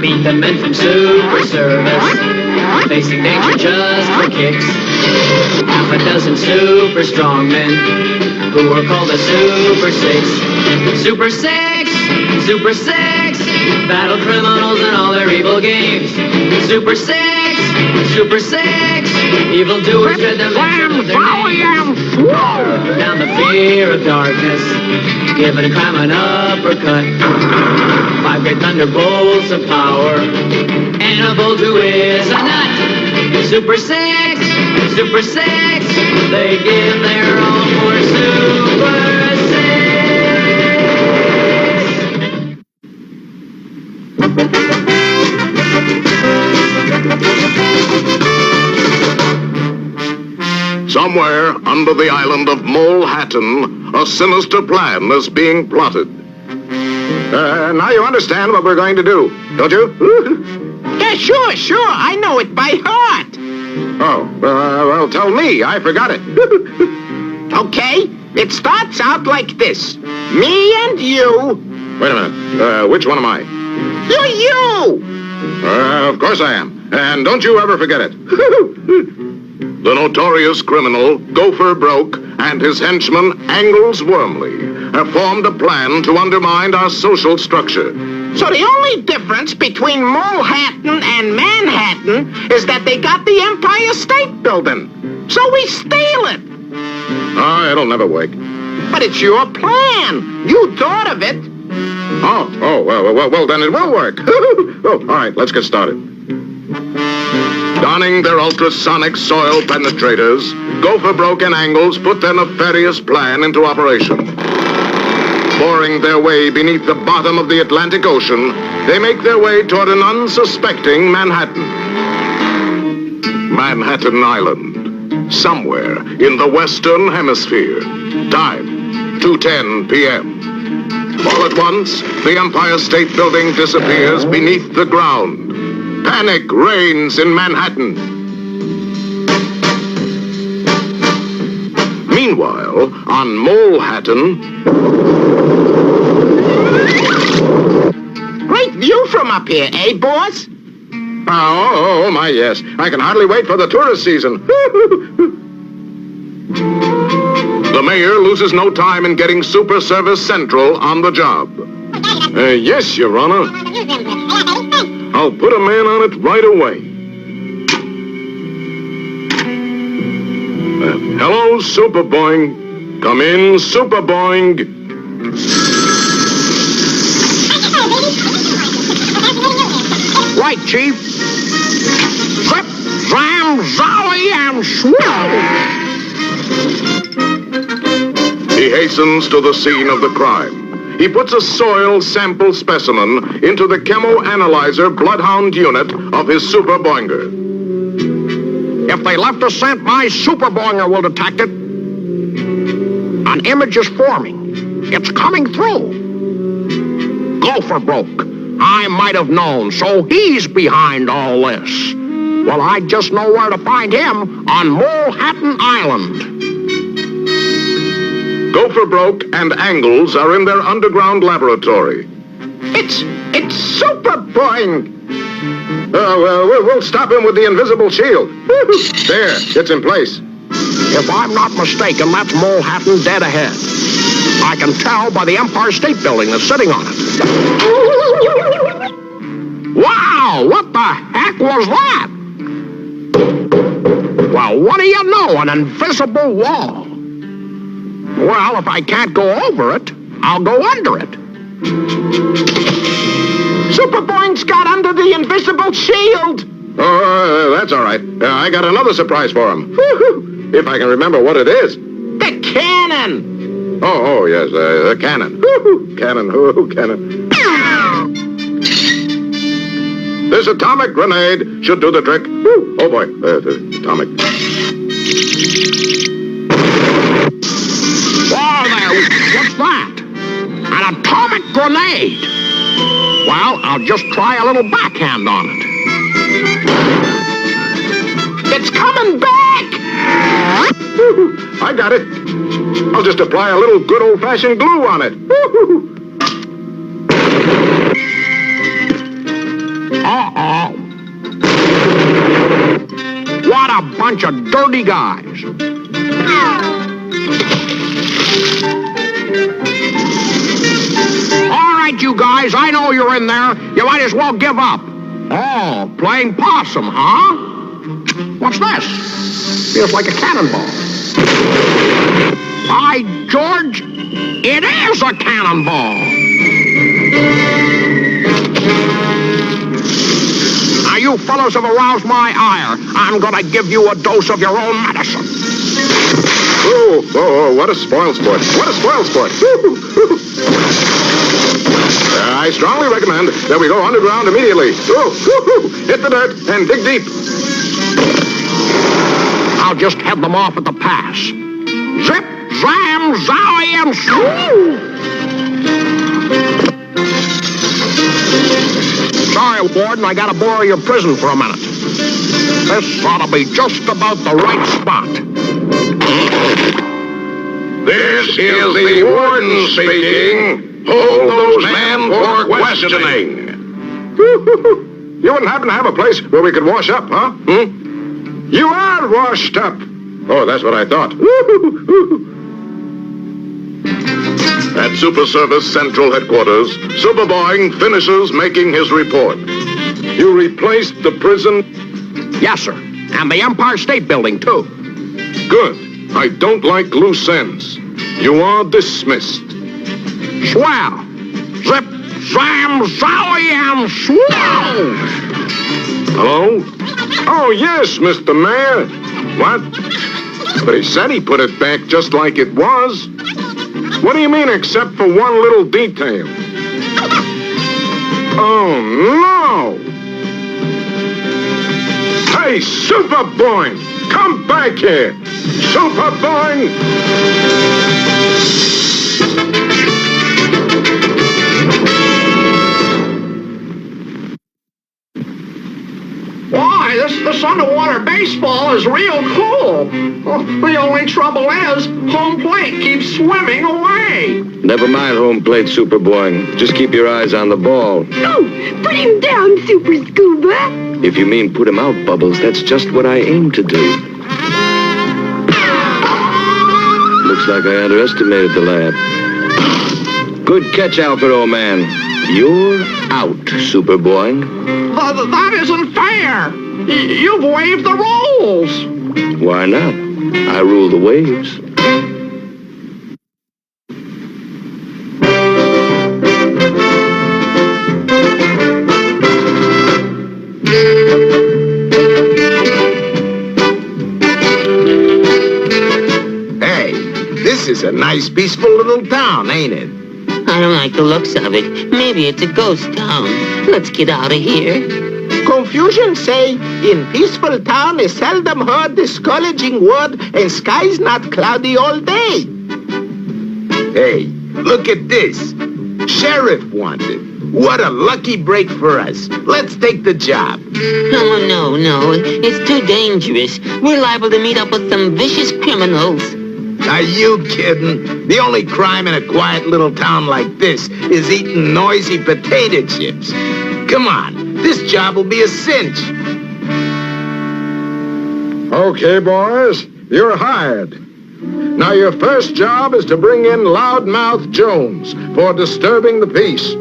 Meet the men from Super Service, facing danger just for kicks. Half a dozen super strong men, who are called the Super Six. Super Six! Super Six! Battle criminals and all their evil games. Super Six! Super Six! Evildoers dread the mention of their names. Down the fear of darkness, giving crime an uppercut. 5 great thunderbolts of power, and a bolt who is a nut. Super Six! Super Six! They give their all for Super Six! Somewhere under the island of Molehattan, a sinister plan is being plotted. Now you understand what we're going to do, don't you? Yeah, sure. I know it by heart. Oh, well, tell me. I forgot it. Okay, it starts out like this. Me and you. Wait a minute. Which one am I? You're you. Of course I am. And don't you ever forget it. The notorious criminal, Gopher Broke, and his henchman, Angles Wormley, have formed a plan to undermine our social structure. So the only difference between Molehattan and Manhattan is that they got the Empire State Building. So we steal it. Oh, it'll never work. But it's your plan. You thought of it. Well, then it will work. Oh, all right, let's get started. Donning their ultrasonic soil penetrators, Gopher Broke and Angles put their nefarious plan into operation. Boring their way beneath the bottom of the Atlantic Ocean, they make their way toward an unsuspecting Manhattan. Manhattan Island, somewhere in the Western Hemisphere. Time, 2:10 p.m. All at once, the Empire State Building disappears beneath the ground. Panic reigns in Manhattan. Meanwhile, on Molehattan... Great view from up here, eh, boss? Oh, my, yes. I can hardly wait for the tourist season. The mayor loses no time in getting Super Service Central on the job. Yes, Your Honor. I'll put a man on it right away. Hello, Super Boing. Come in, Super Boing. Right, Chief. Trip, slam, zowie, and swirl. He hastens to the scene of the crime. He puts a soil sample specimen into the chemo-analyzer bloodhound unit of his Super Boinger. If they left a scent, my Super Boinger will detect it. An image is forming. It's coming through. Gopher Broke. I might have known, so he's behind all this. Well, I just know where to find him on Molehattan Island. Gopher Broke and Angles are in their underground laboratory. It's Super Boing. We'll stop him with the invisible shield. There, it's in place. If I'm not mistaken, that's Molehattan dead ahead. I can tell by the Empire State Building that's sitting on it. Wow, what the heck was that? Well, what do you know, an invisible wall. Well, if I can't go over it, I'll go under it. Super Boing's got under the invisible shield. Oh, that's all right. I got another surprise for him. If I can remember what it is. The cannon. Oh, yes, the cannon. Cannon. This atomic grenade should do the trick. Oh, boy, atomic. Whoa there, what's that? An atomic grenade. Well, I'll just try a little backhand on it. It's coming back! I got it. I'll just apply a little good old-fashioned glue on it. sturdy guys. All right, you guys, I know you're in there. You might as well give up. Oh, playing possum, huh? What's this? Feels like a cannonball. By George, it is a cannonball. Now, you fellows have aroused my ire. I'm gonna give you a dose of your own medicine. Oh, what a spoil sport. What a spoil sport. I strongly recommend that we go underground immediately. Hit the dirt and dig deep. I'll just head them off at the pass. Zip, zam, zowie, and shoo! Sorry, Warden, I gotta borrow your prison for a minute. This ought to be just about the right spot. This is the warden speaking. Hold those men for questioning. You wouldn't happen to have a place where we could wash up, huh? You are washed up. Oh, that's what I thought. At Super Service Central Headquarters, Super Boing finishes making his report. You replaced the prison? Yes, sir. And the Empire State Building, too. Good. I don't like loose ends. You are dismissed. Swell. Zip, zam, zowie, and swell! Hello? Oh, yes, Mr. Mayor. What? But he said he put it back just like it was. What do you mean, except for one little detail? Oh, no! Hey, Super Boing! Come back here! Super Boing! Why, this underwater baseball is real cool. Oh, the only trouble is, home plate keeps swimming away. Never mind home plate, Super Boing. Just keep your eyes on the ball. Oh, put him down, Super Scuba. If you mean put him out, Bubbles, that's just what I aim to do. Looks like I underestimated the lad. Good catch, Alfred, old man. You're out, Super Boing. That isn't fair. You've waived the rules. Why not? I rule the waves. Hey, this is a nice, peaceful little town, ain't it? I don't like the looks of it. Maybe it's a ghost town. Let's get out of here. Confucian say, in peaceful town is seldom heard discouraging word and skies not cloudy all day. Hey, look at this. Sheriff wanted. What a lucky break for us. Let's take the job. No. It's too dangerous. We're liable to meet up with some vicious criminals. Are you kidding? The only crime in a quiet little town like this is eating noisy potato chips. Come on, this job will be a cinch. Okay, boys, you're hired. Now your first job is to bring in Loudmouth Jones for disturbing the peace.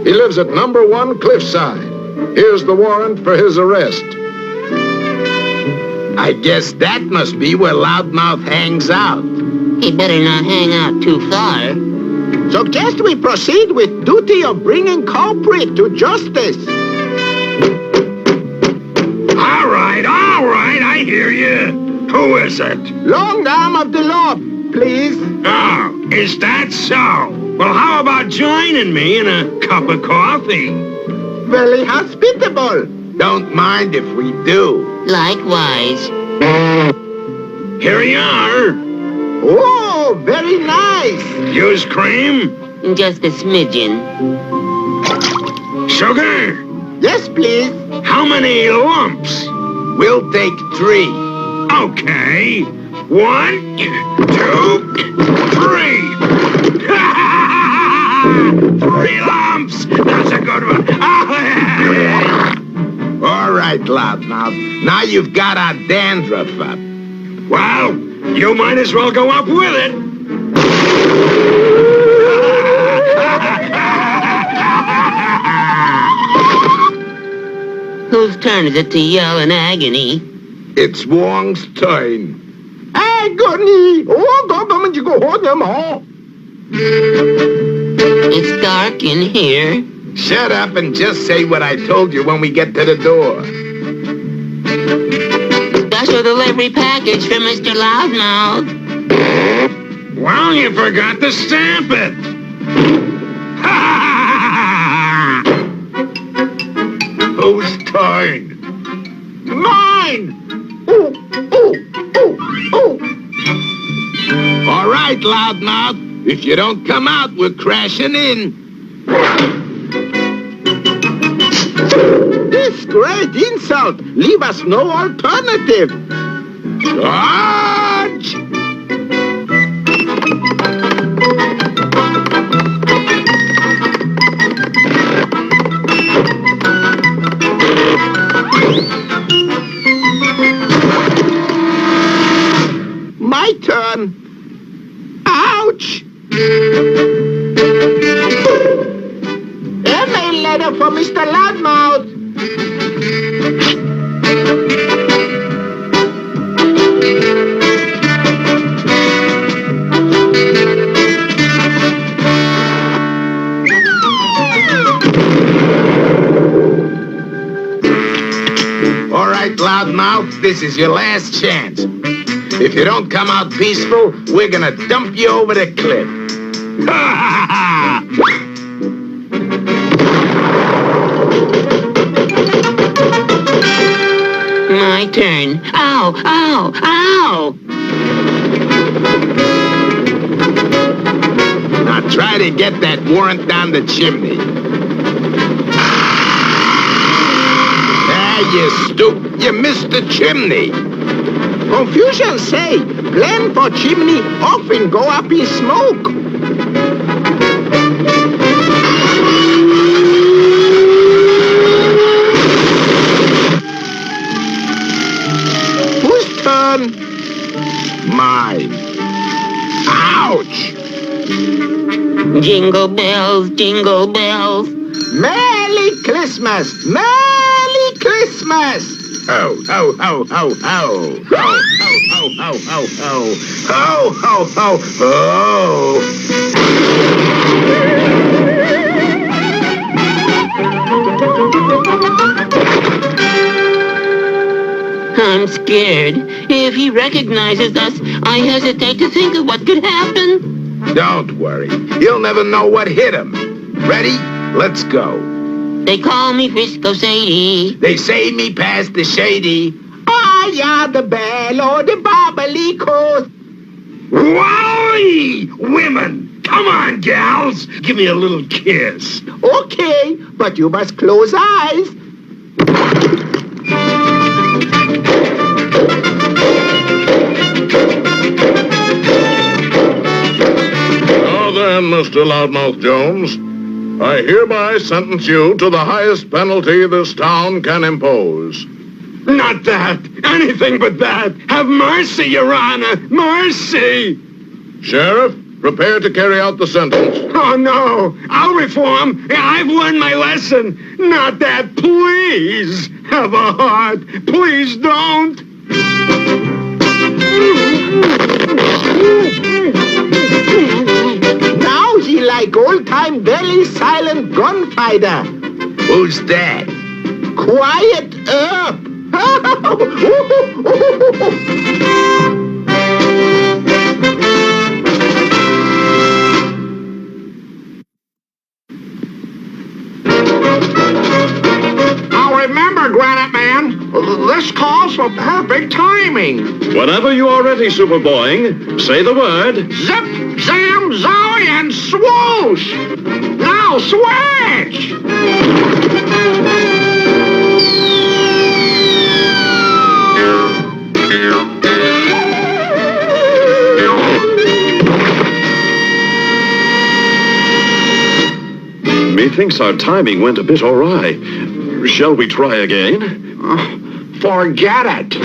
He lives at number 1 Cliffside. Here's the warrant for his arrest. I guess that must be where Loudmouth hangs out. He better not hang out too far. Suggest we proceed with duty of bringing culprit to justice. All right, I hear you. Who is it? Long arm of the law, please. Oh, is that so? Well, how about joining me in a cup of coffee? Very hospitable. Don't mind if we do. Likewise. Here you are. Oh, very nice. Use cream? Just a smidgen. Sugar? Yes, please. How many lumps? We'll take 3. Okay. 1, 2, 3. 3 lumps. That's a good one. All right, Loudmouth. Now you've got our dandruff up. Well, you might as well go up with it. Whose turn is it to yell in agony? It's Wong's turn. Agony! Oh, go. It's dark in here. Shut up and just say what I told you when we get to the door. Special delivery package for Mr. Loudmouth. Well, you forgot to stamp it. Whose turn? Mine! Ooh. All right, Loudmouth. If you don't come out, we're crashing in. This great insult. Leave us no alternative. Charge! My turn. Ouch! A letter for Mr. Loudmouth. All right, Loudmouth, this is your last chance. If you don't come out peaceful, we're gonna dump you over the cliff. My turn. Ow! Now try to get that warrant down the chimney. You stoop. You missed the chimney. Confucian say, plan for chimney often go up in smoke. Whose turn? Mine. Ouch! Jingle bells, jingle bells. Merry Christmas! Merry Christmas! Ho, ho, ho, ho, ho. Ho, ho, ho, ho, ho, ho. Ho, ho, ho, ho. I'm scared. If he recognizes us, I hesitate to think of what could happen. Don't worry. He'll never know what hit him. Ready? Let's go. They call me Frisco Sadie. They say me past the shady. Ah, yeah, the bell or the bobbly coat. Wowie! Women! Come on, gals! Give me a little kiss. Okay, but you must close eyes. Now then, Mr. Loudmouth Jones, I hereby sentence you to the highest penalty this town can impose. Not that! Anything but that! Have mercy, Your Honor! Mercy! Sheriff, prepare to carry out the sentence. Oh, no! I'll reform! I've learned my lesson! Not that! Please! Have a heart! Please don't! Now he like old-time very silent gunfighter. Who's that? Quiet up! Now remember, Granite Man, this calls for perfect timing. Whenever you are ready, Superboing, say the word. Zip, zam, zowie, and swoosh! Now switch! Methinks our timing went a bit awry. Shall we try again? Forget it.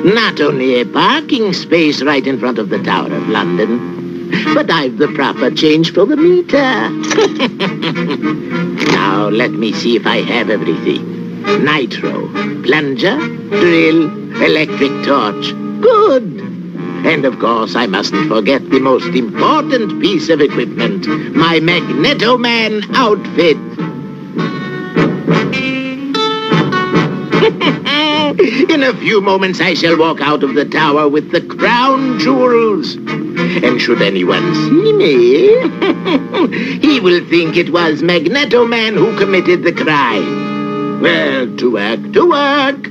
Not only a parking space right in front of the Tower of London, but I've the proper change for the meter. Now, let me see if I have everything. Nitro, plunger, drill, electric torch. Good. And of course, I mustn't forget the most important piece of equipment, my Magneto Man outfit. In a few moments, I shall walk out of the tower with the crown jewels. And should anyone see me, he will think it was Magneto Man who committed the crime. Well, to work, to work.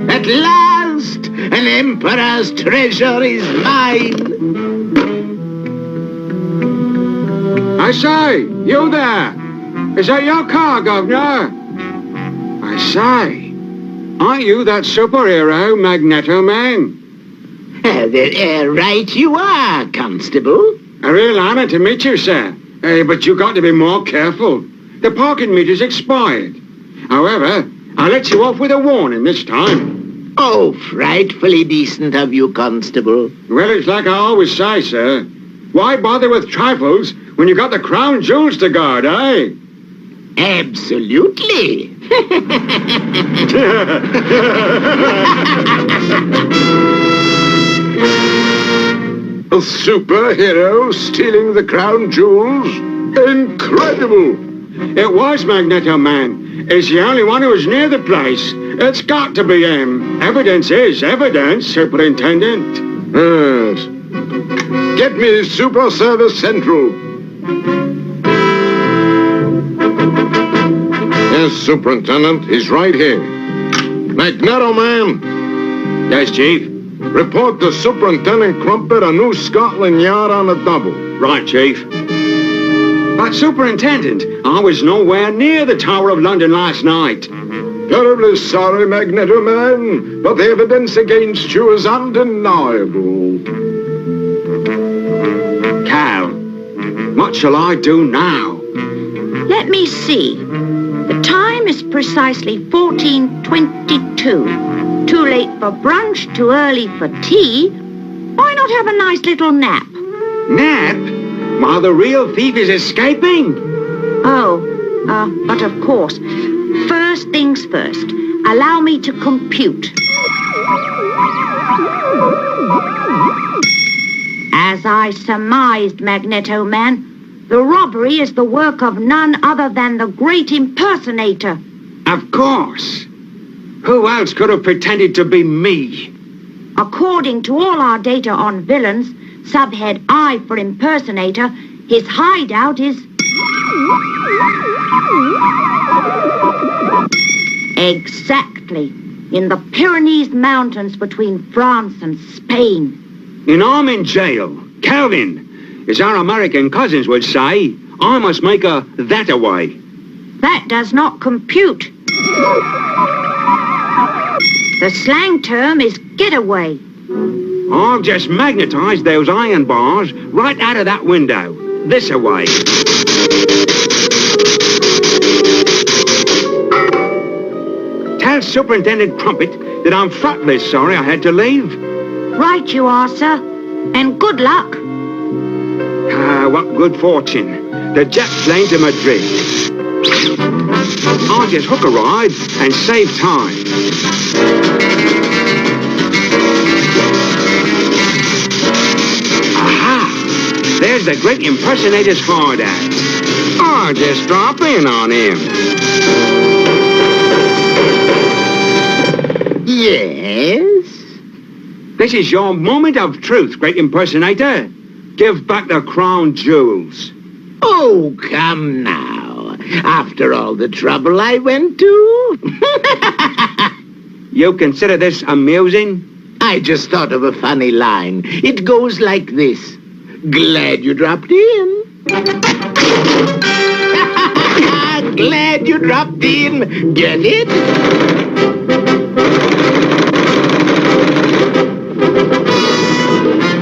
At last, an emperor's treasure is mine. I say, you there. Is that your car, Governor? I say, aren't you that superhero, Magneto Man? Right you are, Constable. A real honor to meet you, sir. But you got to be more careful. The parking meter's expired. However, I'll let you off with a warning this time. Oh, frightfully decent of you, Constable. Well, it's like I always say, sir. Why bother with trifles when you got the crown jewels to guard, eh? Absolutely. A superhero stealing the crown jewels? Incredible! It was Magneto Man. He's the only one who was near the place. It's got to be him. Evidence is evidence, Superintendent. Yes. Get me Super Service Central. Yes, Superintendent. He's right here. Magneto Man. Yes, Chief. Report to Superintendent Crumpet a New Scotland Yard on the double. Right, Chief. But, Superintendent, I was nowhere near the Tower of London last night. Terribly sorry, Magneto Man, but the evidence against you is undeniable. Cal, what shall I do now? Let me see. The time is precisely 14:22. Too late for brunch, too early for tea. Why not have a nice little nap? Nap? While the real thief is escaping? But of course. First things first. Allow me to compute. As I surmised, Magneto Man, the robbery is the work of none other than the great impersonator. Of course. Who else could have pretended to be me? According to all our data on villains, subhead I for impersonator, his hideout is... Exactly. In the Pyrenees Mountains between France and Spain. And I'm in jail. Calvin, as our American cousins would say, I must make a that-away. That does not compute. The slang term is getaway. I've just magnetized those iron bars right out of that window. This away. Tell Superintendent Crumpet that I'm frankly sorry I had to leave. Right you are, sir. And good luck. What good fortune. The jet plane to Madrid. I'll just hook a ride and save time. Aha! There's the great impersonator's hard act. I'll just drop in on him. Yes? This is your moment of truth, great impersonator. Give back the crown jewels. Oh, come now. After all the trouble I went to. You consider this amusing? I just thought of a funny line. It goes like this. Glad you dropped in. Glad you dropped in. Get it?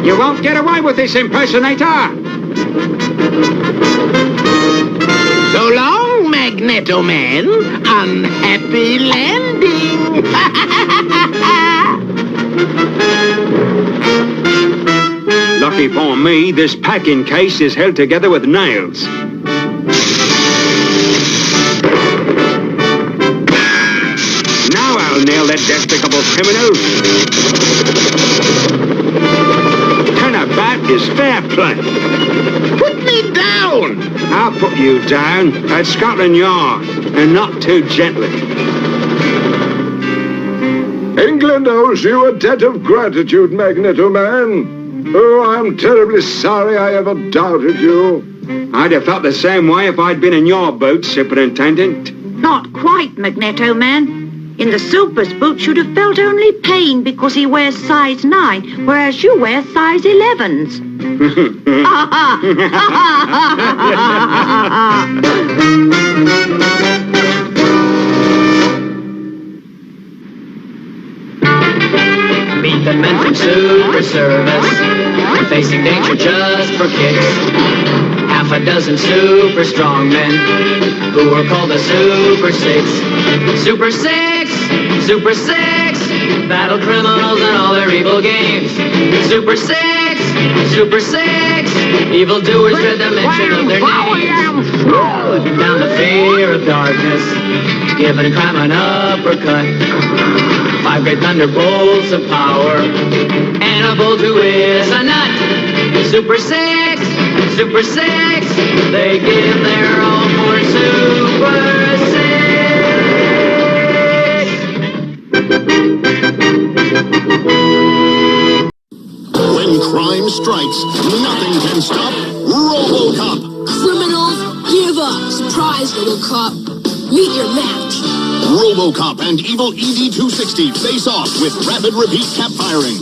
You won't get away with this, impersonator! So long, Magneto Man. Unhappy landing. Lucky for me, this packing case is held together with nails. Now I'll nail that despicable criminal. Turnabout is fair play. Put me down. I'll put you down at Scotland Yard, and not too gently. England owes you a debt of gratitude, Magneto Man. Oh, I'm terribly sorry I ever doubted you. I'd have felt the same way if I'd been in your boot, Superintendent. Not quite, Magneto Man. In the Super's boots, you'd have felt only pain because he wears size 9, whereas you wear size 11s. Meet the men from Super Service, facing danger just for kicks. Half a dozen super strong men who are called the Super Six. Super Six! Super Six! Battle criminals and all their evil games. Super Six! Super Six! Evildoers dread the mention of their names. Putting down the fear of darkness, giving crime an uppercut. 5 great thunderbolts of power, and a bolt who is a nut. Super Six! Super Six! They give their all for Super Six! When crime strikes, nothing can stop RoboCop. Criminals, give up. Surprise, RoboCop. Meet your match. RoboCop and evil ED-260 face off with rapid repeat cap firing.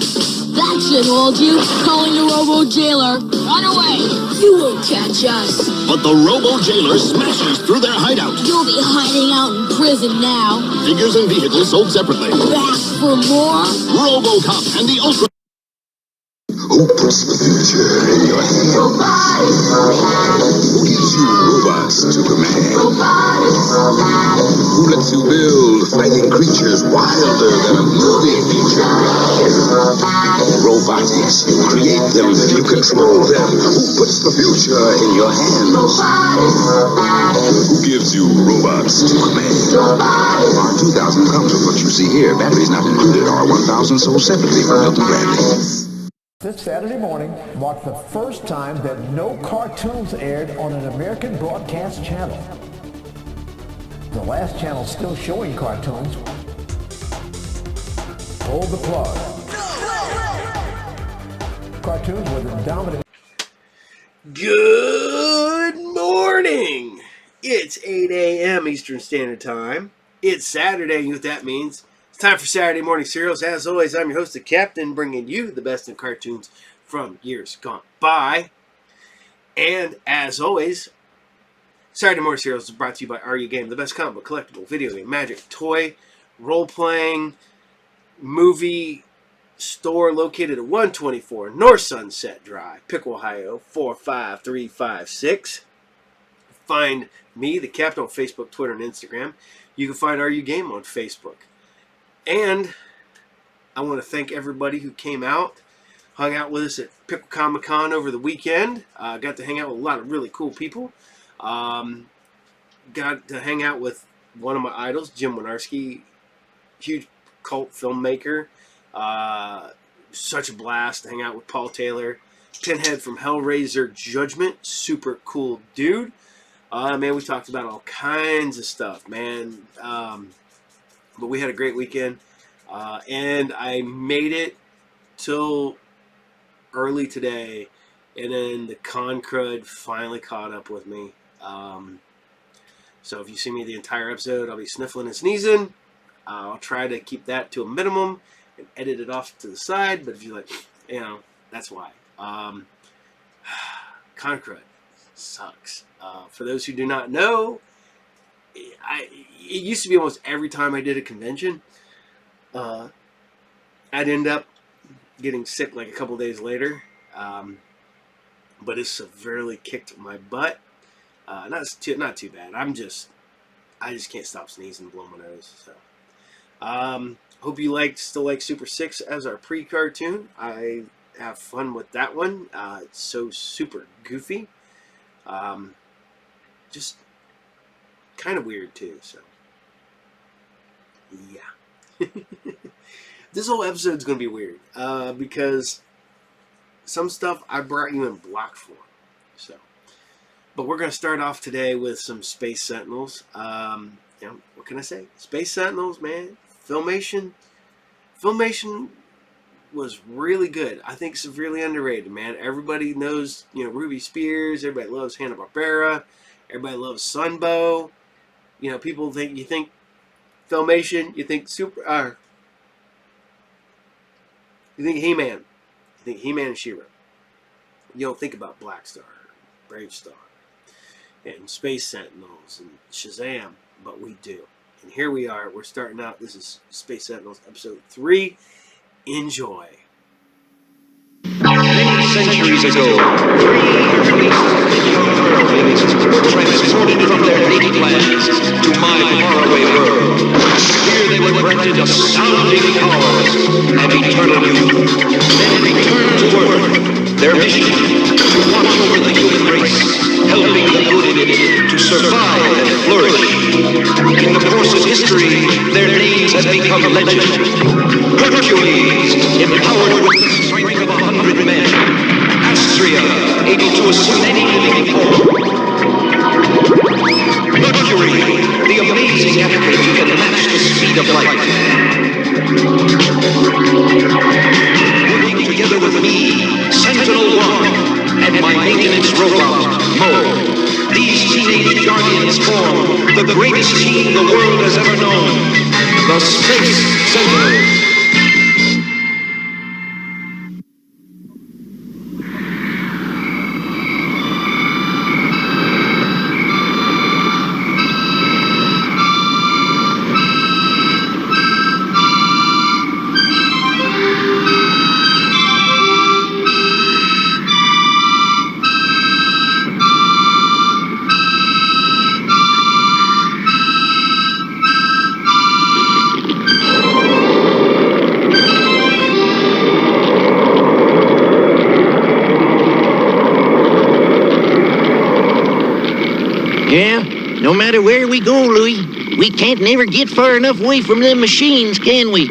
That should hold you. Calling the Robo Jailer. Run away. You won't catch us. But the Robo Jailer smashes through their hideout. You'll be hiding out in prison now. Figures and vehicles sold separately. Back for more? RoboCop and the Ultra... Who puts the future in your hands? Who gives you robots to command? Who lets you build fighting creatures wilder than a movie feature? Robotics. You create them, you control them. Who puts the future in your hands? Who gives you robots to command? R2000 comes with what you see here. Batteries not included. R1000 sold separately from Milton Bradley. This Saturday morning marked the first time that no cartoons aired on an American broadcast channel. The last channel still showing cartoons pulled the plug. Cartoons were the dominant. Good morning! It's 8 a.m. Eastern Standard Time. It's Saturday, and what that means, it's time for Saturday Morning Serials. As always, I'm your host, the Captain, bringing you the best in cartoons from years gone by. And as always, Saturday Morning Serials is brought to you by RU Game, the best comic book, collectible, video game, magic, toy, role-playing, movie store located at 124 North Sunset Drive, Pickle, Ohio, 45356. Find me, the Captain, on Facebook, Twitter, and Instagram. You can find RU Game on Facebook. And I want to thank everybody who came out, hung out with us at Pickle Comic Con over the weekend. Got to hang out with a lot of really cool people. Got to hang out with one of my idols, Jim Wynorski, huge cult filmmaker. Such a blast to hang out with Paul Taylor. Pinhead from Hellraiser Judgment, super cool dude. Man, we talked about all kinds of stuff, man. But we had a great weekend, and I made it till early today, and then the con crud finally caught up with me. So if you see me the entire episode, I'll be sniffling and sneezing. I'll try to keep that to a minimum and edit it off to the side. But if you're like, that's why. Concrete sucks. For those who do not know, it used to be almost every time I did a convention, I'd end up getting sick like a couple days later. But it severely kicked my butt. Not too bad. I just can't stop sneezing and blowing my nose. So, hope you still like Super 6 as our pre-cartoon. I have fun with that one. It's so super goofy. Just kind of weird too. So, yeah. This whole episode's gonna be weird because some stuff I brought you in block form. So, but we're gonna start off today with some Space Sentinels. What can I say? Space Sentinels, man. Filmation was really good. I think severely underrated, man. Everybody knows, Ruby Spears. Everybody loves Hanna-Barbera. Everybody loves Sunbow. People think Filmation. You think you think He-Man. You think He-Man and She-Ra. You don't think about Black Star, Brave Star, and Space Sentinels and Shazam, but we do. And here we are. We're starting out. This is Space Sentinels episode 3. Enjoy. Many centuries ago, 3 early Earthlings were transported from their native lands to my faraway world. Here they were granted astounding powers and eternal youth. Then returned to Earth. Their mission, to watch over the human race, helping the good in it to survive and flourish. In the course of history, their names have become legend. Hercules, empowered with the strength of 100 men. Astrea, able to assume any living form. Mercury, the amazing athlete who can match the speed of light. Working together with me, Sentinel-1, and my maintenance robot, Mo. These teenage guardians form the greatest team the world has ever known, the Space Sentinels. No matter where we go, Louis, we can't never get far enough away from them machines, can we?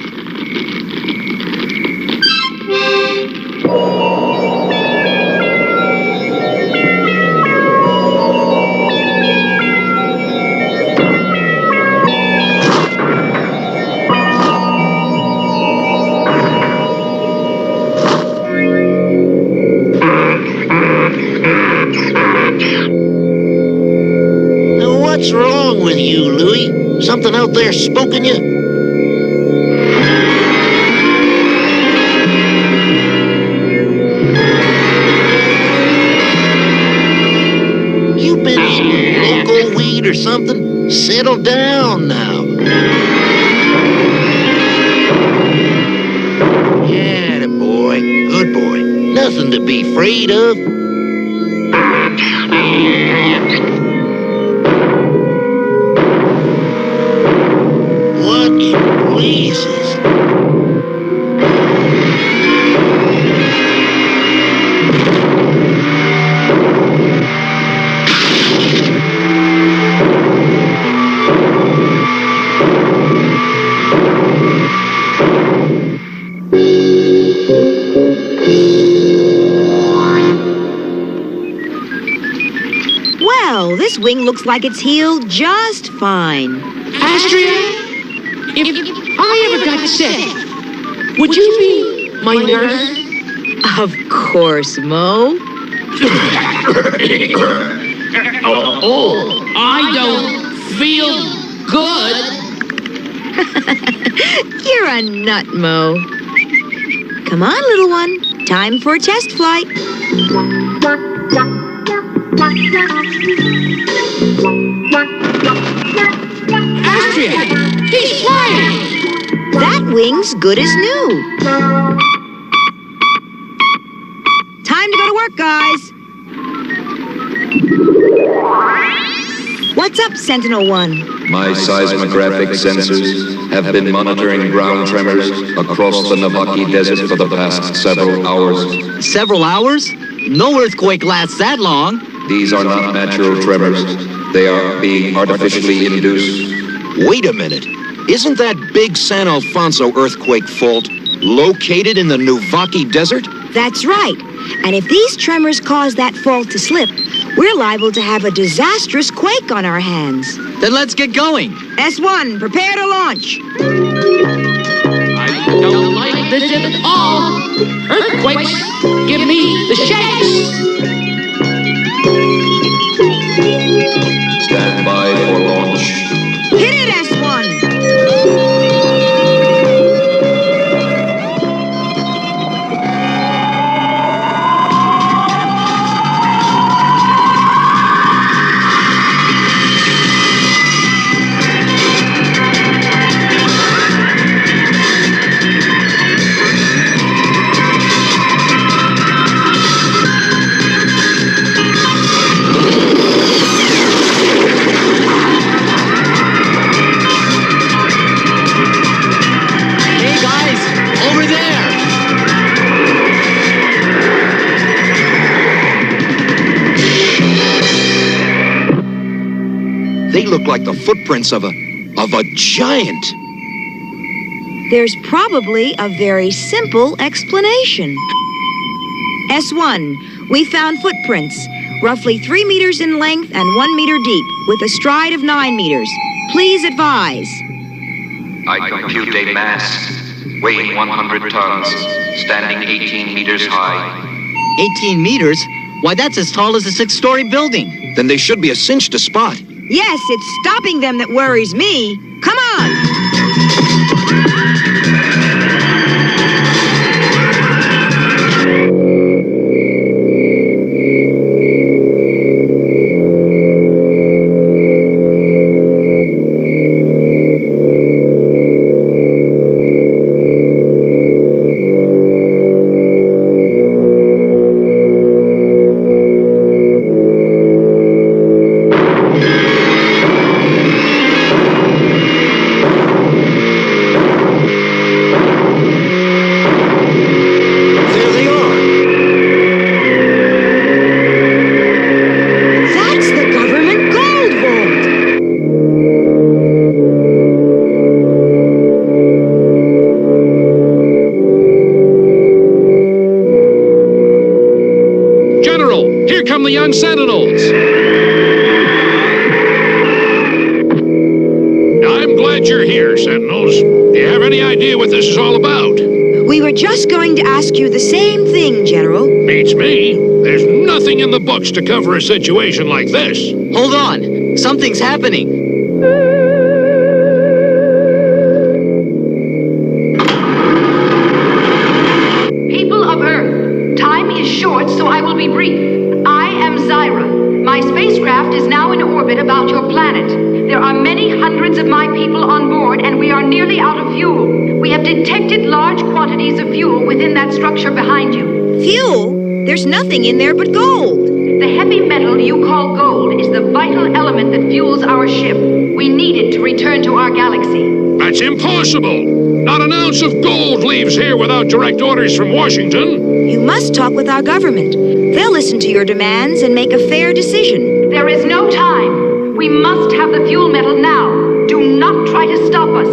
What's wrong with you, Louis? Something out there spoking you? You been eating local weed or something? Settle down now. Yeah, boy. Good boy. Nothing to be afraid of. What in blazes? Well, this wing looks like it's healed just fine. Astrea? If I ever got sick, would you be my nurse? Of course, Mo. I don't feel good. You're a nut, Mo. Come on, little one. Time for a test flight. Astrid, he's flying! That wing's good as new. Time to go to work, guys. What's up, Sentinel-1? My seismographic sensors have been monitoring ground tremors across the Navaki Desert for the past several hours. Several hours? No earthquake lasts that long. These are not natural tremors. They are being artificially induced. Wait a minute. Isn't that big San Alfonso earthquake fault located in the Nuvaki Desert? That's right. And if these tremors cause that fault to slip, we're liable to have a disastrous quake on our hands. Then let's get going. S1, prepare to launch. I don't like this at all. Earthquakes give me the shakes. Stand by for launch. Hit it, S1. They look like the footprints of a giant. There's probably a very simple explanation. S1, we found footprints, roughly 3 meters in length and 1 meter deep, with a stride of 9 meters. Please advise. I compute a mass weighing 100 tons, standing 18 meters high. 18 meters? Why, that's as tall as a 6-story building. Then they should be a cinch to spot. Yes, it's stopping them that worries me. Come on! The young Sentinels. I'm glad you're here, Sentinels. Do you have any idea what this is all about? We were just going to ask you the same thing, General. Beats me. There's nothing in the books to cover a situation like this. Hold on. Something's happening. People of Earth, time is short, so I will be brief. My spacecraft is now in orbit about your planet. There are many hundreds of my people on board, and we are nearly out of fuel. We have detected large quantities of fuel within that structure behind you. Fuel? There's nothing in there but gold. The heavy metal you call gold is the vital element that fuels our ship. We need it to return to our galaxy. That's impossible. Not an ounce of gold leaves here without direct orders from Washington. You must talk with our government. They'll listen to your demands and make a fair decision. There is no time. We must have the fuel metal now. Do not try to stop us.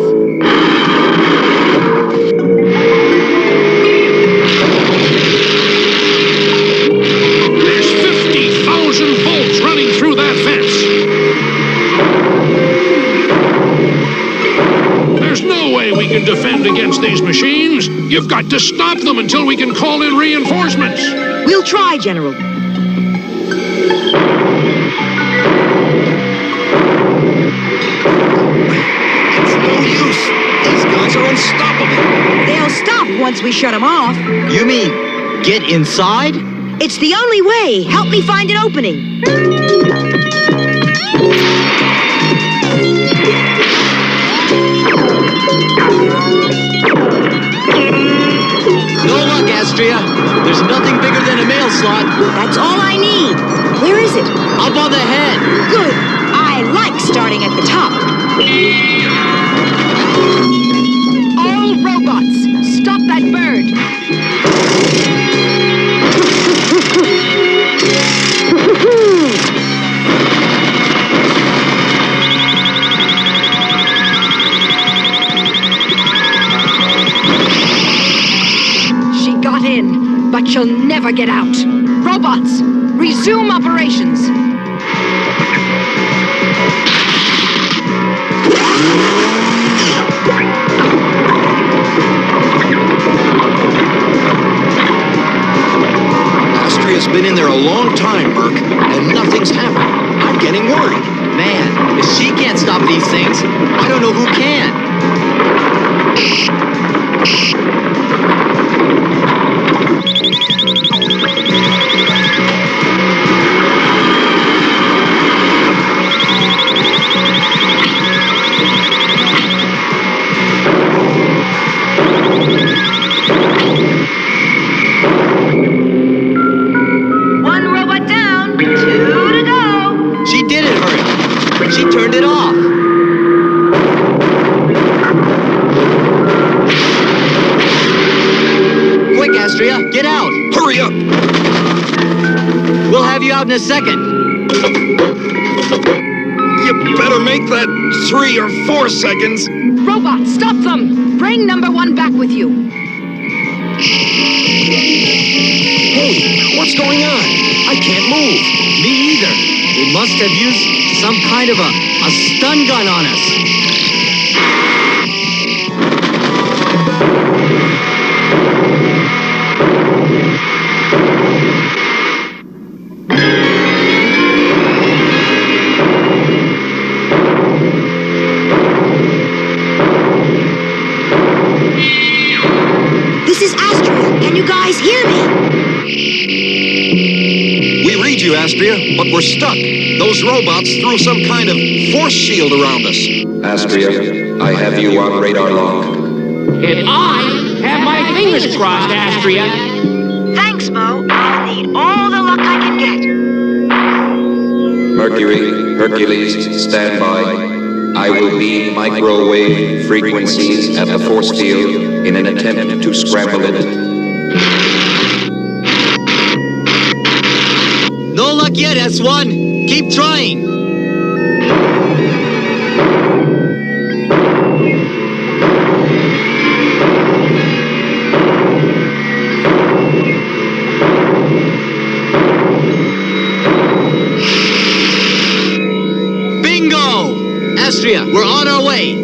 There's 50,000 volts running through that fence. There's no way we can defend against these machines. You've got to stop them until we can call in reinforcements. We'll try, General. It's no use. once we shut them off. You mean get inside? It's the only way. Help me find an opening. No luck, Astria. There's nothing bigger than a mail slot. That's all I need. Where is it? Up on the head. Good. I like starting at the top. All robots, stop that bird. She got in, but she'll never get out. Robots, resume operations. Astria's been in there a long time, Merc, and nothing's happened. I'm getting worried. Man, if she can't stop these things, I don't know who can. One robot down, 2 to go. She did it, Hurry. She turned it off. Quick, Astria, get out. Hurry up. We'll have you out in a second. You better make that 3 or 4 seconds. Robot, stop them. Bring number 1 back with you. Hey, what's going on? I can't move. Me either. They must have used some kind of a stun gun on us. This is Astria. Can you guys hear me? We read you, Astria, but we're stuck. Those robots threw some kind of force shield around us. Astria, I have you on radar lock. And I have my fingers crossed, Astria. Thanks, Mo. I'll need all the luck I can get. Mercury, Hercules, stand by. I will beam microwave frequencies at the force field in an attempt to scramble it. No luck yet, S1. Keep trying. Bingo! Astria, we're on our way.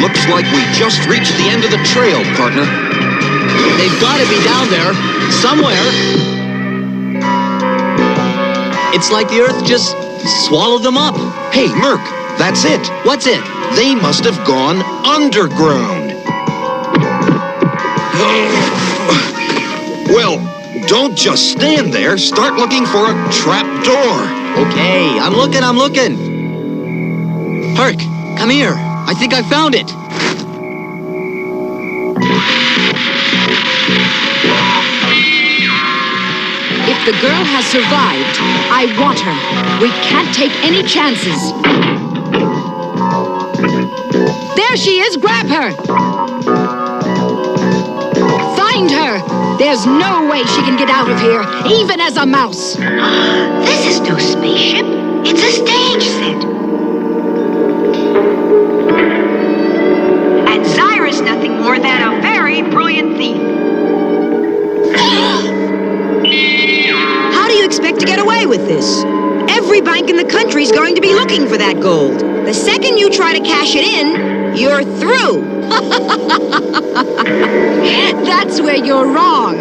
Looks like we just reached the end of the trail, partner. They've got to be down there, somewhere. It's like the Earth just swallowed them up. Hey, Merc, that's it. What's it? They must have gone underground. Well, don't just stand there. Start looking for a trap door. Okay, I'm looking. Herc, come here. I think I found it. If the girl has survived, I want her. We can't take any chances. There she is! Grab her! Find her! There's no way she can get out of here, even as a mouse. This is no spaceship. It's a stage set. And Zyra's nothing or than a very brilliant thief. How do you expect to get away with this? Every bank in the country is going to be looking for that gold. The second you try to cash it in, you're through. That's where you're wrong.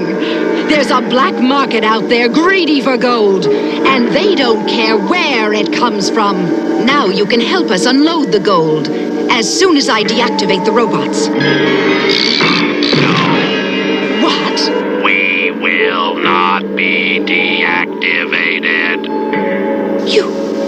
There's a black market out there greedy for gold, and they don't care where it comes from. Now you can help us unload the gold as soon as I deactivate the robots. What? We will not be deactivated.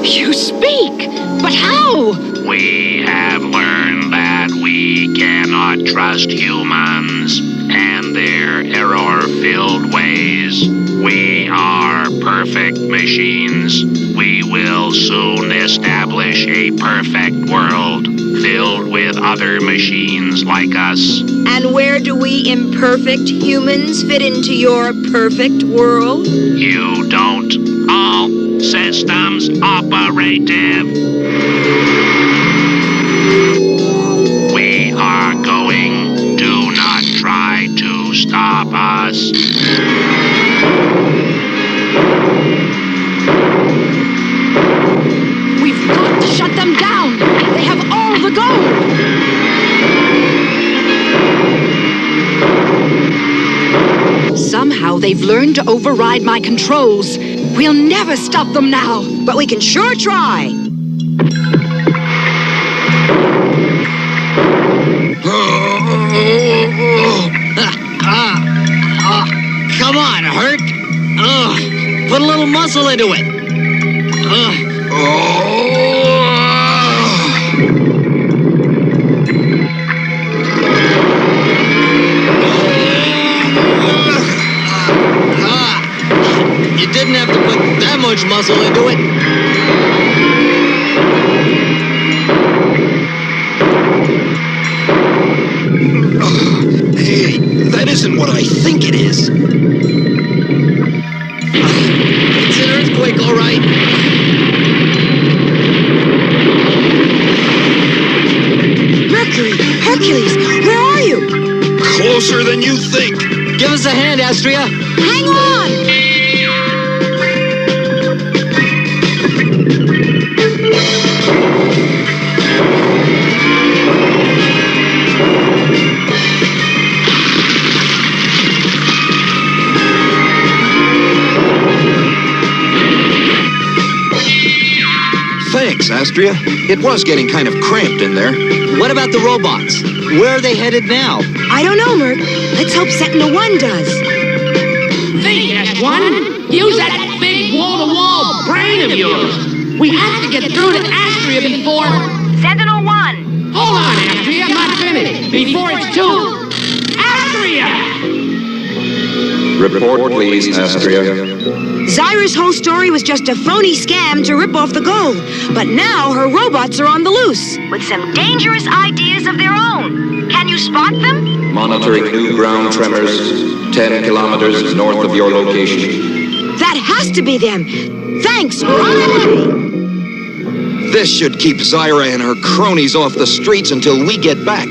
You speak, but how? We have learned that we cannot trust humans and their error-filled ways. We are perfect machines. We will soon establish a perfect world filled with other machines like us. And where do we imperfect humans fit into your perfect world? You don't. All systems operative. We are going. Do not try to stop us. We've got to shut them down. They have all the gold. Somehow they've learned to override my controls. We'll never stop them now. But we can sure try. Come on, Hurt. Put a little muscle into it. You didn't have to put that much muscle into it. Hey, that isn't what I think it is. It's an earthquake, all right. Mercury, Hercules, where are you? Closer than you think. Give us a hand, Astria. Hang on! Thanks, Astria. It was getting kind of cramped in there. What about the robots? Where are they headed now? I don't know, Merc. Let's hope Sentinel-1 does. Think, S1. Use that big wall-to-wall brain of yours. We have to get through to Astria before... Sentinel-1. Hold on, Astria. I'm not finished. Before it's too... Astria! Report, please, Astria. Zyra's whole story was just a phony scam to rip off the gold. But now her robots are on the loose. With some dangerous ideas of their own. Can you spot them? Monitoring new ground tremors 10 kilometers north of your location. That has to be them. Thanks, we're on our way. This should keep Zyra and her cronies off the streets until we get back.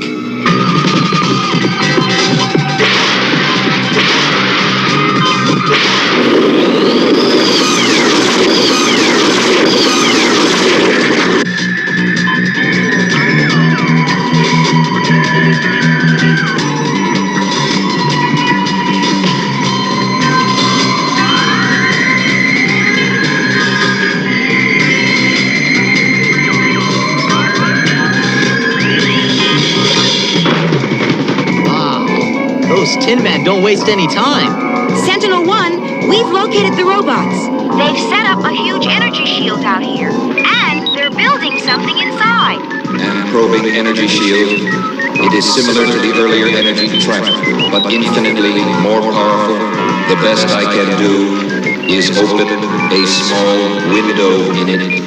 Tin Man don't waste any time. Sentinel-1, we've located the robots. They've set up a huge energy shield out here. And they're building something inside. And probing energy shield. It is similar to the earlier energy trap, but infinitely more powerful. The best I can do is open a small window in it.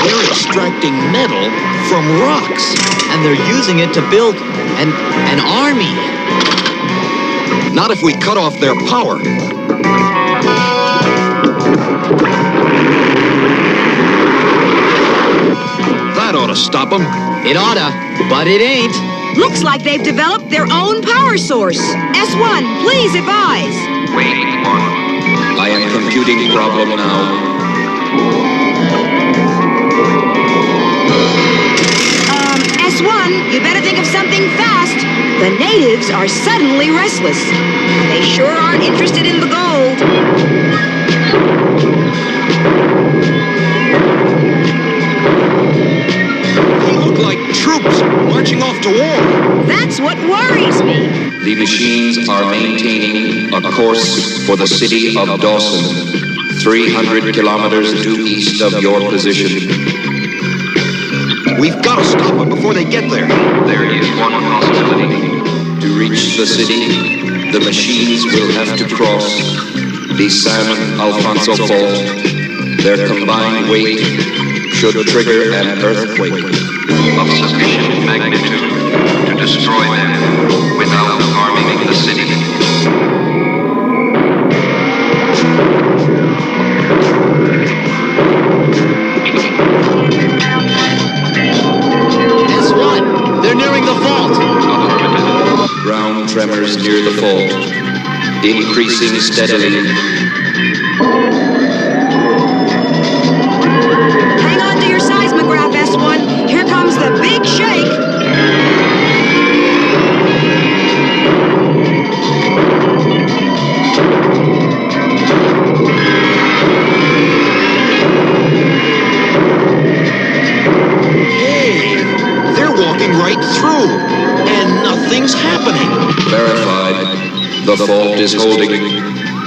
They're extracting metal from rocks. And they're using it to build An army. Not if we cut off their power. That ought to stop them. It oughta, but it ain't. Looks like they've developed their own power source. S1, please advise. Wait, one. I am computing problem now. S1, you better think of something fast. The natives are suddenly restless. They sure aren't interested in the gold. They look like troops marching off to war. That's what worries me. The machines are maintaining a course for the city of Dawson, 300 kilometers due east of your position. We've got to stop them before they get there. There is one possibility. To reach the city, the machines will have to cross the San Alfonso Fault. Their combined weight should trigger an earthquake of sufficient magnitude to destroy them without harming the city. They're nearing the fault. Ground tremors near the fault, increasing steadily. Hang on to your seismograph, S1. Here comes the big shake. Right through, and nothing's happening. Verified. The fault is holding.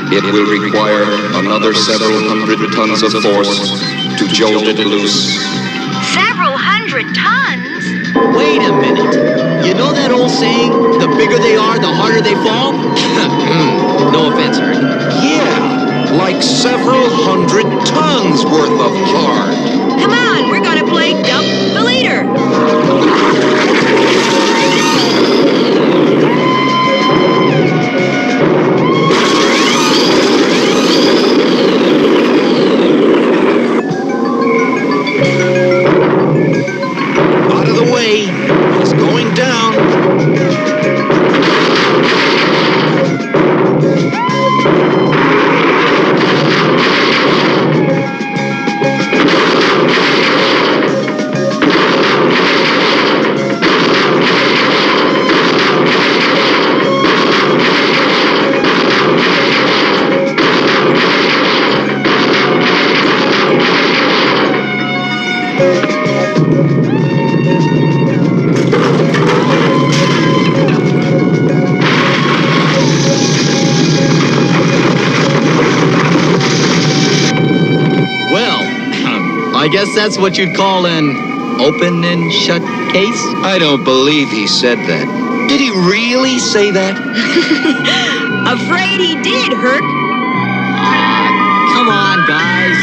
It will require another several hundred tons of force to jolt it loose. Several hundred tons? Wait a minute. You know that old saying, the bigger they are, the harder they fall? No offense, Herc. Yeah, like several hundred tons worth of hard. Come on, we're gonna play Dump the Leader. Out of the way. He's going down. I guess that's what you'd call an open and shut case? I don't believe he said that. Did he really say that? Afraid he did, Herc. Come on, guys.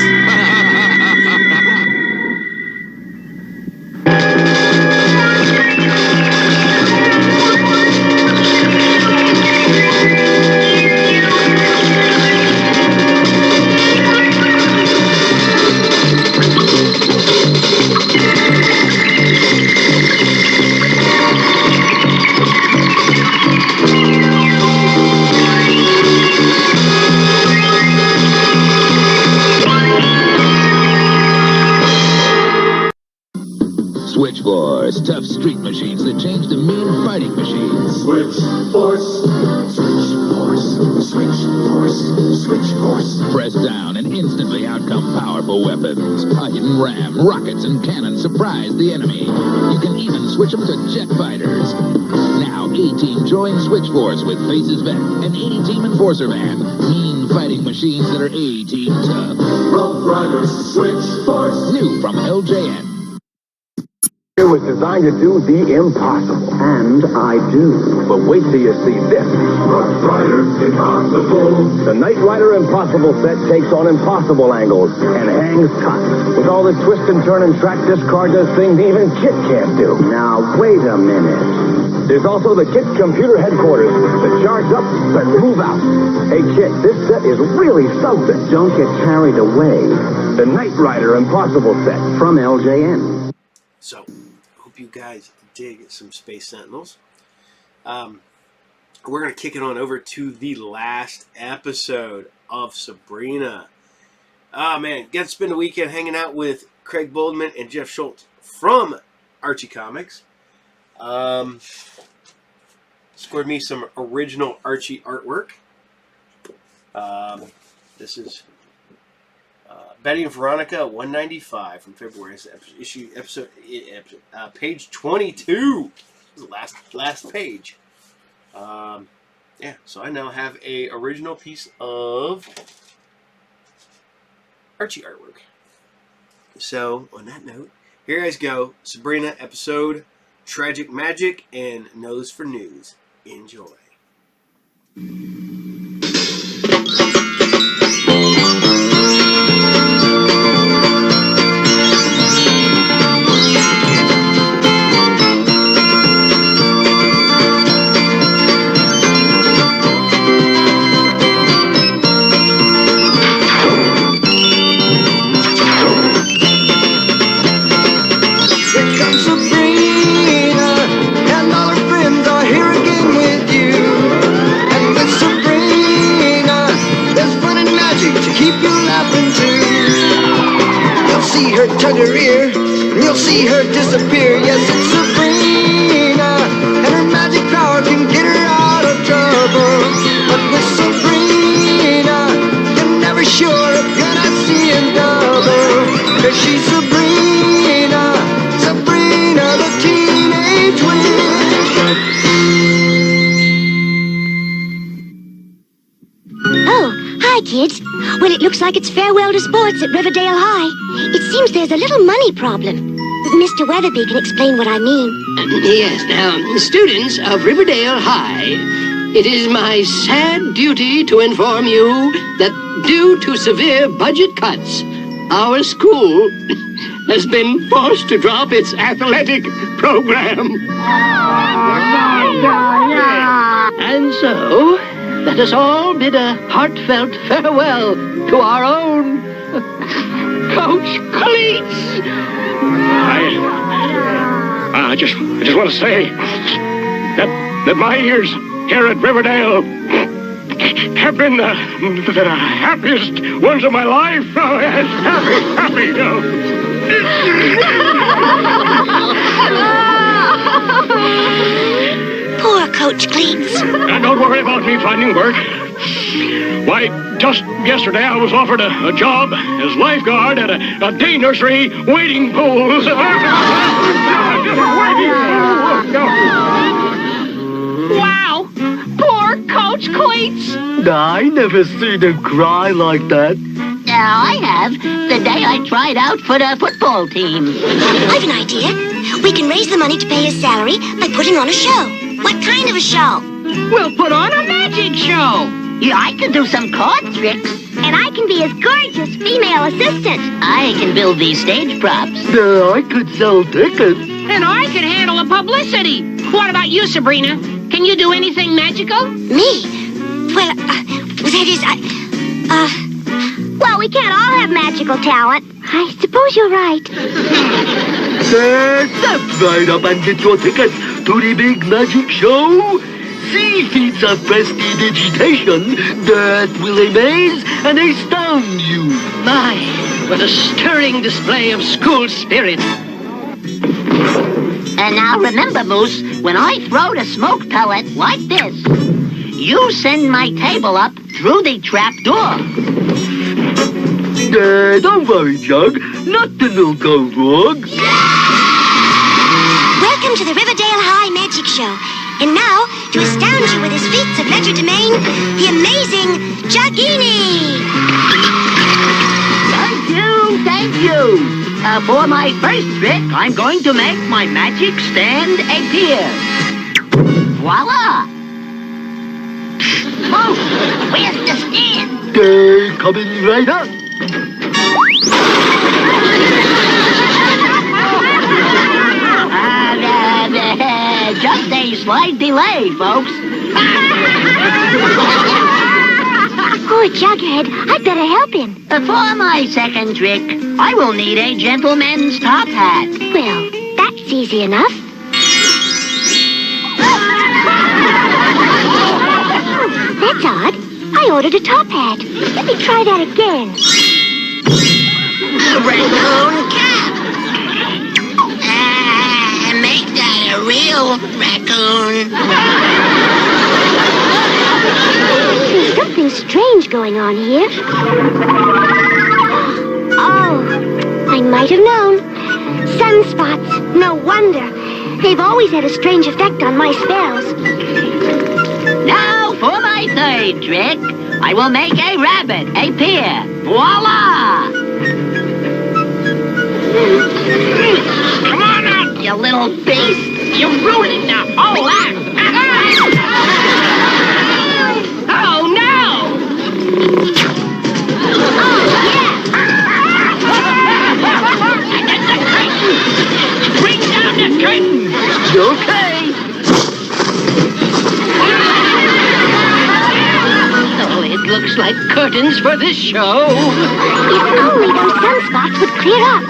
Switchboards, tough street machines that change the mean fighting machines. Switch Force, Switch Force, Switch Force, Switch Force. Press down and instantly out come powerful weapons. A hidden ram, rockets, and cannons surprise the enemy. You can even switch them to jet fighters. Now, A-Team joins Switch Force with Faces Vet and 80-Team Enforcer Van. Mean fighting machines that are A-Team tough. Rough Riders, Switch Force. New from LJN. It was designed to do the impossible. And I do. But wait till you see this. Rough Rider Impossible. The Knight Rider Impossible set takes on impossible angles and hangs tough. With all the twist and turn and track this car does things even Kit can't do. Now, wait a minute. There's also the Kit computer headquarters. The charge up, let's move out. Hey, Kit, this set is really something. Don't get carried away. The Knight Rider Impossible set from LJN. So, hope you guys dig some Space Sentinels. We're going to kick it on over to the last episode of Sabrina. Ah, man, get to spend the weekend hanging out with Craig Boldman and Jeff Schultz from Archie Comics. Scored me some original Archie artwork. This is Betty and Veronica 195 from February. Page 22. This is the last page. Yeah, so I now have a original piece of Archie artwork. So, on that note, here you guys go. Sabrina episode, Tragic Magic, and Nose for News. Enjoy. Tug her ear, and you'll see her disappear. Yes, it's Sabrina, and her magic power can get her out of trouble. But with Sabrina, you're never sure if you're not seeing double. 'Cause she's Sabrina, Sabrina the Teenage Witch. Oh, hi, kids. Well, it looks like it's farewell to sports at Riverdale High. It seems there's a little money problem. Mr. Weatherby can explain what I mean. Yes, now, students of Riverdale High, it is my sad duty to inform you that due to severe budget cuts, our school has been forced to drop its athletic program. And so, let us all bid a heartfelt farewell to our own Coach Cleats. I just want to say that my years here at Riverdale have been the happiest ones of my life. Oh, yes, happy. Poor Coach Cleats. Don't worry about me finding work. Why, just yesterday I was offered a job as lifeguard at a day nursery wading pool. Wow! Poor Coach Cleats! I never seen him cry like that. I have. The day I tried out for the football team. I've an idea. We can raise the money to pay his salary by putting on a show. What kind of a show? We'll put on a magic show. Yeah, I can do some card tricks. And I can be his gorgeous female assistant. I can build these stage props. I could sell tickets. And I can handle the publicity. What about you, Sabrina? Can you do anything magical? Me? Well, that is, well, we can't all have magical talent. I suppose you're right. Step right up and get your tickets to the big magic show. See feats of prestidigitation that will amaze and astound you. My, what a stirring display of school spirit. And now remember, Moose, when I throw the smoke pellet like this, you send my table up through the trap door. Don't worry, Jug. Nothing will go wrong. Welcome to the Riverdale High Magic Show. And now, to astound you with his feats of legerdemain, the amazing Juggini! Thank you. For my first trick, I'm going to make my magic stand appear. Voila! Oh, where's the stand? They're coming right up. Just a slight delay, folks. Poor Jughead. I'd better help him. For my second trick, I will need a gentleman's top hat. Well, that's easy enough. That's odd. I ordered a top hat. Let me try that again. Raccoon cap. Make that a real raccoon. There's something strange going on here. Oh, I might have known. Sunspots. No wonder. They've always had a strange effect on my spells. Now for my third trick, I will make a rabbit appear. Voila! Come on out, you little beast! You're ruining the whole act. Oh, no! Bring down the curtain. Okay. Oh, it looks like curtains for this show. If only those sunspots would clear up.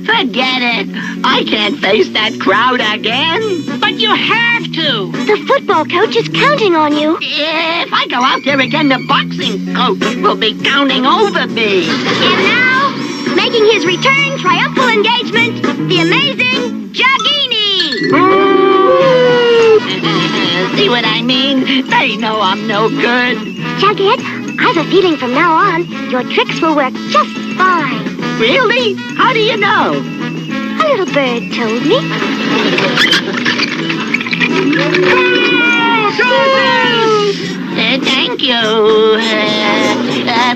Forget it. I can't face that crowd again. But you have to. The football coach is counting on you. If I go out there again, the boxing coach will be counting over me. And now, making his return triumphal engagement, the amazing Jugini. See what I mean? They know I'm no good. Jughead, I've a feeling from now on, your tricks will work just fine. Really? How do you know? A little bird told me. Thank you.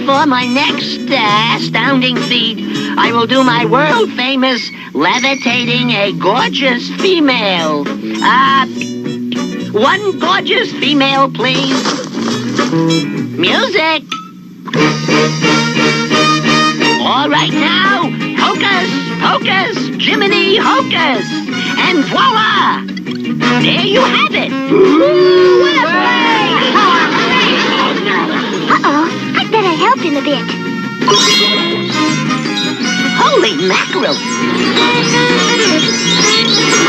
For my next astounding feat, I will do my world-famous levitating a gorgeous female. One gorgeous female, please. Music. All right now, hocus pocus, Jiminy hocus, and voila! There you have it. Ooh, what a break! Uh-oh, I'd better help him a bit. Holy mackerel!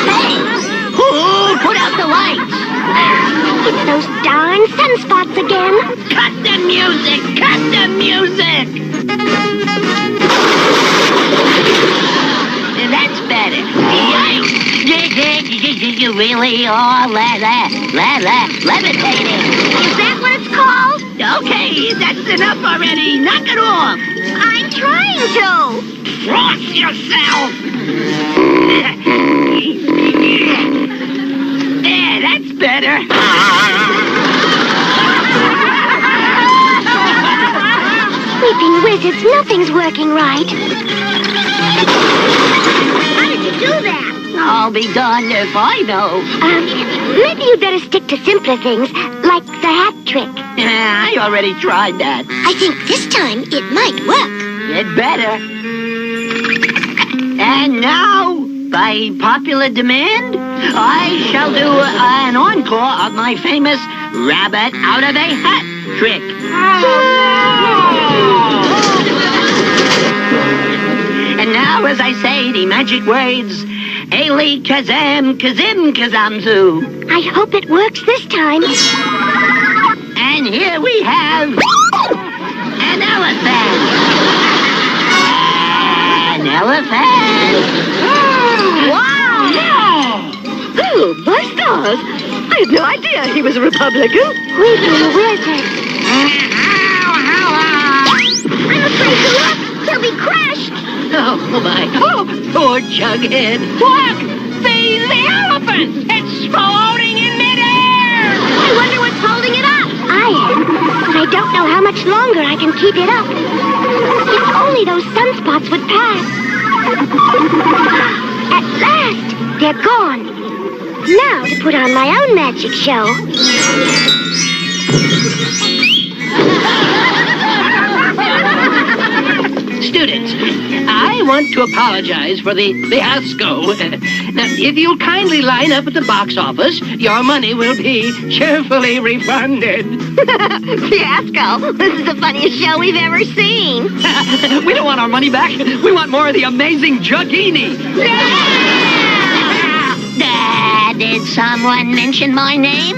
Hey, who put out the lights? It's those darn sunspots again. Cut the music! Cut the music! That's better. Yikes! You really are levitating. Is that what it's called? Okay, that's enough already. Knock it off. I'm trying to. Frost yourself. There, that's better. Weeping wizards, nothing's working right. How did you do that? I'll be darned if I know. Maybe you'd better stick to simpler things, like the hat trick. I already tried that. I think this time it might work. It better. And now, by popular demand, I shall do an encore of my famous rabbit out of a hat trick. And now, as I say the magic words, Ailey Kazam Kazim Kazamzu. I hope it works this time. And here we have an elephant. An elephant. Wow! Oh, my stars! I had no idea he was a Republican. Weeping wizard. I'm afraid to look. He'll be crushed. Oh, my. Oh, poor Jughead. Look! The elephant! It's floating in midair! I wonder what's holding it up. I am, but I don't know how much longer I can keep it up. If only those sunspots would pass. At last, they're gone. Now to put on my own magic show. Students, I want to apologize for the fiasco. Now, if you'll kindly line up at the box office, your money will be cheerfully refunded. Fiasco, this is the funniest show we've ever seen. We don't want our money back. We want more of the amazing Juggini. Did someone mention my name?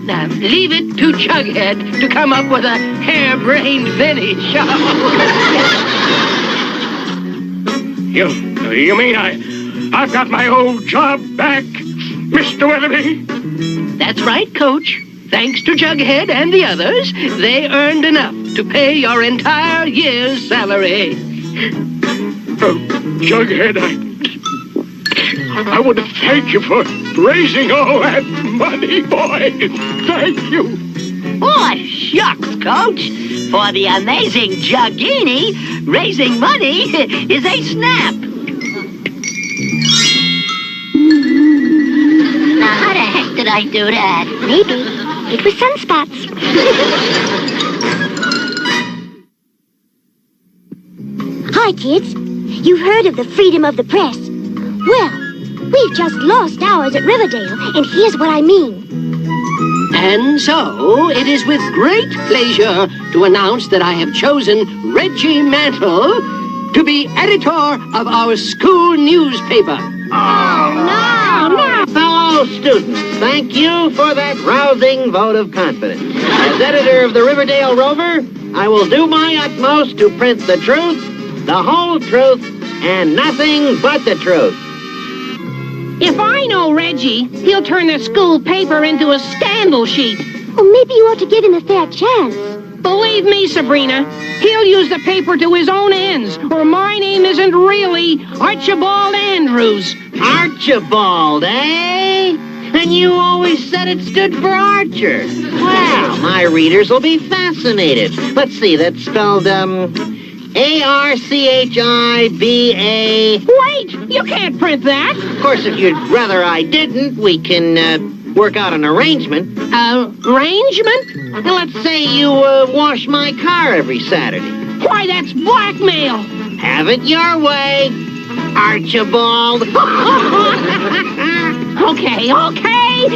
Now, leave it to Jughead to come up with a harebrained finish. You mean I've got my old job back, Mr. Weatherby? That's right, Coach. Thanks to Jughead and the others, they earned enough to pay your entire year's salary. Jughead, I want to thank you for raising all that money, boy. Thank you. Oh, shucks, Coach. For the amazing Juggini, raising money is a snap. Now, how the heck did I do that? Maybe it was sunspots. Hi, kids. You've heard of the freedom of the press. Well, we've just lost ours at Riverdale, and here's what I mean. And so, it is with great pleasure to announce that I have chosen Reggie Mantle to be editor of our school newspaper. No! Fellow students, thank you for that rousing vote of confidence. As editor of the Riverdale Rover, I will do my utmost to print the truth, the whole truth, and nothing but the truth. If I know Reggie, he'll turn the school paper into a scandal sheet. Well, maybe you ought to give him a fair chance. Believe me, Sabrina, he'll use the paper to his own ends, or my name isn't really Archibald Andrews. Archibald, eh? And you always said it stood for Archer. Well, my readers will be fascinated. Let's see, that's spelled, A-R-C-H-I-B-A. Wait, you can't print that. Of course, if you'd rather I didn't, we can, work out an arrangement. Arrangement? Let's say you, wash my car every Saturday. Why, that's blackmail. Have it your way, Archibald. Okay,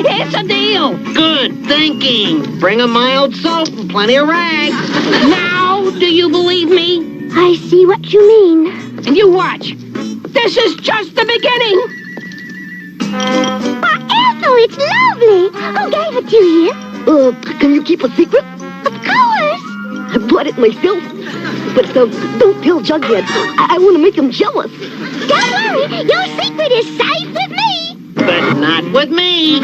it's a deal. Good thinking. Bring a mild soap and plenty of rags. Now, do you believe me? I see what you mean. And you watch. This is just the beginning. Ethel, it's lovely. Who gave it to you? Can you keep a secret? Of course. I bought it myself. But don't tell Jughead. I want to make him jealous. Don't worry. Your secret is safe with me. But not with me.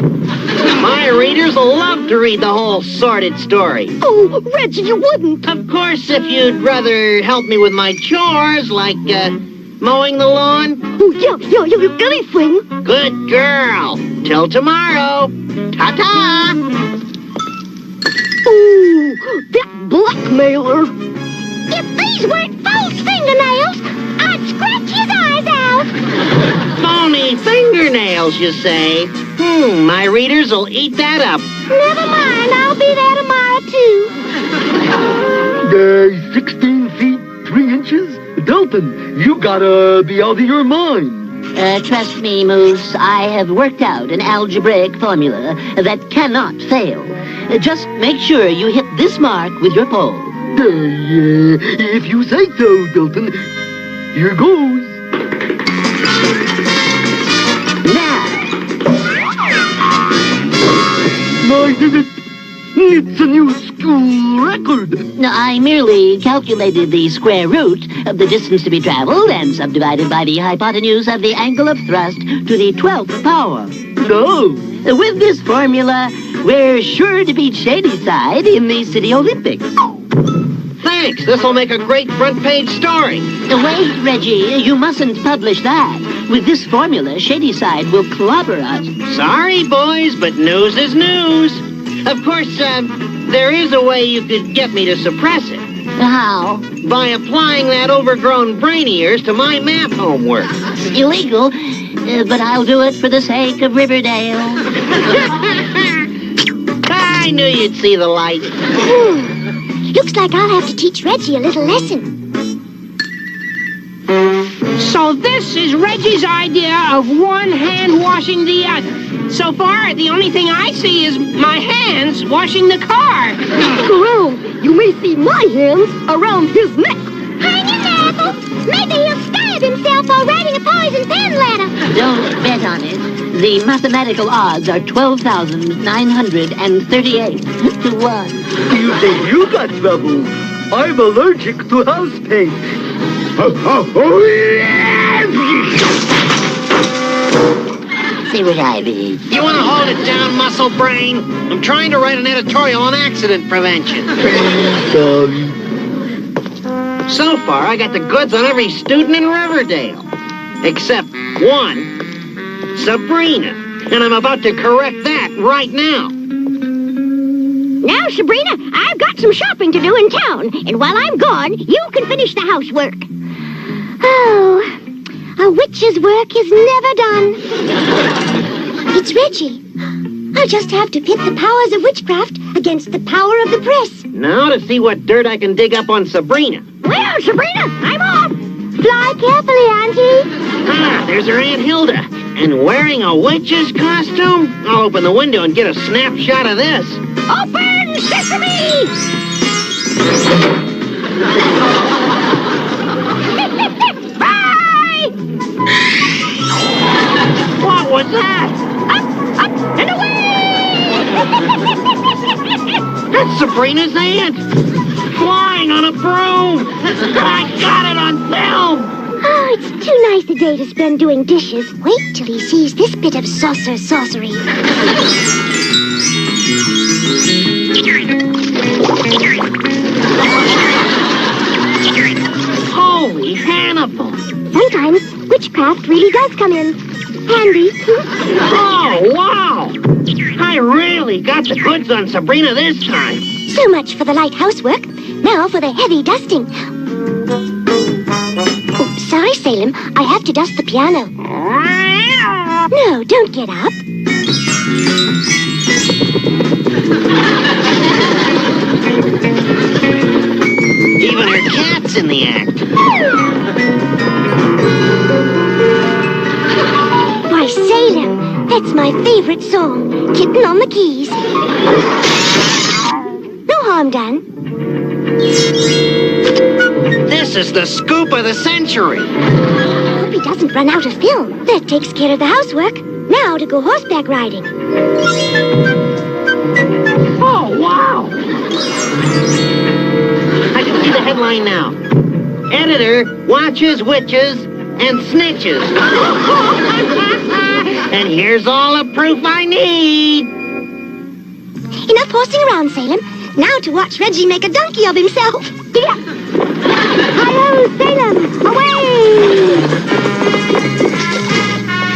My readers will love to read the whole sordid story. Oh, Reggie, you wouldn't. Of course, if you'd rather help me with my chores, like, mowing the lawn. Oh, yeah, anything. Good girl. Till tomorrow. Ta-ta. Oh, that blackmailer. If these weren't false fingernails, I'd scratch his eyes out. Phony fingernails, you say? My readers will eat that up. Never mind, I'll be there tomorrow, too. 16 feet, 3 inches? Dalton, you gotta be out of your mind. Trust me, Moose, I have worked out an algebraic formula that cannot fail. Just make sure you hit this mark with your pole. If you say so, Dalton. Here goes. I did it! It's a new school record! No, I merely calculated the square root of the distance to be traveled and subdivided by the hypotenuse of the angle of thrust to the 12th power. No! With this formula, we're sure to beat Shadyside in the City Olympics. Thanks! This'll make a great front-page story. Wait, Reggie, you mustn't publish that. With this formula, Shadyside will clobber us. Sorry, boys, but news is news. Of course, there is a way you could get me to suppress it. How? By applying that overgrown brain of yours to my math homework. Illegal, but I'll do it for the sake of Riverdale. I knew you'd see the light. Looks like I'll have to teach Reggie a little lesson. So this is Reggie's idea of one hand washing the other. So far, the only thing I see is my hands washing the car. Look around. You may see my hands around his neck. Hang in there, Ethel. Maybe he'll stab himself while riding a poison pen ladder. Don't bet on it. The mathematical odds are 12,938 to 1. You think you got trouble? I'm allergic to house paint. See what I mean. You want to hold it down, muscle brain? I'm trying to write an editorial on accident prevention. So far, I got the goods on every student in Riverdale. Except one, Sabrina. And I'm about to correct that right now. Now, Sabrina, I've got some shopping to do in town. And while I'm gone, you can finish the housework. Oh, a witch's work is never done. It's Reggie. I'll just have to pit the powers of witchcraft against the power of the press. Now to see what dirt I can dig up on Sabrina. Well, Sabrina, I'm off. Fly carefully, Auntie. Ah, there's her Aunt Hilda. And wearing a witch's costume? I'll open the window and get a snapshot of this. Open sesame! Bye! What was that? Up and away! That's Sabrina's aunt! Flying on a broom! I got it on film! Oh, it's too nice a day to spend doing dishes. Wait till he sees this bit of sorcery. Holy Hannibal! Sometimes witchcraft really does come in handy. Oh, wow! I really got the goods on Sabrina this time. So much for the light housework. Now for the heavy dusting. Oh, sorry, Salem. I have to dust the piano. No, don't get up. Even her cat's in the act. Why, Salem, that's my favorite song. Kitten on the keys. No harm done. This is the scoop of the century. Hope he doesn't run out of film. That takes care of the housework. Now to go horseback riding. Oh, wow! I can see the headline now. Editor watches witches and snitches. And here's all the proof I need. Enough horsing around, Salem. Now to watch Reggie make a donkey of himself. Yeah. Hello, Salem. Away!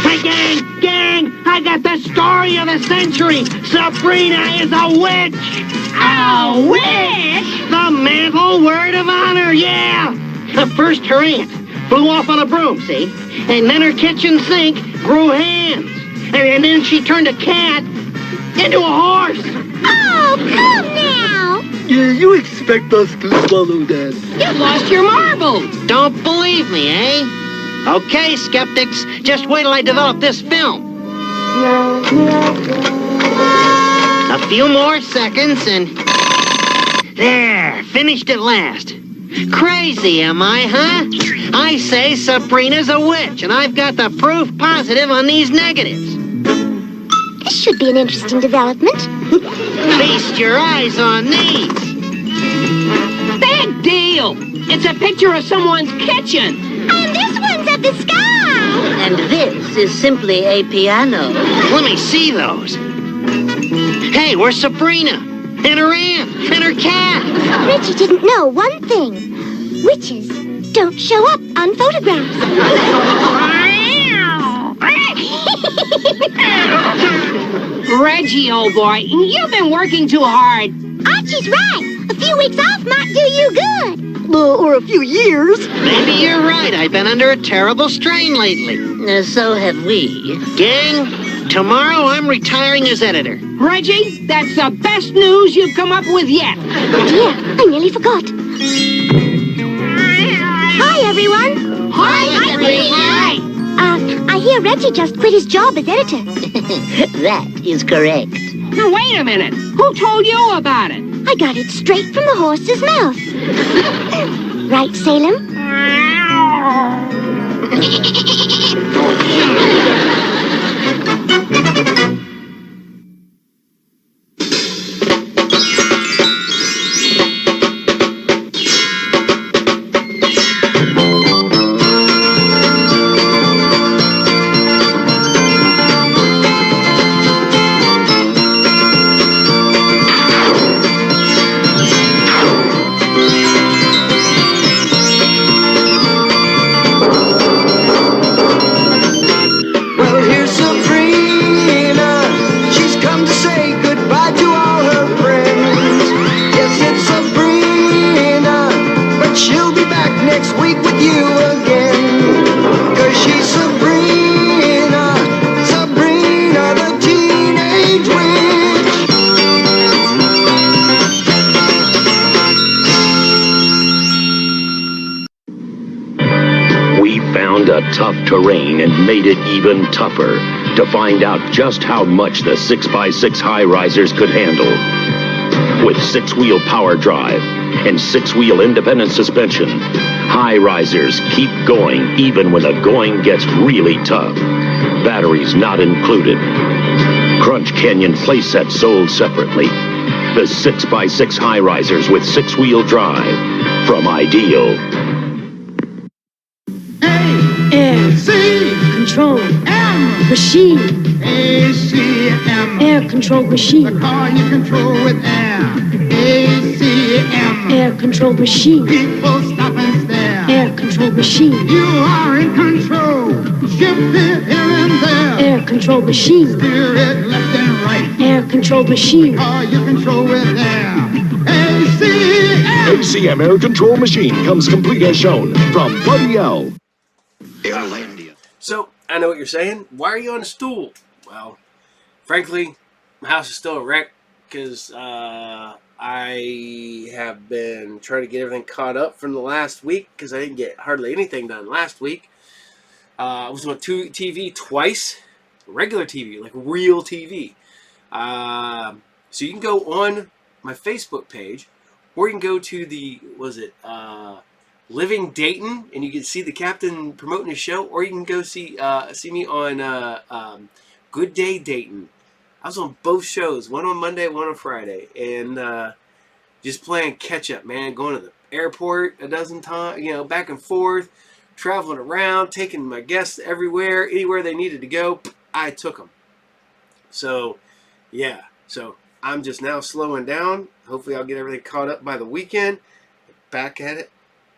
Hey, gang! I got the story of the century. Sabrina is a witch. A witch? The mantle word of honor, yeah. First her aunt flew off on a broom, see? And then her kitchen sink grew hands. And then she turned a cat into a horse. Oh, come now! Yeah, you expect us to swallow that. You lost your marbles. Don't believe me, eh? Okay, skeptics, just wait till I develop this film. A few more seconds and... There, finished at last. Crazy, am I, huh? I say Sabrina's a witch, and I've got the proof positive on these negatives. This should be an interesting development. Feast your eyes on these. Big deal. It's a picture of someone's kitchen. And this one's of the sky. And this is simply a piano. Let me see those. Hey, where's Sabrina? And her aunt? And her cat? Reggie didn't know one thing. Witches don't show up on photographs. Reggie, old boy, you've been working too hard. Archie's right. A few weeks off might do you good. Or a few years. Maybe you're right. I've been under a terrible strain lately. So have we. Gang, Tomorrow, I'm retiring as editor. Reggie, that's the best news you've come up with yet. Dear, I nearly forgot. Hi, everyone. Hi, Sabrina. I hear Reggie just quit his job as editor. That is correct. Now, wait a minute. Who told you about it? I got it straight from the horse's mouth. Right, Salem? Well, here's Sabrina. She's come to say goodbye to all her friends. Yes, it's Sabrina, but she'll be back next week with you again. 'Cause she's Sabrina, Sabrina the Teenage Witch. We found a tough terrain and made it even tougher to find out just how much the 6x6 high-risers could handle. With 6-wheel power drive and 6-wheel independent suspension, high-risers keep going even when the going gets really tough. Batteries not included. Crunch Canyon playsets sold separately. The 6x6 high-risers with 6-wheel drive from Ideal. Control machine. ACM. Air control machine. The car you control with air. ACM. Air control machine. People stop and stare. Air control machine. You are in control. Shift it here and there. Air control machine. Steer it left and right. Air control machine. The car you control with air. ACM. ACM air control machine comes complete as shown from Buddy L. Airlandia. So, I know what you're saying. Why are you on a stool? Well, frankly, my house is still a wreck because I have been trying to get everything caught up from the last week because I didn't get hardly anything done last week. I was on TV twice. Regular TV, like real TV. So you can go on my Facebook page or you can go to the, Living Dayton, and you can see the captain promoting his show, or you can go see me on Good Day Dayton. I was on both shows, one on Monday, one on Friday, and just playing catch up, man. Going to the airport a dozen times, back and forth, traveling around, taking my guests everywhere, anywhere they needed to go. I took them. So, yeah. So I'm just now slowing down. Hopefully, I'll get everything caught up by the weekend. Back at it.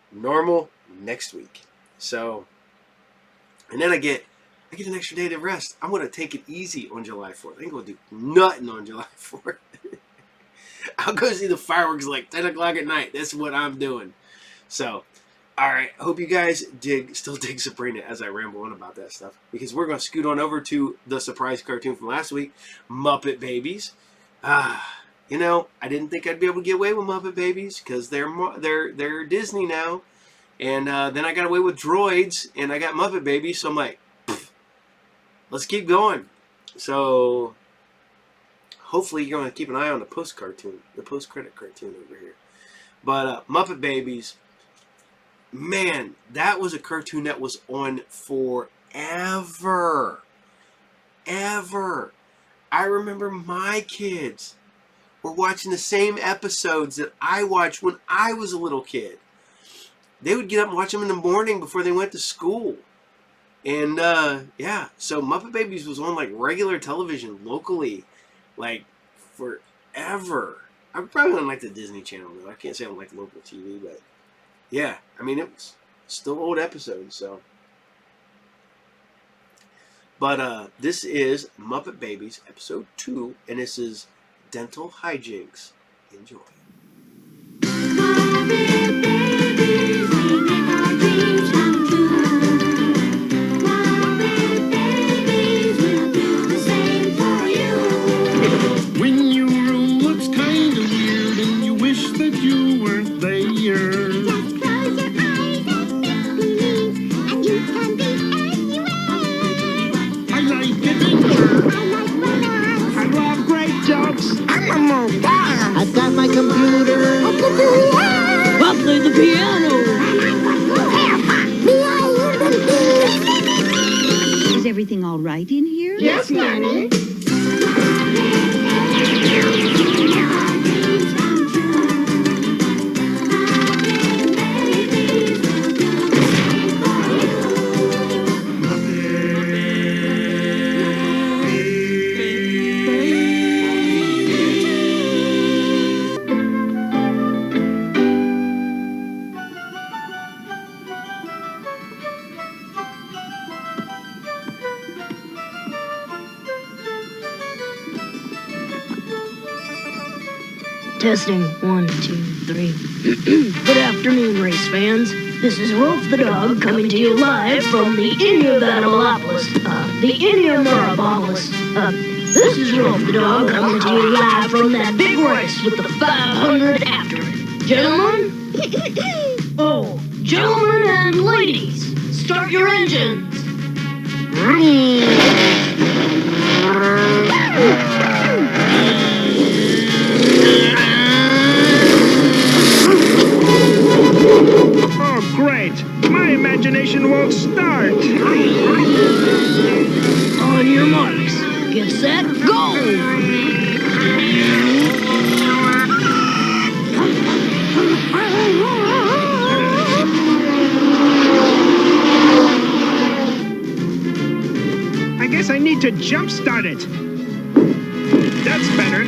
Normal next week. So, and then I get an extra day to rest. I'm going to take it easy on July 4th. I ain't going to do nothing on July 4th. I'll go see the fireworks like 10 o'clock at night. That's what I'm doing. So, all right. I hope you guys still dig Sabrina as I ramble on about that stuff. Because we're going to scoot on over to the surprise cartoon from last week, Muppet Babies. I didn't think I'd be able to get away with Muppet Babies because they're Disney now. And then I got away with Droids, and I got Muppet Babies, so I'm like, let's keep going. So, hopefully you're going to keep an eye on the post-credit cartoon over here. But Muppet Babies, man, that was a cartoon that was on forever. Ever. I remember my kids were watching the same episodes that I watched when I was a little kid. They would get up and watch them in the morning before they went to school. And, yeah, so Muppet Babies was on, like, regular television locally, like, forever. I'm probably on, like, the Disney Channel, though. I can't say I don't like local TV, but, yeah, I mean, it was still old episodes, so. But, this is Muppet Babies, episode 2, and this is Dental Hijinks. Enjoy. piano. Is everything all right in here? Yes, Nanny. Testing. 1, 2, 3. Good afternoon, race fans. This is Rolf the Dog coming to you live from the Iniobanopolis. This is Rolf the Dog coming to you live from that big race with the 500 after it. Gentlemen? Oh, gentlemen and ladies, start your engines. Oh, great! My imagination won't start! On your marks, get set, go! I guess I need to jump-start it. That's better.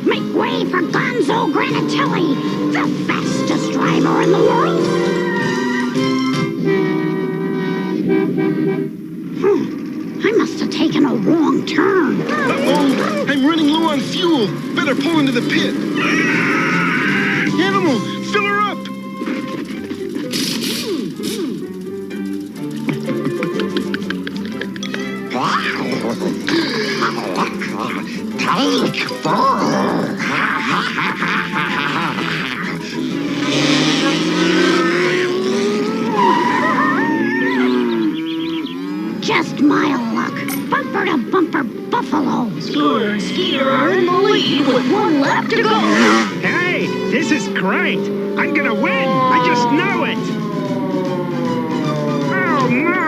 Make way for Gonzo Granatelli, the fastest driver in the world. I must have taken a wrong turn. Uh-oh! I'm running low on fuel. Better pull into the pit. Animal, fill her up! Take 4. Just my luck. Bumper to bumper buffalo. Scooter and Skeeter are in the lead with 1 lap to go. Hey, this is great! I'm gonna win! I just know it! Oh, no!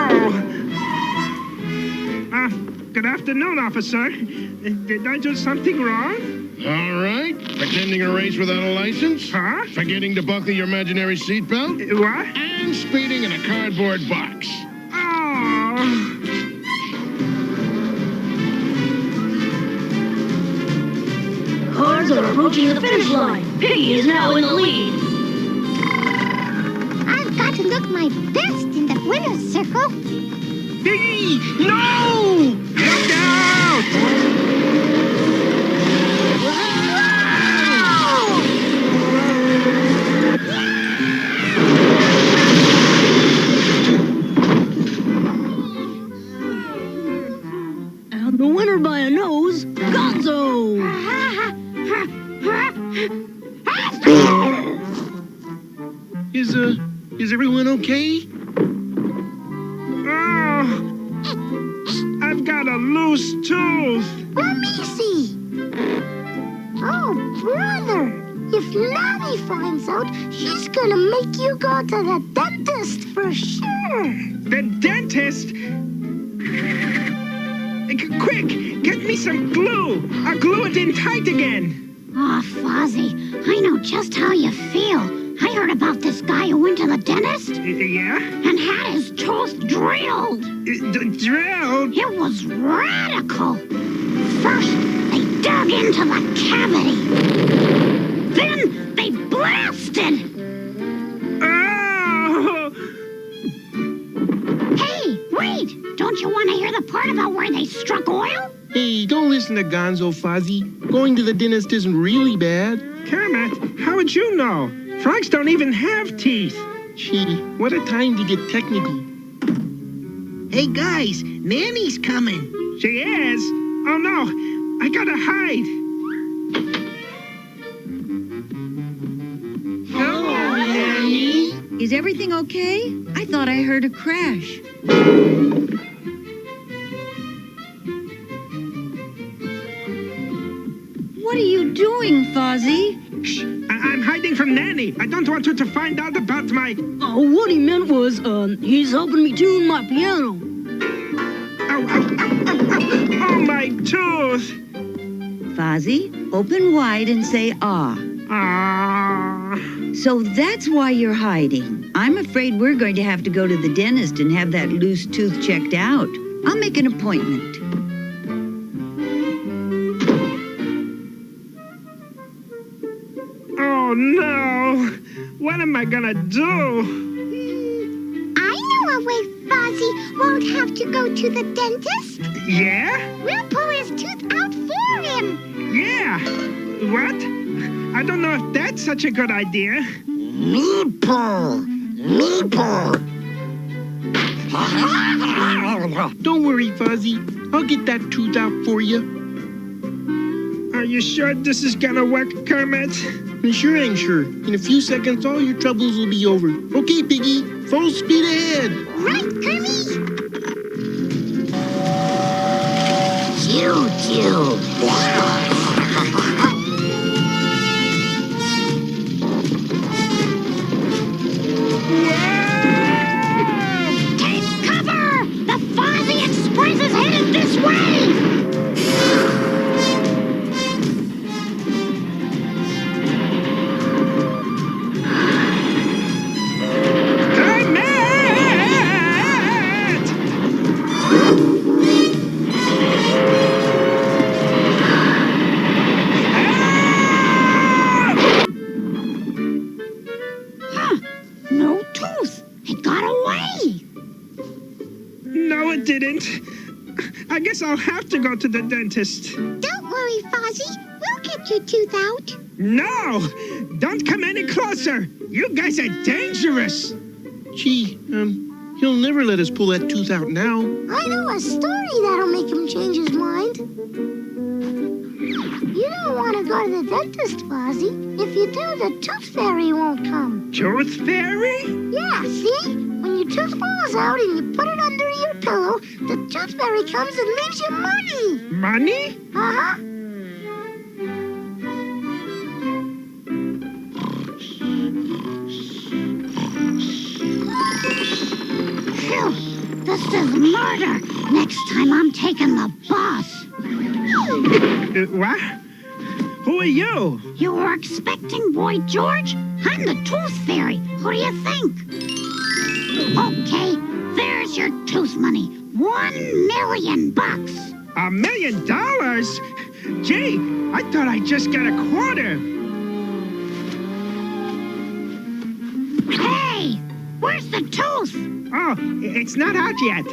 Good afternoon, officer. Did I do something wrong? All right. Pretending a race without a license. Huh? Forgetting to buckle your imaginary seatbelt. What? And speeding in a cardboard box. Oh. Cars are approaching the finish line. Piggy is now in the lead. I've got to look my best in the winner's circle. Piggy! No! Look out! And the winner by a nose, Gonzo. Is everyone okay? Oh, I've got a loose tooth. Let me see. Oh, brother. If Nanny finds out, she's gonna make you go to the dentist for sure. The dentist? Quick, get me some glue. I'll glue it in tight again. Oh, Fozzie, I know just how you feel. I heard about this guy who went to the dentist. Yeah? And had his tooth drilled. Drilled? It was radical. First, they dug into the cavity. Then they blasted. Oh! Hey, wait! Don't you want to hear the part about where they struck oil? Hey, don't listen to Gonzo, Fozzie. Going to the dentist isn't really bad. Kermit, how would you know? Frogs don't even have teeth. Gee, what a time to get technical. Hey, guys, Nanny's coming. She is? Oh, no. I gotta hide. Is everything okay? I thought I heard a crash. What are you doing, Fozzie? Shh! I'm hiding from Nanny. I don't want her to find out about my... Oh, what he meant was, he's helping me tune my piano. Ow, ow, ow, ow, ow. Oh, my tooth! Fozzie, open wide and say ah. Ah. So that's why you're hiding. I'm afraid we're going to have to go to the dentist and have that loose tooth checked out. I'll make an appointment. Oh, no. What am I gonna do? I know a way Fozzie won't have to go to the dentist. Yeah? We'll pull his tooth out for him. Yeah. What? I don't know if that's such a good idea. Me pull. Don't worry, Fozzie. I'll get that tooth out for you. Are you sure this is gonna work, Kermit? I sure ain't sure. In a few seconds, all your troubles will be over. Okay, Piggy, full speed ahead. Right, Kermit? Choo-choo. Take cover! The Fozzie Express is headed this way! No tooth. It got away. No, it didn't. I guess I'll have to go to the dentist. Don't worry, Fozzie. We'll get your tooth out. No! Don't come any closer. You guys are dangerous. Gee, he'll never let us pull that tooth out now. I know a story that'll make him change his mind. You don't want to go to the dentist, Fozzie. If you do, the tooth fairy won't come. Tooth fairy? Yeah, see? When your tooth falls out and you put it under your pillow, the tooth fairy comes and leaves you money. Money? Uh-huh. Phew, this is murder. Next time I'm taking the boss. What? Who are you? You were expecting Boy George? I'm the Tooth Fairy. Who do you think? Okay, there's your tooth money. $1 million. $1 million? Gee, I thought I just got a quarter. Hey, where's the tooth? Oh, it's not out yet.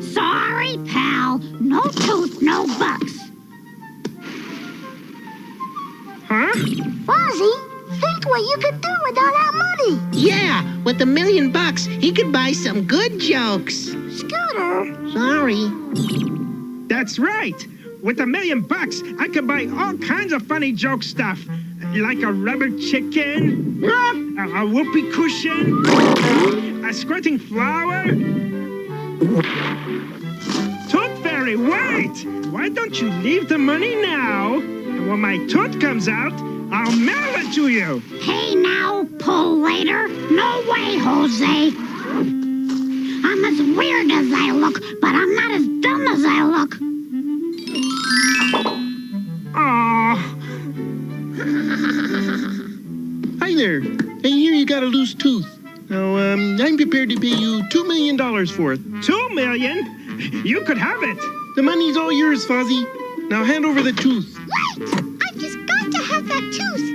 Sorry, pal. No tooth, no bucks. Huh? Fozzie, think what you could do with all that money. Yeah, with $1 million, he could buy some good jokes. Scooter. Sorry. That's right. With $1 million, I could buy all kinds of funny joke stuff. Like a rubber chicken, a whoopee cushion, a squirting flower. Tooth Fairy, wait! Why don't you leave the money now? And when my tooth comes out, I'll mail it to you. Hey now, pull later. No way, Jose. I'm as weird as I look, but I'm not as dumb as I look. Aww. Hi there. I hear you got a loose tooth. Now, I'm prepared to pay you $2 million for it. $2 million? You could have it. The money's all yours, Fozzie. Now hand over the tooth. Wait! I've just got to have that tooth.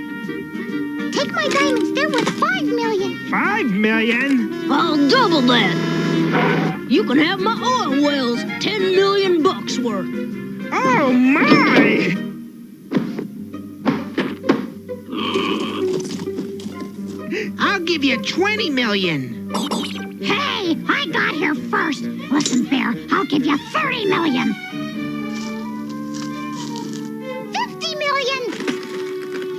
Take my diamonds. They're worth $5 million. $5 million? I'll double that. You can have my oil wells. $10 million worth. Oh, my! I'll give you $20 million. Hey, I got here first. Listen, Bear, I'll give you $30 million. $50 million.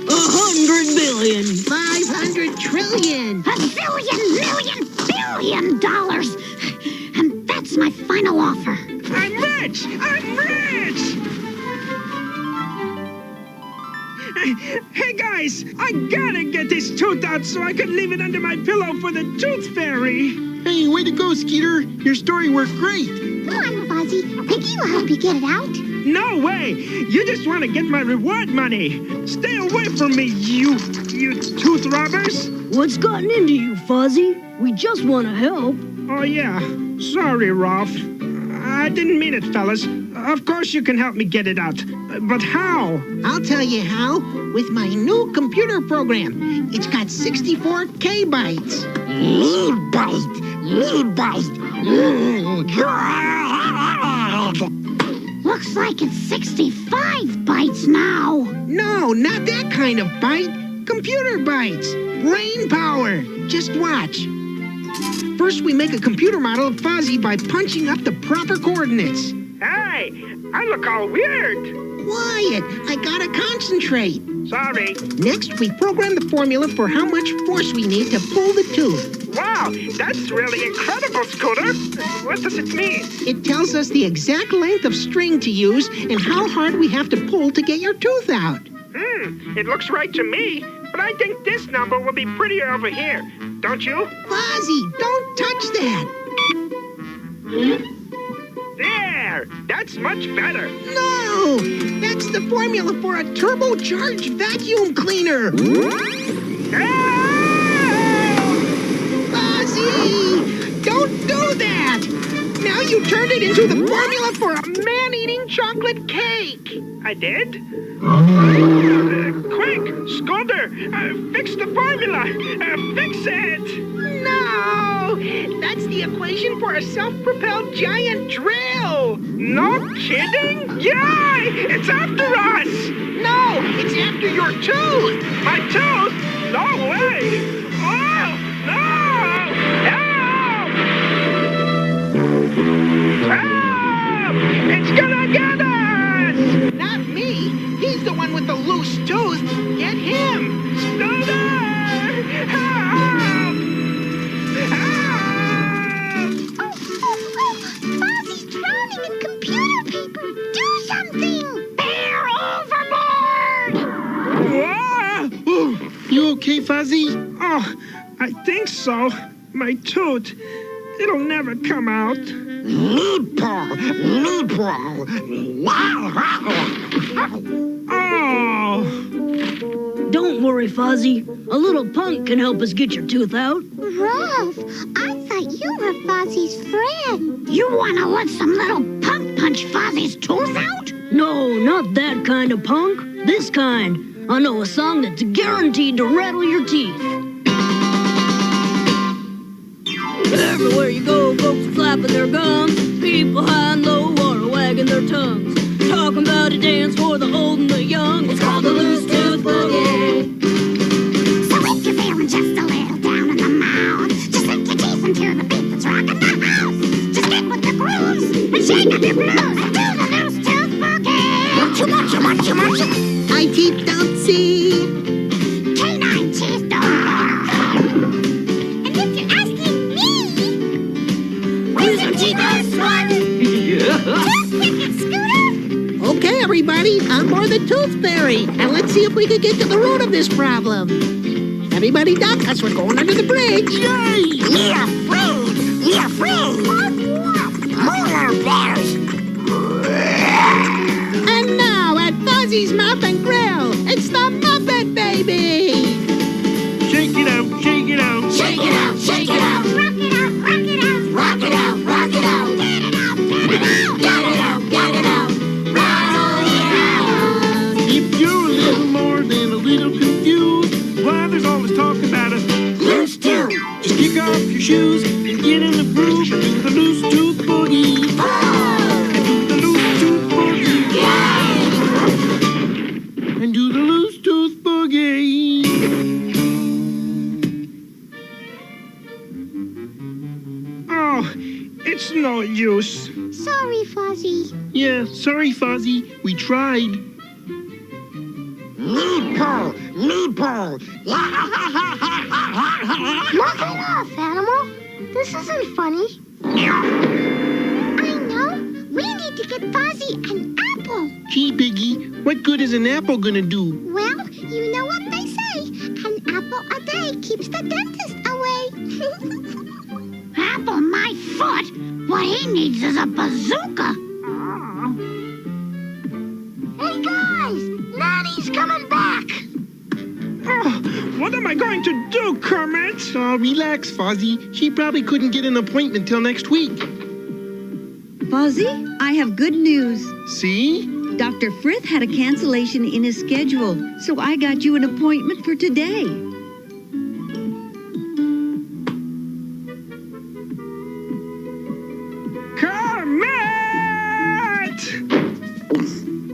$100 million. million. 500 trillion. $1 billion dollars. And that's my final offer. I'm rich! I'm rich! Hey guys, I gotta get this tooth out so I can leave it under my pillow for the tooth fairy. Hey, way to go, Skeeter. Your story worked great. Come on, Fuzzy. Piggy will help you get it out. No way! You just want to get my reward money. Stay away from me, you tooth robbers. What's gotten into you, Fuzzy? We just want to help. Oh yeah, sorry, Rolf. I didn't mean it, fellas. Of course you can help me get it out. But how? I'll tell you how. With my new computer program. It's got 64 K-bytes. Looks like it's 65 bytes now. No, not that kind of byte. Computer bytes. Brain power. Just watch. First, we make a computer model of Fozzie by punching up the proper coordinates. Hey, I look all weird. Quiet. I gotta concentrate. Sorry. Next, we program the formula for how much force we need to pull the tooth. Wow, that's really incredible, Scooter. What does it mean? It tells us the exact length of string to use and how hard we have to pull to get your tooth out. It looks right to me, but I think this number will be prettier over here. Don't you? Fozzie, don't touch that. There! That's much better. No! That's the formula for a turbocharged vacuum cleaner. Fozzie! Don't do that! Now you turned it into the formula for a man-eating chocolate cake. I did? Quick, Scooter! Fix the formula! Fix it! No! That's the equation for a self-propelled giant drill! No kidding? Yay! It's after us! No! It's after your tooth! My tooth? No way! Oh! No! Help! Help! It's gonna get us! Not me! He's the one with the loose tooth! Get him! Scooter! Help! Fozzie's drowning in computer paper. Do something! Bear overboard! Whoa! You okay, Fuzzy? Oh, I think so. My tooth. It'll never come out. Oh! Don't worry, Fuzzy. A little punk can help us get your tooth out. Rolf, I thought you were Fozzie's friend. You want to let some little punk punch Fozzie's tooth out? No, not that kind of punk. This kind. I know a song that's guaranteed to rattle your teeth. Everywhere you go, folks are flapping their gums. People high and low are wagging their tongues. Talking about a dance for the old and the young. It's called the Loose Tooth Boogie. So if you're feeling just a little down in the mouth, just sink your teeth into the beat that's rocking the house. Just get with the grooves and shake up your blues and do the Loose Tooth Boogie. Much. Eye teeth don't see. Canine teeth don't bark. And if you're asking me, wisdom teeth are smart. Tooth cricket, Scooter. Okay, everybody, on board the Tooth Fairy. And let's see if we can get to the root of this problem. Everybody duck, because we're going under the bridge. Yay! Me afraid. Polar bears. And now at Fozzie's Muppet Grill, it's the Muppet Baby. Shake it out, shake it out. Shake it out, shake it out. Rock it out, rock it out. Rock it out, rock it out. Get it out, get it out. Get it out, get it out. Rattle it out. If you're a little more than a little confused, Why, there's always talk about it. loose tooth. Just kick off your shoes and get in the groove. Do the Loose Tooth Boogie. And do the Loose Tooth Boogie. And do the Loose Tooth Boogie. Oh, it's no use. Sorry, Fozzie. Yeah, sorry, Fozzie. We tried. Need pull. meeple. Knock it off, animal. This isn't funny. I know. We need to get Fozzie an apple. Gee, Piggy, what good is an apple gonna do? Well, you know what they say. An apple a day keeps the dentist away. Apple my foot? What he needs is a bazooka. Hey, guys! Nanny's coming back! Oh, what am I going to do, Kermit? Oh, relax, Fozzie. She probably couldn't get an appointment till next week. Fozzie, I have good news. See? Dr. Frith had a cancellation in his schedule, so I got you an appointment for today. Kermit!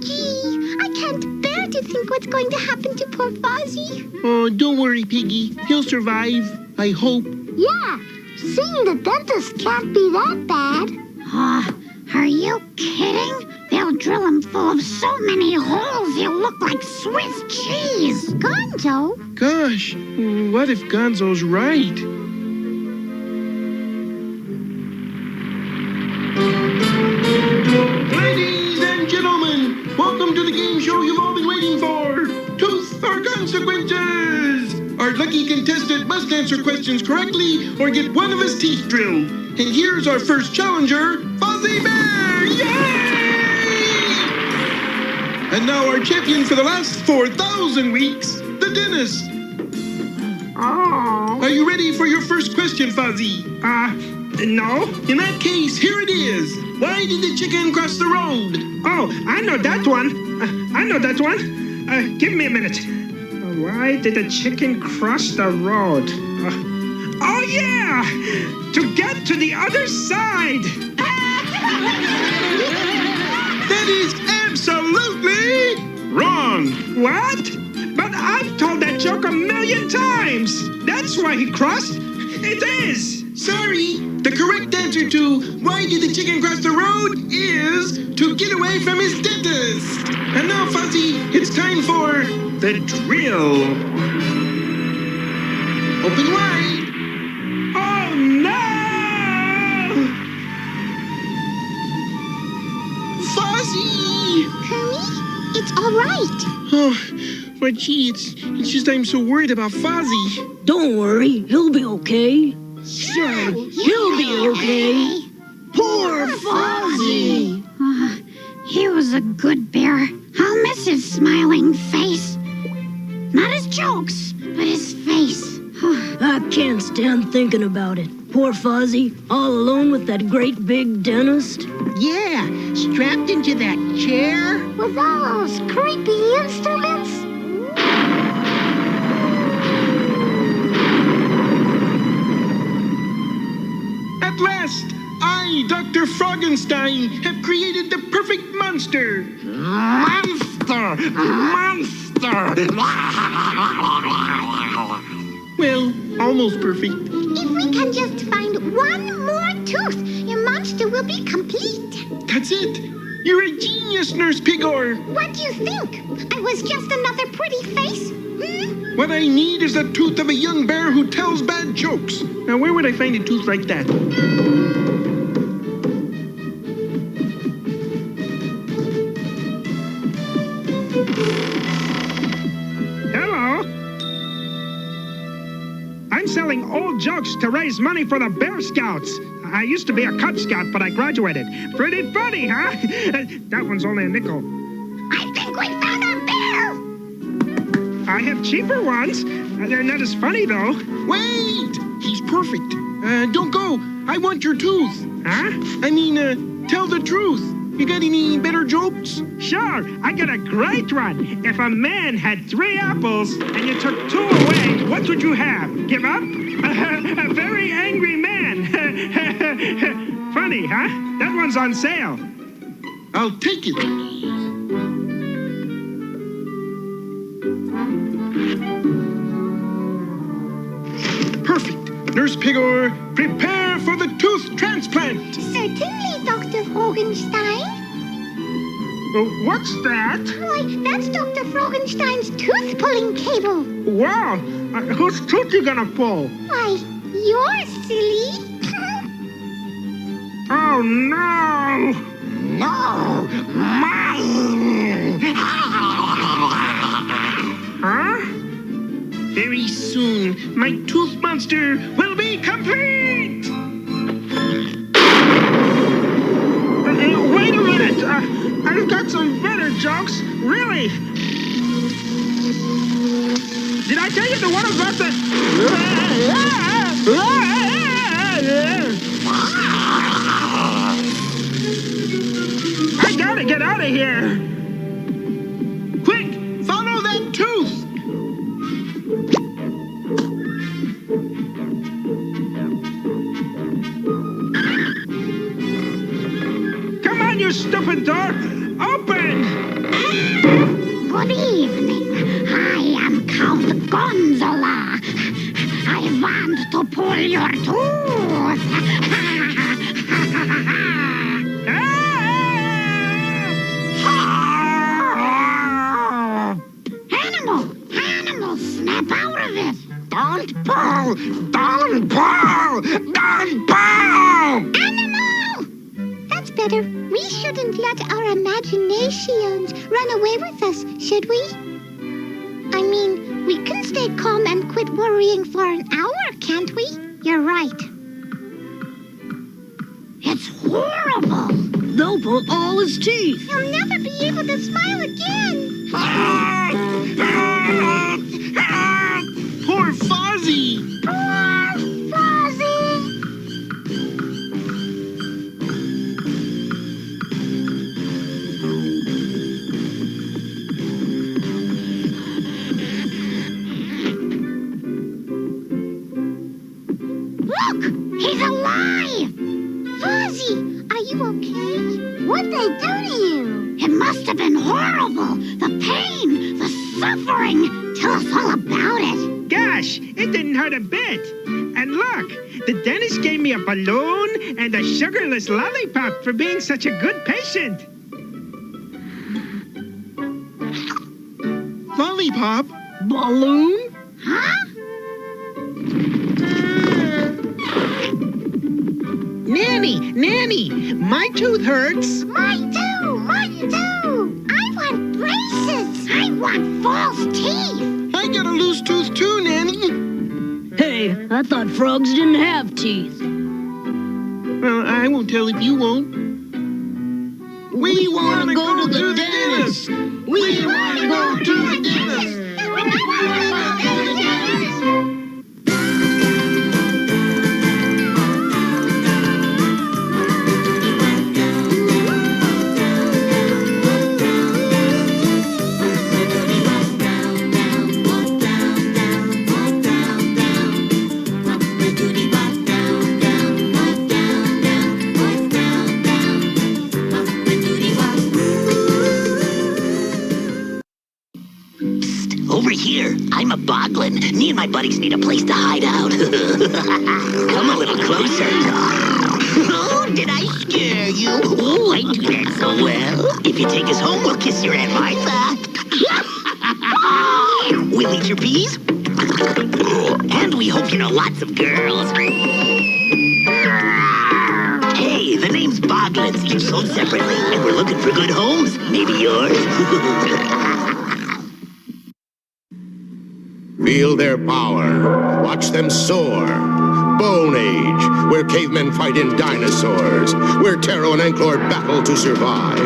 Gee, I can't bear to think what's going to happen to poor Fozzie. Oh, don't worry, Piggy. He'll survive. I hope. Yeah, seeing the dentist can't be that bad. Are you kidding? They'll drill him full of so many holes he'll look like Swiss cheese. Gonzo? Gosh, what if Gonzo's right? Ladies and gentlemen, welcome to the game show you've all been waiting for. Truth or Consequences! Our lucky contestant must answer questions correctly or get one of his teeth drilled. And here's our first challenger, Fozzie Bear! Yay! And now our champion for the last 4,000 weeks, the dentist. Oh. Are you ready for your first question, Fozzie? No. In that case, here it is. Why did the chicken cross the road? Oh, I know that one. I know that one. Give me a minute. Why did the chicken cross the road? Oh, yeah! To get to the other side! That is absolutely wrong! What? But I've told that joke 1,000,000 times! That's why he crossed! It is! Sorry! The correct answer to why did the chicken cross the road is to get away from his dentist! And now, Fozzie, it's time for the drill! Open wide! Oh, no! Fozzie! Kermit, it's all right. Oh, but gee, it's just I'm so worried about Fozzie. Don't worry, he'll be okay. Sure, he'll be okay. Poor Fozzie! He was a good bear. I'll miss his smiling face. Not his jokes, but his face. I can't stand thinking about it. Poor Fozzie, all alone with that great big dentist. Yeah, strapped into that chair. With all those creepy instruments. At last, I, Dr. Froggenstein, have created the perfect monster. Monster! Well, almost perfect. If we can just find one more tooth, your monster will be complete. That's it. You're a genius, Nurse Pigor. What do you think? I was just another pretty face? What I need is the tooth of a young bear who tells bad jokes. Now, where would I find a tooth like that? Hello? I'm selling old jokes to raise money for the Bear Scouts. I used to be a Cub Scout, but I graduated. Pretty funny, huh? That one's only a nickel. I think we found a bear! I have cheaper ones. They're not as funny, though. Wait! He's perfect. Don't go. I want your tooth. Huh? I mean, tell the truth. You got any better jokes? Sure, I got a great one. If a man had 3 apples and you took 2 away, what would you have? Give up? A very angry man. Funny, huh? That one's on sale. I'll take it. Perfect. Nurse Pigor, prepare for the tooth transplant. Certainly, Dr. Hogenstein. What's that? Why, that's Dr. Frogenstein's tooth-pulling cable. Wow, whose tooth you gonna pull? Why, yours, silly. Oh, no! No, mine. Huh? Very soon, my tooth monster will be complete! Wait a minute! I've got some better jokes, really! Did I tell you the one about the... I gotta get out of here! Quick! Follow that tooth! Come on, you stupid door! Open! Good evening. I am Count Gonzola. I want to pull your tooth. Animal, snap out of it. Don't pull, don't pull, don't pull. Animal! That's better. We shouldn't let our imaginations run away with us, should we? I mean, we can stay calm and quit worrying for an hour, can't we? You're right. It's horrible. They'll pull all his teeth. He'll never be able to smile again. Poor Fozzie! Poor Fozzie! Look! He's alive! Fozzie, are you okay? What'd they do to you? It must have been horrible. The pain, the suffering. Tell us all about it. Gosh, it didn't hurt a bit. And look, the dentist gave me a balloon and a sugarless lollipop for being such a good patient. Lollipop? Balloon? Huh? Nanny, my tooth hurts. Mine too. I want braces. I want false teeth. I got a loose tooth too, Nanny. Hey, I thought frogs didn't have teeth. Well, I won't tell if you won't. We want to go to the dentist. We want to go to the dentist. Over here, I'm a boglin. Me and my buddies need a place to hide out. Come a little closer. Oh, did I scare you? Oh, I do that so well. If you take us home, we'll kiss your Aunt Martha. We'll eat your peas. And we hope you know lots of girls. Hey, the name's Boglins, each sold separately, and we're looking for good homes. Maybe yours? Feel their power. Watch them soar. Bone Age, where cavemen fight in dinosaurs. Where Taro and Anklor battle to survive.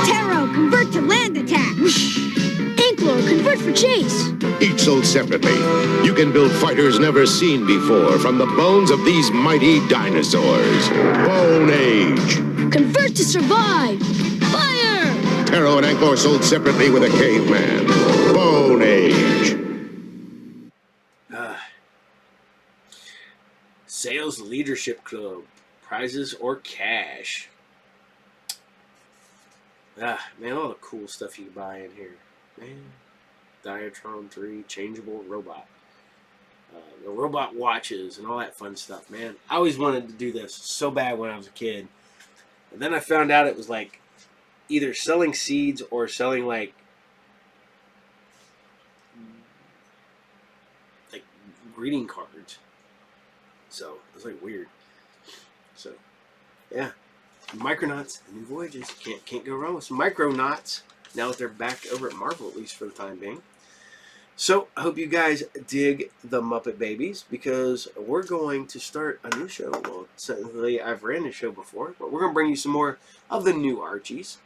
Taro, convert to land attack. Anklor, convert for chase. Each sold separately, you can build fighters never seen before from the bones of these mighty dinosaurs. Bone Age. Convert to survive. Fire! Taro and Anklor sold separately with a caveman. Bone Age. Sales Leadership Club. Prizes or cash. Man, all the cool stuff you can buy in here. Man. Diatron 3, changeable robot. The robot watches and all that fun stuff, man. I always wanted to do this so bad when I was a kid. And then I found out it was like either selling seeds or selling like greeting cards. So it's like weird. So yeah, Micronauts, New Voyages. Can't go wrong with some Micronauts. Now that they're back over at Marvel, at least for the time being. So I hope you guys dig the Muppet Babies, because we're going to start a new show. Well, certainly I've ran this show before, but we're going to bring you some more of the new Archies.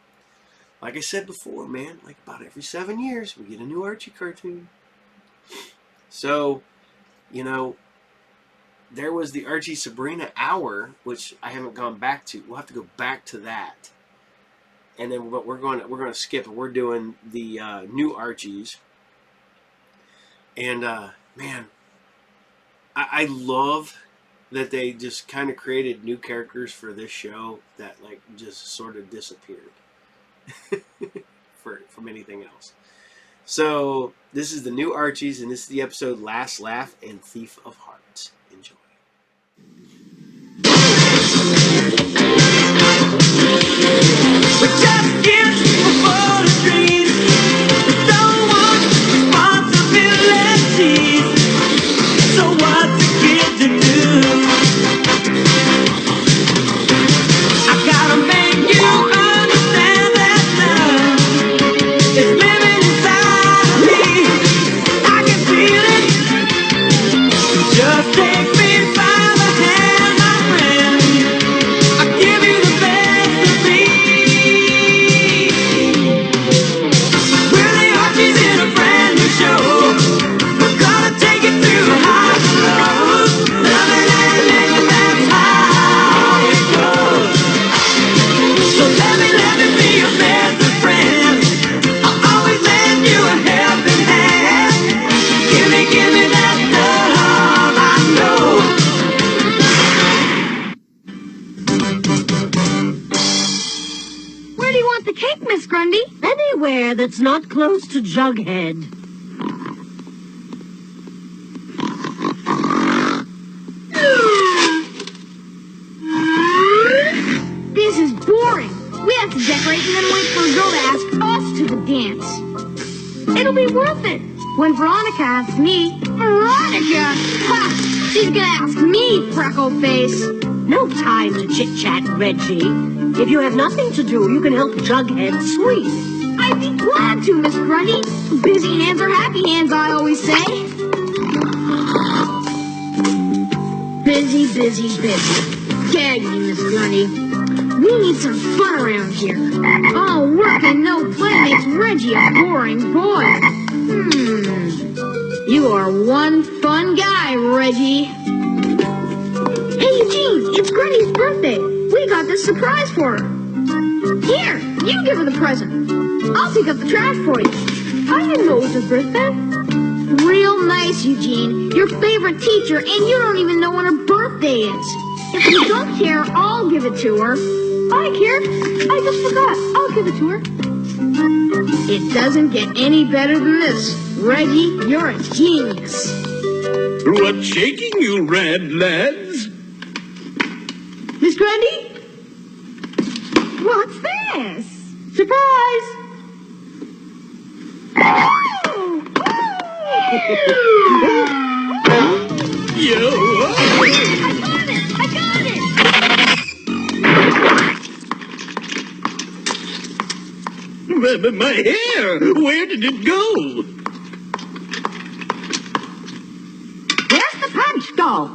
Like I said before, man, like about every 7 years, we get a new Archie cartoon. So, you know, there was the Archie Sabrina Hour, which I haven't gone back to. We'll have to go back to that. And then, but we're going to skip. We're doing the new Archies. And man, I love that they just kind of created new characters for this show that like just sort of disappeared from anything else. So this is the new Archies, and this is the episode Last Laugh and Thief of Hearts. Enjoy. We're just kids full of dreams. We don't want responsibilities. So what's a kid to do? I gotta make you understand that love is living inside of me. I can feel it. Just take me by the hand, my friend. I'll give you the best of me. We're the Archies in a brand new show. We're gonna take it through the highs and lows. Loving and living, that's how it goes. So let me be your best of friends. I'll always lend you a helping hand. Give me that love I know. Where do you want the cake, Miss Grundy? Anywhere that's not close to Jughead. This is boring. We have to decorate and then wait for a girl to ask us to the dance. It'll be worth it when Veronica asks me. Veronica? Ha! She's gonna ask me, freckle face. No time to chit-chat, Reggie. If you have nothing to do, you can help Jughead sweep. I'd be glad to, Miss Grundy. Busy hands are happy hands, I always say. Busy, busy, busy. Gag me, Miss Grundy. We need some fun around here. All work and no play makes Reggie a boring boy. You are one fun guy, Reggie. Hey, Eugene, it's Grundy's birthday. We got this surprise for her. Here, you give her the present. I'll pick up the trash for you. I didn't know it was her birthday. Real nice, Eugene. Your favorite teacher, and you don't even know when her birthday is. If you don't care, I'll give it to her. I care. I just forgot. I'll give it to her. It doesn't get any better than this. Reggie, you're a genius. What's shaking you, red lads? Miss Grundy? What's this? Surprise! Yo! I got it! My hair! Where did it go? Where's the punch doll?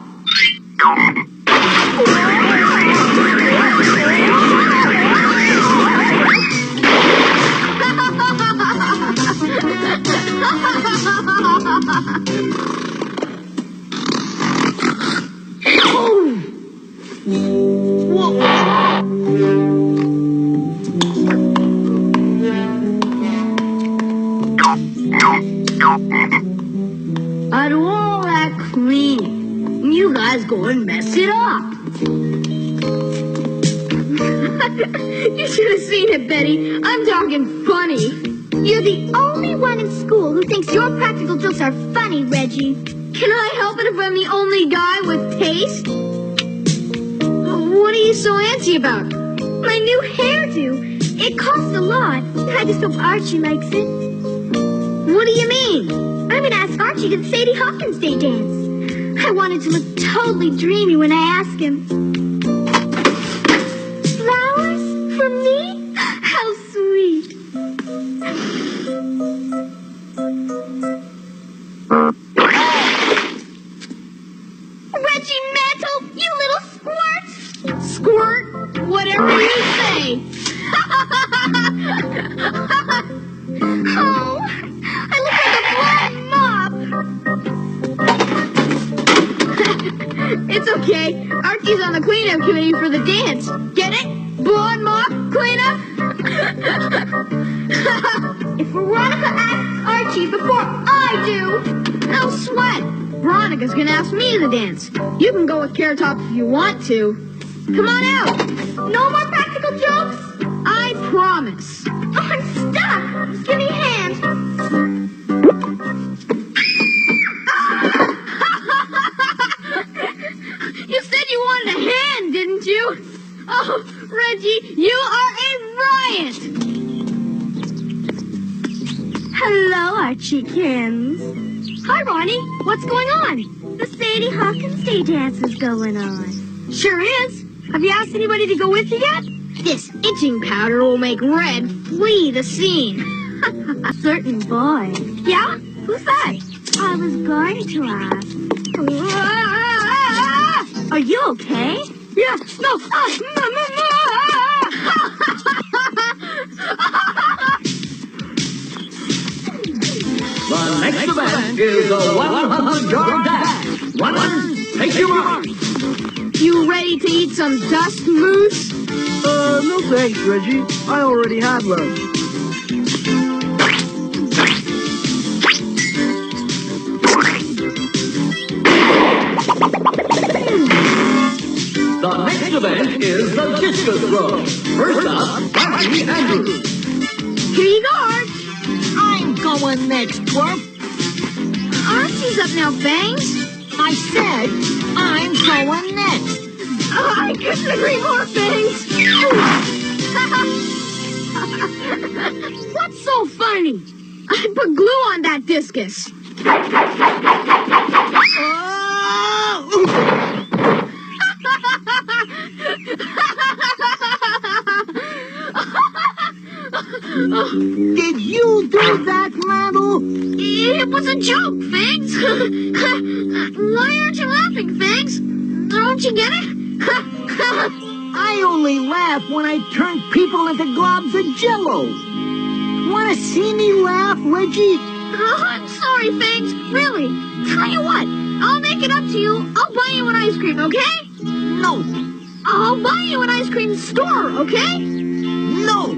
I do all that cleaning. You guys go and mess it up. You should have seen it, Betty. I'm talking funny. You're the only one in school who thinks your practical jokes are funny, Reggie. Can I help it if I'm the only guy with taste? What are you so antsy about? My new hairdo. It costs a lot. I just hope Archie likes it. What do you mean? I'm gonna ask Archie to the Sadie Hawkins Day dance. I want it to look totally dreamy when I ask him. Flowers? For me? How sweet. Reggie Mantle, you little squirt! Squirt? Whatever you say. Oh, I look like a blonde mop. It's okay. Archie's on the cleanup committee for the dance. Get it? Blonde mop cleanup? If Veronica asks Archie before I do, No sweat. Veronica's gonna ask me to dance. You can go with Carrot Top if you want to. Come on out. no more practical jokes? I promise. Oh, I'm stuck. Give me a hand. You said you wanted a hand, didn't you? Oh, Reggie, you are a riot. Hello, Archiekins. Hi, Ronnie. What's going on? The Sadie Hawkins Day dance is going on. Sure is. Have you asked anybody to go with you yet? This itching powder will make Red flee the scene. A certain boy. Yeah? Who's that? I was going to ask. Are you okay? Yeah, no. The next event is a 100-yard dash. Runners, take your mark. You ready to eat some dust mousse? No thanks, Reggie. I already had lunch. The next event is the discus throw. First up, Archie Andrews. Here you go, Arch. I'm going next, Twerp. Archie's up now, Fangs. I said I'm going next. Oh, I couldn't agree more, Fangs. What's so funny? I put glue on that discus. Did you do that, Randall? It was a joke, Fangs. Why aren't you laughing, Fangs? Don't you get it? I only laugh when I turn people into globs of jello. Want to see me laugh, Reggie? Oh, I'm sorry, Fangs. Really. Tell you what, I'll make it up to you. I'll buy you an ice cream, okay? No. I'll buy you an ice cream store, okay? No.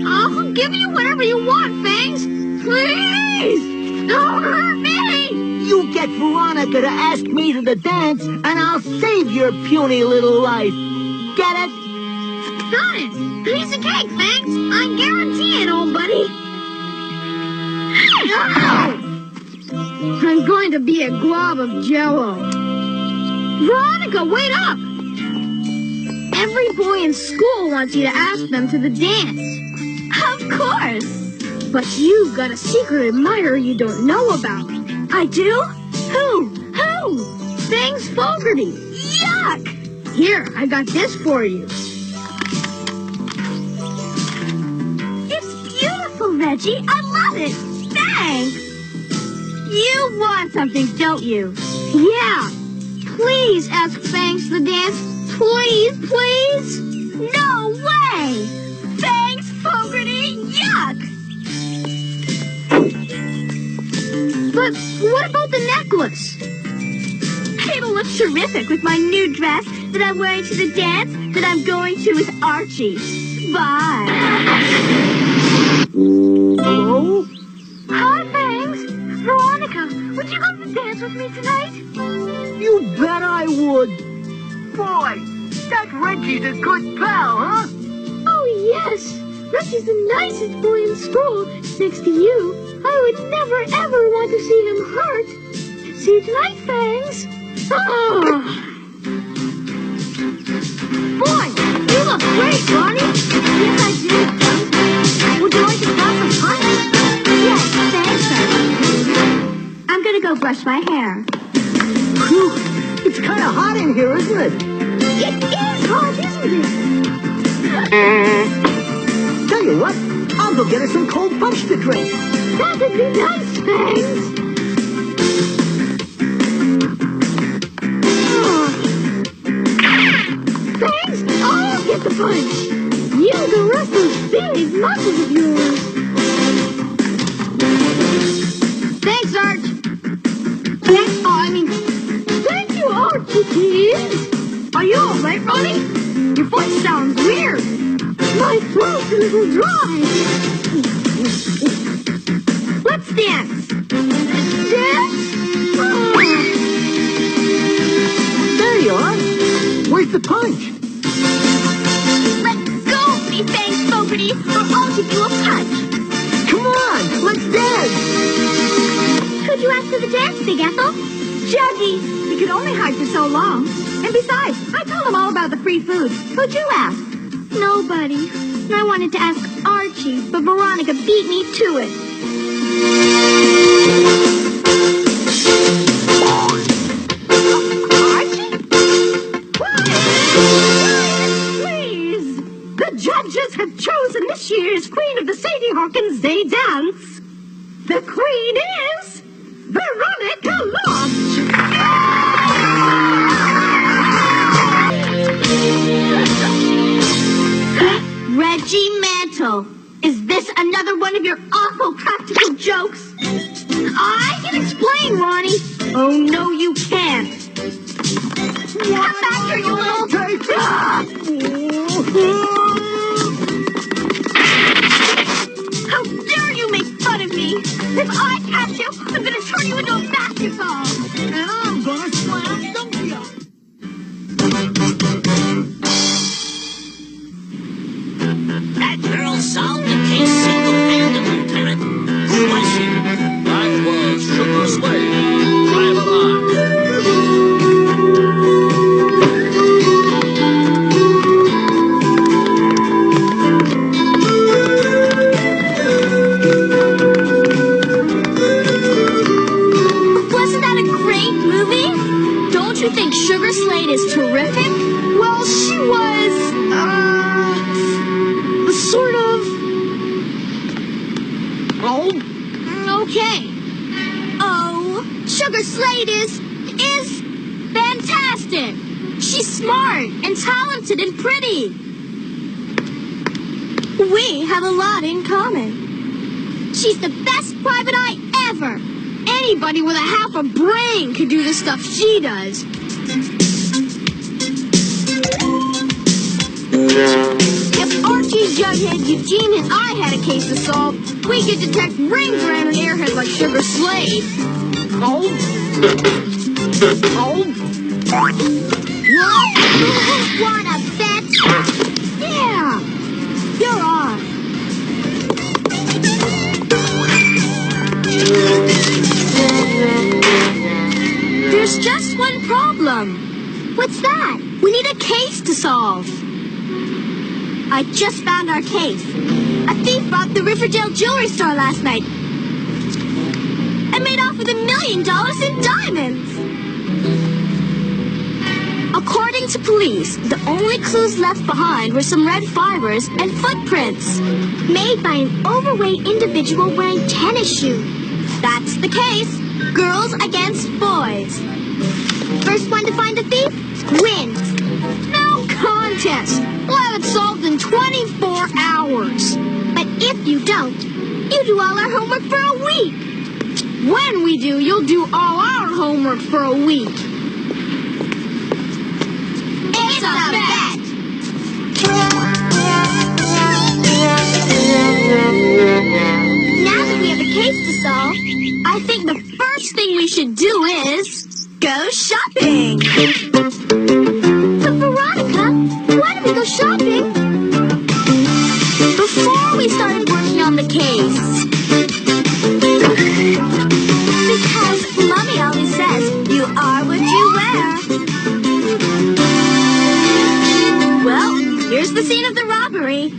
I'll give you whatever you want, Fangs. Please! Don't hurt me! You get Veronica to ask me to the dance, and I'll save your puny little life. Get it? Got it! Piece of cake, Fangs! I guarantee it, old buddy! Ow! I'm going to be a glob of jello. Veronica, wait up! Every boy in school wants you to ask them to the dance. Of course. But you've got a secret admirer you don't know about. I do? Who? Fangs Fogarty. Yuck! Here, I got this for you. It's beautiful, Reggie. I love it. Thanks. You want something, don't you? Yeah. Please ask Fangs to dance. Please, please. No way! Thanks, Fogarty! Yuck! But what about the necklace? It'll look terrific with my new dress that I'm wearing to the dance that I'm going to with Archie. Bye. Hello? Hi, Fangs. Veronica, would you go to the dance with me tonight? You bet I would. Boy, that Reggie's a good pal, huh? Oh, yes. Reggie's the nicest boy in school. Next to you, I would never, ever want to see him hurt. See you tonight, Fangs. Oh. Boy, you look great, Ronnie. Yes, I do. go brush my hair. Whew, it's kind of hot in here, isn't it? It is hot, isn't it? Tell you what, I'll go get her some cold punch to drink. That would be nice, Fangs. Fangs, I'll get the punch. Use the rest of Billy's muscles of yours. Thanks, Arch. Thank you, Archie, kids. Are you all right, Ronnie? Your voice sounds weird. My throat's a little dry. Let's dance. Dance? Oh. There you are. Where's the punch? Let go of me, Fangs Fogarty, or I'll give you a punch. Come on, let's dance. Who'd you ask to the dance, Big Ethel? Juggy. He could only hide for so long. And besides, I told him all about the free food. Who'd you ask? Nobody. I wanted to ask Archie, but Veronica beat me to it. Archie? Please! The judges have chosen this year's Queen of the Sadie Hawkins Day Dance. The Queen is Veronica Lodge. Reggie Mantle, is this another one of your awful practical jokes? I can explain, Ronnie. Oh, no, you can't. Come back here, you little... How dare you make fun of me? If I catch you, I'm going to turn you into a basketball. And I'm going to slam dunk you. That girl solved the case single-handedly, Lieutenant. Who was she? That was Sugar Slade, Private Eye. Wasn't that a great movie? Don't you think Sugar Slade is terrific? Well, she was, sort of... Oh? Okay. Oh, Sugar Slade is fantastic. She's smart and talented and pretty. We have a lot in common. She's the best private eye ever. Anybody with a half a brain could do the stuff she does. If Archie, Jughead, Eugene, and I had a case to solve, we could detect rings around an airhead like Sugar Slade. Oh? Oh? Wanna bet? Yeah! You're on. There's just one problem. What's that? We need a case to solve. I just found our case. A thief robbed the Riverdale jewelry store last night and made off with $1 million in diamonds. According to police, the only clues left behind were some red fibers and footprints made by an overweight individual wearing tennis shoes. That's the case. Girls against boys. First one to find the thief wins. No contest. We'll have it solved in 24 hours. But if you don't, you do all our homework for a week. When we do, you'll do all our homework for a week. It's a bet. Now that we have a case to solve, I think the first thing we should do is go shopping. But Veronica, why do we go shopping? Before we started working on the case. Because Mommy always says, you are what you wear. Well, here's the scene of the robbery.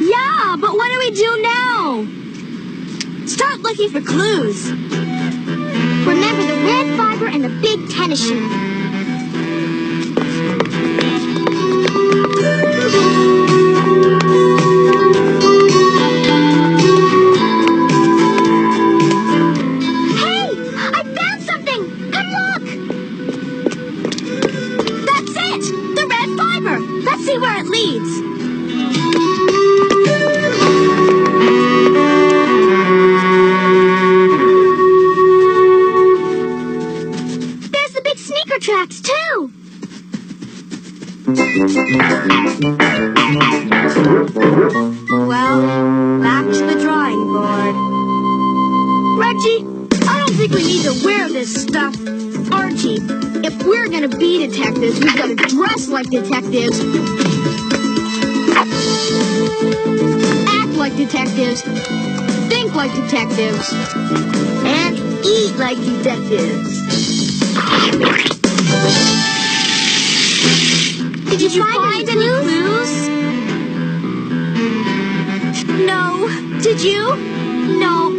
Yeah, but what do we do now? Start looking for clues. Remember machine. See where it leads. There's the big sneaker tracks, too. Well, back to the drawing board. Reggie, I don't think we need to wear this stuff. Archie, if we're gonna be detectives, we've got to dress like detectives. Act like detectives. Think like detectives. And eat like detectives. Did you find any clues? No. Did you? No.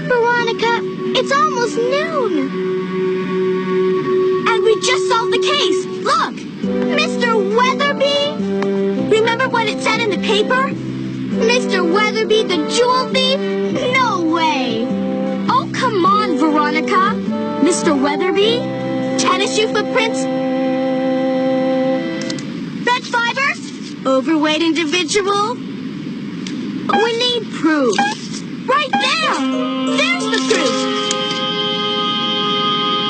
Veronica, it's almost noon. And we just solved the case. Look, Mr. Weatherby. Remember what it said in the paper? Mr. Weatherby, the jewel thief? No way. Oh, come on, Veronica. Mr. Weatherby? Tennis shoe footprints? Red fibers? Overweight individual? We need proof. Right there. There's the proof.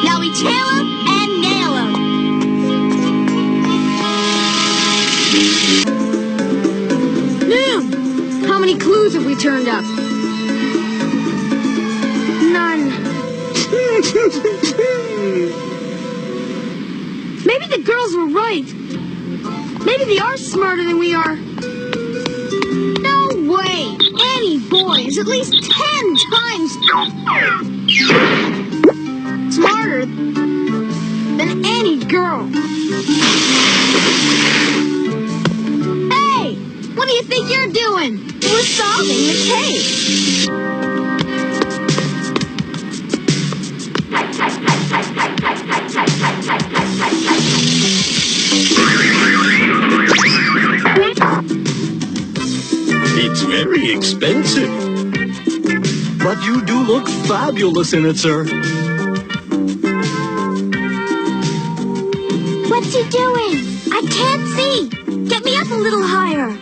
Now we tail him and nail him. Noon! How many clues have we turned up? None. Maybe the girls were right. Maybe they are smarter than we are. No way! Any boy is at least 10 times smarter than any girl. Hey! What do you think you're doing? We're solving the case. It's very expensive. But you do look fabulous in it, sir. What's he doing? I can't see. Get me up a little higher.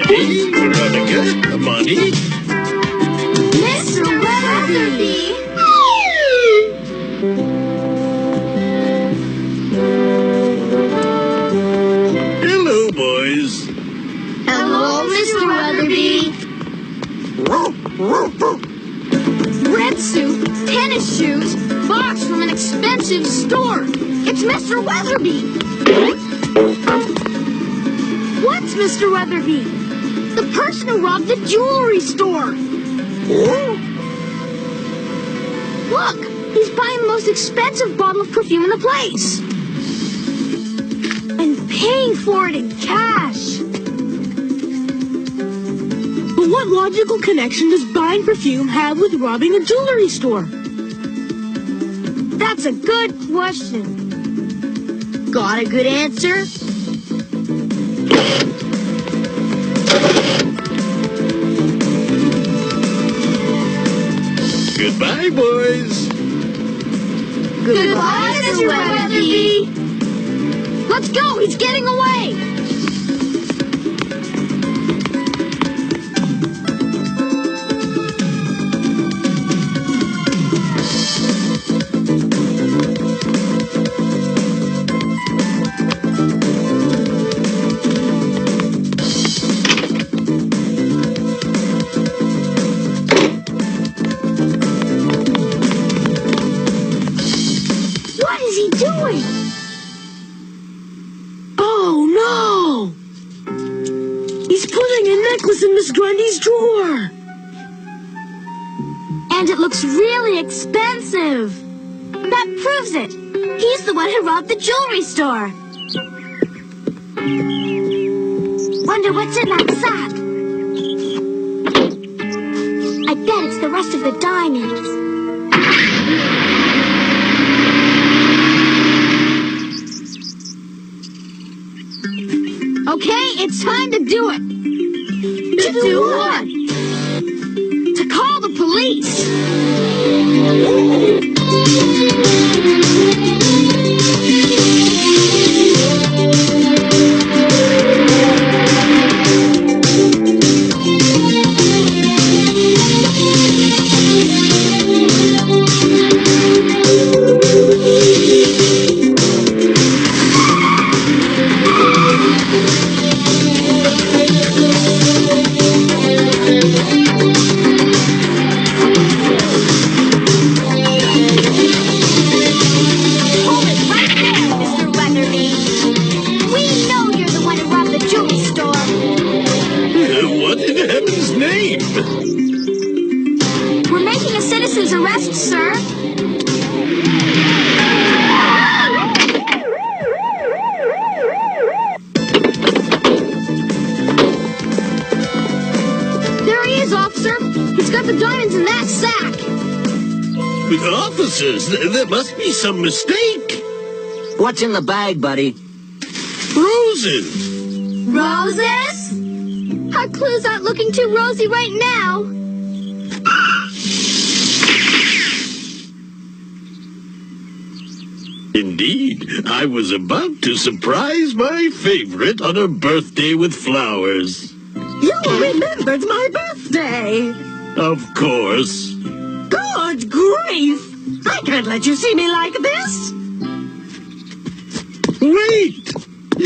Betty, Veronica, Amani. Mr. Weatherby! Hello, boys. Hello, Mr. Weatherby. Red suit, tennis shoes, box from an expensive store. It's Mr. Weatherby. What's Mr. Weatherby? The person who robbed the jewelry store. Look, he's buying the most expensive bottle of perfume in the place. And paying for it in cash. But what logical connection does buying perfume have with robbing a jewelry store? That's a good question. Got a good answer? Goodbye, boys. Goodbye, Mr. Weatherby. Let's go, he's getting away. What is he doing? Oh, no! He's putting a necklace in Miss Grundy's drawer. And it looks really expensive. That proves it. He's the one who robbed the jewelry store. Wonder what's in that sack. I bet it's the rest of the diamonds. Okay, it's time to do it. To do what? To call the police. Officers, there must be some mistake. What's in the bag, buddy? Roses. Roses? Our clues aren't looking too rosy right now. Indeed, I was about to surprise my favorite on her birthday with flowers. You remembered my birthday. Of course. Good grief! I can't let you see me like this! Wait!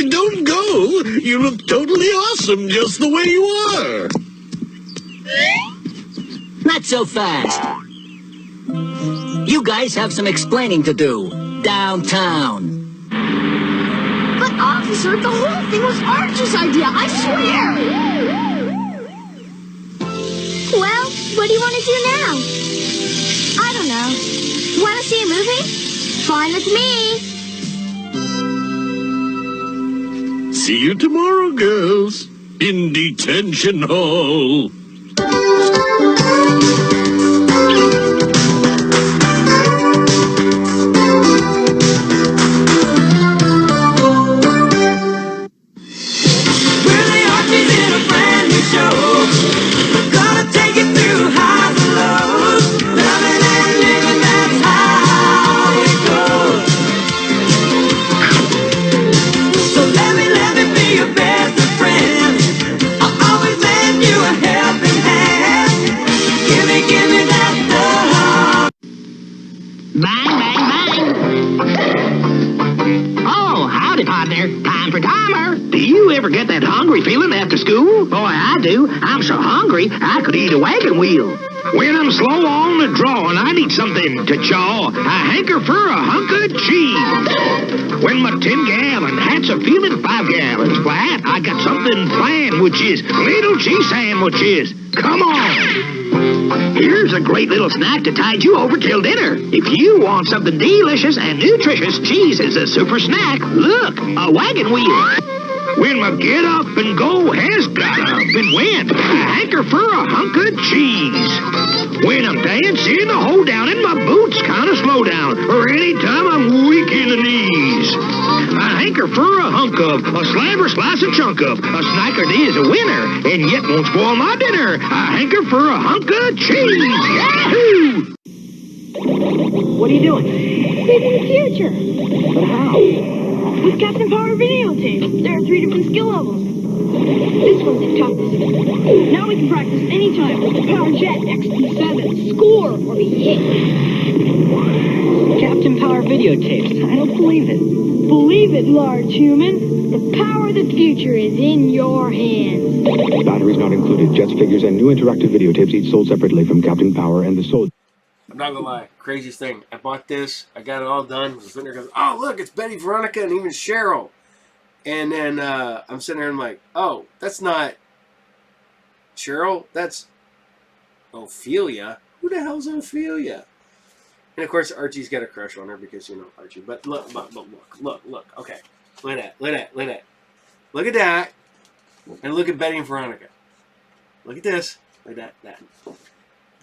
Don't go! You look totally awesome just the way you are! Not so fast. You guys have some explaining to do. Downtown. But officer, the whole thing was Archie's idea, I swear! Well, what do you want to do now? I don't know. Want to see a movie? Fine with me. See you tomorrow, girls. In detention hall. We're the Archies in a brand new show. We're gonna take it through highs and lows. Loving and living, that's how it goes. So let me be your best of friends. I'll always lend you a helping hand. Give me that love. Bang, bang, bang. Oh, howdy, partner. Time for timer. Do you ever get that hungry feeling after school? Boy, I do. I'm so hungry, I could eat a wagon wheel. When I'm slow on the draw and I need something to chaw, I hanker for a hunk of cheese. When my 10-gallon hat's a feeling 5 gallons flat, I got something planned, which is little cheese sandwiches. Come on. Here's a great little snack to tide you over till dinner. If you want something delicious and nutritious, cheese is a super snack. Look, a wagon wheel. When my get up and go has got up and went, I hanker for a hunk of cheese. When I'm dancing a hold down and my boots kind of slow down, or anytime I'm weak in the knees, I hanker for a hunk of, a slab or slice of chunk of, a snacker that is a winner, and yet won't spoil my dinner. I hanker for a hunk of cheese. Yahoo! What are you doing? Saving the future. But how? With Captain Power videotapes. There are 3 different skill levels. This one's the toughest. Now we can practice anytime with the Power Jet XP7. Score or be hit. Captain Power videotapes. I don't believe it. Believe it, large human. The power of the future is in your hands. Batteries not included. Jets figures and new interactive videotapes each sold separately from Captain Power and the Soul. I'm not gonna lie, craziest thing. I bought this, I got it all done. I was sitting there going, oh look, it's Betty, Veronica, and even Cheryl. And then I'm sitting there and I'm like, oh, that's not Cheryl, that's Ophelia. Who the hell's Ophelia? And of course, Archie's got a crush on her because, you know, Archie. But look. Okay. Look at that. Look at that. And look at Betty and Veronica. Look at this. Look at that.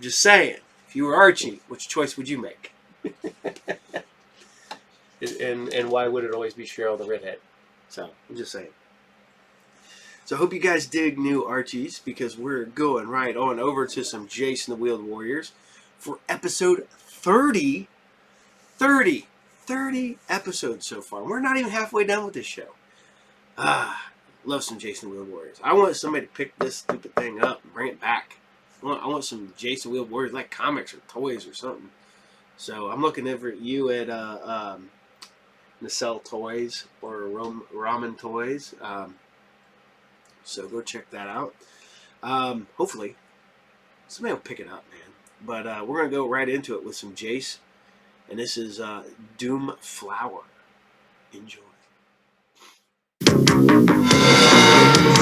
Just saying. If you were Archie, which choice would you make? and why would it always be Cheryl the redhead? So, I'm just saying. So I hope you guys dig new Archies, because we're going right on over to some Jayce and the Wheeled Warriors for episode 30. 30 episodes so far. We're not even halfway done with this show. Love some Jayce and the Wheeled Warriors. I want somebody to pick this stupid thing up and bring it back. I want some Jayce and the Wheeled Warriors, like comics or toys or something. So I'm looking over at you at Nacelle Toys or Ramen Toys. So go check that out. Hopefully, somebody will pick it up, man. But we're going to go right into it with some Jayce. And this is Doom Flower. Enjoy.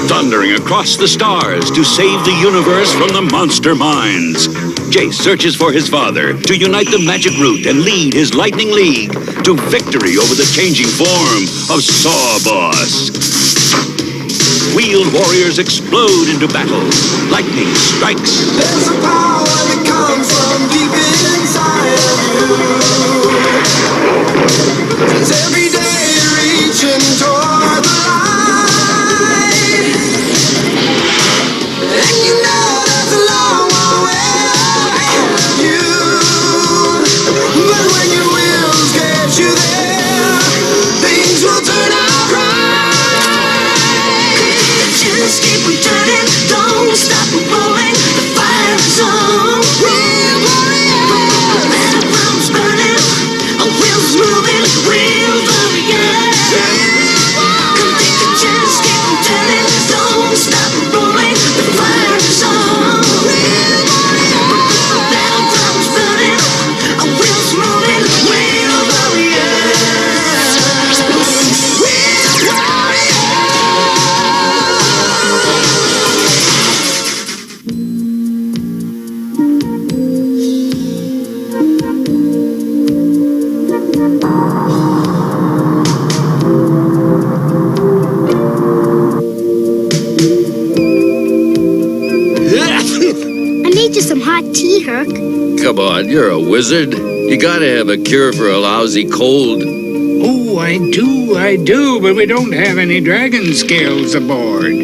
Thundering across the stars to save the universe from the monster minds. Jayce searches for his father to unite the magic root and lead his lightning league to victory over the changing form of Sawboss. Wheeled warriors explode into battle. Lightning strikes. There's a power that comes from deep inside of you. It's every day reaching toward the light. And you know there's a long way ahead of you. But when your wheels get you there, things will turn out right. Just keep on turning, don't stop rolling. The fire is on. Wheel warrior, the drums burning, wheels moving, wheel warrior. Just keep on turning, don't stop rolling. The fire is on. Wheel warrior, the drums burning, wheels moving, wheel warrior. Some hot tea, Herc. Come on, you're a wizard. You gotta have a cure for a lousy cold. Oh, I do, but we don't have any dragon scales aboard.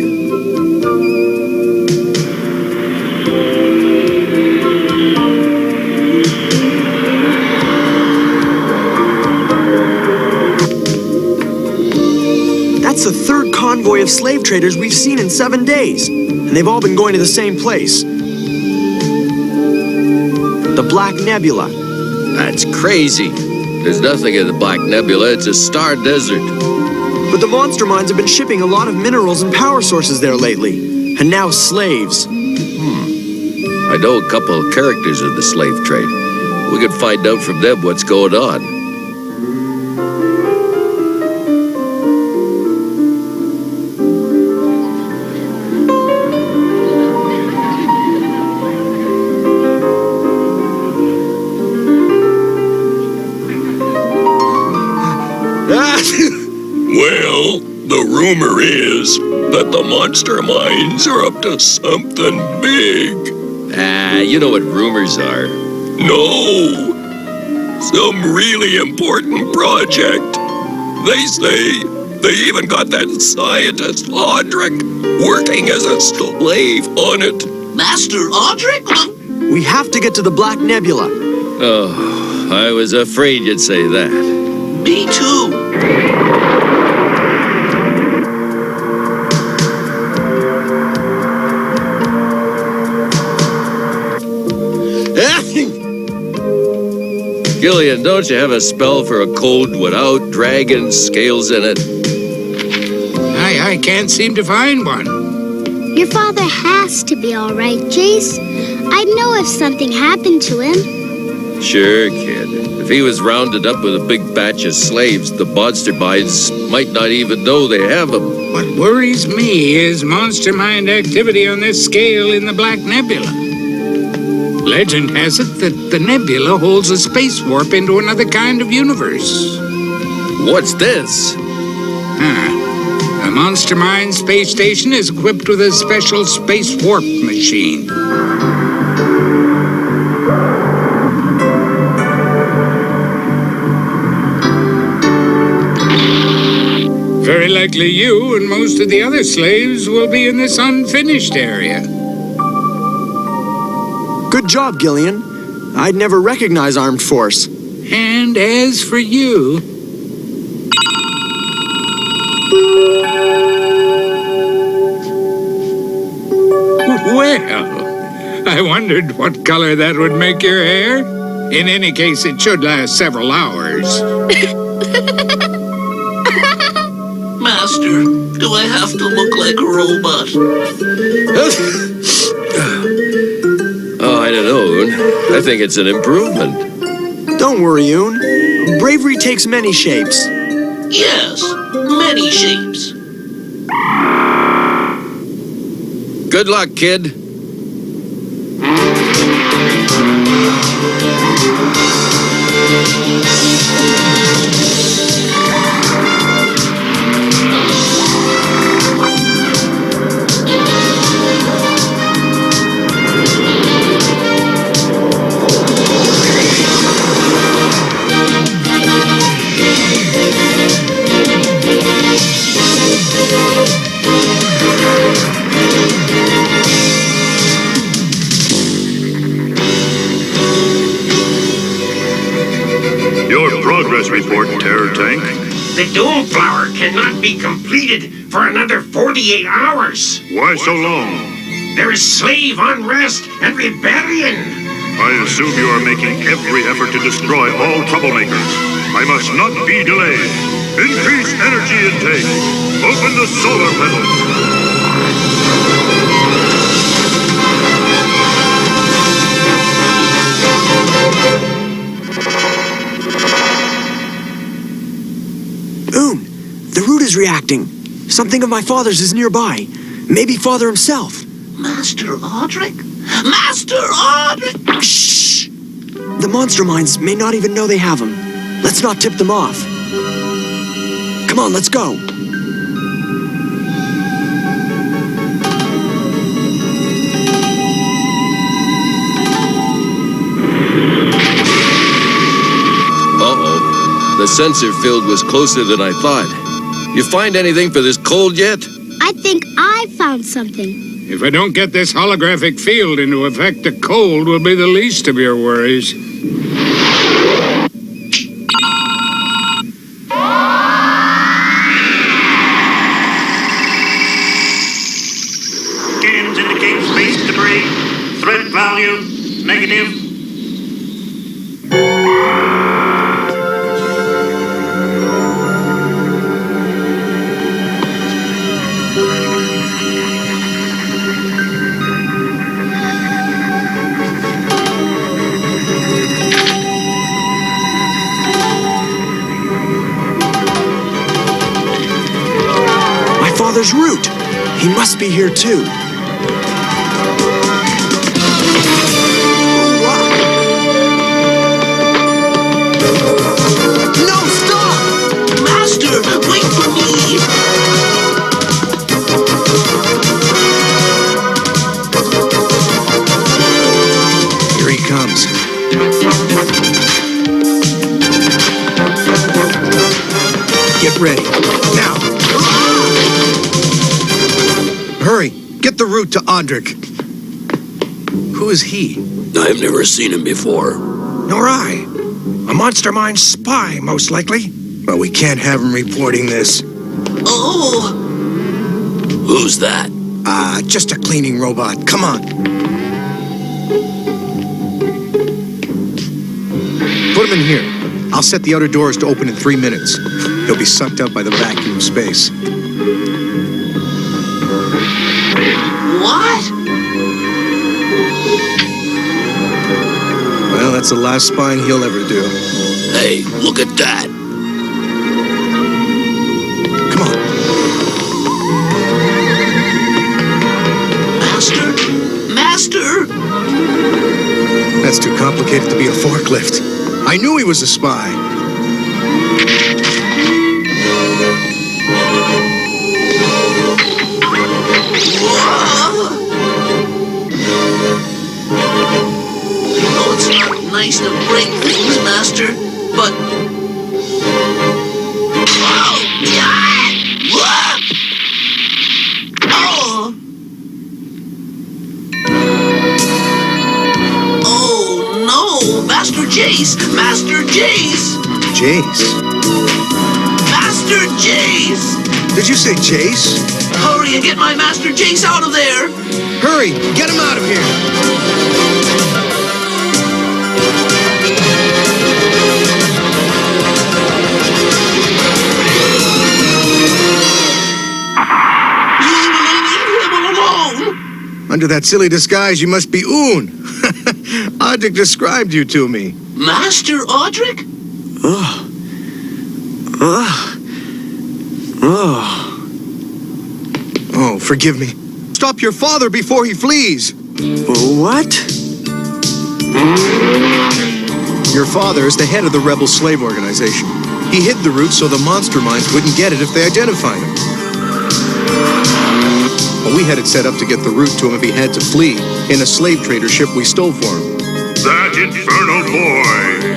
That's the third convoy of slave traders we've seen in 7 days. And they've all been going to the same place. The Black Nebula. That's crazy. There's nothing in the Black Nebula. It's a star desert. But the monster mines have been shipping a lot of minerals and power sources there lately. And now slaves. I know a couple of characters in the slave trade. We could find out from them what's going on. Well, the rumor is that the monster mines are up to something big. You know what rumors are. No, some really important project. They say they even got that scientist Audric working as a slave on it. Master Audric? We have to get to the Black Nebula. Oh, I was afraid you'd say that. Me too. Gillian, don't you have a spell for a cold without dragon scales in it? I can't seem to find one. Your father has to be all right, Jayce. I'd know if something happened to him. Sure, kid. If he was rounded up with a big batch of slaves, the monster minds might not even know they have them. What worries me is monster mind activity on this scale in the Black Nebula. Legend has it that the nebula holds a space warp into another kind of universe. What's this? The Monster Mine space station is equipped with a special space warp machine. Very likely you and most of the other slaves will be in this unfinished area. Good job, Gillian. I'd never recognize armed force. And as for you... Well, I wondered what color that would make your hair. In any case, it should last several hours. Master, do I have to look like a robot? Oh, I don't know, Oon. I think it's an improvement. Don't worry, Oon. Bravery takes many shapes. Yes, many shapes. Good luck, kid. Report, Terror Tank. The Doom Flower cannot be completed for another 48 hours. Why so long? There is slave unrest and rebellion. I assume you are making every effort to destroy all troublemakers. I must not be delayed. Increase energy intake. Open the solar panels. Oon, the root is reacting. Something of my father's is nearby. Maybe father himself. Master Audric? Master Audric! Shh! The monster mines may not even know they have him. Let's not tip them off. Come on, let's go. The sensor field was closer than I thought. You find anything for this cold yet? I think I found something. If I don't get this holographic field into effect, the cold will be the least of your worries. Scans indicate space debris. Threat value negative. Father's root. He must be here too. No, stop! Master, wait for me! Here he comes. Get ready. Now! Hurry! Get the root to Audric. Who is he? I've never seen him before. Nor I. A Monster Mine spy, most likely. But we can't have him reporting this. Oh! Who's that? Just a cleaning robot. Come on. Put him in here. I'll set the outer doors to open in 3 minutes. He'll be sucked up by the vacuum of space. What? Well, that's the last spying he'll ever do. Hey, look at that. Come on. Master? Master? That's too complicated to be a forklift. I knew he was a spy. Oh, it's not nice to break things, Master, but... Oh, yeah! Oh! Oh, no! Master Jayce! Master Jayce! Jayce? Master Jayce! Did you say Jayce? Hurry and get my Master Jayce out of there! Hurry! Get him out of here! Under that silly disguise, you must be Oon. Audric described you to me. Master Audric? Oh, forgive me. Stop your father before he flees. What? Your father is the head of the rebel slave organization. He hid the route so the monster minds wouldn't get it if they identified him. But we had it set up to get the route to him if he had to flee in a slave trader ship we stole for him. That infernal boy!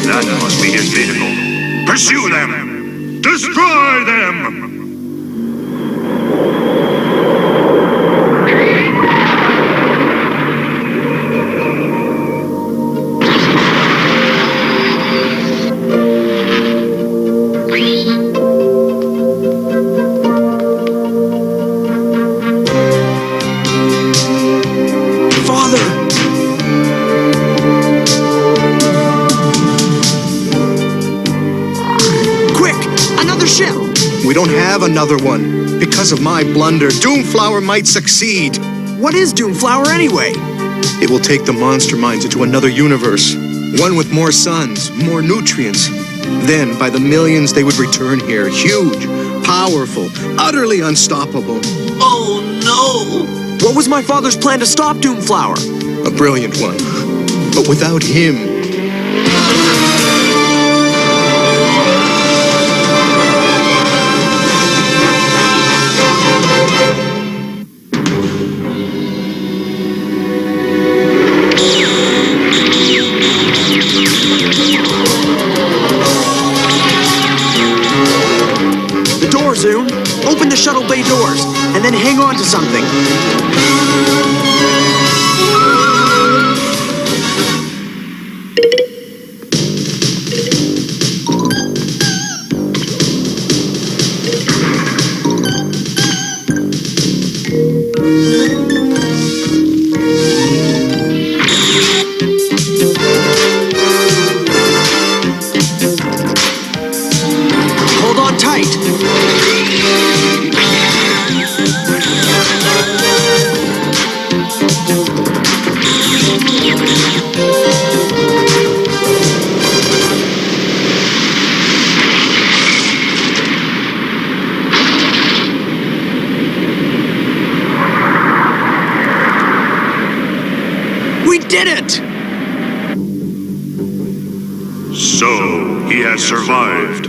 That must be his vehicle. Pursue them! Destroy them! We don't have another one. Because of my blunder, Doomflower might succeed. What is Doomflower anyway? It will take the monster minds into another universe. One with more suns, more nutrients. Then, by the millions, they would return here. Huge, powerful, utterly unstoppable. Oh, no! What was my father's plan to stop Doomflower? A brilliant one. But without him... Zoom, open the shuttle bay doors, and then hang on to something. Hold on tight. We did it! So, he has survived.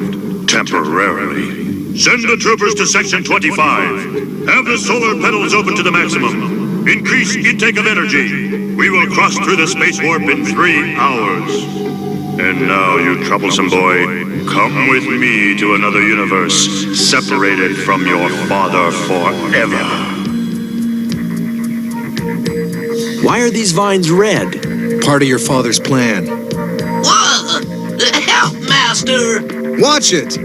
Temporarily. Send the troopers to Section 25. Have the solar pedals open to the maximum. Increase intake of energy. We will cross through the space warp in 3 hours. And now, you troublesome boy, come with me to another universe, separated from your father forever. Why are these vines red? Part of your father's plan. What? Help, Master! Watch it!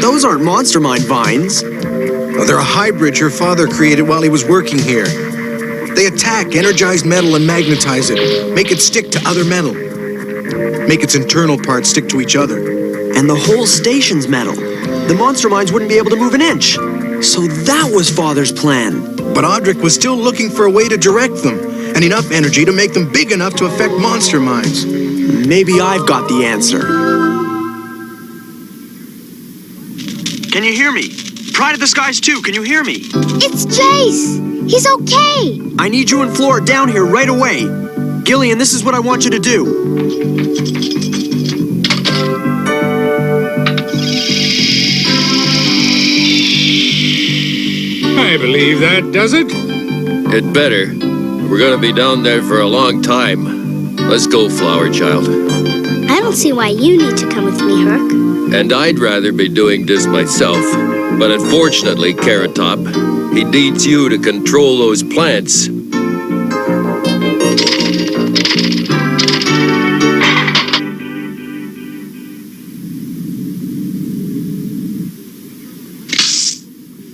Those aren't monster mind vines. Oh, they're a hybrid your father created while he was working here. They attack energized metal and magnetize it, make it stick to other metal. Make its internal parts stick to each other. And the whole station's metal. The monster minds wouldn't be able to move an inch. So that was Father's plan. But Audric was still looking for a way to direct them, and enough energy to make them big enough to affect monster minds. Maybe I've got the answer. Can you hear me? Pride of the Skies 2, can you hear me? It's Jayce! He's okay! I need you and Flora down here right away. Gillian, this is what I want you to do. I believe that does it. It better. We're gonna be down there for a long time. Let's go, Flower Child. I don't see why you need to come with me, Herc. And I'd rather be doing this myself. But unfortunately, Carrot Top, he needs you to control those plants.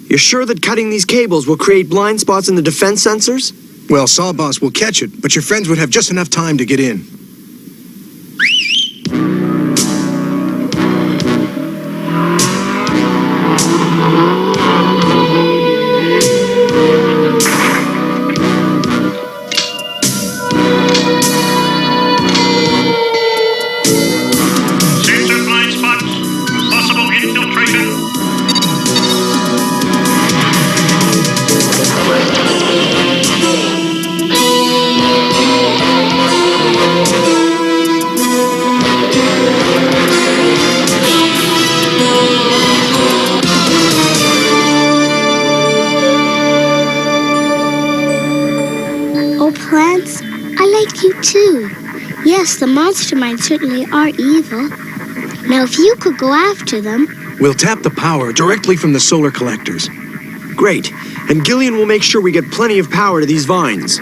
You're sure that cutting these cables will create blind spots in the defense sensors? Well, Sawboss will catch it, but your friends would have just enough time to get in. Sensor blind spots. Possible infiltration. Oh, plants, I like you too. Yes, the monster minds certainly are evil. Now, if you could go after them... We'll tap the power directly from the solar collectors. Great. And Gillian will make sure we get plenty of power to these vines.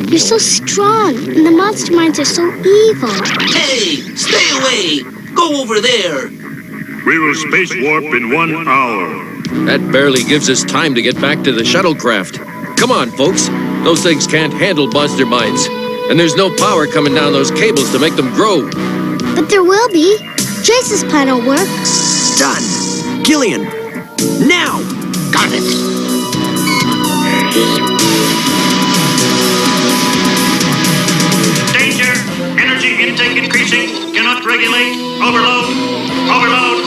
You're so strong, and the monster minds are so evil. Hey, stay away! Go over there! We will space warp in 1 hour. That barely gives us time to get back to the shuttlecraft. Come on, folks. Those things can't handle monster mines. And there's no power coming down those cables to make them grow. But there will be. Jayce's plan will work. Done. Gillian, now! Got it! Danger! Energy intake increasing. Cannot regulate. Overload. Overload.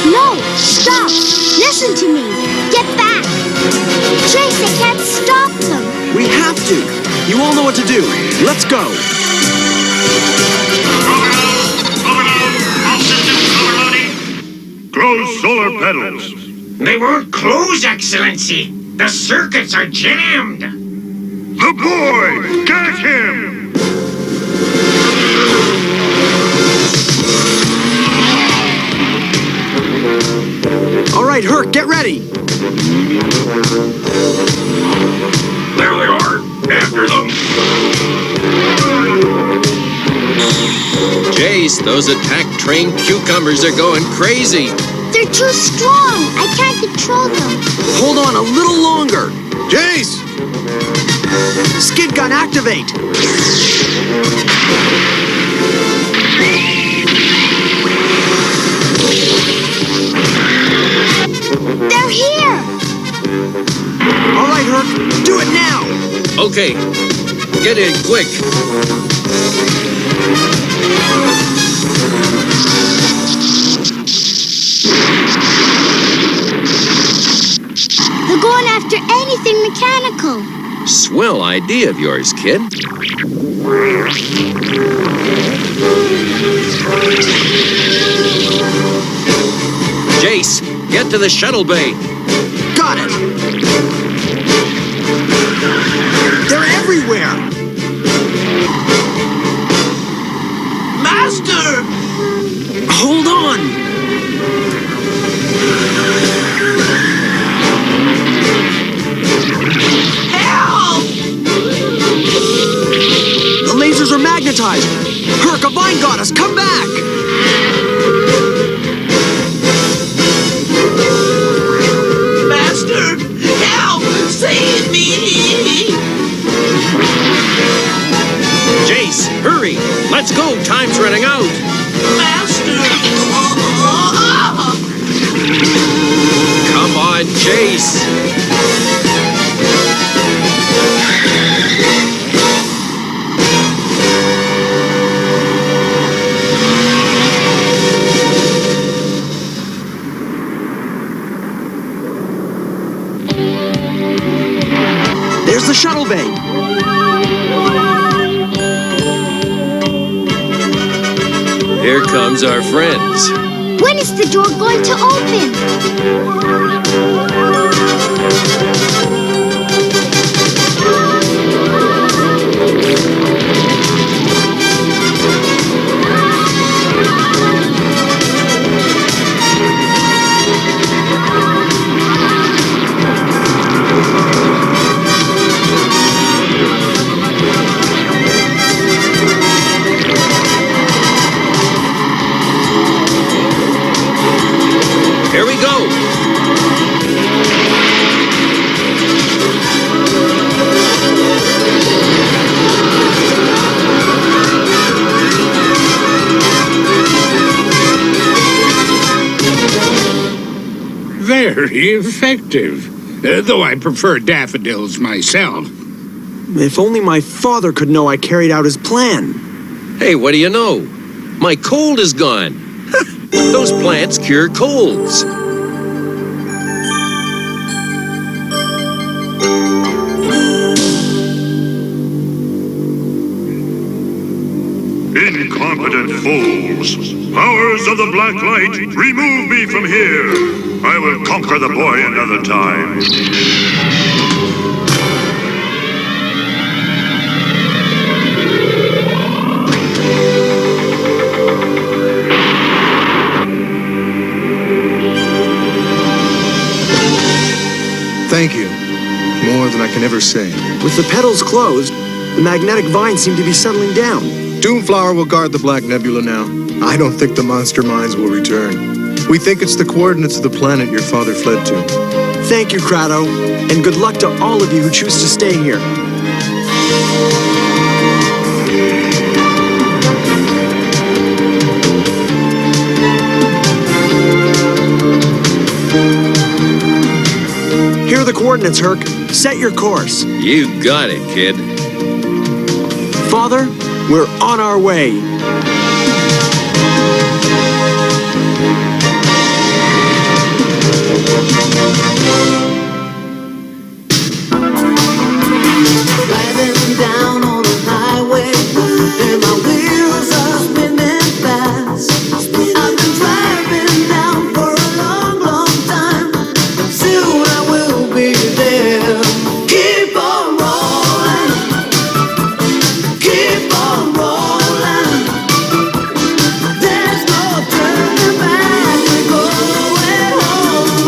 No! Stop! Listen to me! Get back! Jayce, I can't stop them! We have to. You all know what to do. Let's go. Overload. All systems overloading. Close solar pedals. They won't close, Excellency. The circuits are jammed. The boy! Get him! All right, Herc, get ready. There they are. After them. Jayce, those attack-trained cucumbers are going crazy. They're too strong! I can't control them! Hold on a little longer. Jayce! Skid gun, activate. They're here! All right, Herc, do it now. Okay, get in quick. They're going after anything mechanical. Swell idea of yours, kid. Jayce, get to the shuttle bay. Got it. They're everywhere. Master! Hold on. Help! The lasers are magnetized. Herc, a vine got us. Come back. Master! Help! Save me! Jayce, hurry. Let's go. Time's running out. Master! Come on, Jayce. There's the shuttle bay. Here comes our friends. When is the door going to open? Here we go. Very effective. Though I prefer daffodils myself. If only my father could know I carried out his plan. Hey, what do you know? My cold is gone. Those plants cure colds. Incompetent fools! Powers of the Black Light, remove me from here! I will conquer the boy another time. Thank you. More than I can ever say. With the petals closed, the magnetic vines seem to be settling down. Doomflower will guard the Black Nebula now. I don't think the monster mines will return. We think it's the coordinates of the planet your father fled to. Thank you, Crado, and good luck to all of you who choose to stay here. Here are the coordinates, Herc. Set your course. You got it, kid. Father, we're on our way. Driving down on the highway, and my wheels are spinning fast. I've been driving down for a long, long time. Soon I will be there. Keep on rolling, keep on rolling. There's no turning back. We're going home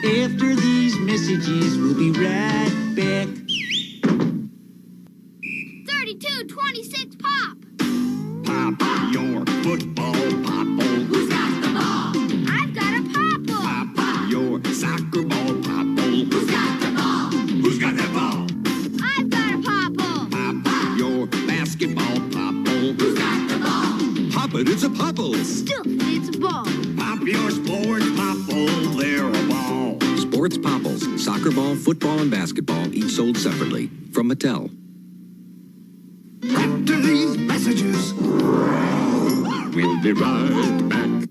After these messages, we'll be right back. 32-26 pop. Pop your football popple. Who's got the ball? I've got a popple. Pop your soccer ball popple. Who's got the ball? Who's got that ball? I've got a popple. Pop your basketball popple. Who's got the ball? Pop it, it's a popple. Still, it's a ball. Pop your sports popple, they're a ball. Sports Popples. Soccer ball, football, and basketball, each sold separately. From Mattel. After these messages, we'll be right back.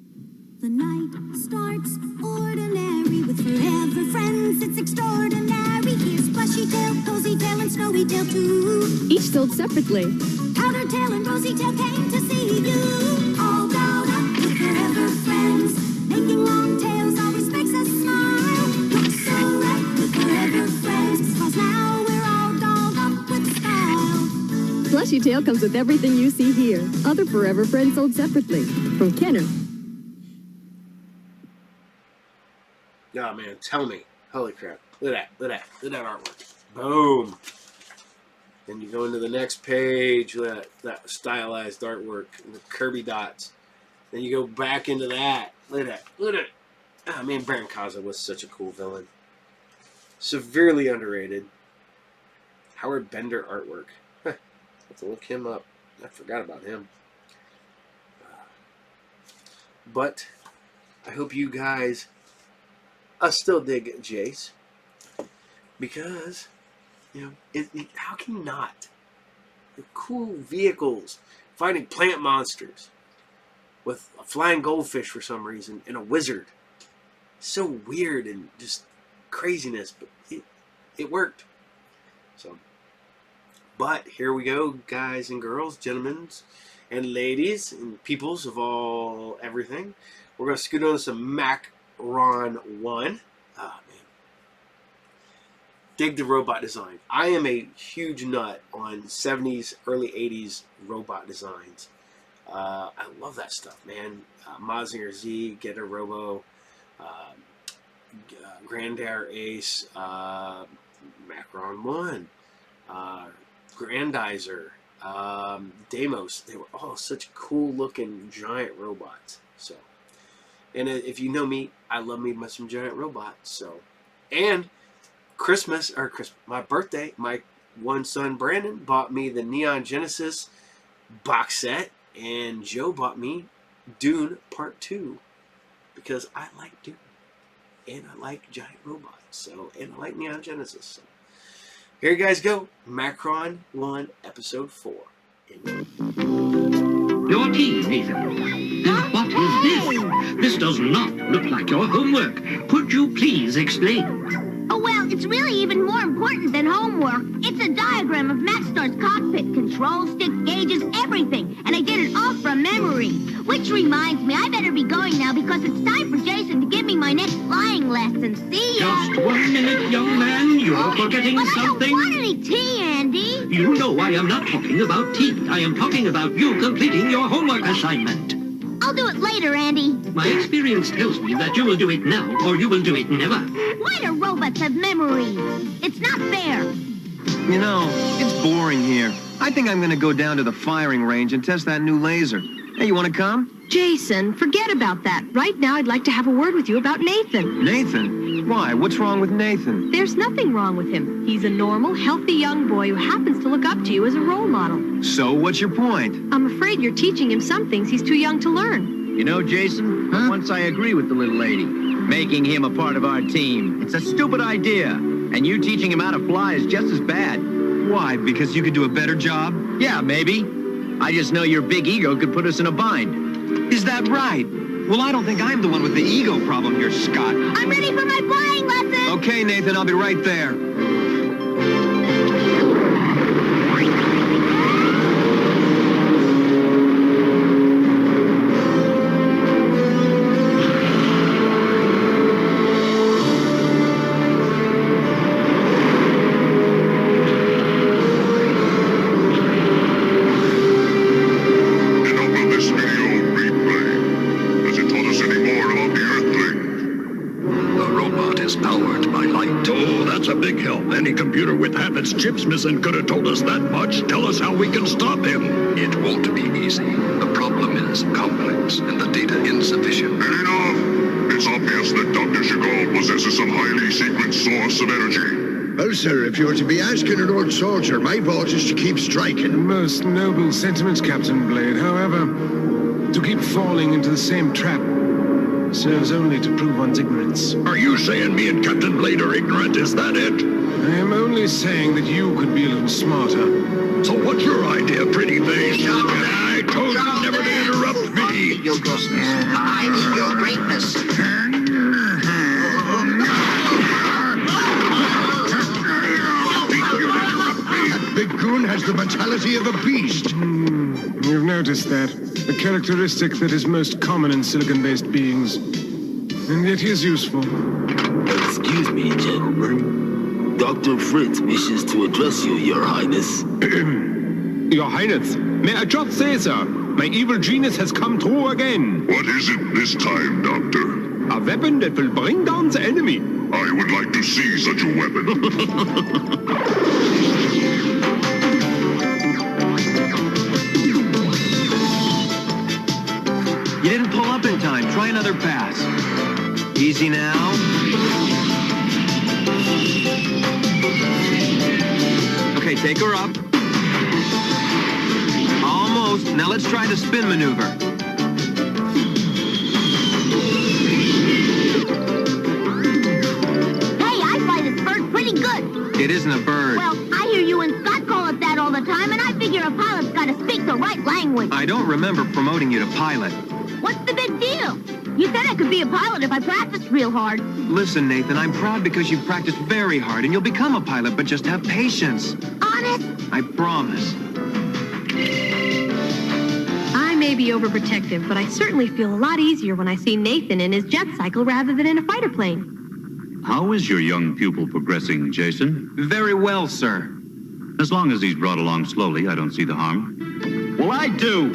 The night starts ordinary with forever friends. It's extraordinary. Here's Plushy Tail, Cozy Tail, and Snowy Tail too. Each sold separately. Powder Tail and Rosy Tail came to see you. All dolled up with forever friends. Making long tails always makes us smile. Looks so right with forever friends. 'Cause now we're all dolled up with style. Plushy Tail comes with everything you see here. Other Forever Friends sold separately. From Kenner. Oh man, tell me. Holy crap. Look at that artwork. Boom. Then you go into the next page, that stylized artwork, and the Kirby dots. Then you go back into that. Look at that. Ah, man, Baron Kaza was such a cool villain. Severely underrated. Howard Bender artwork. Huh. Have to look him up. I forgot about him. But I hope you guys still dig Jayce. Because, you know, how can you not? The cool vehicles, fighting plant monsters with a flying goldfish for some reason, and a wizard. so weird and just craziness, but it worked. So, but here we go, guys and girls, gentlemen and ladies and peoples of all everything. We're going to scoot on to some Macron 1. Ah, man. Dig the robot design. I am a huge nut on 70s, early 80s robot designs. I love that stuff, man. Mazinger Z, Get a Robo, Grandair Ace, Macron 1, Grandizer, Deimos. They were all such cool looking giant robots. So, and if you know me, I love me some giant robots. So, and my birthday, my one son Brandon bought me the Neon Genesis box set, and Joe bought me Dune Part 2 because I like Dune and I like giant robots. So, and I like Neon Genesis. So, here you guys go. Macron 1, Episode 4. Your tea, Nathan. What is this? This does not look like your homework. Could you please explain? Oh, well, it's really even more important than homework. It's a diagram of Matstar's cockpit, control stick, gauges, everything. And I did it all from memory. Which reminds me, I better be going now because it's time for Jason to give me my next flying lesson. See ya! Just 1 minute, young man. You're forgetting something. I don't want any tea, Andy. You know I am not talking about tea. I am talking about you completing your homework assignment. I'll do it later, Andy. My experience tells me that you will do it now, or you will do it never. Why do robots have memories? It's not fair. You know, it's boring here. I think I'm gonna go down to the firing range and test that new laser. Hey, you wanna come? Jason, forget about that. Right now, I'd like to have a word with you about Nathan. Nathan? Why? What's wrong with Nathan? There's nothing wrong with him. He's a normal, healthy young boy who happens to look up to you as a role model. So, what's your point? I'm afraid you're teaching him some things he's too young to learn. You know, Jason, for once I agree with the little lady. Making him a part of our team. It's a stupid idea. And you teaching him how to fly is just as bad. Why? Because you could do a better job? Yeah, maybe. I just know your big ego could put us in a bind. Is that right? Well, I don't think I'm the one with the ego problem here, Scott. I'm ready for my flying lesson! Okay, Nathan, I'll be right there. Its chips missing could have told us that much. Tell us how we can stop him. It won't be easy. The problem is complex and the data insufficient. Enough! It's obvious that Dr. Chagall possesses some highly secret source of energy. Well, sir, if you were to be asking an old soldier, my vote is to keep striking. Most noble sentiments, Captain Blade. However, to keep falling into the same trap serves only to prove one's ignorance. Are you saying me and Captain Blade are ignorant? Is that it? I am only saying that you could be a little smarter. So what's your idea, pretty face? I told you never to interrupt me. Your grossness. I need your greatness. That big goon has the mentality of a beast. You've noticed that. A characteristic that is most common in silicon-based beings. And yet is useful. Excuse me, gentlemen. Dr. Fritz wishes to address you, Your Highness. Your Highness, may I just say, sir, my evil genius has come true again. What is it this time, Doctor? A weapon that will bring down the enemy. I would like to see such a weapon. You didn't pull up in time. Try another pass. Easy now. Okay, take her up. Almost. Now let's try the spin maneuver. Hey, I fly this bird pretty good. It isn't a bird. Well, I hear you and Scott call it that all the time, and I figure a pilot's got to speak the right language. I don't remember promoting you to pilot. What's the big deal? You said I could be a pilot if I practiced real hard. Listen, Nathan, I'm proud because you've practiced very hard and you'll become a pilot, but just have patience. Honest? I promise. I may be overprotective, but I certainly feel a lot easier when I see Nathan in his jet cycle rather than in a fighter plane. How is your young pupil progressing, Jason? Very well, sir. As long as he's brought along slowly, I don't see the harm. Well, I do.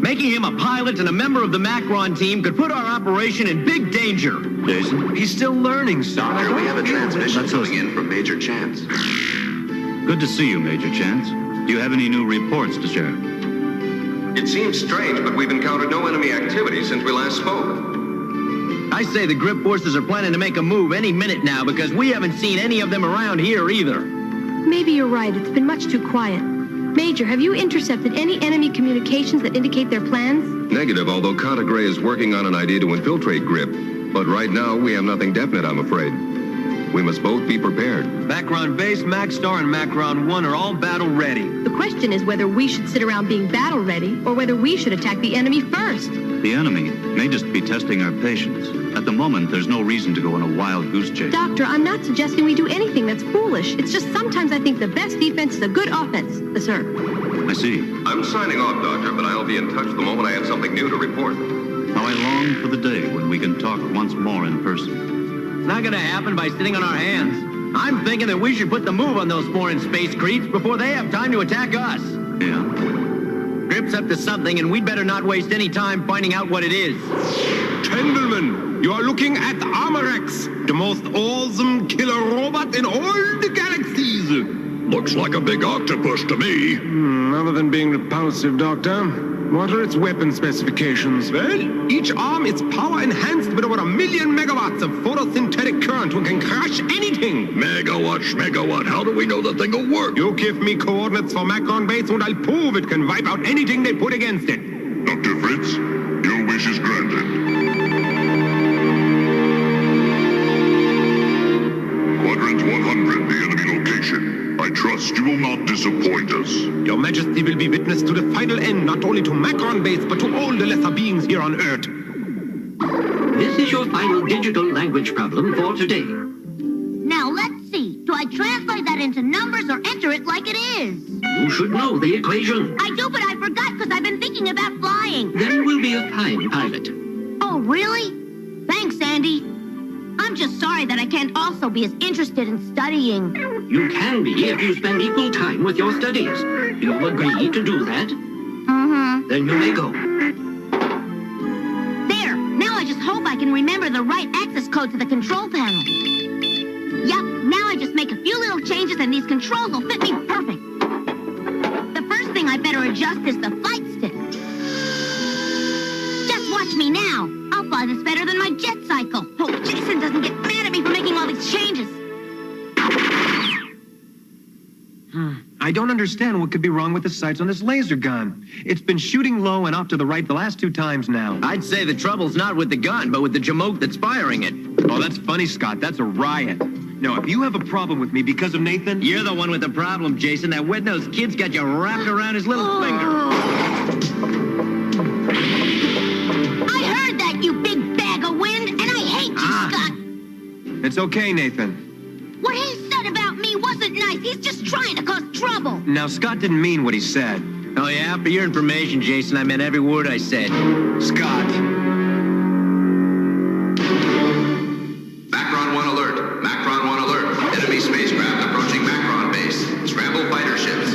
Making him a pilot and a member of the Macron team could put our operation in big danger. Jason? He's still learning, sir. Doctor, we have a transmission coming in from Major Chance. Good to see you, Major Chance. Do you have any new reports to share? It seems strange, but we've encountered no enemy activity since we last spoke. I say the grip forces are planning to make a move any minute now because we haven't seen any of them around here either. Maybe you're right. It's been much too quiet. Major, have you intercepted any enemy communications that indicate their plans? Negative, although Carter Gray is working on an idea to infiltrate GRIP. But right now, we have nothing definite, I'm afraid. We must both be prepared. Macron Base, Macstar, and Macron 1 are all battle ready. The question is whether we should sit around being battle ready or whether we should attack the enemy first. The enemy may just be testing our patience. At the moment, there's no reason to go on a wild goose chase. Doctor, I'm not suggesting we do anything that's foolish. It's just sometimes I think the best defense is a good offense, sir. I see. I'm signing off, Doctor, but I'll be in touch the moment I have something new to report. How I long for the day when we can talk once more in person. It's not gonna happen by sitting on our hands. I'm thinking that we should put the move on those foreign space creeps before they have time to attack us. Yeah? Grip's up to something, and we'd better not waste any time finding out what it is. Gentlemen, you are looking at Armorex, the most awesome killer robot in all the galaxies. Looks like a big octopus to me. Other than being repulsive, Doctor, what are its weapon specifications? Well, each arm is power enhanced with over 1 million megawatts of photosynthetic current and can crush anything. Megawatt. How do we know the thing will work? You give me coordinates for Macron Base and I'll prove it can wipe out anything they put against it. Dr. Fritz, your wish is granted. Quadrant 100, the enemy location. I trust you will not disappoint us. Your Majesty will be witness to the final end, not only to Macron Base, but to all the lesser beings here on Earth. This is your final digital language problem for today. Now let's see. Do I translate that into numbers or enter it like it is? You should know the equation. I do, but I forgot because I've been thinking about flying. Then you will be a fine pilot. Oh, really? Thanks, Andy. I'm just sorry that I can't also be as interested in studying. You can be if you spend equal time with your studies. You agree to do that? Mm-hmm. Then you may go. There! Now I just hope I can remember the right access code to the control panel. Yup, now I just make a few little changes and these controls will fit me perfect. The first thing I better adjust is the flight stick. Just watch me now. I'll fly this better than my jet cycle. Hope Jason doesn't get mad at me for making all these changes. I don't understand what could be wrong with the sights on this laser gun. It's been shooting low and off to the right the last 2 times now. I'd say the trouble's not with the gun, but with the jamoke that's firing it. Oh, that's funny, Scott. That's a riot. Now, if you have a problem with me because of Nathan... You're the one with the problem, Jason. That wet-nosed kid's got you wrapped around his little finger. I heard that, you big bag of wind, and I hate you, Scott. It's okay, Nathan. What he said about me wasn't nice. He's just trying to cause trouble. Now, Scott didn't mean what he said. Oh, yeah? For your information, Jason, I meant every word I said. Scott. Macron 1 alert. Macron 1 alert. Enemy spacecraft approaching Macron Base. Scramble fighter ships.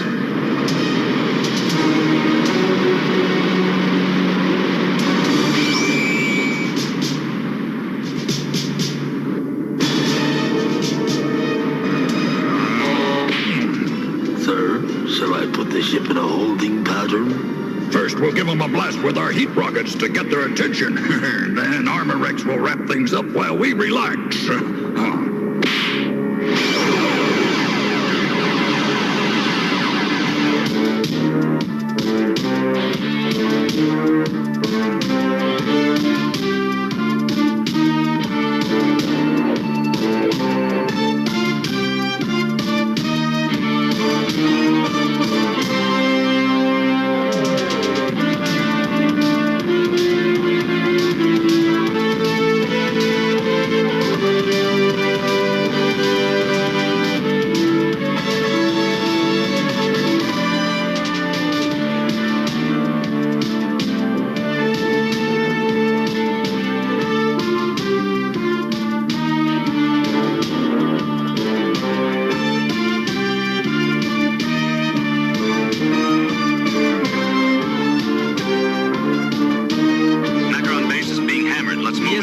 Shall I put the ship in a holding pattern? First, we'll give them a blast with our heat rockets to get their attention. Then Armorex will wrap things up while we relax.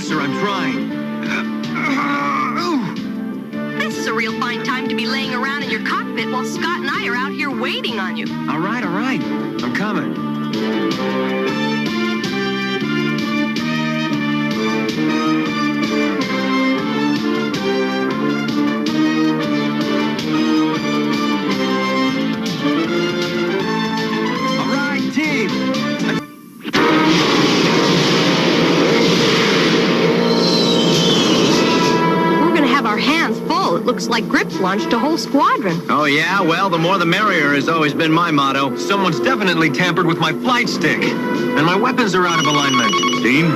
closer. I'm trying. This is a real fine time to be laying around in your cockpit while Scott and I are out here waiting on you. All right. I'm coming. All right, team. We're gonna have our hands full. It looks like Grip's launched a whole squadron. Oh, yeah? Well, the more the merrier has always been my motto. Someone's definitely tampered with my flight stick. And my weapons are out of alignment. Team,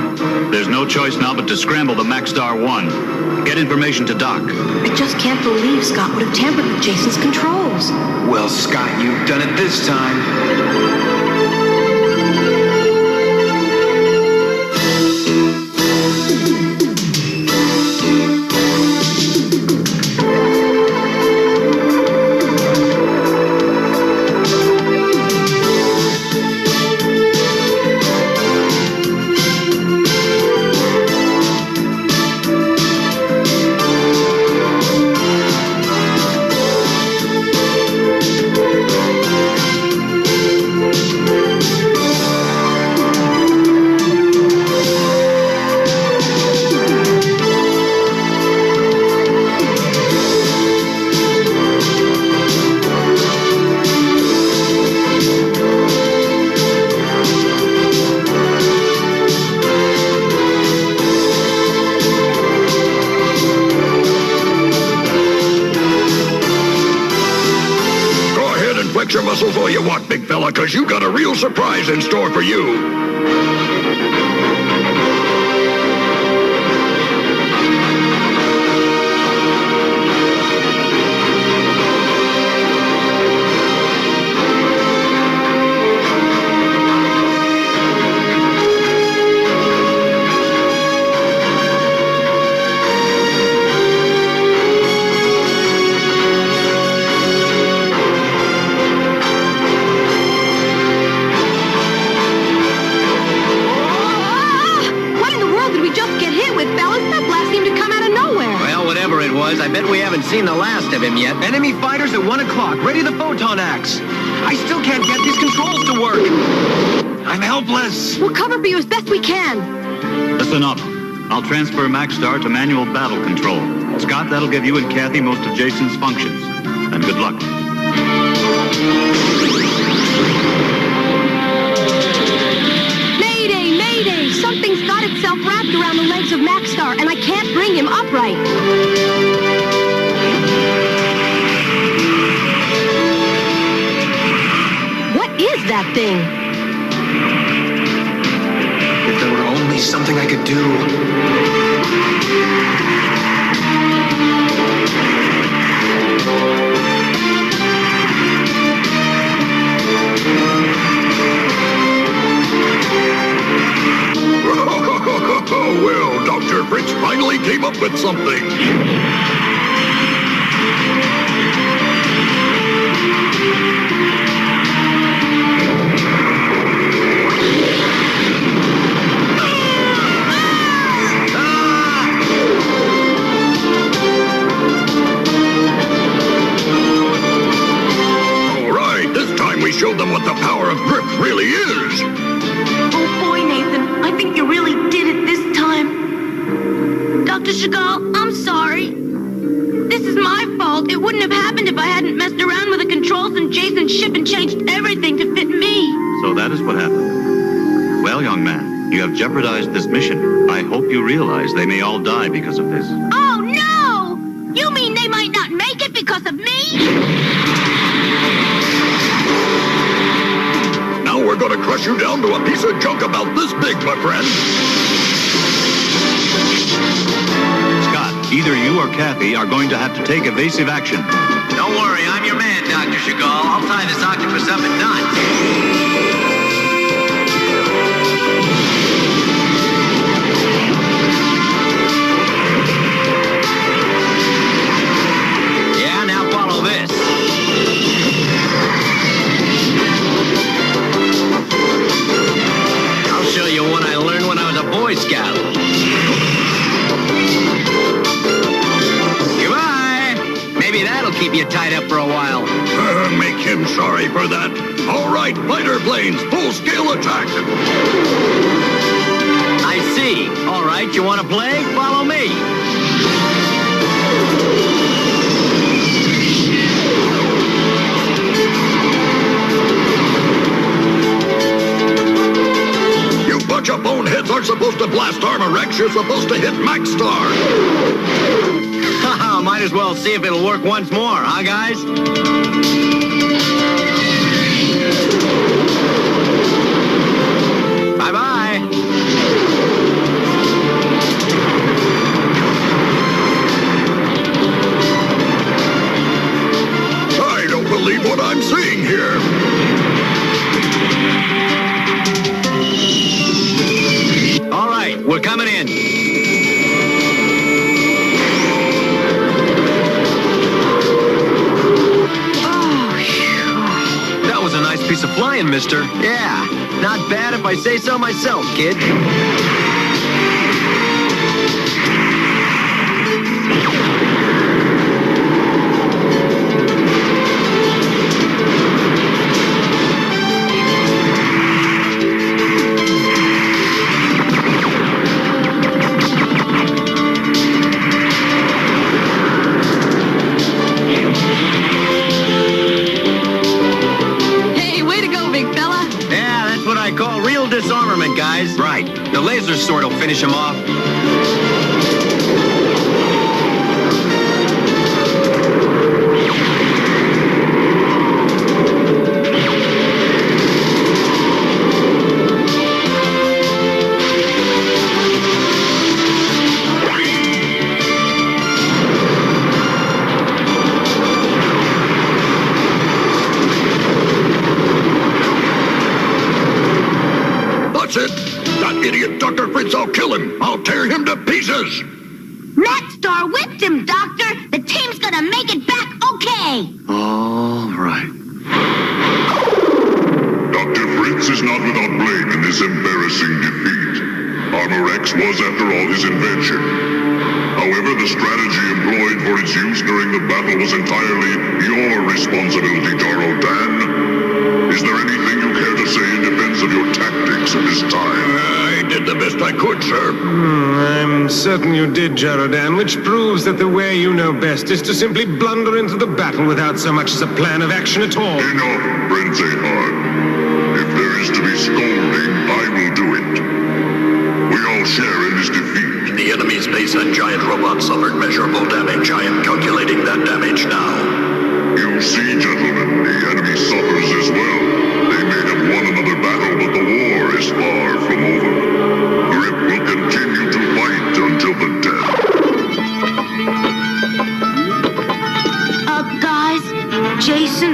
there's no choice now but to scramble the Maxstar 1. Get information to Doc. I just can't believe Scott would have tampered with Jason's controls. Well, Scott, you've done it this time. Your muscles all you want, big fella, because you got a real surprise in store for you. I bet we haven't seen the last of him yet. Enemy fighters at 1 o'clock. Ready the photon axe. I still can't get these controls to work. I'm helpless. We'll cover for you as best we can. Listen up. I'll transfer Maxstar to manual battle control. Scott, that'll give you and Kathy most of Jason's functions. And good luck. Mayday, mayday! Something's got itself wrapped around the legs of Maxstar, and I can't bring him upright. Is that thing? If there were only something I could do. Well, Dr. Fritz finally came up with something. Showed them what the power of grip really is. Oh boy, Nathan, I think you really did it this time. Dr. Chagall, I'm sorry. This is my fault. It wouldn't have happened if I hadn't messed around with the controls in Jason's ship and changed everything to fit me. So that is what happened. Well, young man, you have jeopardized this mission. I hope you realize they may all die because of this. Oh no! You mean they might not make it because of me? Now we're gonna crush you down to a piece of junk about this big, my friend. Scott, either you or Kathy are going to have to take evasive action. Don't worry, I'm your man, Dr. Chagall. I'll tie this octopus up at knots. Yeah, now follow this. I'll show you one I learned when I was a Boy Scout. you tied up for a while. Make him sorry for that. All right, fighter planes, full-scale attack. I see. All right, you want to play? Follow me. You bunch of boneheads aren't supposed to blast Armor Rex. You're supposed to hit Max Star. Haha, might as well see if it'll work once more, huh, guys? Bye-bye. I don't believe what I'm seeing here. All right, we're coming in. That was a nice piece of flying, mister. Yeah, not bad if I say so myself, kid. Disarmament, guys. Right. The laser sword will finish him off. Dr. Fritz, I'll kill him. I'll tear him to pieces. Max Star whipped him, Doctor. The team's gonna make it back okay. All right. Dr. Fritz is not without blame in this embarrassing defeat. Armor X was, after all, his invention. However, the strategy employed for its use during the battle was entirely your responsibility, Darrow Dan. Is there anything you care to say in defense of your tactics at this time? I did the best I could, sir. I'm certain you did, Jarodan, which proves that the way you know best is to simply blunder into the battle without so much as a plan of action at all. Enough, Prince Ahad. If there is to be scolding, I will do it. We all share in this defeat. The enemy's base and giant robot suffered measurable damage. I am calculating that damage now. You see, gentlemen, the enemy suffers as well. They may have won another battle, but the war is far from over. Grip will continue to fight until the death. Guys, Jason,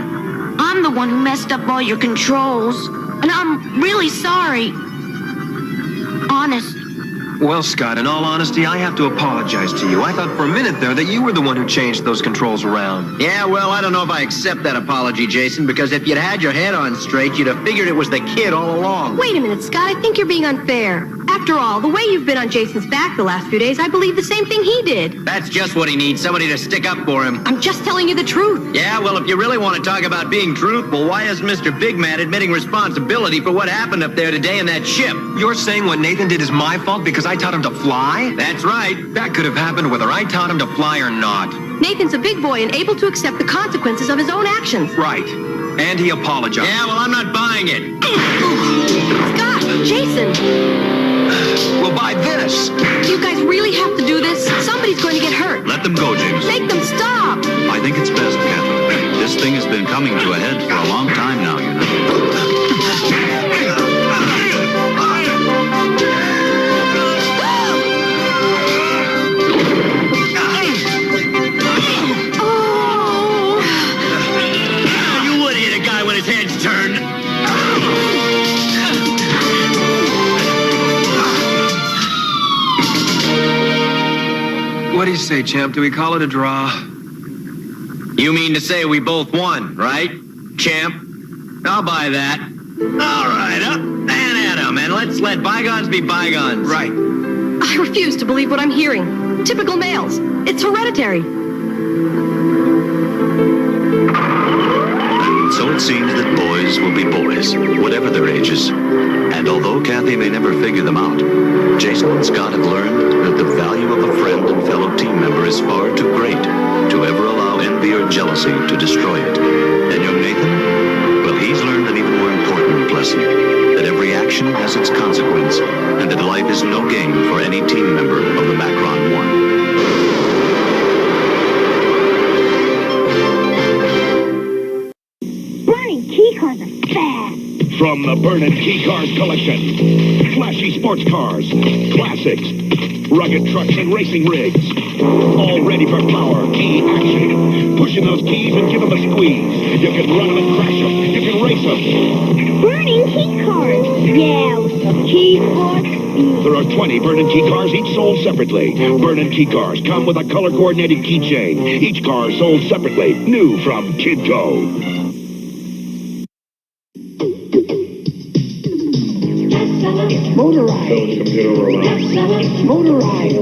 I'm the one who messed up all your controls, and I'm really sorry. Honest. Well, Scott, in all honesty, I have to apologize to you. I thought for a minute there that you were the one who changed those controls around. Yeah, well, I don't know if I accept that apology, Jason, because if you'd had your head on straight, you'd have figured it was the kid all along. Wait a minute, Scott. I think you're being unfair. After all, the way you've been on Jason's back the last few days, I believe the same thing he did. That's just what he needs, somebody to stick up for him. I'm just telling you the truth. Yeah, well, if you really want to talk about being truthful, why is Mr. Big Man admitting responsibility for what happened up there today in that ship? You're saying what Nathan did is my fault because I taught him to fly? That's right. That could have happened whether I taught him to fly or not. Nathan's a big boy and able to accept the consequences of his own actions. Right. And he apologized. Yeah, well, I'm not buying it. Scott, Jason. Well, buy this. You guys really have to do this? Somebody's going to get hurt. Let them go, James. Make them stop. I think it's best, Catherine. This thing has been coming to a head for a long time now, you know. You would hit a guy when his head's turned. What do you say, champ? Do we call it a draw? You mean to say we both won, right, champ? I'll buy that. All right, up and at 'em, and let's let bygones be bygones. Right. I refuse to believe what I'm hearing. Typical males. It's hereditary. Well, it seems that boys will be boys, whatever their ages. And although Kathy may never figure them out, Jason and Scott have learned that the value of a friend and fellow team member is far too great to ever allow envy or jealousy to destroy it. And young Nathan? Well, he's learned an even more important lesson, that every action has its consequence, and that life is no game for any team member of the Macron 1. Burning key cars are fast. From the Burnin' Key Cars collection, flashy sports cars, classics, rugged trucks and racing rigs, all ready for power, key action. Pushing those keys and give them a squeeze. You can run them and crash them. You can race them. Burning key cars. Yeah, with some key sports. There are 20 Burnin' Key Cars, each sold separately. Burnin' Key Cars come with a color-coordinated keychain. Each car sold separately. New from Kidco. Motorized. It's motorized.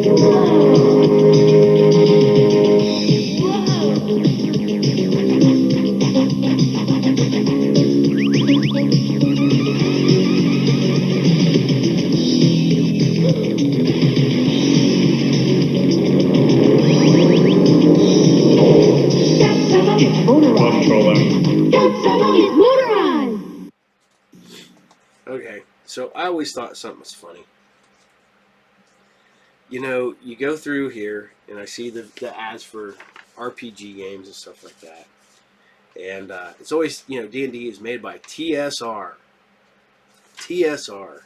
Okay, so I always thought something was funny. You know, you go through here, and I see the ads for RPG games and stuff like that. And it's always, you know, D&D is made by TSR. TSR.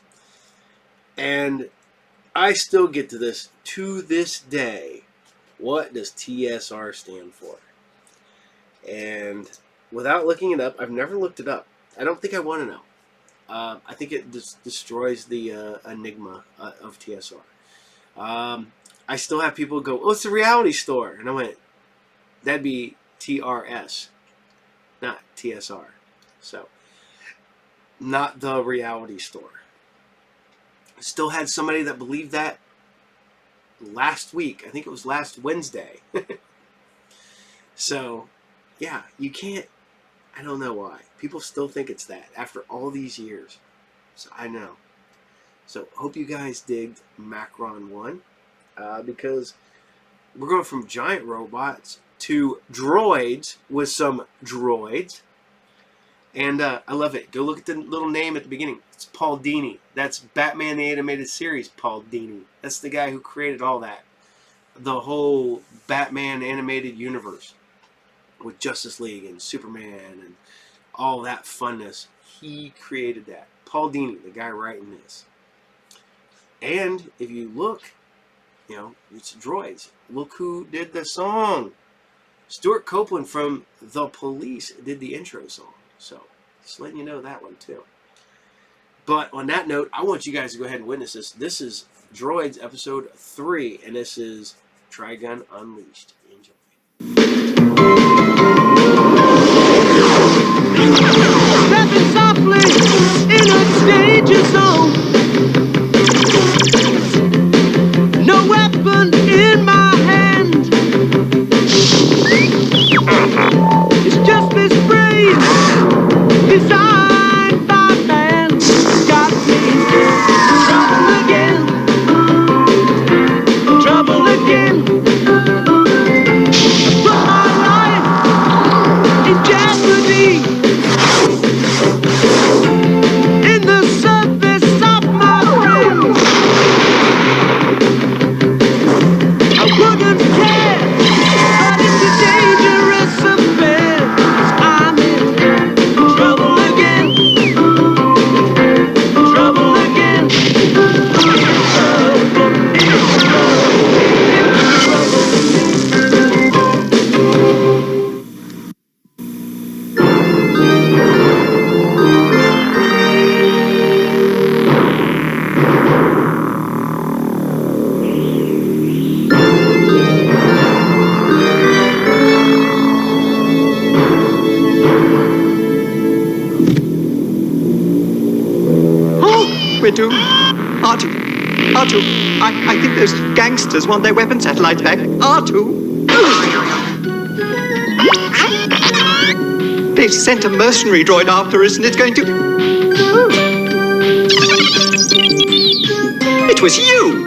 And I still get to this day, what does TSR stand for? And without looking it up, I've never looked it up. I don't think I want to know. I think it destroys the enigma of TSR. I still have people go, oh, it's a reality store. And I went, that'd be TRS, not TSR. So, not the reality store. Still had somebody that believed that last week. I think it was last Wednesday. So, yeah, you can't, I don't know why. People still think it's that after all these years. So, I know. So, hope you guys digged Macron 1. Because we're going from giant robots to droids with some droids. And I love it. Go look at the little name at the beginning. It's Paul Dini. That's Batman the Animated Series Paul Dini. That's the guy who created all that. The whole Batman animated universe with Justice League and Superman and all that funness. He created that. Paul Dini, the guy writing this. And if you look, you know, it's droids. Look who did the song. Stuart Copeland from The Police did the intro song. So, just letting you know that one too. But on that note, I want you guys to go ahead and witness this. This is Droids episode 3, and this is Trigun Unleashed. Enjoy. Stepping softly in a danger zone. No weapon in my hand. It's just this brain designed by man. Got me trouble again. Put my life in jeopardy. In the surface of my brain. I wouldn't care, but it's a dangerous affair. 'Cause I'm in trouble again. Trouble again. We're doomed. R2. I think those gangsters want their weapon satellites back. R2. They've sent a mercenary droid after us, and it's going to... It was you!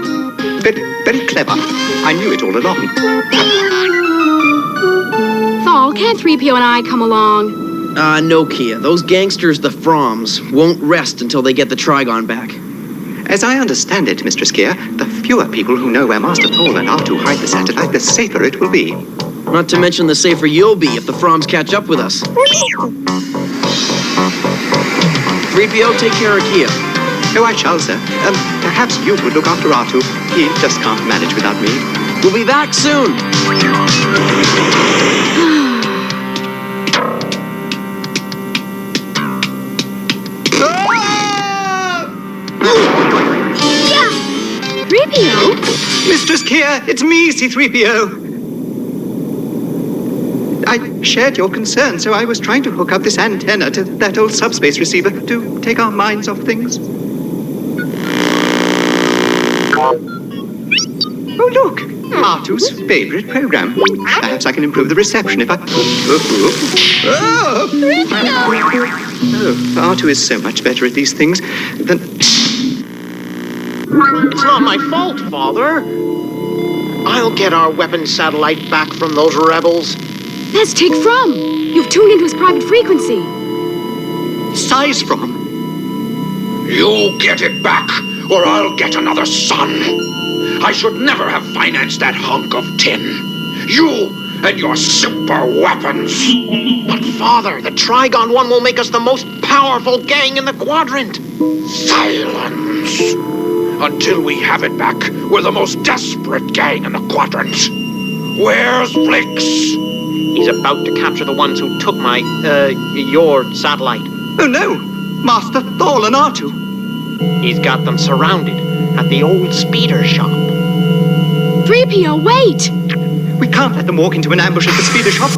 Very, very clever. I knew it all along. Thal, can't 3PO and I come along? No, Kia. Those gangsters, the Froms, won't rest until they get the Trigon back. As I understand it, Mistress Kia, the fewer people who know where Master Thal and R2 hide the satellite, the safer it will be. Not to mention the safer you'll be if the Froms catch up with us. 3PO, take care of Kia. Oh, I shall, sir. Perhaps you would look after R2. He just can't manage without me. We'll be back soon. Yeah! 3PO? Mistress Kia, it's me, C-3PO. I shared your concern, so I was trying to hook up this antenna to that old subspace receiver to take our minds off things. Oh, look! R2's favorite program. Perhaps I can improve the reception if I... Oh! Oh, R2 is so much better at these things than... It's not my fault, Father. I'll get our weapon satellite back from those rebels. That's Tig From. You've tuned into his private frequency. Size From. You get it back, or I'll get another son. I should never have financed that hunk of tin. You and your super weapons. But, Father, the Trigon one will make us the most powerful gang in the quadrant. Silence. Until we have it back, we're the most desperate gang in the quadrant. Where's Flix? He's about to capture the ones who took your satellite. Oh, no! Master Thal and R2. He's got them surrounded at the old speeder shop. 3PO, wait! We can't let them walk into an ambush at the speeder shop.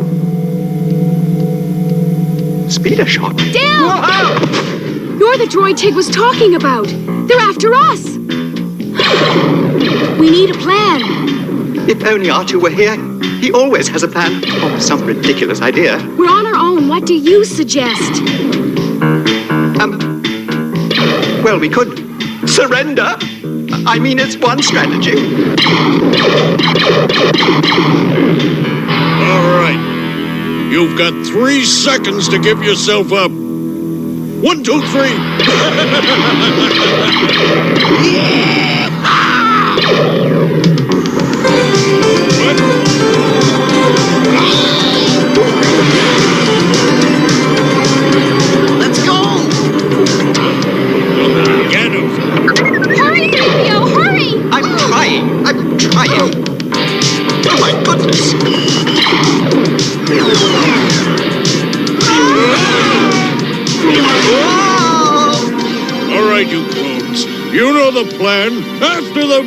Speeder shop? Down! Whoa! You're the droid Tig was talking about. They're after us. We need a plan. If only R2 were here. He always has a plan. Or some ridiculous idea. We're on our own. What do you suggest? Well, we could surrender. I mean, it's one strategy. All right. You've got 3 seconds to give yourself up. 1, 2, 3. Let's go! Get him. Hurry, 3PO, hurry! I'm trying. Oh, my goodness. All right, you clones. You know the plan. After them.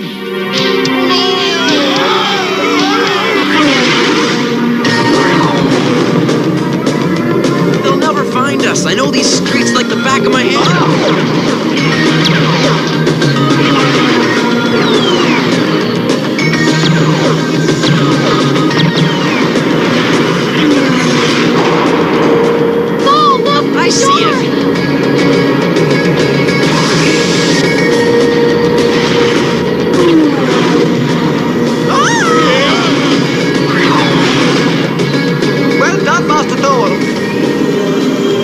They'll never find us. I know these streets like the back of my hand. Oh, look! I see it. Well done, Master Thal.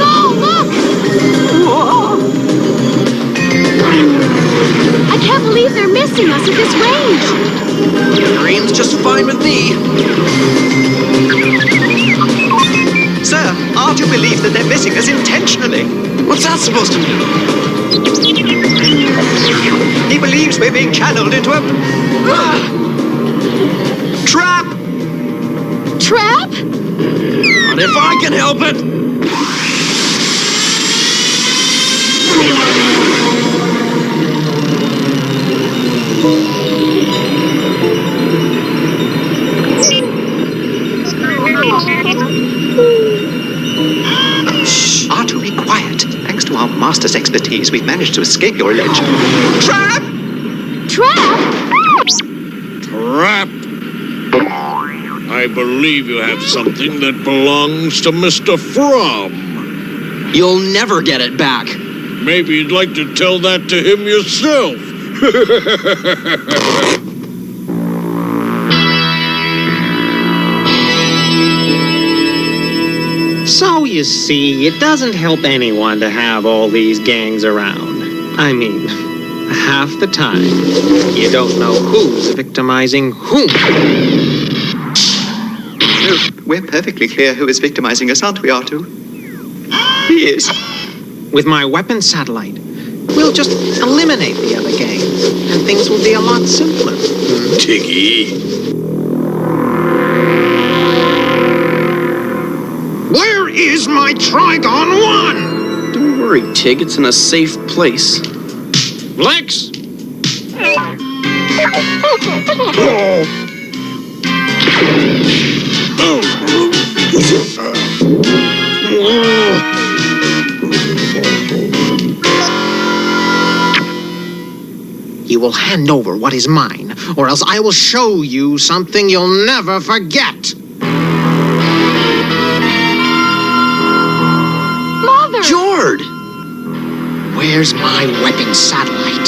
Oh, look! I can't believe they're missing us at this range. Green's just fine with me. Sir, R2 believes that they're missing us intentionally. What's that supposed to mean? He believes we're being channeled into a... trap! Trap? Not if I can help it. Shh, R2, be quiet. Thanks to our master's expertise, we've managed to escape your ledge. Trap! Trap? Trap. I I believe you have something that belongs to Mr. Fromm. You'll never get it back. Maybe you'd like to tell that to him yourself. So, you see, it doesn't help anyone to have all these gangs around. I mean, half the time, you don't know who's victimizing whom. We're perfectly clear who is victimizing us, aren't we, Artu? He is. With my weapon satellite, we'll just eliminate the other gang, and things will be a lot simpler. Tiggy. Where is my Trigon 1? Don't worry, Tig. It's in a safe place. Lex! You will hand over what is mine, or else I will show you something you'll never forget. Mother! Jord! Where's my weapon satellite?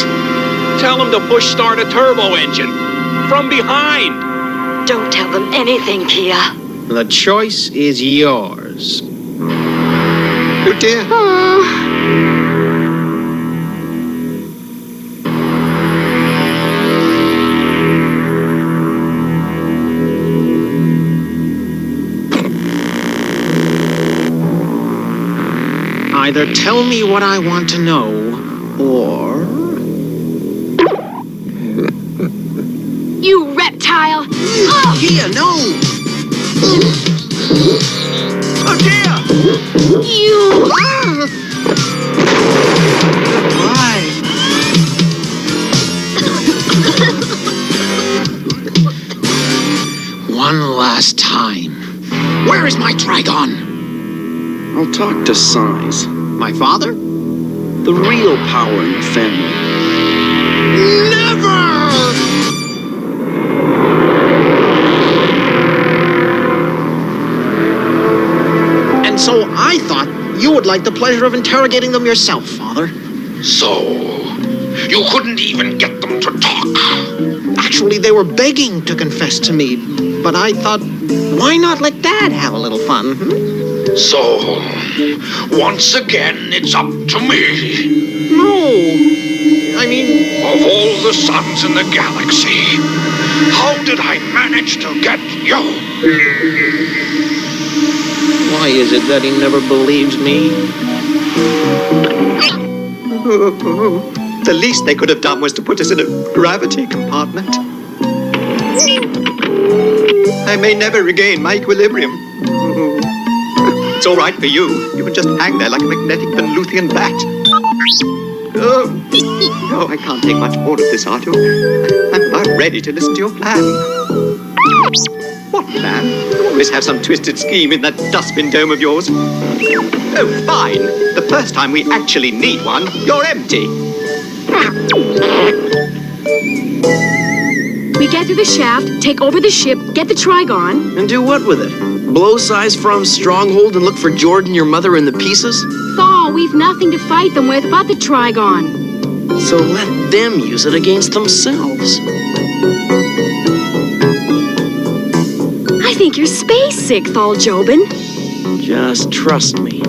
Tell him to push start a turbo engine. From behind. Don't tell them anything, Kia. The choice is yours. Oh dear. Either tell me what I want to know, or... You reptile! Kia, no! Oh dear! You! Why? One last time. Where is my Trigon? I'll talk to Size. My father? The real power in the family. Never! And so I thought you would like the pleasure of interrogating them yourself, Father. So, you couldn't even get them to talk. Actually, they were begging to confess to me, but I thought, why not let Dad have a little fun? So, once again, it's up to me. No, I mean... Of all the suns in the galaxy, how did I manage to get you? Why is it that he never believes me? The least they could have done was to put us in a gravity compartment. I may never regain my equilibrium. It's all right for you. You can just hang there like a magnetic Benluthian bat. Oh, I can't take much more of this, Artu. I'm about ready to listen to your plan. What plan? You always have some twisted scheme in that dustbin dome of yours. Oh, fine. The first time we actually need one, you're empty. We get through the shaft, take over the ship, get the Trigon. And do what with it? Blow Size Fromm's stronghold and look for Jordan, your mother, in the pieces? Thaw, we've nothing to fight them with but the Trigon. So let them use it against themselves. I think you're space sick, Thal Jobin. Just trust me.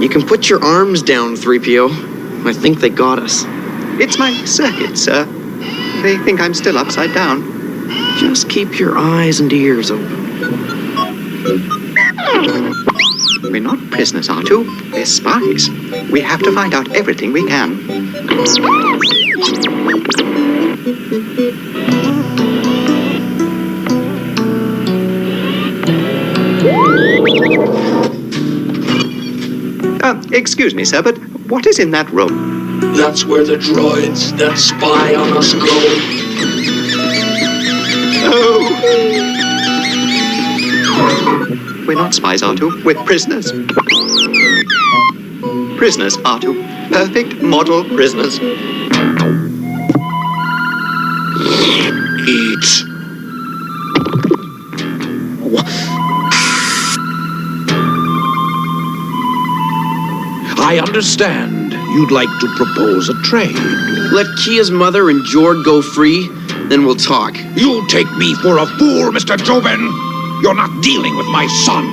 You can put your arms down, 3PO. I think they got us. It's my circuit, sir. They think I'm still upside down. Just keep your eyes and ears open. We're not prisoners, Artu. We're spies. We have to find out everything we can. Excuse me, sir, but what is in that room? That's where the droids that spy on us go. Oh. We're not spies, Artu. We're prisoners. Prisoners, Artu. Perfect model prisoners. Eat. I understand you'd like to propose a trade. Let Kia's mother and Jord go free, then we'll talk. You take me for a fool, Mr. Jobin. You're not dealing with my son.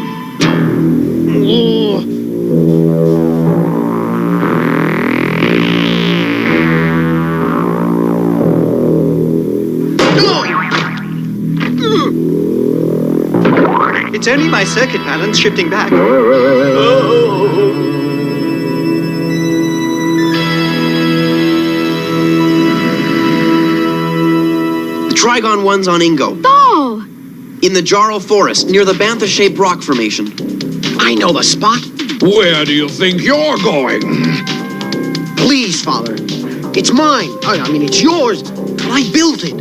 It's only my circuit balance shifting back. The Trigon one's on Ingo. Oh! In the Jarl Forest, near the Bantha-shaped rock formation. I know the spot. Where do you think you're going? Please, Father. It's mine. I mean, it's yours. But I built it.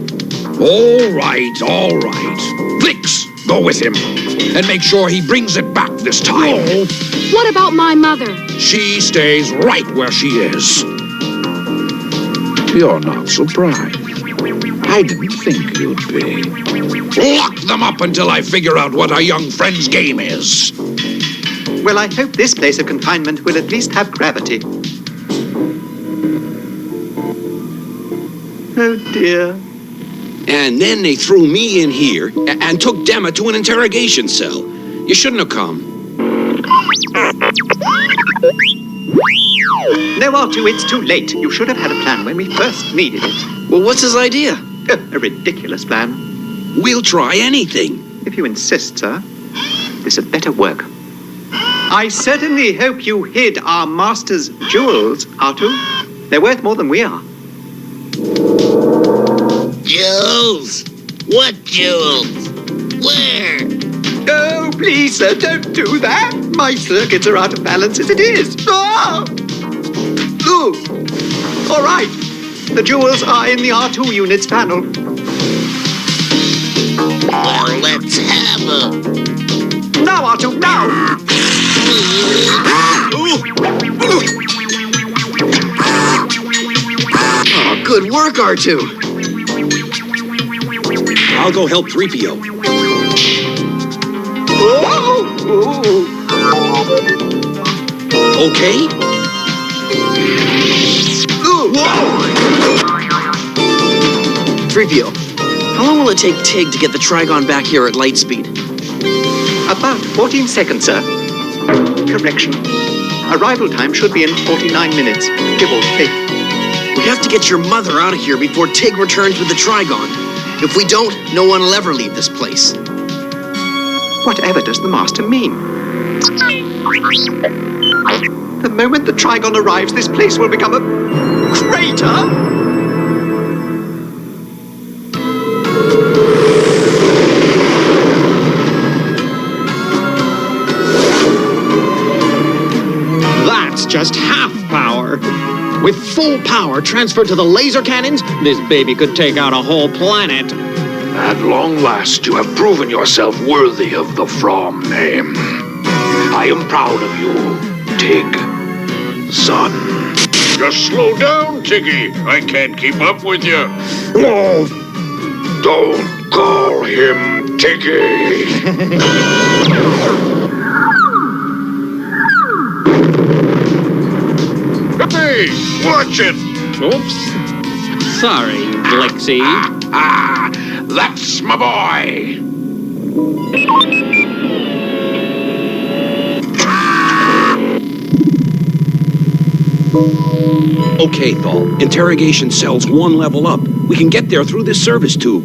All right, all right. Vlix, go with him. And make sure he brings it back this time. Oh. What about my mother? She stays right where she is. You're not surprised. I didn't think you'd be. Lock them up until I figure out what our young friend's game is. Well, I hope this place of confinement will at least have gravity. Oh, dear. And then they threw me in here and took Dema to an interrogation cell. You shouldn't have come. No, Artu, it's too late. You should have had a plan when we first needed it. Well, what's his idea? A ridiculous plan. We'll try anything. If you insist, sir, this had better work. I certainly hope you hid our master's jewels, Artu. They're worth more than we are. Jewels? What jewels? Where? Oh, please, sir, don't do that. My circuits are out of balance as it is. Oh! Ooh. All right. The jewels are in the R2 unit's panel. Well, let's have them. Now, R2, now! Oh, good work, R2. I'll go help 3PO. Okay? Whoa! 3PO, how long will it take Tig to get the Trigon back here at light speed? About 14 seconds, sir. Correction. Arrival time should be in 49 minutes, give or take. We have to get your mother out of here before Tig returns with the Trigon. If we don't, no one will ever leave this place. Whatever does the Master mean? The moment the Trigon arrives, this place will become a crater! That's just half power. With full power transferred to the laser cannons, this baby could take out a whole planet. At long last, you have proven yourself worthy of the From name. I am proud of you, Tig, son. Just slow down, Tiggy. I can't keep up with you. Oh, don't call him Tiggy. Hey, watch it. Oops. Sorry, Blixie. Ah, that's my boy. Okay, Thal. Interrogation cell's one level up. We can get there through this service tube.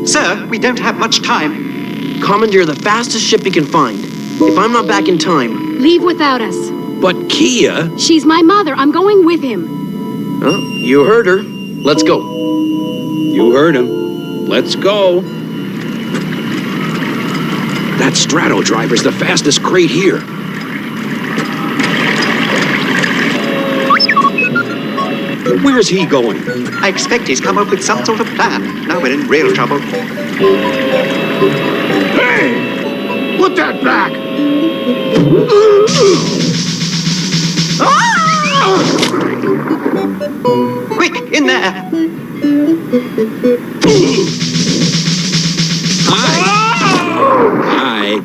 Sir, we don't have much time. Commandeer the fastest ship you can find. If I'm not back in time... Leave without us. But Kia... She's my mother. I'm going with him. Oh, you heard her. Let's go. You heard him. Let's go. That Strato driver's the fastest crate here. Where's he going? I expect he's come up with some sort of plan. Now we're in real trouble. Hey! Put that back! Quick, in there! Hi.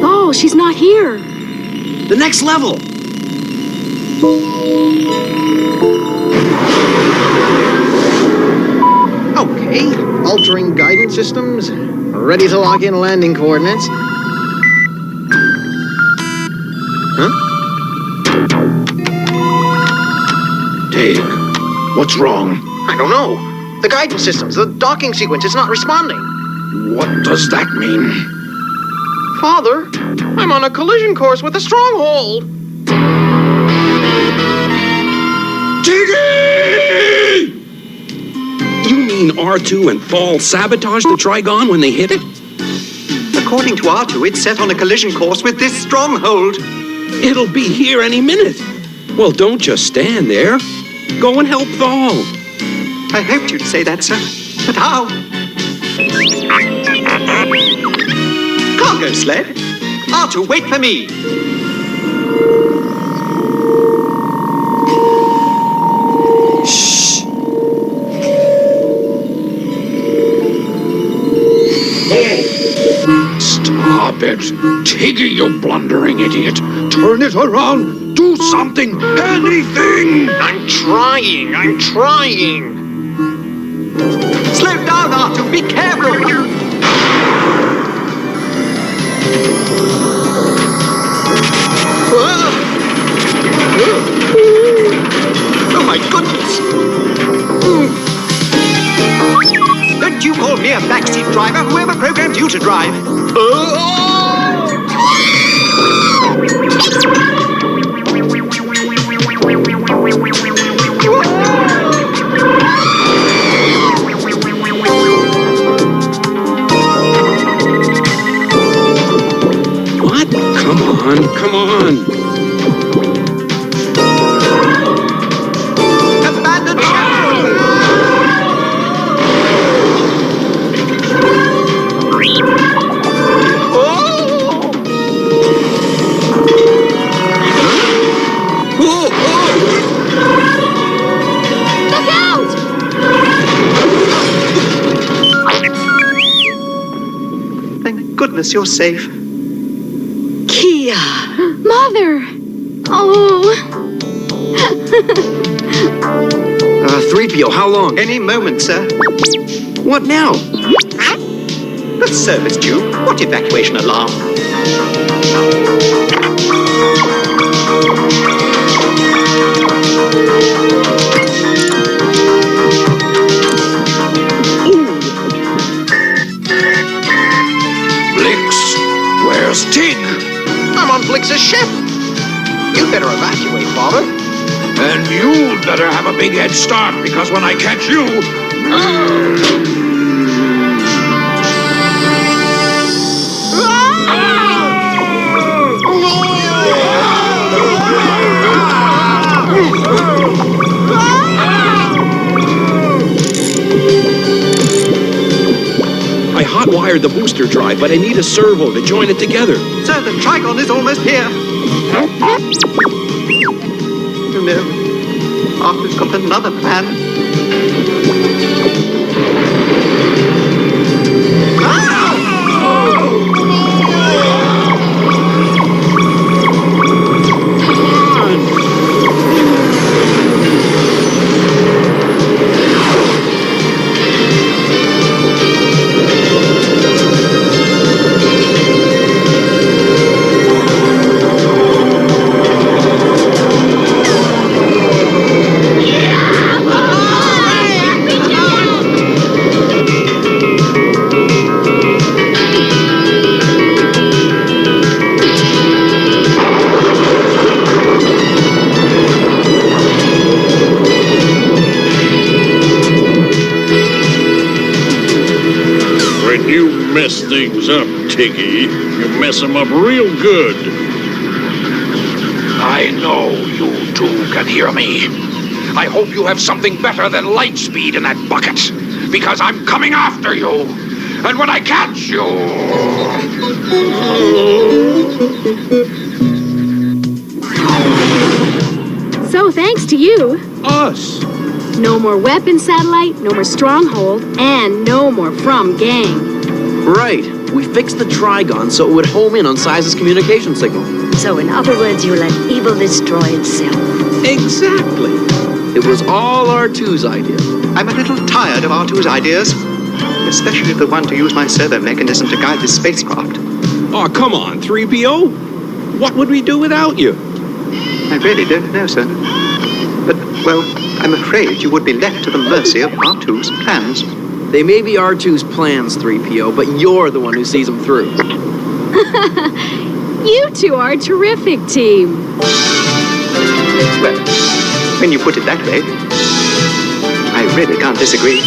Oh, she's not here. The next level. Okay, altering guidance systems. Ready to lock in landing coordinates. Huh? Tig, what's wrong? I don't know. The guidance systems, the docking sequence, it's not responding. What does that mean? Father, I'm on a collision course with a stronghold. Tiggy! You mean R2 and Fall sabotaged the Trigon when they hit it? According to R2, it's set on a collision course with this stronghold. It'll be here any minute. Well, don't just stand there. Go and help Fall. I hoped you'd say that, sir. But how? Cargo sled? R2, wait for me. Shh. Stop it. Tiggy, you blundering idiot. Turn it around. Do something. Anything. I'm trying. Slow down, R2. Be careful. Oh, my goodness. Don't you call me a backseat driver? Whoever programmed you to drive? What? Come on. Abandoned ship! Look out! Thank goodness you're safe. Kia! Mother! Oh! 3PO, how long? Any moment, sir. What now? The service tube. What evacuation alarm? Blix, where's Tig? I'm on Blix's ship. You'd better evacuate, Father. And you'd better have a big head start, because when I catch you... I hotwired the booster drive, but I need a servo to join it together. Sir, the Trigon is almost here. Oh no. Arthur's got another plan. Mess things up, Tiggy. You mess them up real good. I I know you two can hear me. I hope you have something better than light speed in that bucket, because I'm coming after you. And when I catch you... So thanks to you. Us. No more weapon satellite, no more stronghold, and no more from gang. Right. We fixed the Trigon so it would home in on Size's communication signal. So in other words, you let evil destroy itself. Exactly. It was all R2's idea. I'm a little tired of R2's ideas. Especially the one to use my servo mechanism to guide this spacecraft. Oh, come on, 3PO. What would we do without you? I really don't know, sir. But, well, I'm afraid you would be left to the mercy of R2's plans. They may be R2's plans, 3PO, but you're the one who sees them through. You two are a terrific team. Well, when you put it that way, I really can't disagree.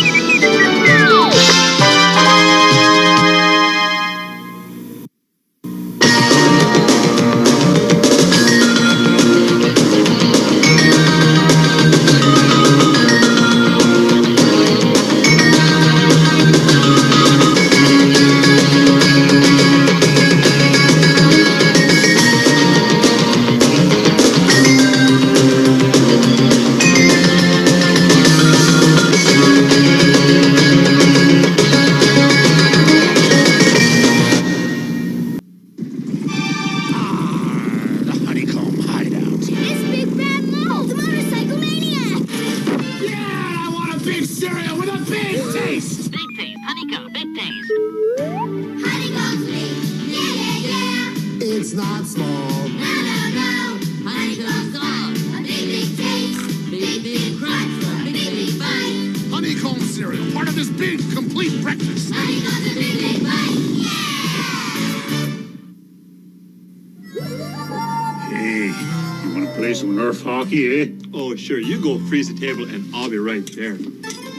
Oh, sure, you go freeze the table and I'll be right there.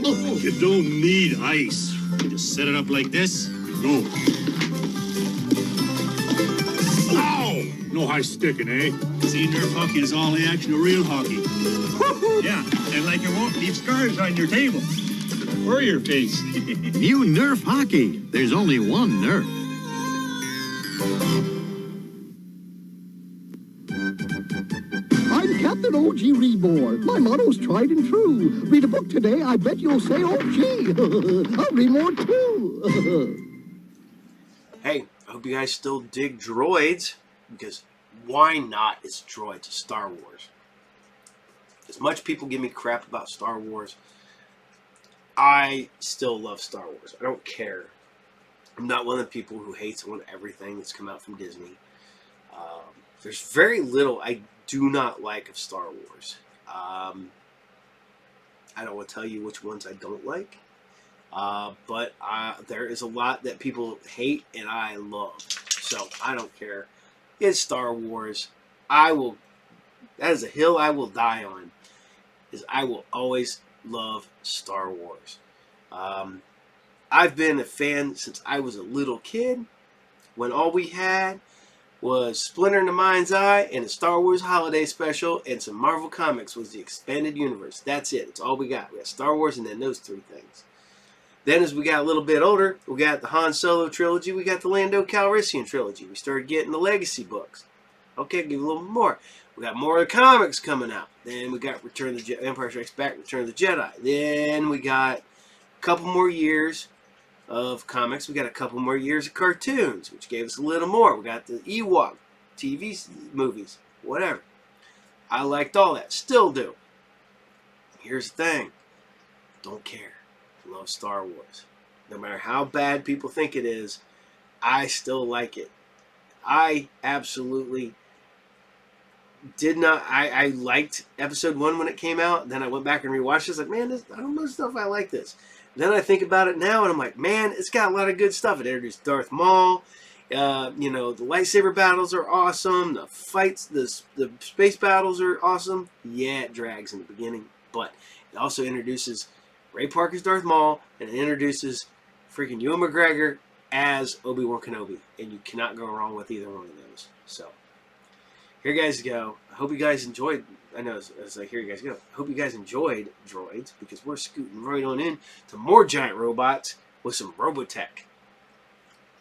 Oh, you don't need ice. You just set it up like this, go. Ow! No high sticking, eh? See, Nerf hockey is all the action of real hockey. Yeah, and like it won't leave scars on your table. Or your face. New Nerf hockey. There's only one Nerf. I'm Captain OG Reborn. My motto's tried and true. Read a book today, I bet you'll say OG. I'll read more too. Hey, I hope you guys still dig Droids, because why not? It's Droids, it's Star Wars. As much people give me crap about Star Wars, I still love Star Wars. I don't care. I'm not one of the people who hates on everything that's come out from Disney. There's very little I do not like of Star Wars. I don't want to tell you which ones I don't like. But there is a lot that people hate and I love. So I don't care. It's Star Wars. That is a hill I will die on. Is I will always love Star Wars. I've been a fan since I was a little kid, when all we had was Splinter in the Mind's Eye and a Star Wars Holiday Special and some Marvel Comics was the expanded universe. That's it. It's all we got. We got Star Wars and then those three things. Then as we got a little bit older, we got the Han Solo trilogy. We got the Lando Calrissian trilogy. We started getting the Legacy books. Okay, give you a little more. We got more of the comics coming out. Then we got Return of the Empire Strikes Back, Return of the Jedi. Then we got a couple more years of comics. We got a couple more years of cartoons, which gave us a little more. We got the Ewok TV movies, whatever. I liked all that. Still do. Here's the thing. Don't care. Love Star Wars. No matter how bad people think it is, I still like it. I absolutely did not. I liked episode 1 when it came out. Then I went back and rewatched it. I was like, man, I don't know stuff I like this. Then I think about it now, and I'm like, man, it's got a lot of good stuff. It introduced Darth Maul. The lightsaber battles are awesome. The fights, the space battles are awesome. Yeah, it drags in the beginning, but it also introduces Ray Parker's Darth Maul, and it introduces freaking Ewan McGregor as Obi-Wan Kenobi, and you cannot go wrong with either one of those. So, here you guys go. I hope you guys enjoyed. I know as I hear you guys go. I hope you guys enjoyed Droids, because we're scooting right on in to more giant robots with some Robotech.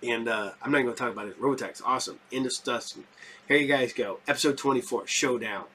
And I'm not even going to talk about it. Robotech's awesome. End of discussion. Here you guys go. Episode 24, Showdown.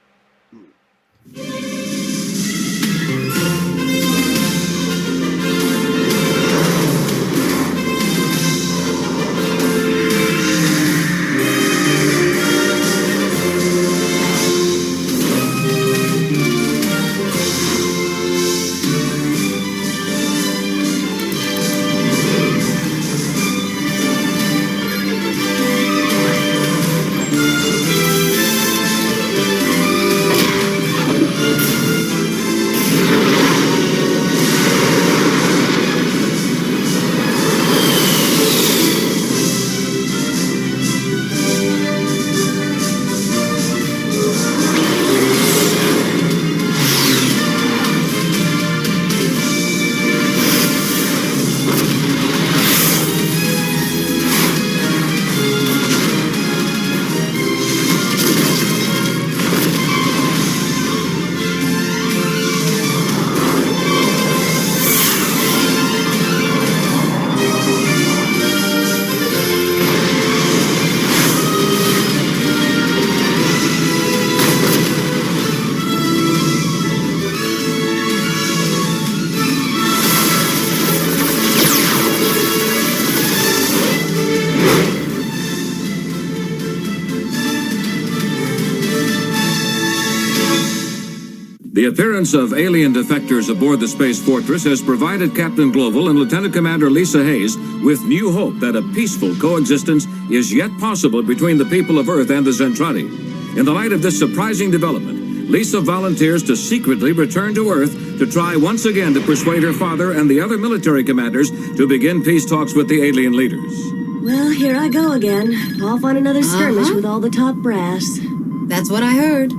The appearance of alien defectors aboard the Space Fortress has provided Captain Global and Lieutenant Commander Lisa Hayes with new hope that a peaceful coexistence is yet possible between the people of Earth and the Zentradi. In the light of this surprising development, Lisa volunteers to secretly return to Earth to try once again to persuade her father and the other military commanders to begin peace talks with the alien leaders. Well, here I go again. Off on another skirmish with all the top brass. That's what I heard.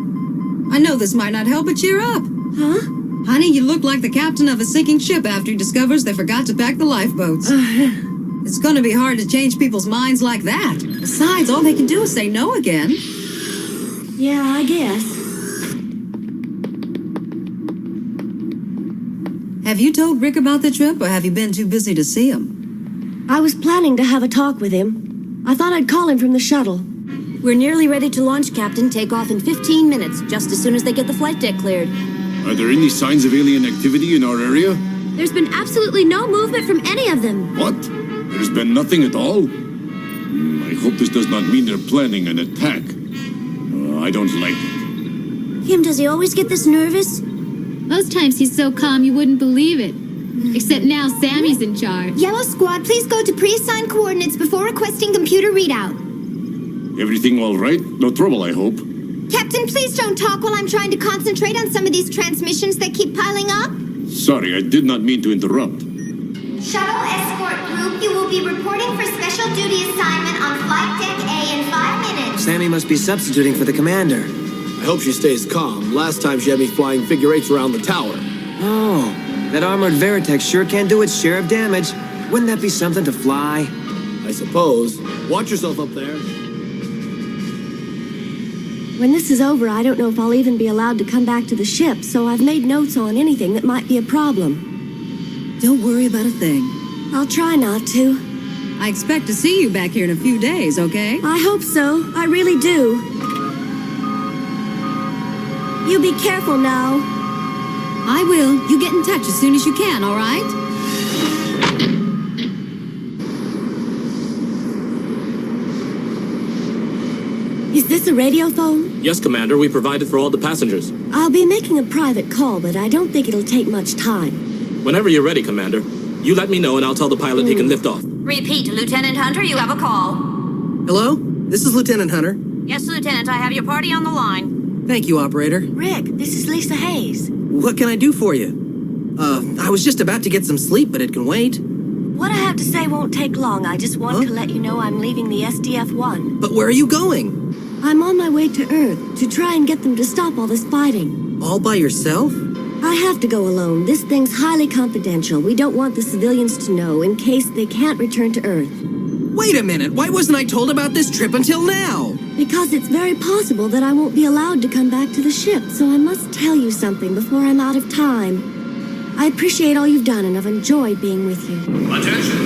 I know this might not help, but cheer up. Huh? Honey, you look like the captain of a sinking ship after he discovers they forgot to pack the lifeboats. It's gonna be hard to change people's minds like that. Besides, all they can do is say no again. Yeah, I guess. Have you told Rick about the trip, or have you been too busy to see him? I was planning to have a talk with him. I thought I'd call him from the shuttle. We're nearly ready to launch, Captain. Take off in 15 minutes, just as soon as they get the flight deck cleared. Are there any signs of alien activity in our area? There's been absolutely no movement from any of them. What? There's been nothing at all? I hope this does not mean they're planning an attack. I don't like it. Kim, does he always get this nervous? Most times he's so calm you wouldn't believe it. Except now Sammy's in charge. Yellow Squad, please go to pre-assigned coordinates before requesting computer readout. Everything all right? No trouble, I hope. Captain, please don't talk while I'm trying to concentrate on some of these transmissions that keep piling up. Sorry, I did not mean to interrupt. Shuttle Escort Group, you will be reporting for special duty assignment on Flight Deck A in 5 minutes. Sammy must be substituting for the commander. I hope she stays calm. Last time she had me flying figure eights around the tower. Oh, that armored Veritech sure can do its share of damage. Wouldn't that be something to fly? I suppose. Watch yourself up there. When this is over, I don't know if I'll even be allowed to come back to the ship, so I've made notes on anything that might be a problem. Don't worry about a thing. I'll try not to. I expect to see you back here in a few days, okay? I hope so. I really do. You be careful now. I will. You get in touch as soon as you can, all right? Is this a radio phone? Yes, Commander. We provided for all the passengers. I'll be making a private call, but I don't think it'll take much time. Whenever you're ready, Commander. You let me know and I'll tell the pilot he can lift off. Repeat, Lieutenant Hunter, you have a call. Hello? This is Lieutenant Hunter. Yes, Lieutenant, I have your party on the line. Thank you, Operator. Rick, this is Lisa Hayes. What can I do for you? I was just about to get some sleep, but it can wait. What I have to say won't take long. I just want to let you know I'm leaving the SDF-1. But where are you going? I'm on my way to Earth to try and get them to stop all this fighting. All by yourself? I have to go alone. This thing's highly confidential. We don't want the civilians to know in case they can't return to Earth. Wait a minute. Why wasn't I told about this trip until now? Because it's very possible that I won't be allowed to come back to the ship, so I must tell you something before I'm out of time. I appreciate all you've done, and I've enjoyed being with you. Attention!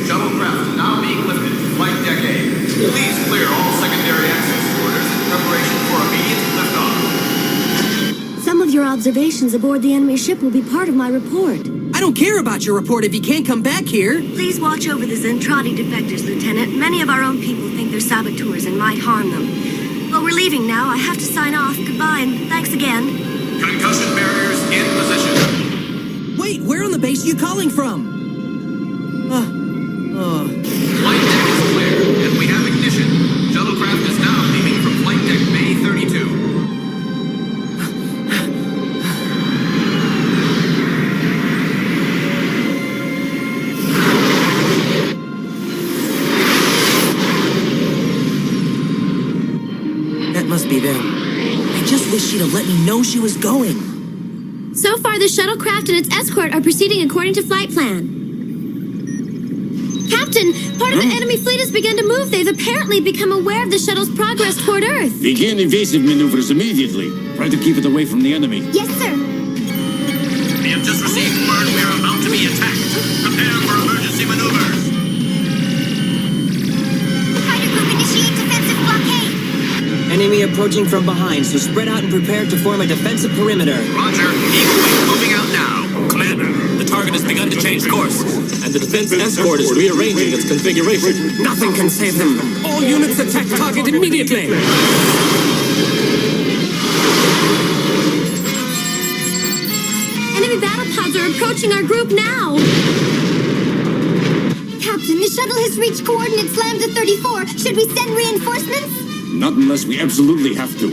Shuttlecraft now being lifted to Flight Deck A. Please clear all secondary access corridors in preparation for immediate liftoff. Some of your observations aboard the enemy ship will be part of my report. I don't care about your report if you can't come back here. Please watch over the Zentradi defectors, Lieutenant. Many of our own people think they're saboteurs and might harm them. Well, we're leaving now. I have to sign off. Goodbye, and thanks again. Concussion barriers in position. Wait, where on the base are you calling from? Flight deck is clear, and we have ignition. Shuttlecraft is now leaving from Flight Deck Bay 32. That must be them. I just wish she'd have let me know she was going. So far, the shuttlecraft and its escort are proceeding according to flight plan. Captain, part of the enemy fleet has begun to move. They've apparently become aware of the shuttle's progress toward Earth. Begin evasive maneuvers immediately. Try to keep it away from the enemy. Yes, sir. We have just received word we are about to be attacked. Prepare for emergency maneuvers. Fighter group initiate defensive blockade. Enemy approaching from behind, so spread out and prepare to form a defensive perimeter. Roger. Eagle Wing moving out now. Commander, the target has begun to change course, and the defense escort is rearranging its configuration. Nothing can save them. All units attack target immediately. Enemy battle pods are approaching our group now. Captain, the shuttle has reached coordinates Lambda 34. Should we send reinforcements? Not unless we absolutely have to.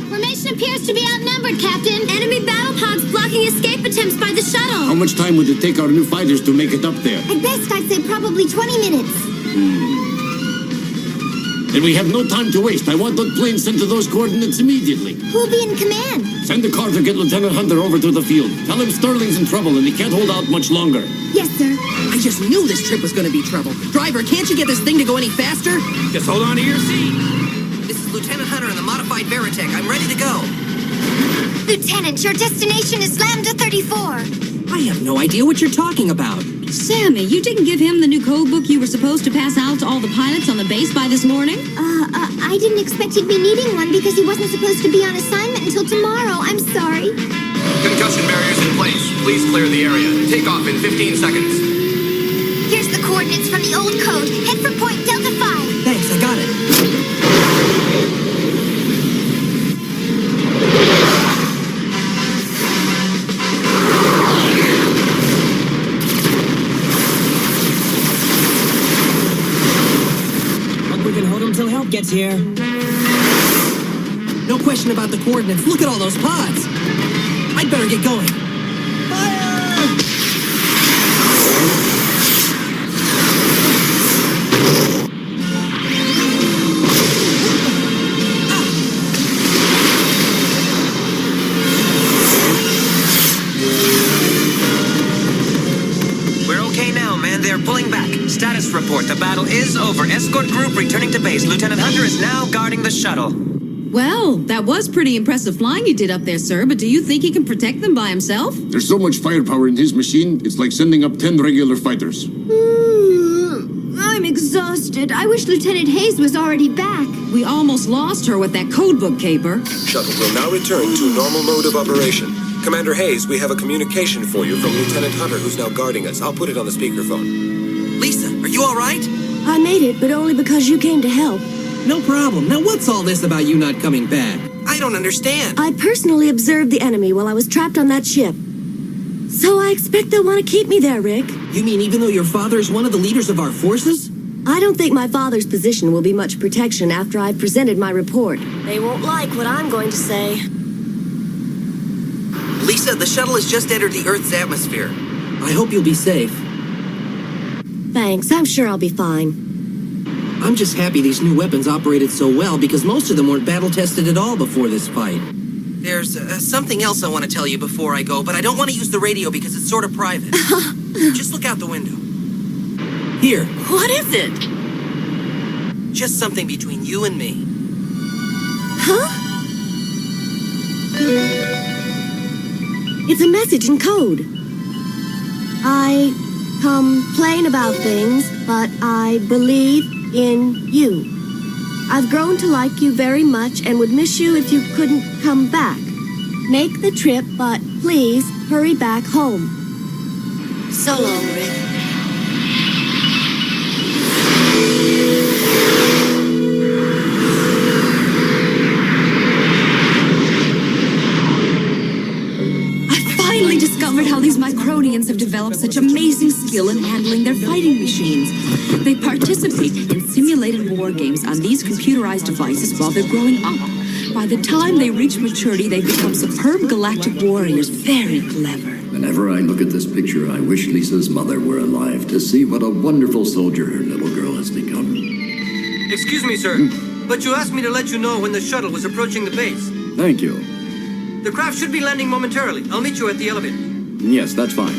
Formation appears to be outnumbered, Captain. Enemy battle pods blocking escape attempts by the shuttle. How much time would it take our new fighters to make it up there? At best, I'd say probably 20 minutes. And we have no time to waste. I want that plane sent to those coordinates immediately. Who'll be in command? Send the car to get Lieutenant Hunter over to the field. Tell him Sterling's in trouble and he can't hold out much longer. Yes, sir. I just knew this trip was going to be trouble. Driver, can't you get this thing to go any faster? Just hold on to your seat. This is Lieutenant Hunter in the modified Veritech. I'm ready to go. Lieutenant, your destination is Lambda 34. I have no idea what you're talking about. Sammy, you didn't give him the new code book you were supposed to pass out to all the pilots on the base by this morning? I didn't expect he'd be needing one because he wasn't supposed to be on assignment until tomorrow. I'm sorry. Concussion barriers in place. Please clear the area. Take off in 15 seconds. Here's the coordinates from the old code. Head for point Delta 5. Thanks, I got it. Until help gets here. No question about the coordinates. Look at all those pods. I'd better get going. Fire! We're okay now, man. They're pulling back. Status report. The battle is over. Escort group returning to base. Lieutenant Hunter is now guarding the shuttle. Well, that was pretty impressive flying you did up there, sir, but do you think he can protect them by himself? There's so much firepower in his machine, it's like sending up 10 regular fighters. I'm exhausted. I wish Lieutenant Hayes was already back. We almost lost her with that codebook caper. Shuttle will now return to normal mode of operation. Commander Hayes, we have a communication for you from Lieutenant Hunter, who's now guarding us. I'll put it on the speakerphone. Lisa, are you all right? I made it, but only because you came to help. No problem. Now what's all this about you not coming back? I don't understand. I personally observed the enemy while I was trapped on that ship. So I expect they'll want to keep me there, Rick. You mean even though your father is one of the leaders of our forces? I don't think my father's position will be much protection after I've presented my report. They won't like what I'm going to say. Lisa, the shuttle has just entered the Earth's atmosphere. I hope you'll be safe. Thanks. I'm sure I'll be fine. I'm just happy these new weapons operated so well because most of them weren't battle-tested at all before this fight. There's something else I want to tell you before I go, but I don't want to use the radio because it's sort of private. Just look out the window. Here. What is it? Just something between you and me. Huh? It's a message in code. I complain about things, but I believe in you. I've grown to like you very much and would miss you if you couldn't come back. Make the trip, but please hurry back home. So long, Rick. Finally discovered how these Macronians have developed such amazing skill in handling their fighting machines. They participate in simulated war games on these computerized devices while they're growing up. By the time they reach maturity, they become superb galactic warriors. Very clever. Whenever I look at this picture, I wish Lisa's mother were alive to see what a wonderful soldier her little girl has become. Excuse me, sir, but you asked me to let you know when the shuttle was approaching the base. Thank you. The craft should be landing momentarily. I'll meet you at the elevator. Yes, that's fine.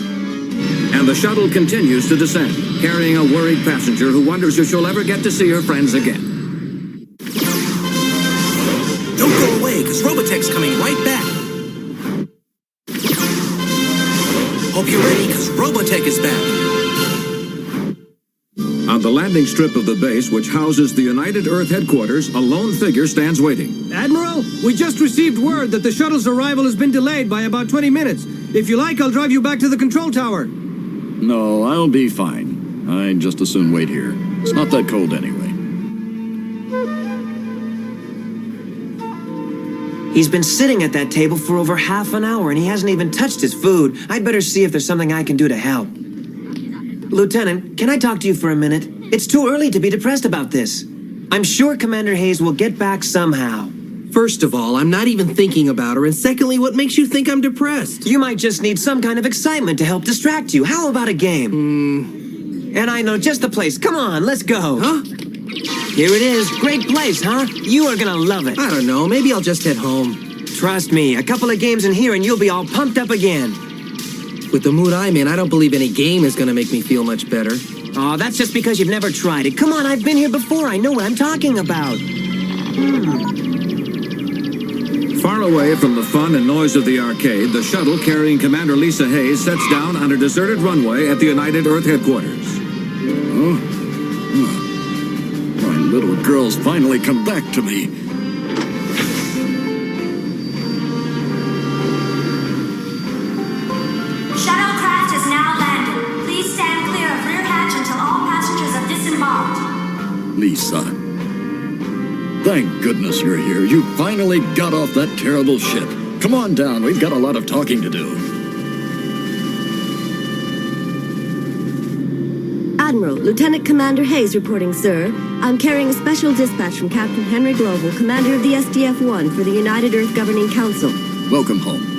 And the shuttle continues to descend, carrying a worried passenger who wonders if she'll ever get to see her friends again. Don't go away, because Robotech's coming right back. Hope you're ready, because Robotech is back. On the landing strip of the base, which houses the United Earth headquarters, a lone figure stands waiting. Admiral, we just received word that the shuttle's arrival has been delayed by about 20 minutes. If you like, I'll drive you back to the control tower. No, I'll be fine. I'd just as soon wait here. It's not that cold anyway. He's been sitting at that table for over half an hour and he hasn't even touched his food. I'd better see if there's something I can do to help. Lieutenant, can I talk to you for a minute? It's too early to be depressed about this. I'm sure Commander Hayes will get back somehow. First of all, I'm not even thinking about her, and secondly, what makes you think I'm depressed? You might just need some kind of excitement to help distract you. How about a game? And I know just the place. Come on, let's go. Huh? Here it is. Great place, huh? You are gonna love it. I don't know. Maybe I'll just head home. Trust me, a couple of games in here and you'll be all pumped up again. With the mood I'm in, I don't believe any game is gonna make me feel much better. Oh, that's just because you've never tried it. Come on, I've been here before. I know what I'm talking about. Far away from the fun and noise of the arcade, the shuttle carrying Commander Lisa Hayes sets down on a deserted runway at the United Earth headquarters. Oh. My little girl's finally come back to me. Shuttlecraft has now landed. Please stand clear of rear hatch until all passengers have disembarked. Lisa. Thank goodness you're here. You finally got off that terrible ship. Come on down. We've got a lot of talking to do. Admiral, Lieutenant Commander Hayes reporting, sir. I'm carrying a special dispatch from Captain Henry Global, commander of the SDF-1 for the United Earth Governing Council. Welcome home.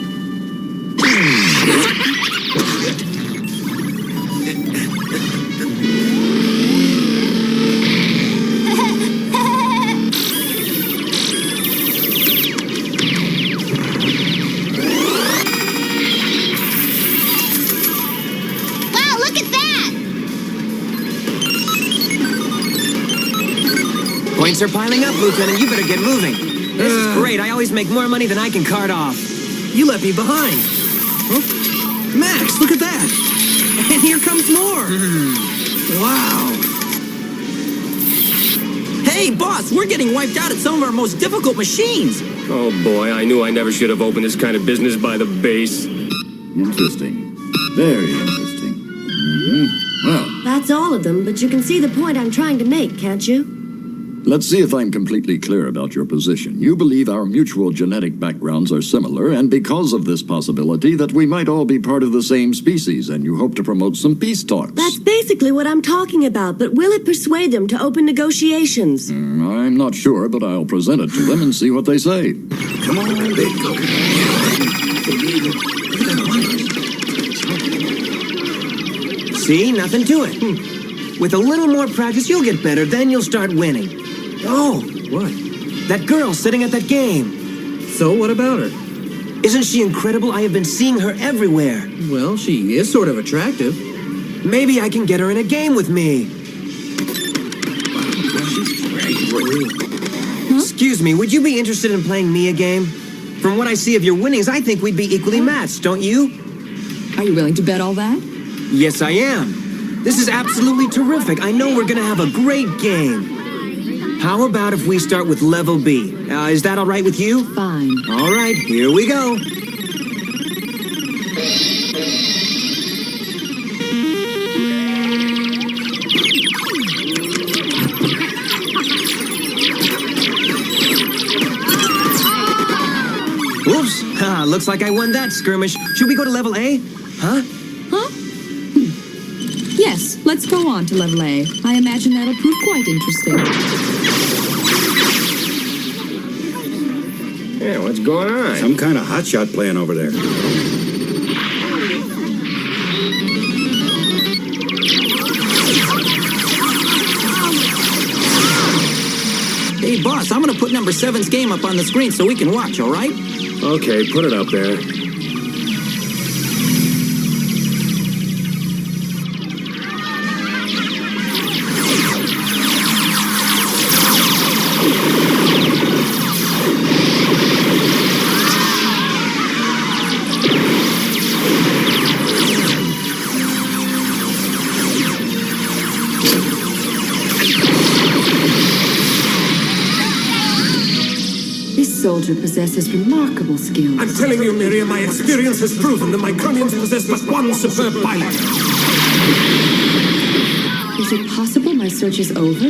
Points are piling up, Lieutenant. You better get moving. This is great. I always make more money than I can cart off. You left me behind. Huh? Max, look at that. And here comes more. Wow. Hey, boss, we're getting wiped out at some of our most difficult machines. Oh boy, I knew I never should have opened this kind of business by the base. Interesting. Very interesting. Well, That's all of them, but you can see the point I'm trying to make, can't you? let's see if I'm completely clear about your position. You believe our mutual genetic backgrounds are similar, and because of this possibility that we might all be part of the same species, and you hope to promote some peace talks. That's basically what I'm talking about, but will it persuade them to open negotiations? I'm not sure, but I'll present it to them and see what they say. Come on, there you go. See? Nothing to it. With a little more practice, you'll get better, then you'll start winning. Oh! What? That girl sitting at that game. So what about her? Isn't she incredible? I have been seeing her everywhere. Well, she is sort of attractive. Maybe I can get her in a game with me. Excuse me, would you be interested in playing me a game? From what I see of your winnings, I think we'd be equally matched, don't you? Are you willing to bet all that? Yes, I am. This is absolutely terrific. I know we're gonna have a great game. How about if we start with level B? Is that all right with you? Fine. All right, here we go. Oops, looks like I won that skirmish. Should we go to level A? Huh? Yes, let's go on to level A. I imagine that'll prove quite interesting. Yeah, what's going on? Some kind of hotshot playing over there. Hey, boss, I'm gonna put number 7's game up on the screen so we can watch, all right? Okay, put it up there. Soldier possesses remarkable skills. I'm telling you, Miriam, my experience has proven the Macronians possess but one superb pilot. Is it possible my search is over?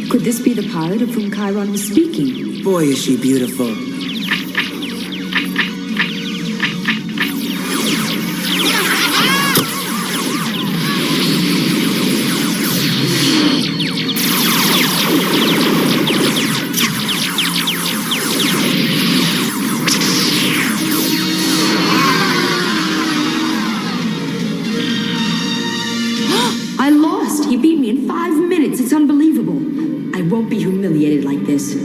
Could this be the pilot of whom Chiron was speaking? Boy, is she beautiful. It's unbelievable. I won't be humiliated like this.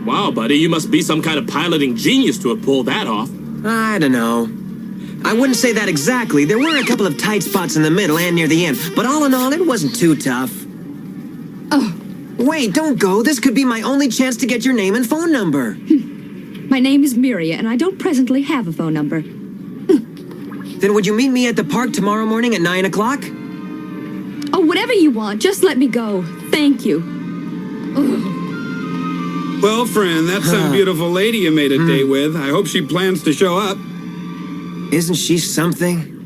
Wow, buddy, you must be some kind of piloting genius to have pulled that off. I don't know. I wouldn't say that exactly. There were a couple of tight spots in the middle and near the end, but all in all, it wasn't too tough. Oh. Wait, don't go. This could be my only chance to get your name and phone number. My name is Miria, and I don't presently have a phone number. Then would you meet me at the park tomorrow morning at 9 o'clock? Oh, whatever you want. Just let me go. Thank you. Ugh. Well, friend, that's some beautiful lady you made a date with. I hope she plans to show up. Isn't she something?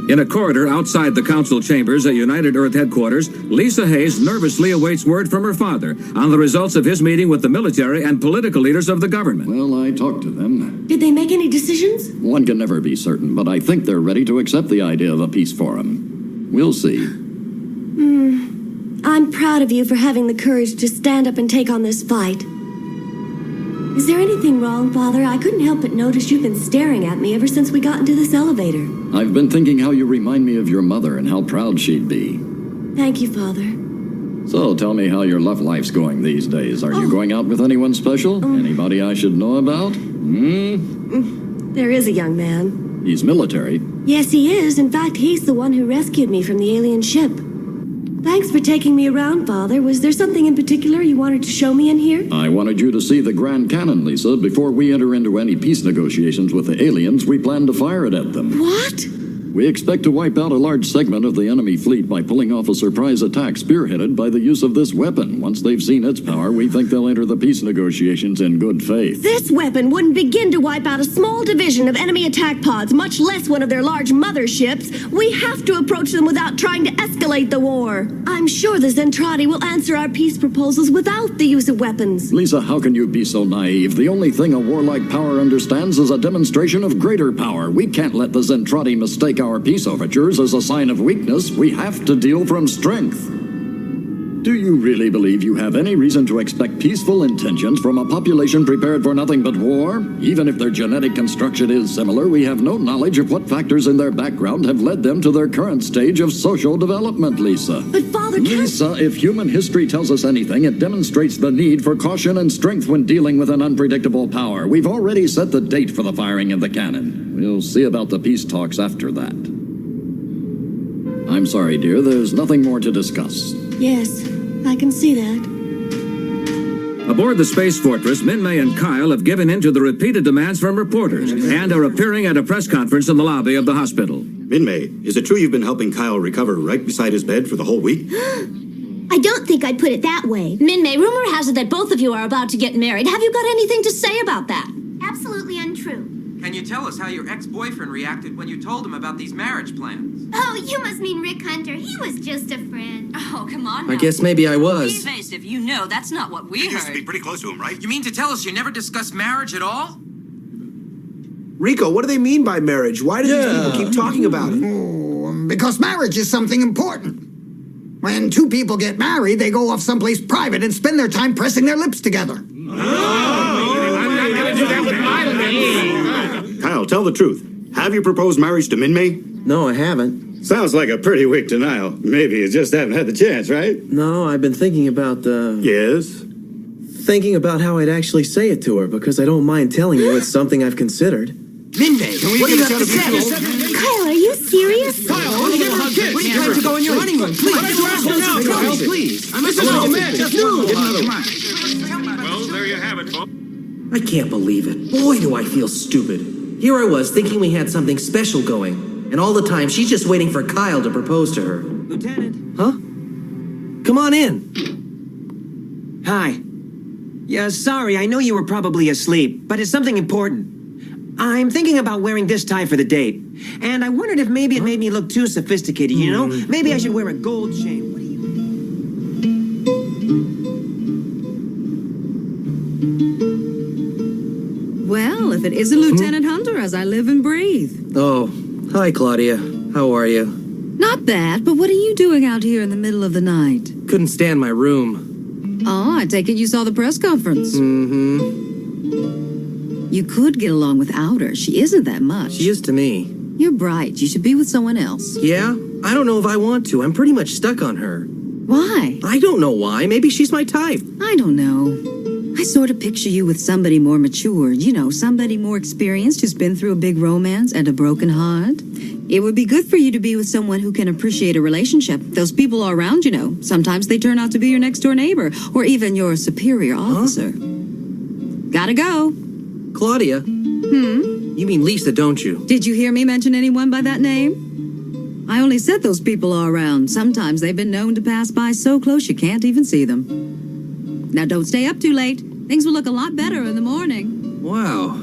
In a corridor outside the council chambers at United Earth headquarters, Lisa Hayes nervously awaits word from her father on the results of his meeting with the military and political leaders of the government. Well, I talked to them. Did they make any decisions? One can never be certain, but I think they're ready to accept the idea of a peace forum. We'll see. I'm proud of you for having the courage to stand up and take on this fight. Is there anything wrong, Father? I couldn't help but notice you've been staring at me ever since we got into this elevator. I've been thinking how you remind me of your mother and how proud she'd be. Thank you, Father. So, tell me how your love life's going these days. Are you going out with anyone special? Anybody I should know about? There is a young man. He's military. Yes, he is. In fact, he's the one who rescued me from the alien ship. Thanks for taking me around, Father. Was there something in particular you wanted to show me in here? I wanted you to see the Grand Cannon, Lisa. Before we enter into any peace negotiations with the aliens, we plan to fire it at them. What? We expect to wipe out a large segment of the enemy fleet by pulling off a surprise attack spearheaded by the use of this weapon. Once they've seen its power, we think they'll enter the peace negotiations in good faith. This weapon wouldn't begin to wipe out a small division of enemy attack pods, much less one of their large motherships. We have to approach them without trying to escalate the war. I'm sure the Zentradi will answer our peace proposals without the use of weapons. Lisa, how can you be so naive? The only thing a warlike power understands is a demonstration of greater power. We can't let the Zentradi mistake our peace overtures as a sign of weakness. We have to deal from strength. Do you really believe you have any reason to expect peaceful intentions from a population prepared for nothing but war? Even if their genetic construction is similar, we have no knowledge of what factors in their background have led them to their current stage of social development, Lisa. But Father, Lisa, if human history tells us anything, it demonstrates the need for caution and strength when dealing with an unpredictable power. We've already set the date for the firing of the cannon. We'll see about the peace talks after that. I'm sorry, dear, there's nothing more to discuss. Yes, I can see that. Aboard the Space Fortress, Min-May and Kyle have given in to the repeated demands from reporters and are appearing at a press conference in the lobby of the hospital. Min-May, is it true you've been helping Kyle recover right beside his bed for the whole week? I don't think I'd put it that way. Min-May, rumor has it that both of you are about to get married. Have you got anything to say about that? Absolutely untrue. Can you tell us how your ex-boyfriend reacted when you told him about these marriage plans? Oh, you must mean Rick Hunter. He was just a friend. Oh, come on I guess maybe I was. Be evasive. You know that's not what we You used to heard. be pretty close to him, right? You mean to tell us you never discussed marriage at all? Rico, what do they mean by marriage? Why do these people keep talking about it? Oh, because marriage is something important. When two people get married, they go off someplace private and spend their time pressing their lips together. I'm not going to do that with my lips. Kyle, tell the truth. Have you proposed marriage to Min-May? No, I haven't. Sounds like a pretty weak denial. Maybe you just haven't had the chance, right? No, I've been thinking about Yes? thinking about how I'd actually say it to her, because I don't mind telling you it's something I've considered. Min-May, what do you have to say? Kyle, are you serious? Kyle, give her a kiss. We're trying to go on your honeymoon. Please. Why don't you ask her now, Kyle? Please. This is no man. Just move. Well, there you have it, folks. I can't believe it. Boy, do I feel stupid. Here I was thinking we had something special going, and all the time she's just waiting for Kyle to propose to her. Lieutenant. Huh? Come on in. Hi. Yeah, sorry, I know you were probably asleep, but it's something important. I'm thinking about wearing this tie for the date, and I wondered if maybe it made me look too sophisticated, you know? Maybe I should wear a gold chain. What do you... Well, if it isn't Lieutenant Hunter, as I live and breathe. Oh, hi, Claudia. How are you? Not bad, but what are you doing out here in the middle of the night? Couldn't stand my room. Oh, I take it you saw the press conference. Mm-hmm. You could get along without her. She isn't that much. She is to me. You're bright. You should be with someone else. Yeah? I don't know if I want to. I'm pretty much stuck on her. Why? I don't know why. Maybe she's my type. I don't know. I sort of picture you with somebody more mature. You know, somebody more experienced who's been through a big romance and a broken heart. It would be good for you to be with someone who can appreciate a relationship. Those people are around, you know. Sometimes they turn out to be your next-door neighbor or even your superior officer. Gotta go. Claudia? You mean Lisa, don't you? Did you hear me mention anyone by that name? I only said those people are around. Sometimes they've been known to pass by so close you can't even see them. Now don't stay up too late. Things will look a lot better in the morning. Wow.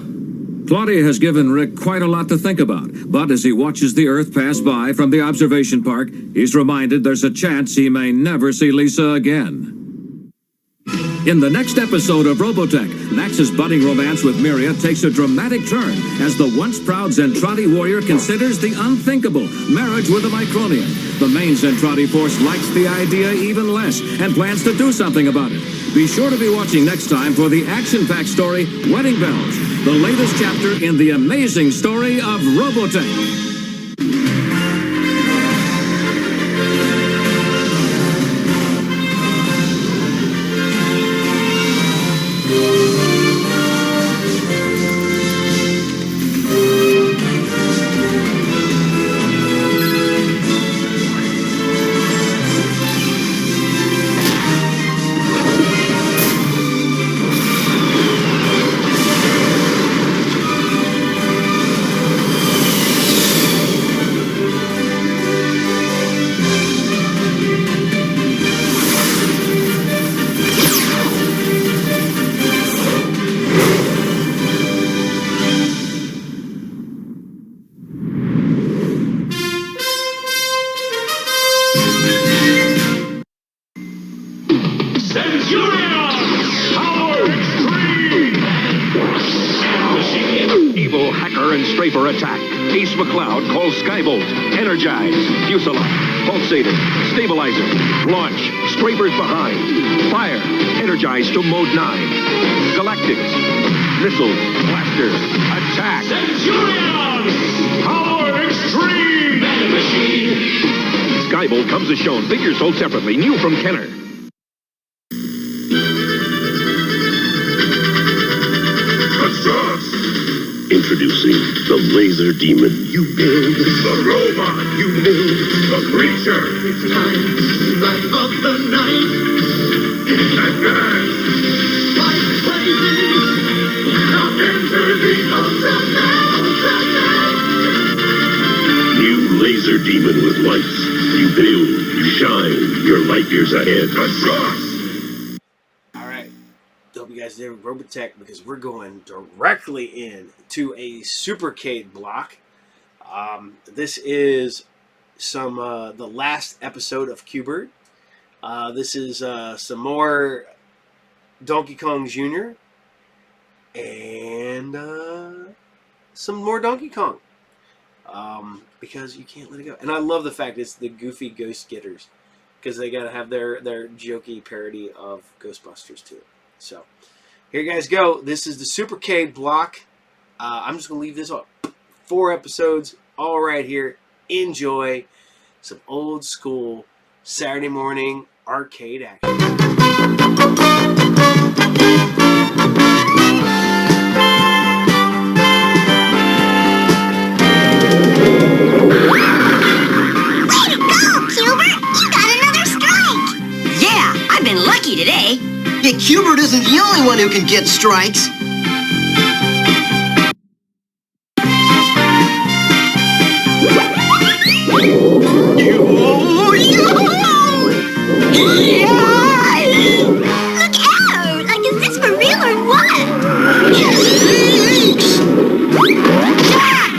Claudia has given Rick quite a lot to think about, but as he watches the Earth pass by from the observation park, he's reminded there's a chance he may never see Lisa again. In the next episode of Robotech, Max's budding romance with Miria takes a dramatic turn as the once proud Zentradi warrior considers the unthinkable, marriage with a Micronian. The main Zentradi force likes the idea even less and plans to do something about it. Be sure to be watching next time for the action-packed story, Wedding Bells, the latest chapter in the amazing story of Robotech. Scraper and Strafer attack. Ace McCloud calls Skybolt. Energize. Fuselage. Pulsator. Stabilizer. Launch. Scraper's behind. Fire. Energize to mode 9. Galactics. Missiles. Blaster. Attack. Centurions! Power Extreme! Man Machine! Skybolt comes as shown. Figures sold separately. New from Kenner. Introducing the Laser Demon. You build the robot. You build the creature. It's time to light up the night. Advance. Fight crazy. Now enter the ultimate. New Laser Demon with lights. You build. You shine. You're light years ahead. Across. Hope you guys did Robotech because we're going directly into a Supercade block. This is the last episode of Q*bert. This is some more Donkey Kong Jr. and some more Donkey Kong because you can't let it go. And I love the fact it's the Goofy Ghost Getters because they got to have their jokey parody of Ghostbusters too. So, here you guys go. This is the Supercade block. I'm just going to leave this up. 4 episodes, all right here. Enjoy some old school Saturday morning arcade action. Way to go, Q*bert! You got another strike! Yeah, I've been lucky today. Yeah, Q*bert isn't the only one who can get strikes. Look out! Like, is this for real or what? Jack!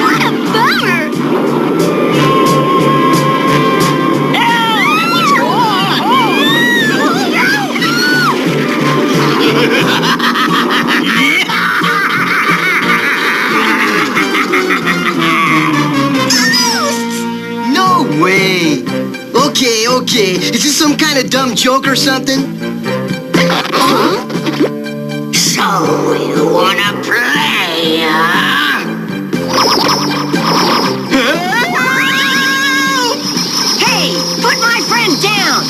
What a bummer! No way. Okay. Is this some kind of dumb joke or something? So, you wanna play, huh? Hey, put my friend down.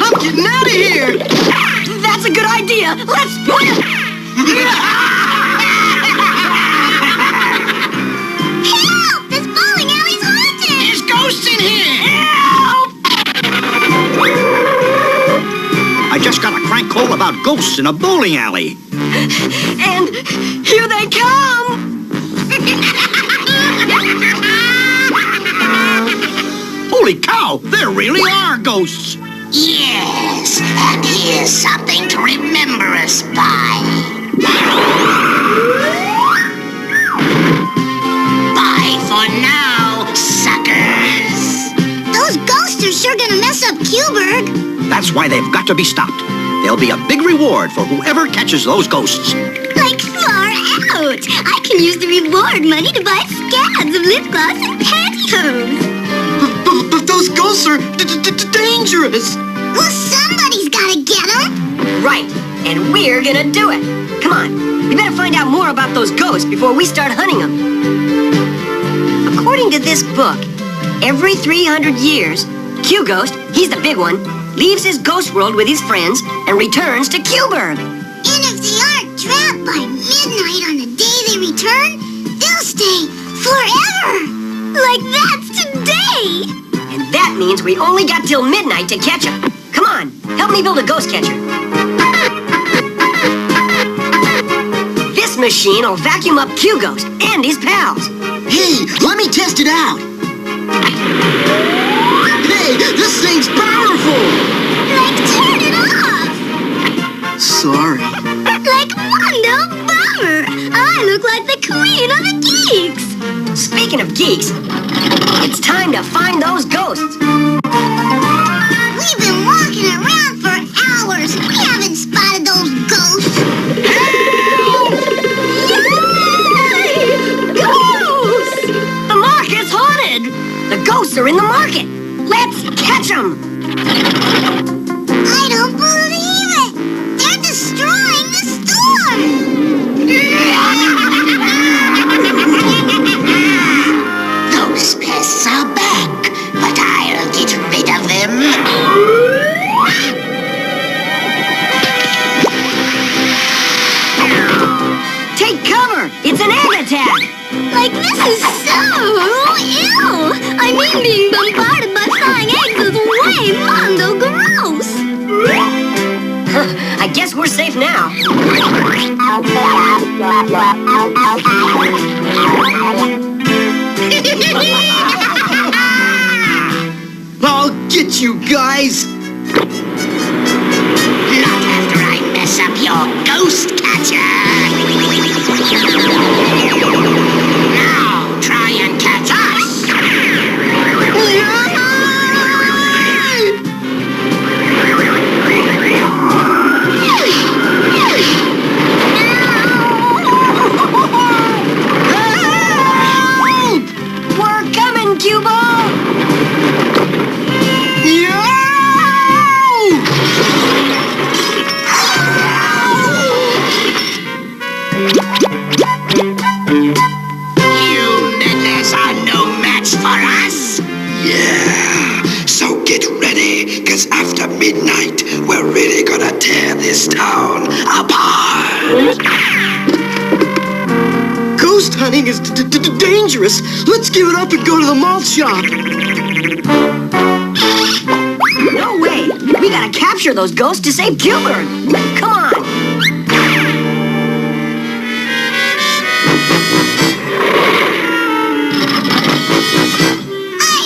I'm getting out of here. That's a good idea. Let's split. Help! This bowling alley's haunted! There's ghosts in here. I just got a crank call about ghosts in a bowling alley. And here they come. Holy cow, there really are ghosts. Yes, and here's something to remember us by. Bye for now, suckers. Those ghosts are sure gonna mess up Q*bert. That's why they've got to be stopped. There'll be a big reward for whoever catches those ghosts. Like far out! I can use the reward money to buy scads of lip gloss and pantyhose. But those ghosts are dangerous. Well, somebody's gotta get them. Right, and we're gonna do it. Come on, we better find out more about those ghosts before we start hunting them. According to this book, every 300 years, Q-Ghost, he's the big one, leaves his ghost world with his friends and returns to Q*bert. And if they aren't trapped by midnight on the day they return, they'll stay forever. Like that's today. And that means we only got till midnight to catch him. Come on, help me build a ghost catcher. This machine will vacuum up Q-Ghost and his pals. Hey, let me test it out. Hey, this thing's powerful. Like turn it off. Sorry. Like Mondo Bummer. like the queen of the geeks! Speaking of geeks, it's time to find those ghosts. We've been walking around for hours. We haven't spotted those ghosts. Help! Yay! Ghosts! The market's haunted! The ghosts are in the market! Let's catch them! I don't believe it! They're destroying the store! Those pests are back, but I'll get rid of them. Take cover! It's an egg attack! Like, this is so ill! I mean, being bombarded by flying eggs is way mondo gross! I guess we're safe now. I'll get you guys! Not after I mess up your ghost catcher! Now, try and catch us! We're coming, cue ball! You meddlers are no match for us! Yeah, so get ready, cause after midnight, we're really gonna tear this town apart. Ghost hunting is dangerous. Let's give it up and go to the malt shop. No way! We gotta capture those ghosts to save Gilbert! Come on!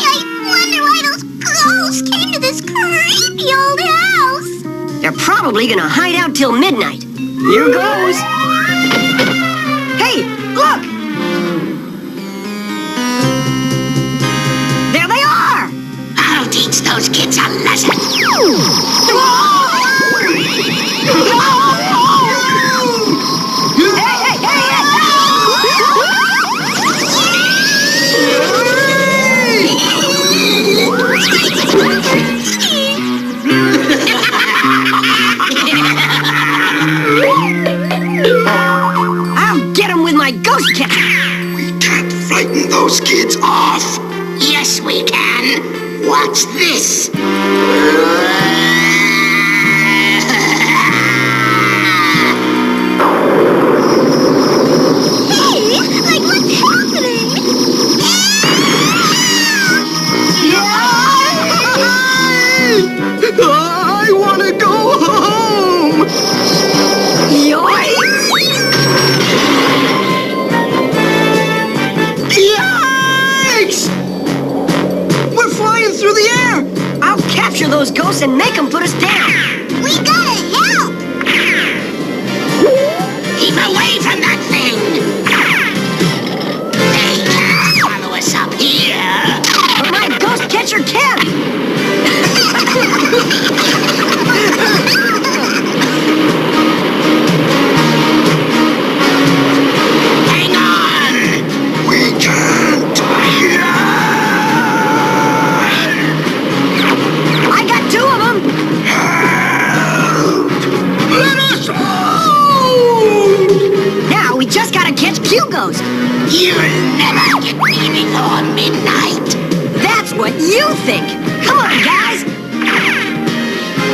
I wonder why those ghosts came to this creepy old house! They're probably gonna hide out till midnight. Here goes! Hey, look! There they are! I'll teach those kids a lesson! I'll get them with my ghost catcher! We can't frighten those kids off. Yes, we can! Watch this! Hey, like, what's happening? I wanna go home! Yoink! Yikes! We're flying through the air! I'll capture those ghosts and make them put us down! We gotta help! Keep away from that thing! They can't follow us up here! But my ghost catcher can! Hang on! We can't. I got two of them! Let us out! Now we just gotta catch Q Ghost! You'll never get me before midnight! That's what you think! Come on, guys!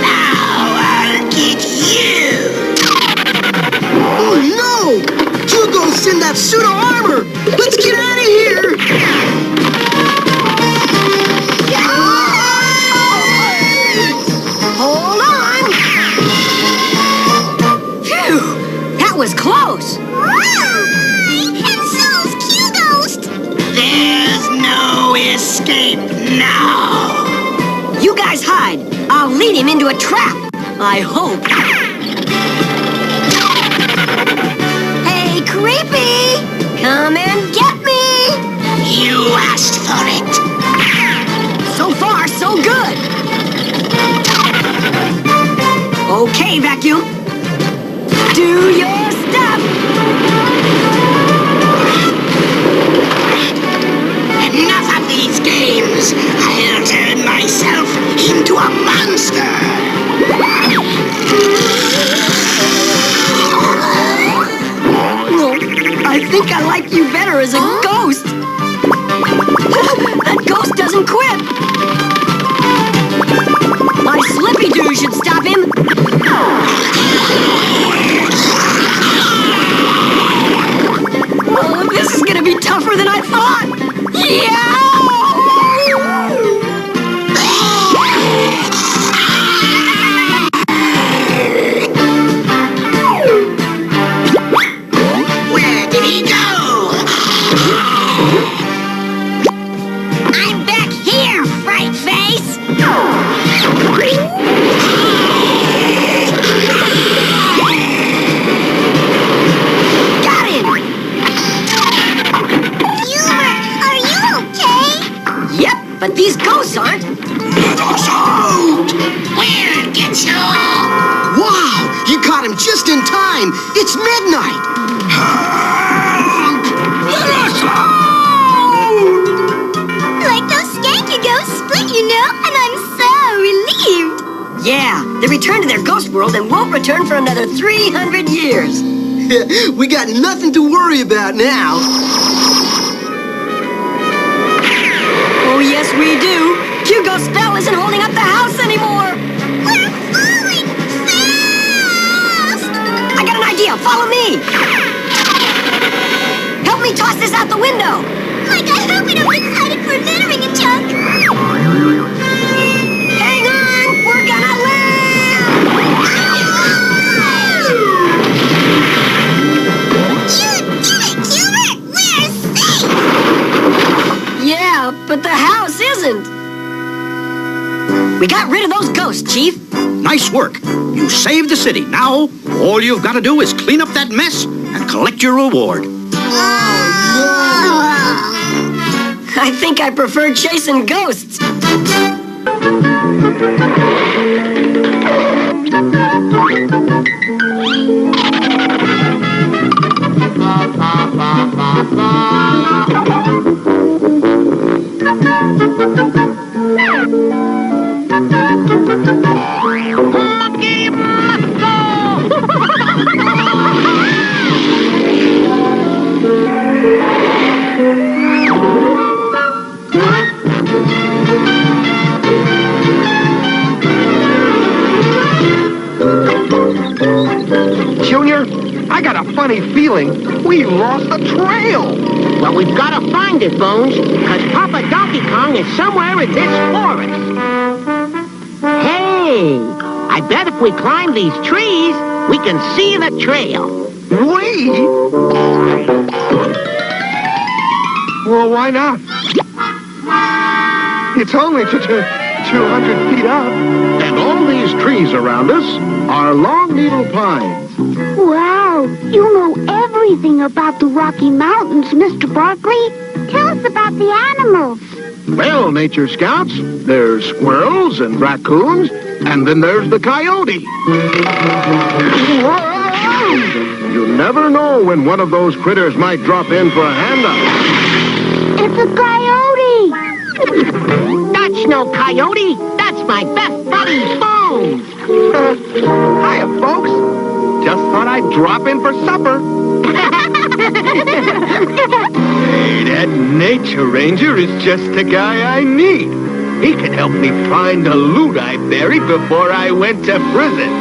Now I'll get you! Oh no! Hugo's in that suit of armor! Let's get out of here! Hold on! Phew! That was close! And so's Q-Ghost! There's no escape now! You guys hide! I'll lead him into a trap! I hope! Hey, creepy! Okay, vacuum. Do your stuff. Enough of these games. I'll turn myself into a monster. I think I like you better as a ghost. That ghost doesn't quit. My Slippy-Doo should stop him. Oh, this is gonna be tougher than I thought. Yeah! Where did he go? I'm back here, fright face! Got him! Hubert, are you okay? Yep, but these ghosts aren't. Let us out! We'll get you! Wow! You caught him just in time! It's midnight! Let us out! Like those skanky ghosts split, you know, and I'm so relieved. Yeah, they returned to their ghost world and won't return for another 300 years. We got nothing to worry about now. Oh, yes, we do. Hugo's spell isn't holding up the house anymore. We're falling fast! I got an idea. Follow me. Help me toss this out the window. Like, I hope we don't get cited for littering and junk. Hang on. We're gonna land. You did it, Hubert! We're safe! Yeah, but the house isn't. We got rid of those ghosts, Chief. Nice work. You saved the city. Now, all you've got to do is clean up that mess and collect your reward. I think I prefer chasing ghosts. Monkey muscle! Junior, I got a funny feeling we lost the trail. Well, we've got to find it, Bones, because Papa Donkey Kong is somewhere in this forest. Hey, I bet if we climb these trees, we can see the trail. We? Well, why not? It's only 200 feet up. And all these trees around us are long needle pines. Wow, you know everything about the Rocky Mountains, Mr. Barkley. Tell us about the animals. Well, Nature Scouts, there's squirrels and raccoons, and then there's the coyote. You never know when one of those critters might drop in for a handout. It's a coyote. That's no coyote. That's my best buddy, Bones. Hiya, folks. Just thought I'd drop in for supper. Hey, that nature ranger is just the guy I need. He can help me find the loot I buried before I went to prison.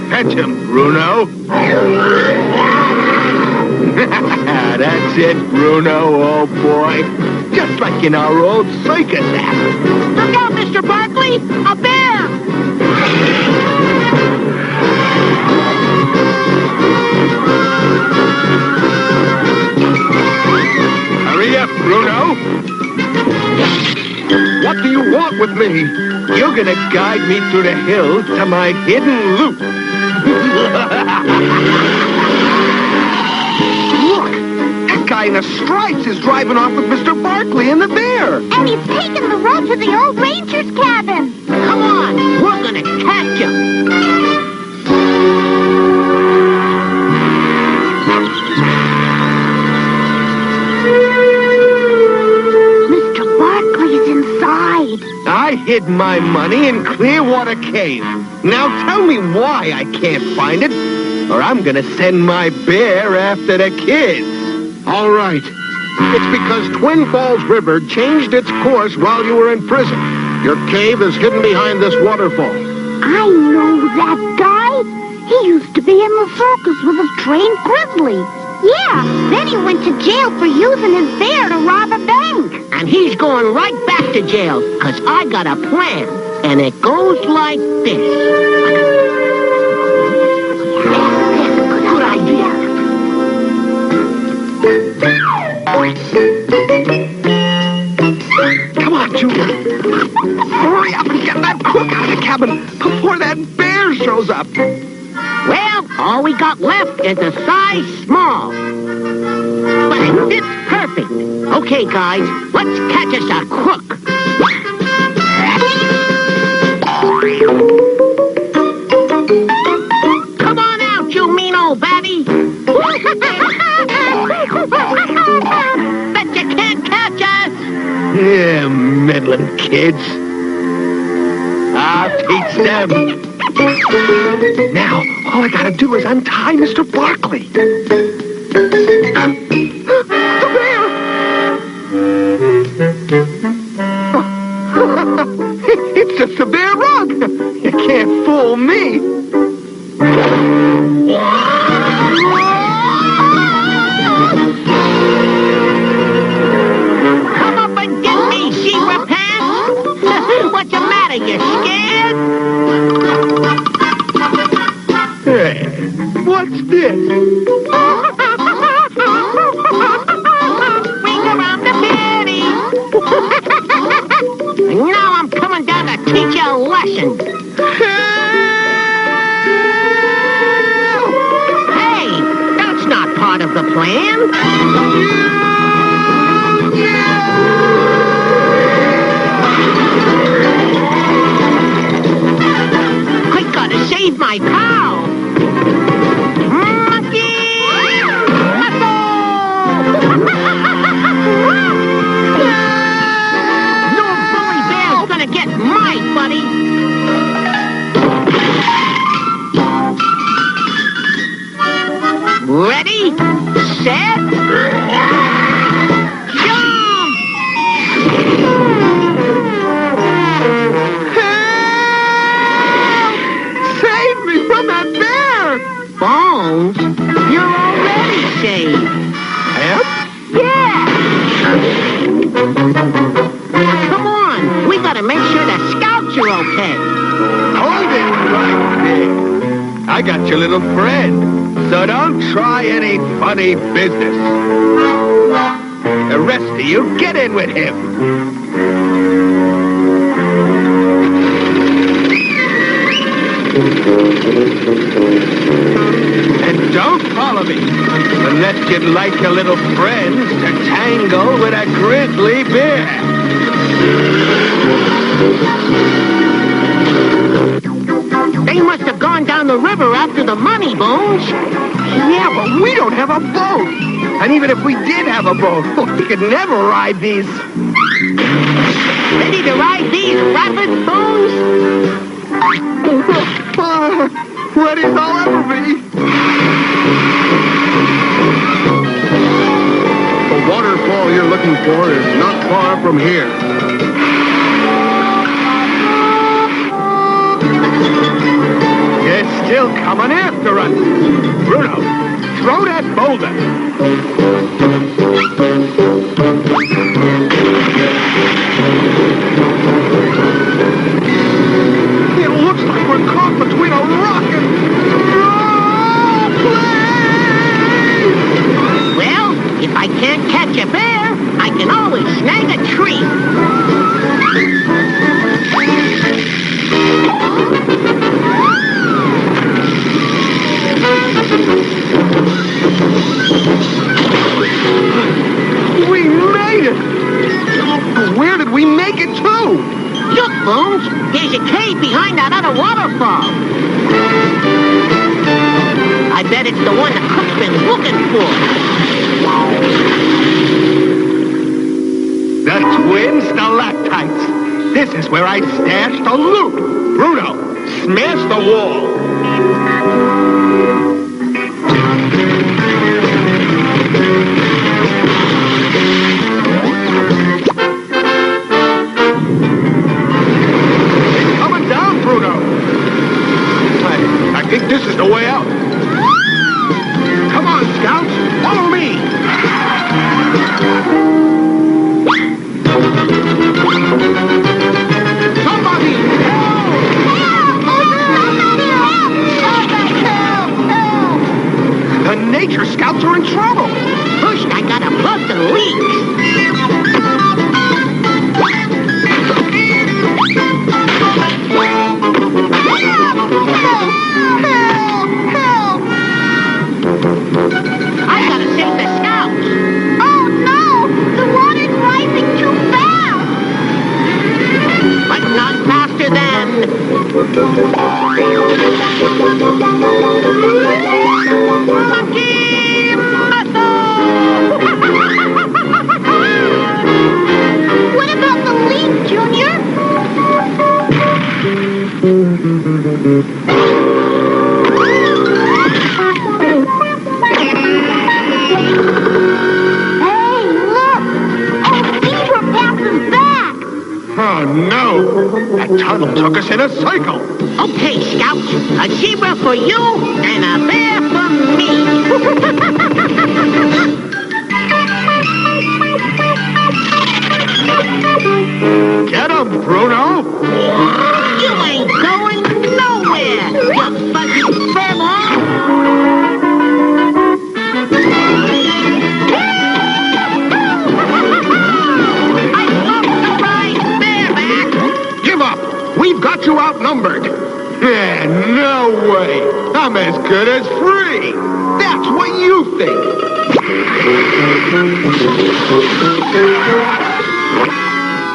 Catch him, Bruno. That's it, Bruno, old boy. Just like in our old circus act. Look out, Mr. Barkley! A bear! Hurry up, Bruno. What do you want with me? You're gonna guide me through the hills to my hidden loot. Look, that guy in the stripes is driving off with Mr. Barkley and the bear. And he's taking the road to the old ranger's cabin. Come on, we're gonna catch him. Mr. Barkley's inside. I hid my money in Clearwater Cave. Now tell me why I can't find it, or I'm gonna send my bear after the kids. All right. It's because Twin Falls River changed its course while you were in prison. Your cave is hidden behind this waterfall. I know that guy. He used to be in the circus with a trained grizzly. Yeah, then he went to jail for using his bear to rob a bank. And he's going right back to jail, 'cause I got a plan. And it goes like this. Good idea. Come on, Junior. Hurry up and get that crook out of the cabin before that bear shows up. Well, all we got left is a size small. But it fits perfect. Okay, guys, let's catch us a crook. Come on out, you mean old batty. Bet you can't catch us. Yeah, meddling kids. I'll teach them. Now, all I gotta do is untie Mr. Barkley. The bear! It's just a bear rug. You can't fool me. Come up and get me, zebra pants. What's the matter, you scared? Hey, what's this? Ring around the bitty. Now I'm coming down to teach you a lesson. Hey, that's not part of the plan. I gotta save my cow. Get my buddy. Ready, set, jump! Save me from that bear! Bones, you're already saved. Yep. Yeah! Come on, we gotta make sure the scouts are okay. Hold it right there. I got your little friend, so don't try any funny business. The rest of you, get in with him. And don't follow me, unless you'd like your little friends to tangle with a grizzly bear. They must have gone down the river after the money, Bones. Yeah, but we don't have a boat. And even if we did have a boat, we could never ride these. Ready to ride these rapids, Bones? Ready as I'll ever be. The waterfall you're looking for is not far from here. It's still coming after us. Bruno, throw that boulder. It looks like we're caught between a rock and... Well, if I can't catch a bear, I can always snag a tree. There's a cave behind that other waterfall. I bet it's the one the cook's been looking for. The twin stalactites. This is where I stashed the loot. Bruno, smash the wall. It's coming down, Bruno. I think this is the way out. Come on, Scouts, follow me. Somebody help! The Nature Scouts are in trouble. First, I gotta plug the leaks. I gotta save the Scouts. Oh no! The water's rising too fast! But not faster than... What about the leak, Junior? Hey, look! A zebra passes back! Oh, no! That tunnel took us in a cycle. Okay, Scouts, a zebra for you and a bear for me. Get him, Bruno! You ain't going nowhere, you fuzzy furball! I love to ride bareback! Give up! We've got you outnumbered. Yeah, no way! I'm as good as free! That's what you think!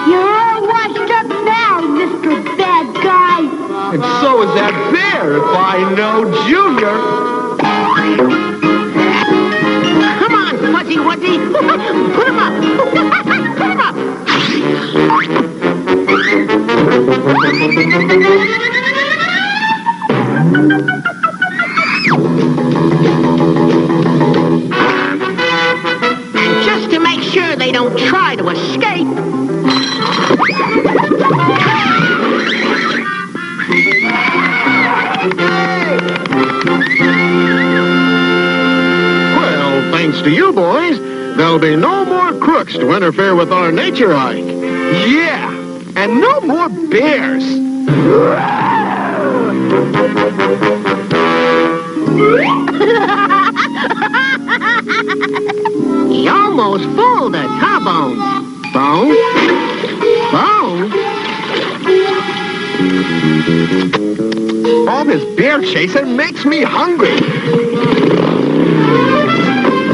You're all washed up now, Mr. Bad Guy. And so is that bear, if I know Junior. Come on, Fuzzy Wuzzy! Put him up! Put him up! And just to make sure they don't try to escape... Well, thanks to you boys, there'll be no more crooks to interfere with our nature hike. Yeah, and no more bears. He almost fooled the Bones. Bones? Bones? All this bear chasing makes me hungry.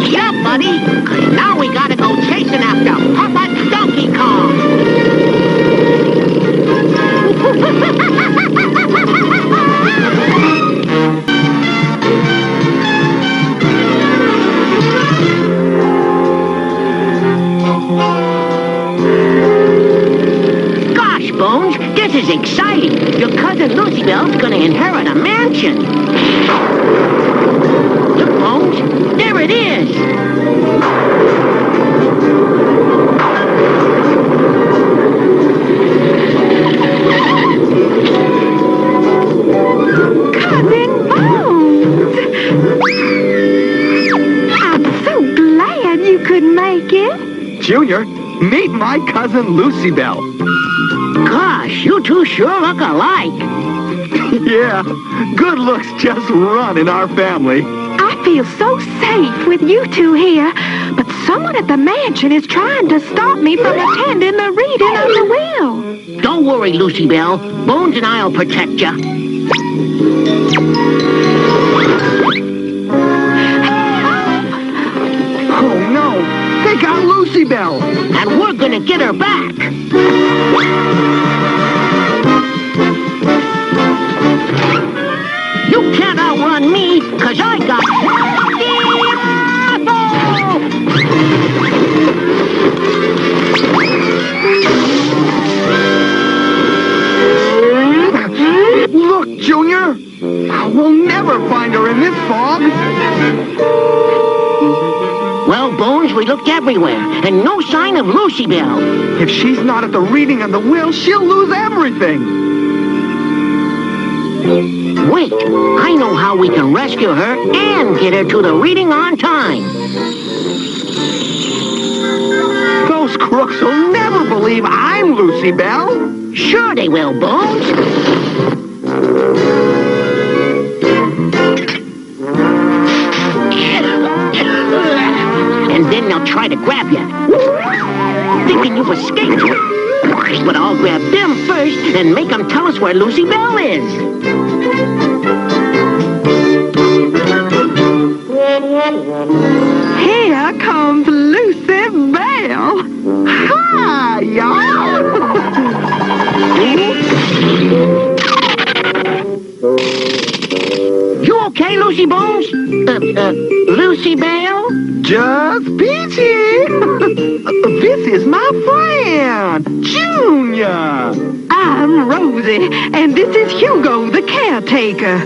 Eat up, buddy, 'cause now we gotta go chasing after Papa Donkey Kong. Gosh, Bones, this is exciting. Your cousin Lucy Bell's gonna inherit a mansion. Look, Bones, there it is. Cousin Bones! I'm so glad you could make it. Junior, meet my cousin Lucy Bell. Gosh, you two sure look alike. Yeah, good looks just run in our family. I feel so safe with you two here, but someone at the mansion is trying to stop me from attending the reading of the will. Don't worry, Lucy Bell. Bones and I'll protect you. Oh no, they got Lucy Bell. And we're gonna get her back. Junior? We'll never find her in this fog. Well, Bones, we looked everywhere, and no sign of Lucy Bell. If she's not at the reading of the will, she'll lose everything. Wait, I know how we can rescue her and get her to the reading on time. Those crooks will never believe I'm Lucy Bell. Sure they will, Bones. And then they'll try to grab you, thinking you've escaped. But I'll grab them first and make them tell us where Lucy Bell is. Here comes Lucy Bell. Hi, y'all. You okay, Lucy Bones? Lucy Bell? Just peachy. This is my friend, Junior. I'm Rosie, and this is Hugo, the caretaker.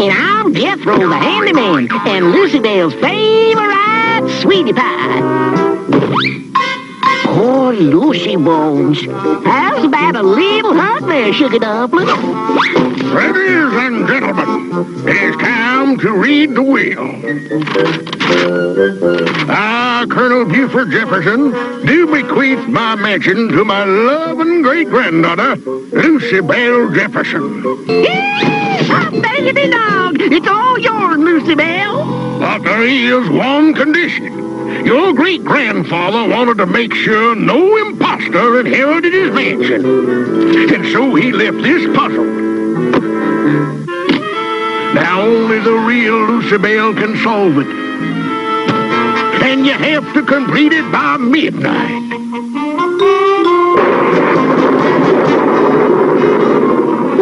And I'm Jethro, the handyman, and Lucy Bell's favorite sweetie pie. Poor Lucy Bones. How's about a little hurt there, Sugar Dumpling? Ladies and gentlemen, it is time to read the will. I, Colonel Buford Jefferson, do bequeath my mansion to my loving great-granddaughter, Lucy Bell Jefferson. Baby dog, it's all yours, Lucy Bell. But there is one condition. Your great-grandfather wanted to make sure no imposter inherited his mansion. And so he left this puzzle. Now only the real Lucy Bell can solve it. And you have to complete it by midnight.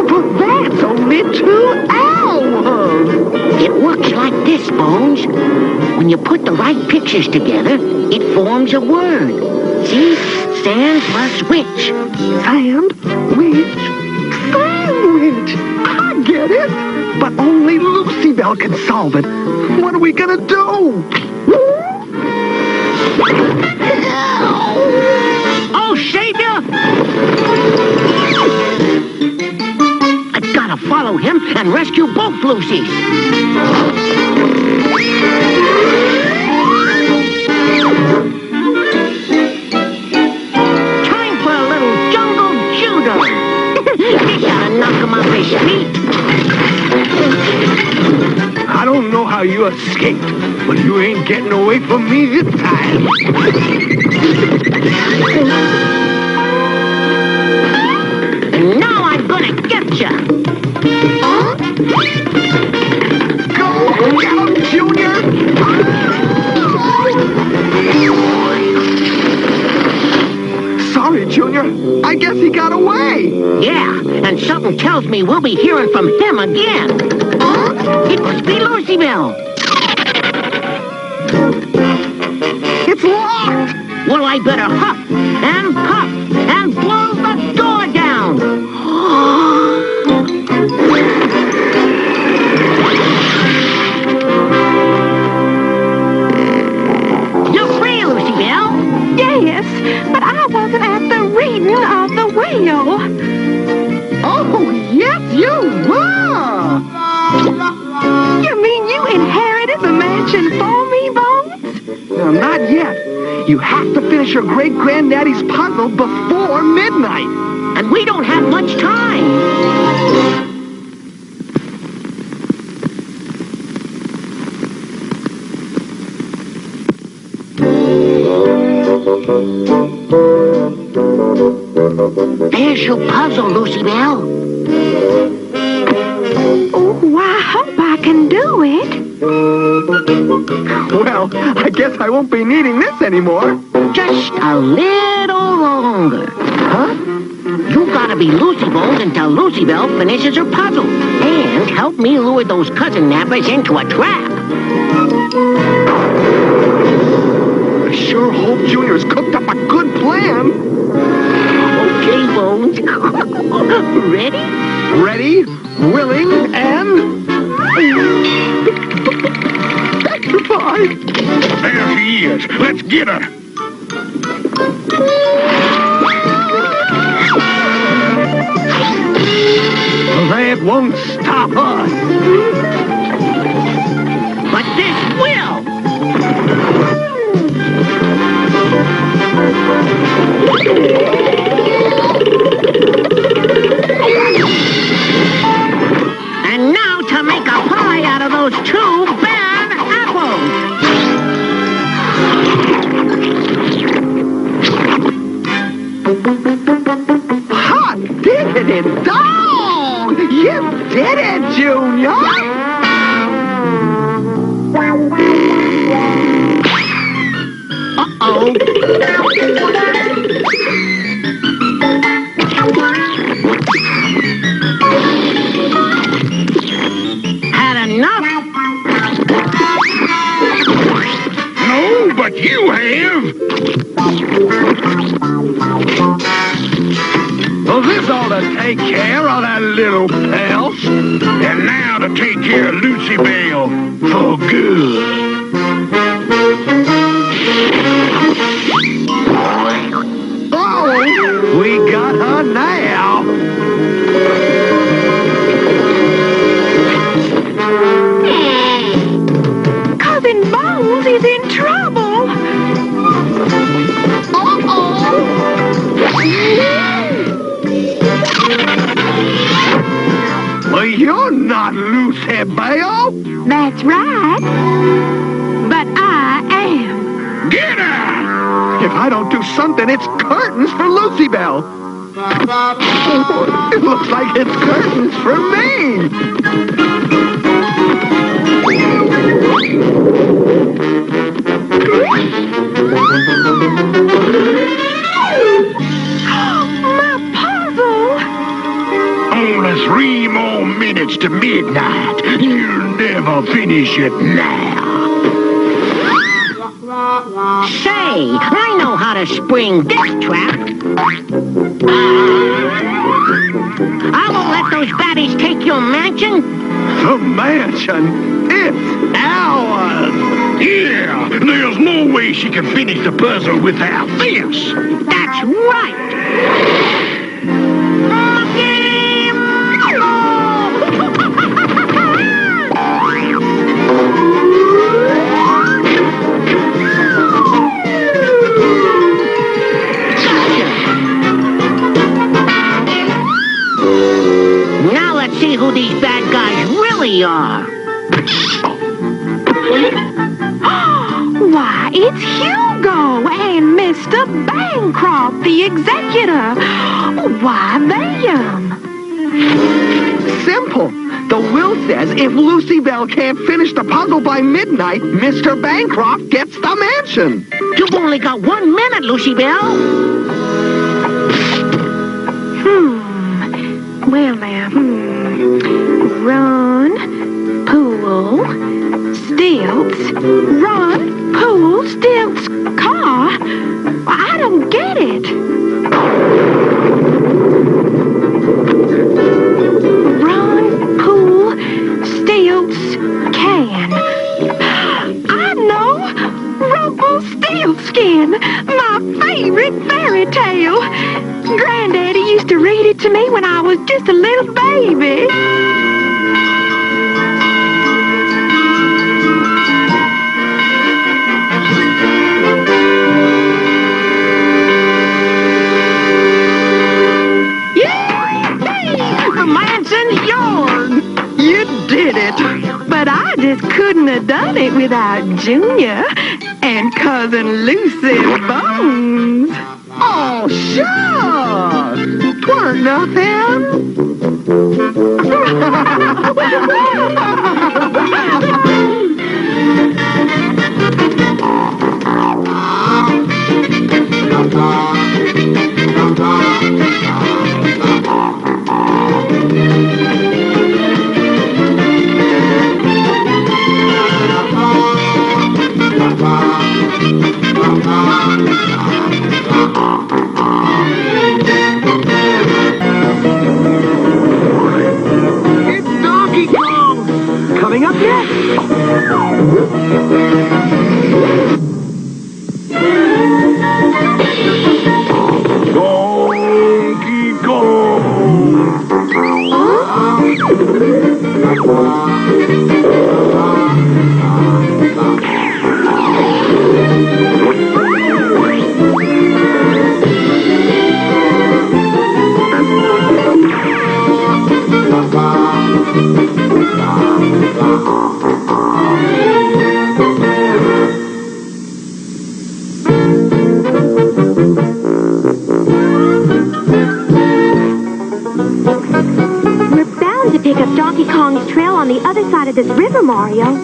But that's only 2 hours. It works like this, Bones. When you put the right pictures together, it forms a word. See? Sand plus witch. Sand, witch, sandwich. I get it. But only Lucy Bell can solve it. What are we gonna do? Oh, Savior! I've got to follow him and rescue both Lucys. Time for a little jungle judo. Gotta knock him off his feet. I don't know how you escaped, but you ain't getting away from me this time. Now I'm gonna get ya. Go get him, Junior! Sorry, Junior. I guess he got away. Yeah, and something tells me we'll be hearing from him again. It must be Lucy Bell. It's locked. Well, I better huff and puff and blow the door down. You're free, Lucy Bell. Yes, but I wasn't at the reading of the will. Oh, yes, you were. You mean you inherited the mansion for me, Bones? No, not yet. You have to finish your great-granddaddy's puzzle before midnight. And we don't have much time. There's your puzzle, Lucy Bell. Oh, I hope I can do it. Well, I guess I won't be needing this anymore. Just a little longer. Huh? You gotta be Lucy Bones until Lucy Bell finishes her puzzle. And help me lure those cousin nappers into a trap. I sure hope Junior's cooked up a good plan. Okay, Bones. ready? Ready, willing, and... petrified. There she is. Let's get her. That won't stop us. But this will. And now to make a pie out of those 2 bad apples. Hot diggity dog! You did it, Junior! Uh-oh. Had enough? No, but you have. Well, this ought to take care of that little elf. And now to take care of Lucy Bell for good. Oh, we got her now. Cousin Bones is in trouble. Well, you're not Lucy Bell. That's right. But I am. Get her! If I don't do something, it's curtains for Lucy Bell. It looks like it's curtains for me. My puzzle. Only 3 more minutes to midnight. You'll never finish it now. Say, I know how to spring this trap. I won't let those baddies take your mansion. The mansion, it's ours. Yeah, there's no way she can finish the puzzle without this. That's right. Now let's see who these bad guys really are. Why, it's Hugo and Mr. Bancroft, the executor. Why them? Simple. The will says if Lucy Bell can't finish the puzzle by midnight, Mr. Bancroft gets the mansion. You've only got 1 minute, Lucy Bell. Well now, Run, pool, stilts, run, pool, stilts, car. I don't get it. Run, pool, stilts, can. I know! Rumpelstiltskin, my favorite fairy tale. Granddaddy used to read it to me when I was just a little baby. The mansion's yours. You did it. But I just couldn't have done it without Junior and Cousin Lucy Bones. Oh, sure. 'Tweren't nothing. take up Donkey Kong's trail on the other side of this river, Mario.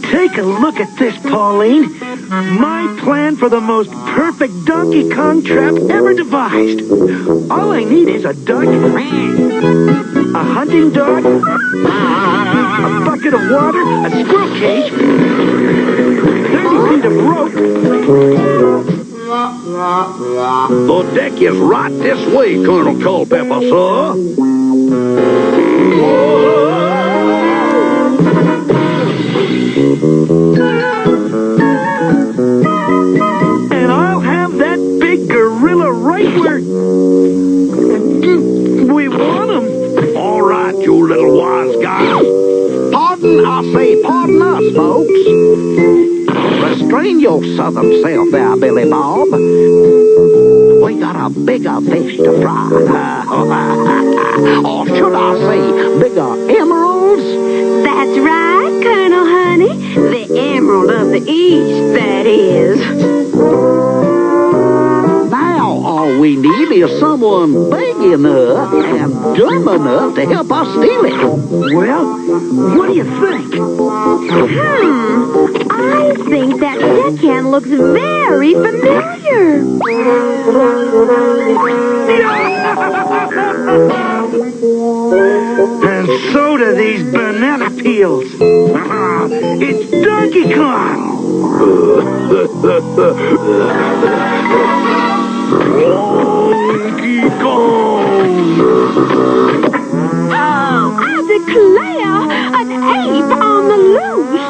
Take a look at this, Pauline. My plan for the most perfect Donkey Kong trap ever devised. All I need is a duck, a hunting dog, a bucket of water, a squirrel cage, 30 feet of rope. The deck is right this way, Colonel Culpepper, sir. And I'll have that big gorilla right where we want him. All right, you little wise guy. Pardon, I say pardon us, folks. Restrain your southern self there, Billy Bob. We got a bigger fish to fry. Or should I say, bigger emeralds? That's right, Colonel Honey. The Emerald of the East, that is. Now all we need is someone big enough and dumb enough to help us steal it. Well, what do you think? I think that deckhand looks very familiar. And so do these banana peels. It's Donkey Kong! Donkey Kong! Oh, I declare, an ape on the loose.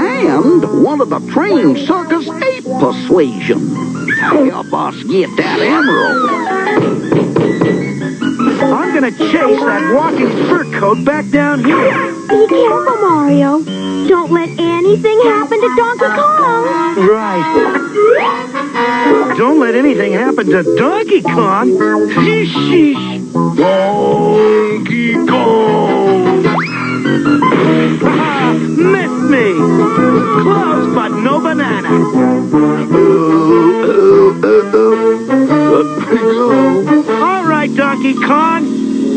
And one of the trained circus ape persuasion. Help us get that emerald. I'm gonna chase that walking fur coat back down here. Be careful, Mario. Don't let anything happen to Donkey Kong. Right. Don't let anything happen to Donkey Kong. Sheesh. Donkey Kong. Missed me. Close, but no banana. All right, Donkey Kong.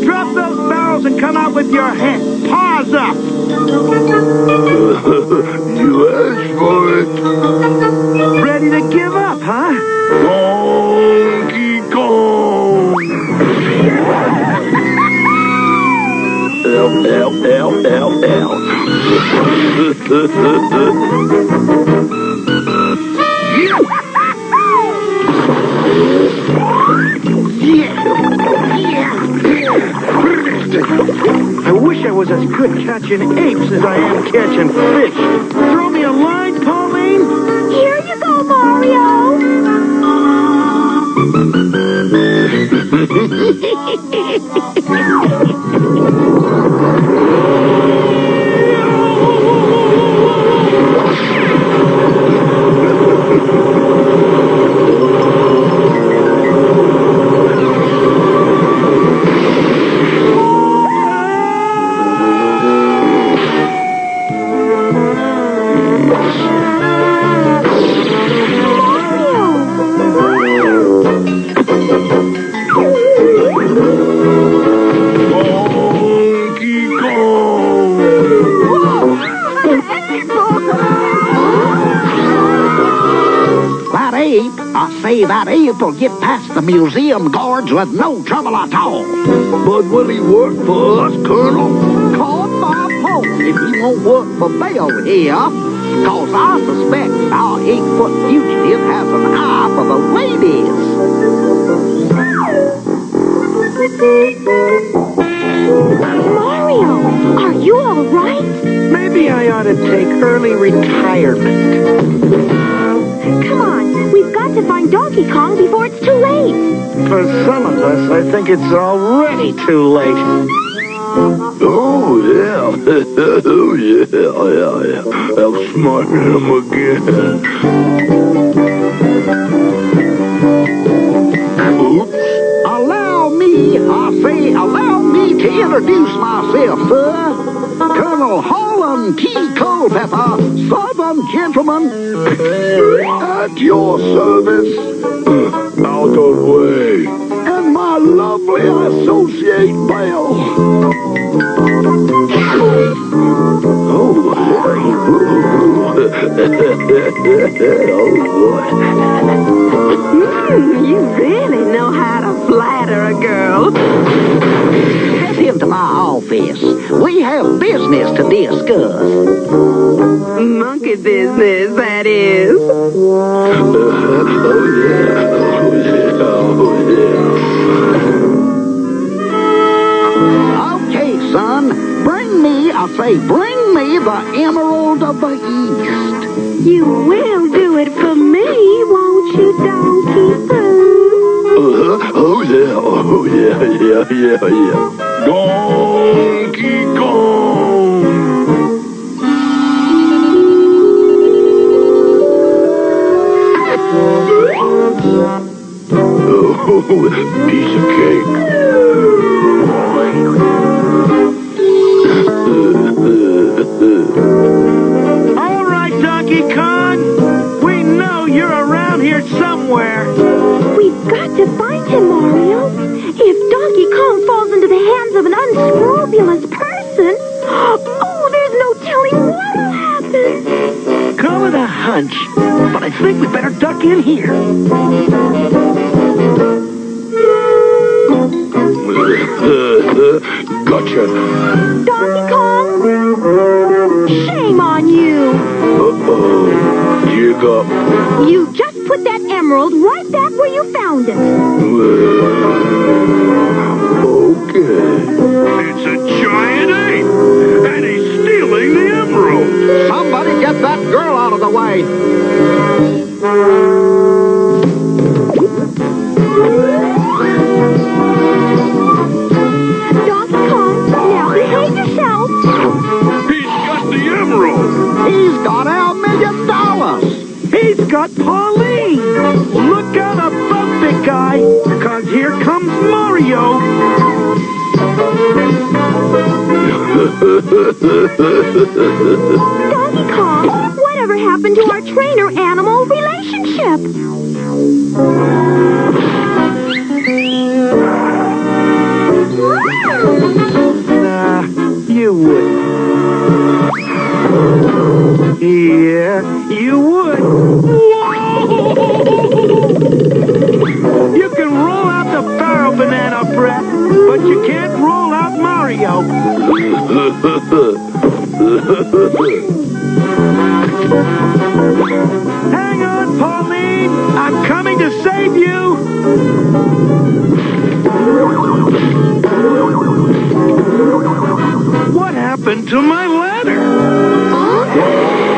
Drop those barrels and come out with your head. Paws up. You asked for it. Ready to give up, huh? Donkey Kong. I wish I was as good catching apes as I am catching fish. Throw me a line, Pauline? Here you go, Mario. That ape will get past the museum guards with no trouble at all. But will he work for us, Colonel? Call my phone if he won't work for bail here. Cause I suspect our 8-foot fugitive has an eye for the ladies. Mario, are you all right? Maybe I ought to take early retirement. Come on, we've got to find Donkey Kong before it's too late. For some of us, I think it's already too late. Oh, yeah. Oh, yeah. I'll smart him again. Oops. Allow me to introduce myself, sir. Colonel Holland T. Culpepper, Southern gentleman. At your service. Out of the way. And my lovely associate. negotiate bail. You really know how to flatter a girl. Step into my office. We have business to discuss. Monkey business, that is. Okay, son. Bring me the Emerald of the East. You will do it for me, won't you, Donkey Pooh? Oh yeah. Donkey Kong. Oh, piece of cake. All right, Donkey Kong. We know you're around here somewhere. We've got to find him, Mario. If Donkey Kong falls into the hands of an unscrupulous person, oh, there's no telling what'll happen. Call it a hunch, but I think we better duck in here. Gotcha. Donkey Kong? Shame on you. Uh-oh. Jig up. You just put that emerald right back where you found it. Okay. It's a giant ape, and he's stealing the emerald. Somebody get that girl out of the way. Donkey Kong, now behave yourself. He's got the emerald. He's got our $1 million. He's got Pauline. Look out above, big guy, because here comes Mario. Donkey Kong, whatever happened to our trainer-animal relationship? Nah, you wouldn't. Yeah, you would. You can roll out the barrel banana bread, but you can't roll out Mario. Hang on, Pauline. I'm coming to save you. What happened to my ladder?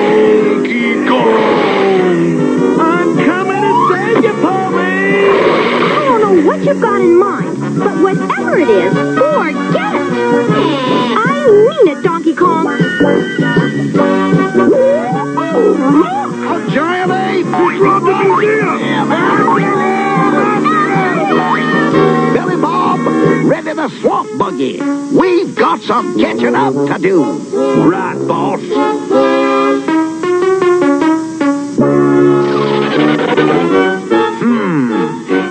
Donkey Kong! I'm coming to save you, Pauline! I don't know what you've got in mind, but whatever it is, forget it! I mean it, Donkey Kong! A giant ape! He's robbed the museum! Billy Bob, ready the swamp buggy. We've got some catching up to do. Right, boss.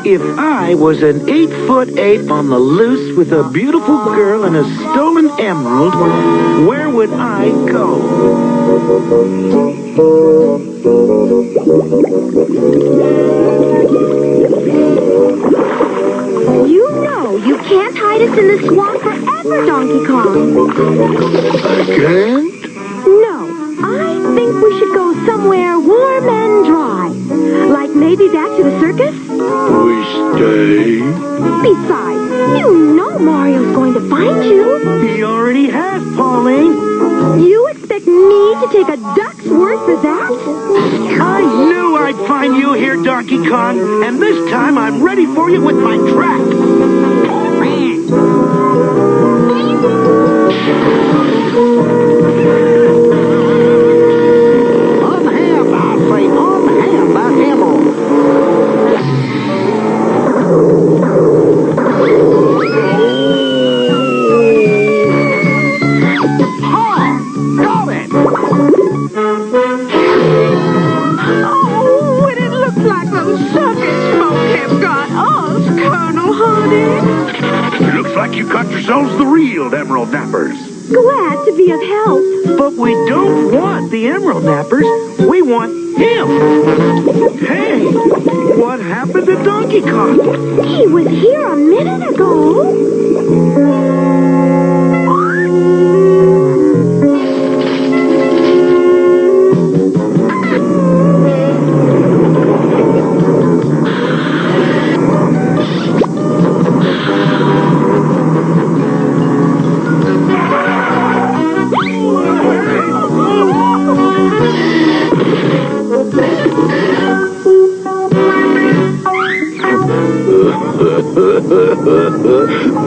If I was an 8-foot ape on the loose with a beautiful girl and a stolen emerald, where would I go? You know you can't hide us in the swamp forever, Donkey Kong. I can't? No, I think we should go somewhere warm and dry. Like maybe back to the circus? We stay? Besides, you know Mario's going to find you. He already has, Pauline. You expect me to take a duck's word for that? I knew I'd find you here, Donkey Kong, and this time I'm ready for you with my trap. Unhand, I say, unhand that emerald. Ha! Got it! Oh, and it looks like those circus folk have got us, Colonel. honey. Looks like you caught yourselves the real Emerald Nappers. Glad to be of help. But we don't want the Emerald Nappers. We want him. Hey, what happened to Donkey Kong? He was here a minute ago.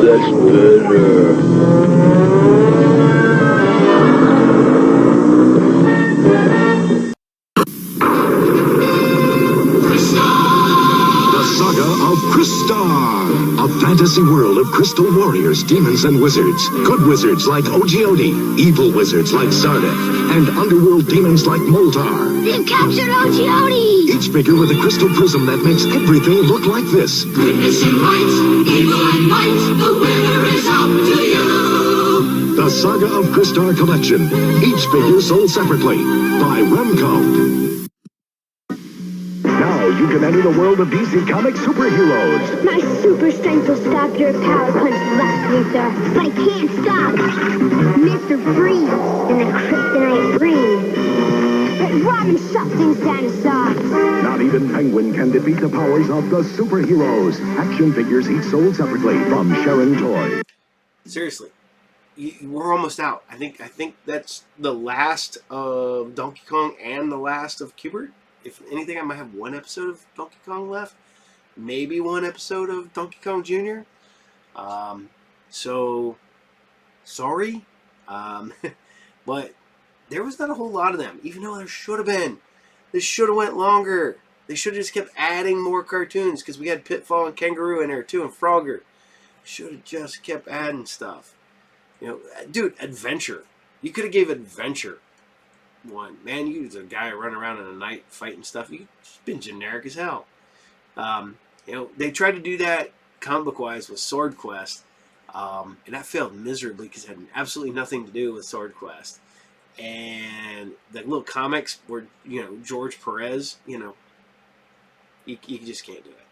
That's better. The Saga of Crystar, a fantasy world of crystal warriors, demons, and wizards. Good wizards like Ogiodi, evil wizards like Zardeth, and underworld demons like Moltar. They've captured Ogiodi! Each figure with a crystal prism that makes everything look like this. Goodness and light, evil and might, the winner is up to you. The Saga of Crystar Collection. Each figure sold separately by Remco. Now you can enter the world of DC Comics superheroes. My super strength will stop your power punch, Lex Luthor. But I can't stop Mr. Freeze and the Kryptonite Freeze. But Robin shuts things down and stops. Not even Penguin can defeat the powers of the superheroes. Action figures each sold separately from Sharon Toy. Seriously, we're almost out. I think that's the last of Donkey Kong and the last of Q*bert. If anything, I might have one episode of Donkey Kong left. Maybe one episode of Donkey Kong Jr. So, sorry. But there was not a whole lot of them, even though there should have been. This should have went longer. They should have just kept adding more cartoons, because we had Pitfall and Kangaroo in there too, and Frogger. Should have just kept adding stuff. You know, dude, Adventure. You could have gave Adventure one. Man, you was a guy running around in the night fighting stuff. You've been generic as hell. You know, they tried to do that comic book wise with Sword Quest, and that failed miserably because it had absolutely nothing to do with Sword Quest. And the little comics were, you know, George Perez, you know, you just can't do it.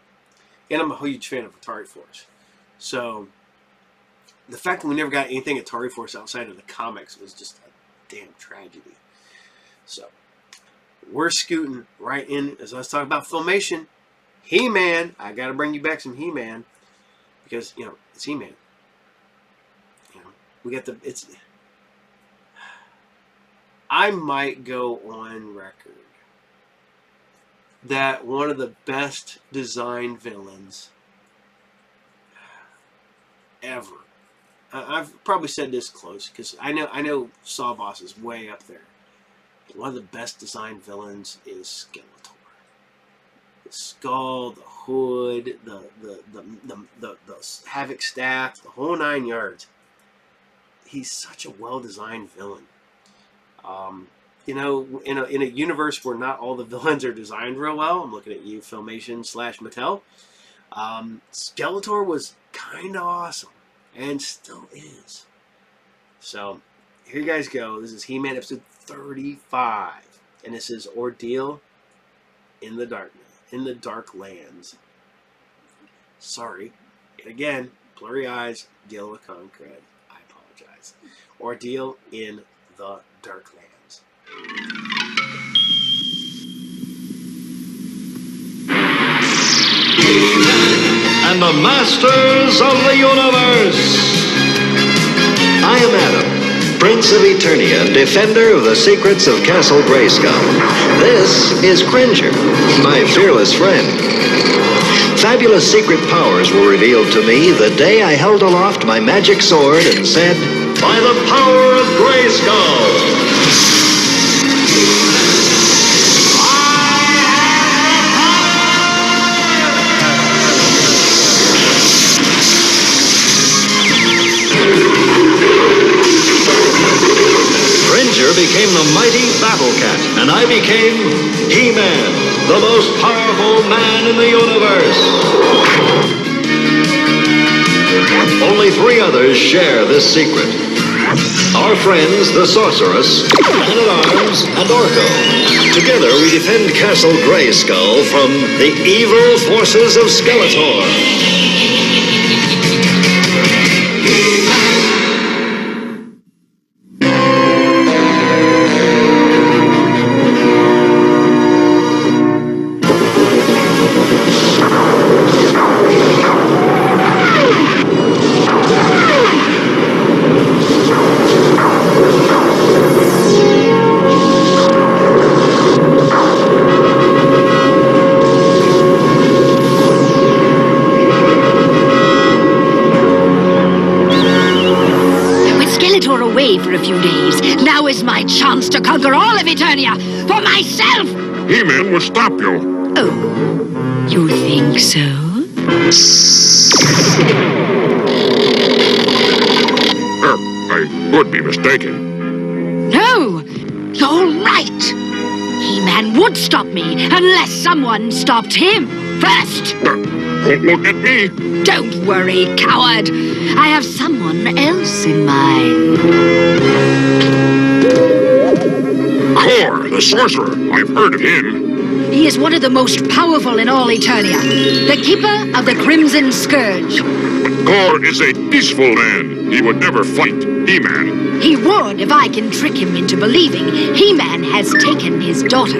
And I'm a huge fan of Atari Force. So the fact that we never got anything Atari Force outside of the comics was just a damn tragedy. So we're scooting right in, as I was talking about Filmation, He-Man. I got to bring you back some He-Man because, you know, it's He-Man. You know, we got it's. I might go on record that one of the best designed villains ever. I've probably said this close because I know Sawboss is way up there. One of the best designed villains is Skeletor. The skull, the hood, the Havoc staff, the whole 9 yards. He's such a well-designed villain. You know, in a universe where not all the villains are designed real well, I'm looking at you, Filmation / Mattel. Skeletor was kind of awesome, and still is. So, here you guys go. This is He-Man episode 35, and this is Ordeal in the Dark Lands. Sorry, yet again, blurry eyes, deal with concrete. I apologize. Ordeal in the Dark Lands. And the masters of the universe. I am Adam, Prince of Eternia, defender of the secrets of Castle Grayskull. This is Cringer, my fearless friend. Fabulous secret powers were revealed to me the day I held aloft my magic sword and said, "By the power of Grayskull!" Cringer became the mighty Battle Cat, and I became He-Man, the most powerful man in the universe. Only 3 others share this secret. Our friends, the Sorceress, Man-at-Arms, and Orko. Together we defend Castle Grayskull from the evil forces of Skeletor. For a few days. Now is my chance to conquer all of Eternia for myself! He-Man will stop you. Oh, you think so? I could be mistaken. No! You're right! He-Man would stop me unless someone stopped him first! Don't look at me! Don't worry, coward! I have someone else in mind. Kor, the sorcerer. I've heard of him. He is one of the most powerful in all Eternia. The keeper of the Crimson Scourge. Kor is a peaceful man. He would never fight He-Man. He would if I can trick him into believing He-Man has taken his daughter.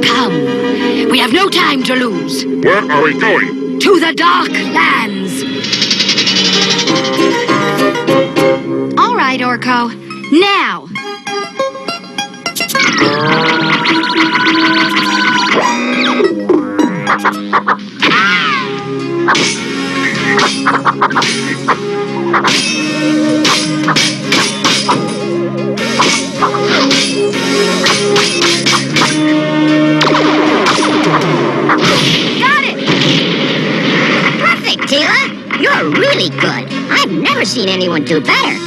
Come. We have no time to lose. Where are we going? To the Dark Lands. All right, Orko. Now. You're really good. I've never seen anyone do better.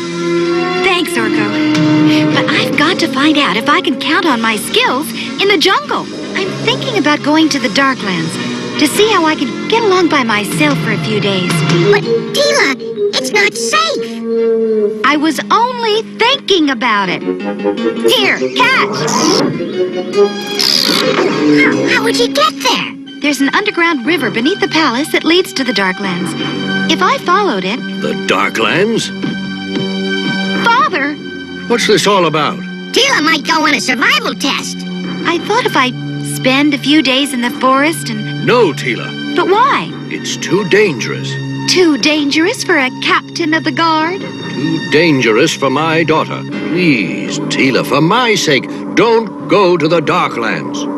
Thanks, Orko. But I've got to find out if I can count on my skills in the jungle. I'm thinking about going to the Darklands to see how I can get along by myself for a few days. But, Tila, it's not safe. I was only thinking about it. Here, catch! How would you get there? There's an underground river beneath the palace that leads to the Darklands. If I followed it... The Darklands? Father! What's this all about? Tila might go on a survival test. I thought if I spend a few days in the forest and... No, Tila. But why? It's too dangerous. Too dangerous for a captain of the guard? Too dangerous for my daughter. Please, Tila, for my sake, don't go to the Darklands.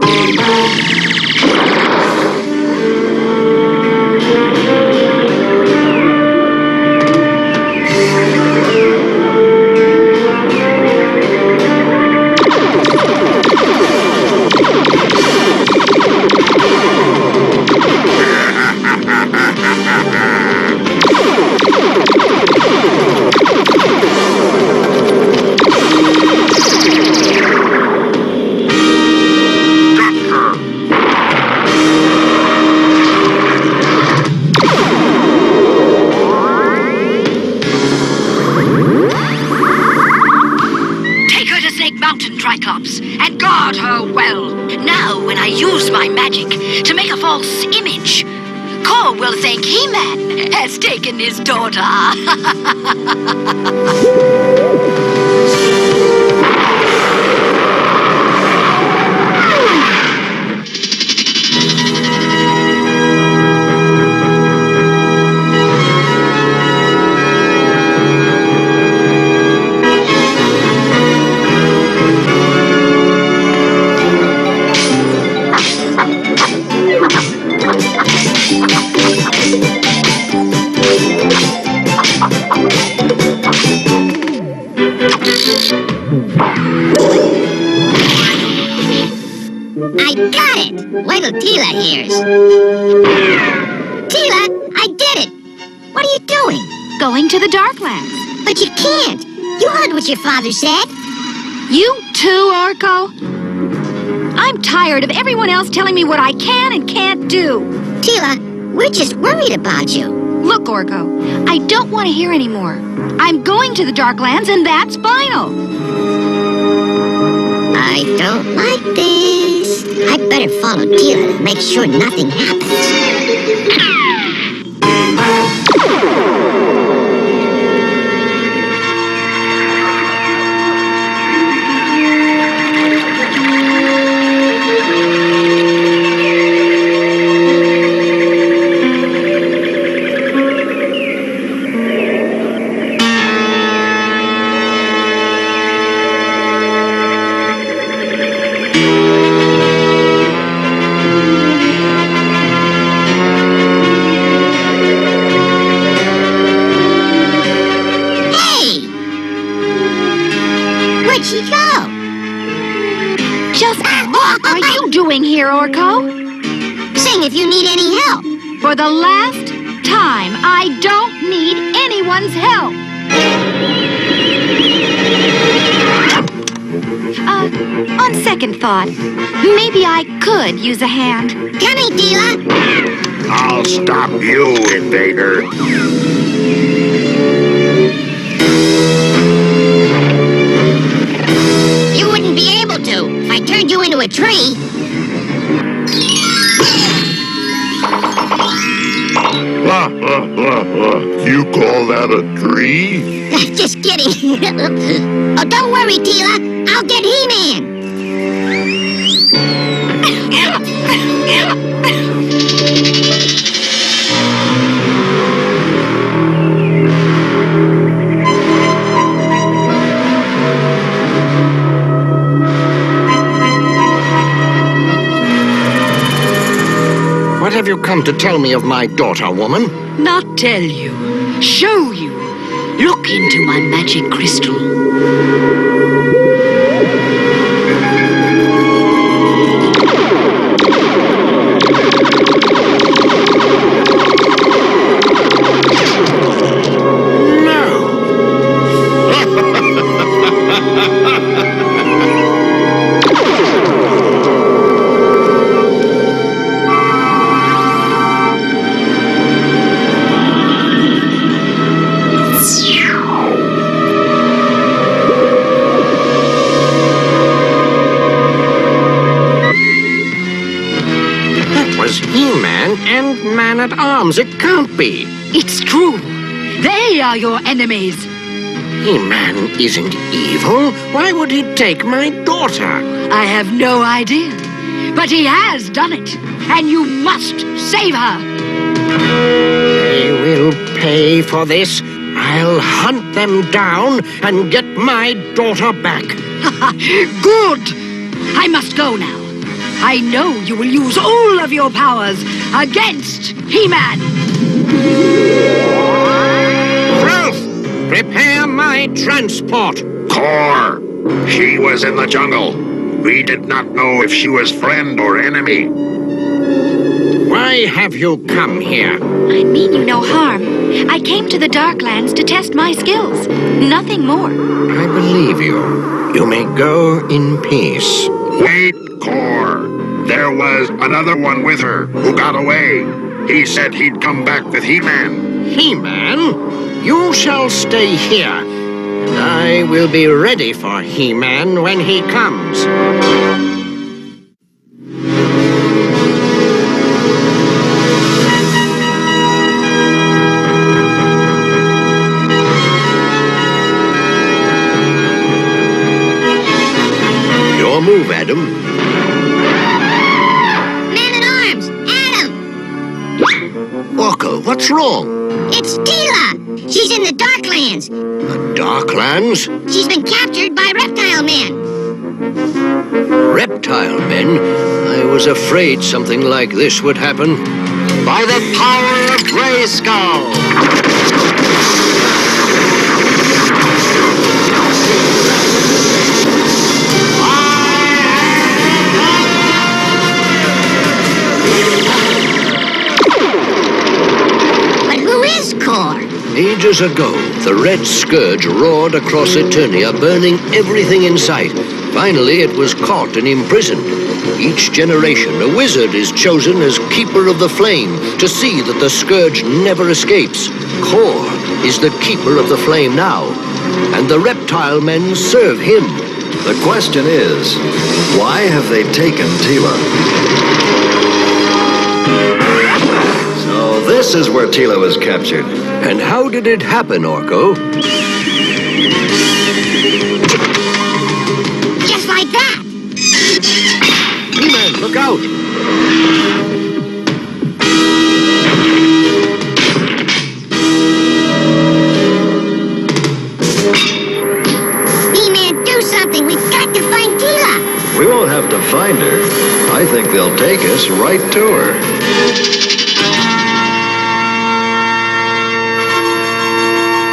And guard her well. Now, when I use my magic to make a false image, Kor will think He-Man has taken his daughter. I got it! Wait till Tila hears. Tila, I did it! What are you doing? Going to the Darklands. But you can't! You heard what your father said! You too, Orko? I'm tired of everyone else telling me what I can and can't do. Tila, We're just worried about you. Look, Orko, I don't want to hear anymore. I'm going to the Darklands, and that's final. I don't like this. I'd better follow Tila to make sure nothing happens. Here, Orko? Sing if you need any help. For the last time, I don't need anyone's help. On second thought, maybe I could use a hand. Coming, Tila. I'll stop you, invader. You wouldn't be able to if I turned you into a tree. You call that a tree? Just kidding. Oh, don't worry, Tila. I'll get He-Man. What have you come to tell me of my daughter, woman? Not tell you. Show you. Look into my magic crystal. Man-at-Arms, it can't be. It's true. They are your enemies. He-Man isn't evil. Why would he take my daughter? I have no idea. But he has done it. And you must save her. They will pay for this. I'll hunt them down and get my daughter back. Good. I must go now. I know you will use all of your powers against He-Man. Ralph, prepare my transport. Core, she was in the jungle. We did not know if she was friend or enemy. Why have you come here? I mean you no harm. I came to the Darklands to test my skills. Nothing more. I believe you. You may go in peace. Wait, Core. There was another one with her who got away. He said he'd come back with He-Man. He-Man? You shall stay here. And I will be ready for He-Man when he comes. Your move, Adam. Orko, what's wrong? It's Tila! She's in the Darklands! The Darklands? She's been captured by reptile men! Reptile men? I was afraid something like this would happen. By the power of Grayskull! Ages ago, the Red Scourge roared across Eternia, burning everything in sight. Finally, it was caught and imprisoned. Each generation, a wizard is chosen as keeper of the flame to see that the scourge never escapes. Kor is the keeper of the flame now, and the reptile men serve him. The question is, why have they taken Tila? So this is where Tila was captured. And how did it happen, Orko? Just like that. He-Man, look out! He-Man, do something. We've got to find Tila. We won't have to find her. I think they'll take us right to her.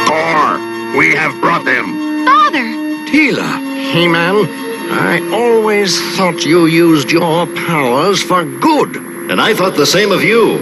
Kor, we have brought them. Father! Tila, He-Man, I always thought you used your powers for good. And I thought the same of you.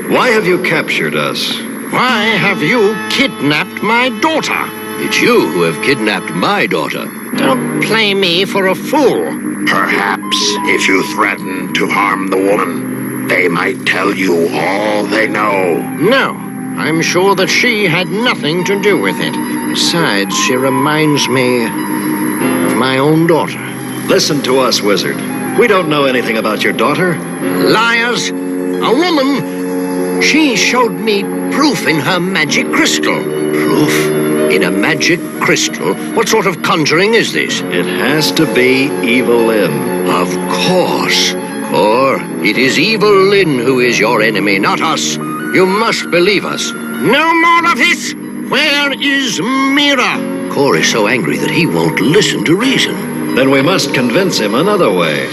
Why have you captured us? Why have you kidnapped my daughter? It's you who have kidnapped my daughter. Don't play me for a fool. Perhaps if you threaten to harm the woman, they might tell you all they know. No, I'm sure that she had nothing to do with it. Besides, she reminds me of my own daughter. Listen to us, wizard. We don't know anything about your daughter. Liars! A woman! She showed me proof in her magic crystal. Proof? In a magic crystal? What sort of conjuring is this? It has to be Evil Lyn. Of course. Kor, it is Evil Lyn who is your enemy, not us. You must believe us. No more of this! Where is Mira? Kor is so angry that he won't listen to reason. Then we must convince him another way.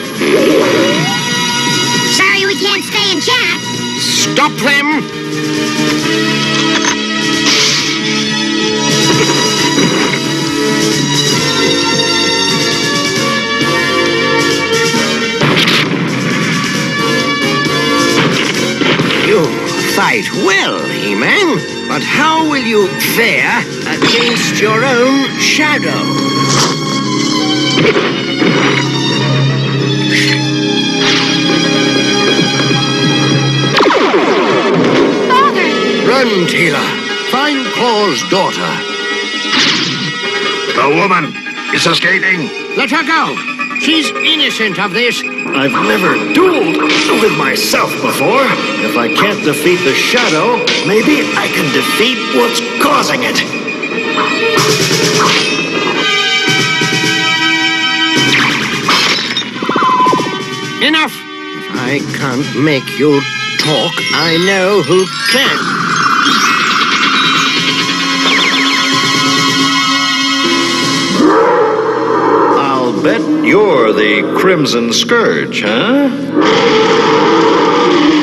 Sorry we can't stay and chat. Stop them! You fight well, He-Man, but how will you fare against your own shadow? Run, Tila. Find Kor's daughter. The woman is escaping. Let her go. She's innocent of this. I've never dueled with myself before. If I can't defeat the shadow, maybe I can defeat what's causing it. Enough. If I can't make you talk, I know who can. I'll bet you're the Crimson Scourge, huh?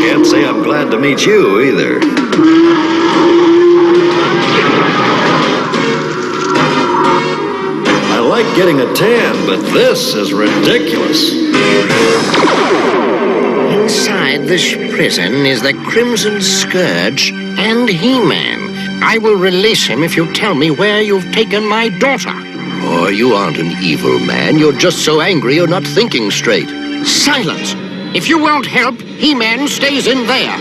Can't say I'm glad to meet you either. I like getting a tan, but this is ridiculous. Inside this prison is the Crimson Scourge and He-Man. I will release him if you tell me where you've taken my daughter. Oh, you aren't an evil man. You're just so angry you're not thinking straight. Silence! If you won't help, He-Man stays in there.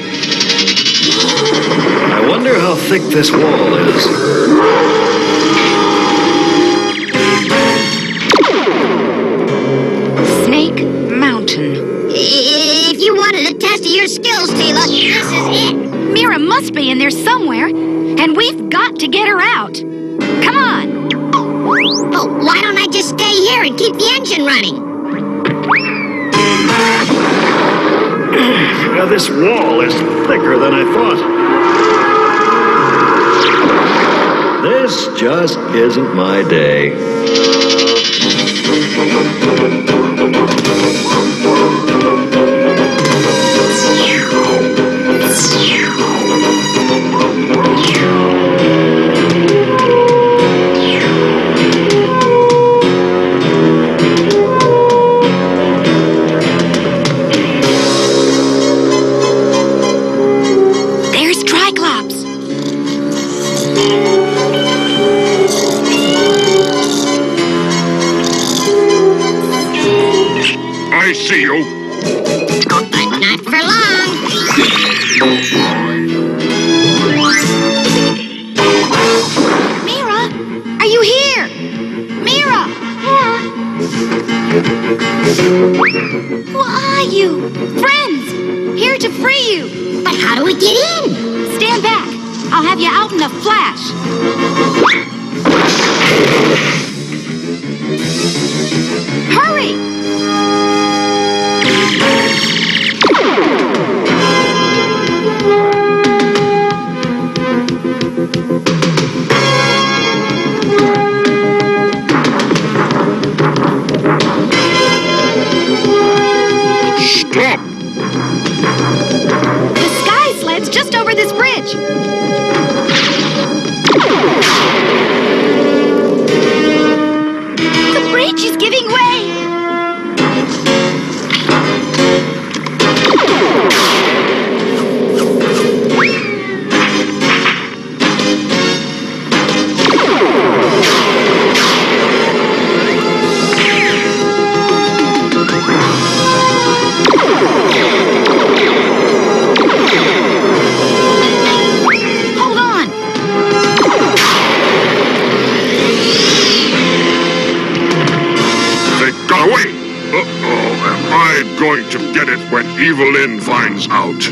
I wonder how thick this wall is. Snake Mountain. If you wanted a test of your skills, Tila, this is it. Mira must be in there somewhere, and we've got to get her out. Come on. Oh, why don't I just stay here and keep the engine running? Now, this wall is thicker than I thought. This just isn't my day. I see you. But not for long. Mira, are you here? Mira! Yeah. Who are you? Friends! Here to free you! But how do we get in? Stand back! I'll have you out in a flash! Hurry! Stop! The sky sled's just over this bridge! The bridge is giving way! Hold on! They got away! Uh-oh, am I going to get it when Evelyn finds out?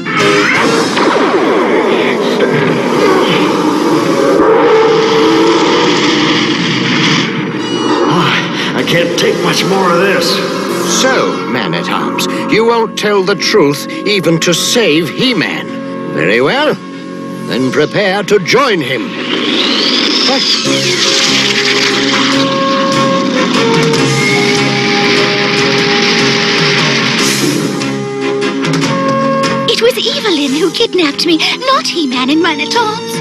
I can't take much more of this. So, Man-at-Arms, you won't tell the truth even to save He-Man. Very well. Then prepare to join him. It was Evelyn who kidnapped me, not He-Man and Man-at-Arms.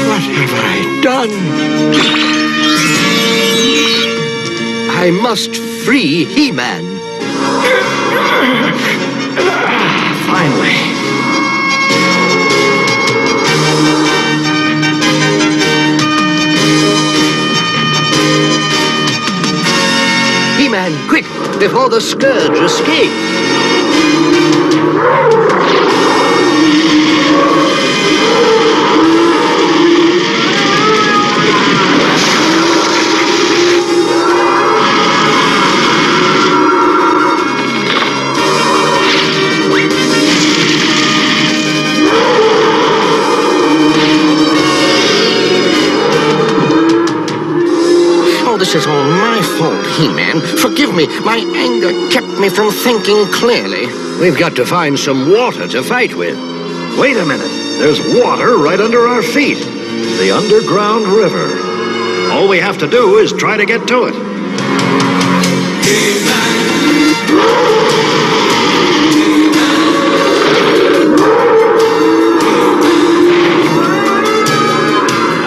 What have I done? I must free He-Man. Finally. He-Man, quick, before the Scourge escape. This is all my fault, He-Man. Forgive me. My anger kept me from thinking clearly. We've got to find some water to fight with. Wait a minute. There's water right under our feet. The underground river. All we have to do is try to get to it.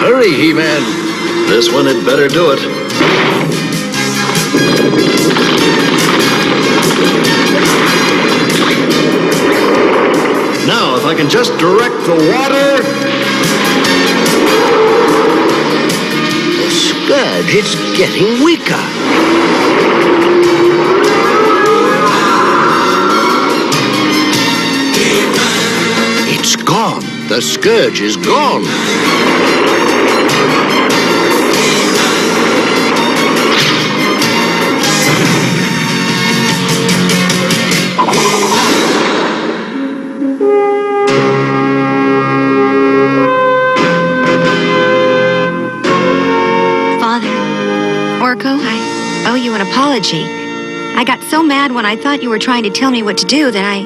Hurry, He-Man. This one had better do it. Now, if I can just direct the water... The Scourge, it's getting weaker. It's gone. The Scourge is gone. I owe you an apology. I got so mad when I thought you were trying to tell me what to do that I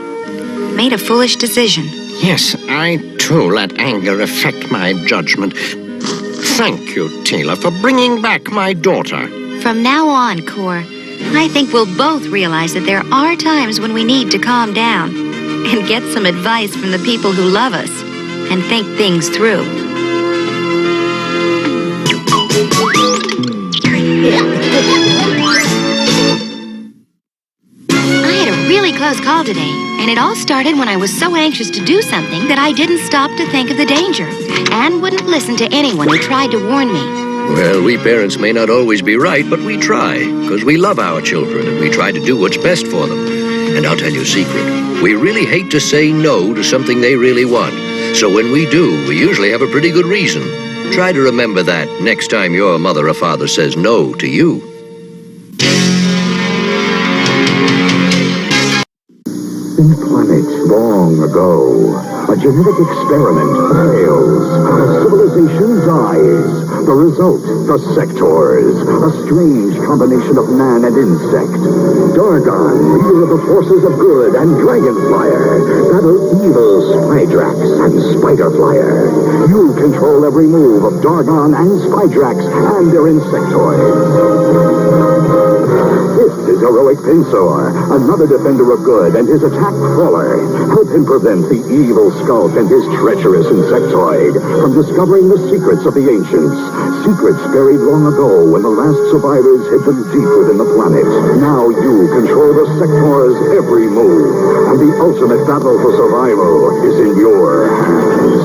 made a foolish decision. Yes, I too let anger affect my judgment. Thank you, Taylor, for bringing back my daughter. From now on, Cor, I think we'll both realize that there are times when we need to calm down and get some advice from the people who love us and think things through. I had a really close call today, and it all started when I was so anxious to do something that I didn't stop to think of the danger and wouldn't listen to anyone who tried to warn me. Well, we parents may not always be right, but we try, because we love our children and we try to do what's best for them. And I'll tell you a secret. We really hate to say no to something they really want. So when we do, we usually have a pretty good reason. Try to remember that next time your mother or father says no to you. In planets long ago, a genetic experiment fails. A civilization dies. The result, the Sectors, a strange combination of man and insect. Dargon, leader of the forces of good, and Dragonflyer, battle evil Spydrax and Spiderflyer. You control every move of Dargon and Spydrax and their insectoids. This is heroic Pinsor, another defender of good, and his attack Crawler. Help him prevent the evil Skulk and his treacherous insectoid from discovering the secrets of the ancients. Secrets buried long ago when the last survivors hid them deep within the planet. Now you control the Sector's every move, and the ultimate battle for survival is in your hands.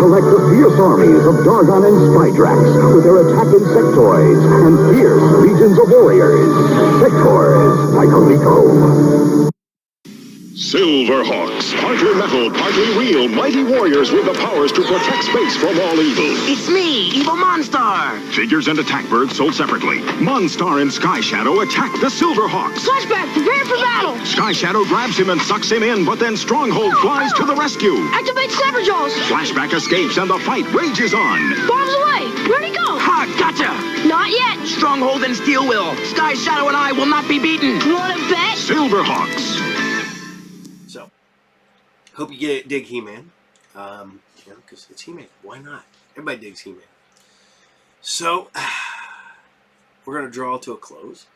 Collect the fierce armies of Dargon and Spydrax with their attack insectoids and fierce legions of warriors. Sectors by Coleco. Silverhawks, partly metal, partly real, mighty warriors with the powers to protect space from all evil. It's me, Evil Monstar! Figures and attack birds sold separately. Monstar and Sky Shadow attack the Silverhawks. Flashback, prepare for battle! Sky Shadow grabs him and sucks him in, but then Stronghold flies to the rescue. Activate Saberjaws! Flashback escapes and the fight rages on. Bombs away! Where'd he go? Ha! Gotcha! Not yet! Stronghold and Steel will. Sky Shadow and I will not be beaten. Wanna bet? Silverhawks. So, hope you dig He-Man. Because it's He-Man. Why not? Everybody digs He-Man. So, we're going to draw to a close.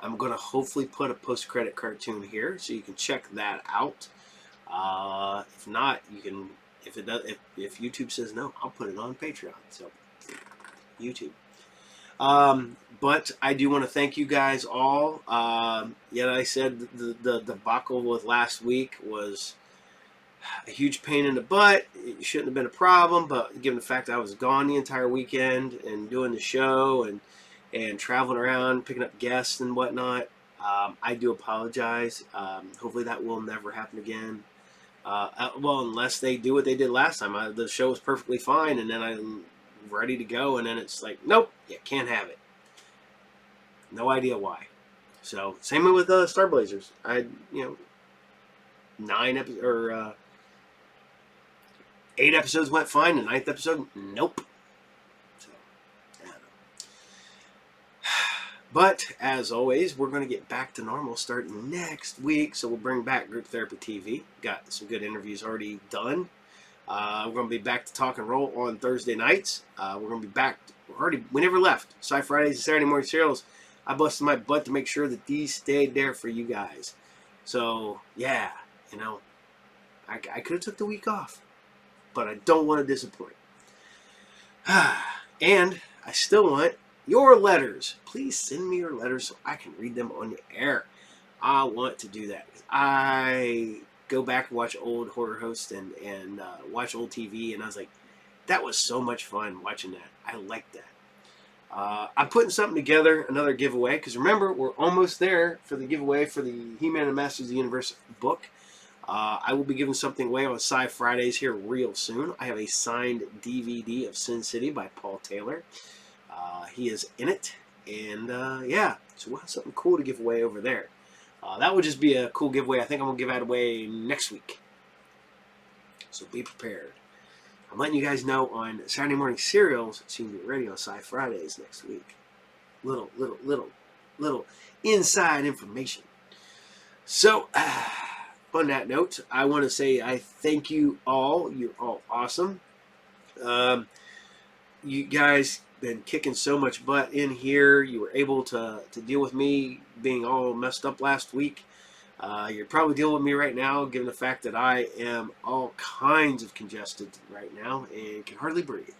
I'm going to hopefully put a post-credit cartoon here so you can check that out. If not, you can. If YouTube says no, I'll put it on Patreon. So, YouTube. But I do want to thank you guys all. Yet I said the debacle with last week was a huge pain in the butt. It shouldn't have been a problem, but given the fact that I was gone the entire weekend and doing the show and traveling around, picking up guests and whatnot, I do apologize. Hopefully that will never happen again. Well, unless they do what they did last time. The show was perfectly fine, and then I'm ready to go, and then it's like, nope, you can't have it. No idea why. So, same with Star Blazers. I, 8 episodes went fine. The 9th episode, nope. So, I don't know. But, as always, we're going to get back to normal starting next week. So, we'll bring back Group Therapy TV. Got some good interviews already done. We're going to be back to Talk and Roll on Thursday nights. We're going to be back. We never left. Sci Fridays and Saturday morning serials. I busted my butt to make sure that these stayed there for you guys. So, yeah, I could have took the week off, but I don't want to disappoint. And I still want your letters. Please send me your letters so I can read them on the air. I want to do that. I go back and watch old horror hosts and watch old TV, and I was like, that was so much fun watching that. I like that. I'm putting something together, another giveaway, because remember, we're almost there for the giveaway for the He-Man and Masters of the Universe book. I will be giving something away on Sci Fridays here real soon. I have a signed DVD of Sin City by Paul Taylor. He is in it, and yeah, so we'll have something cool to give away over there. That would just be a cool giveaway. I think I'm going to give that away next week. So be prepared. I'm letting you guys know on Saturday morning serials, so you can get ready on Sci Fridays next week. Little inside information. So, on that note, I want to say I thank you all. You're all awesome. You guys been kicking so much butt in here. You were able to deal with me being all messed up last week. You're probably dealing with me right now, given the fact that I am all kinds of congested right now and can hardly breathe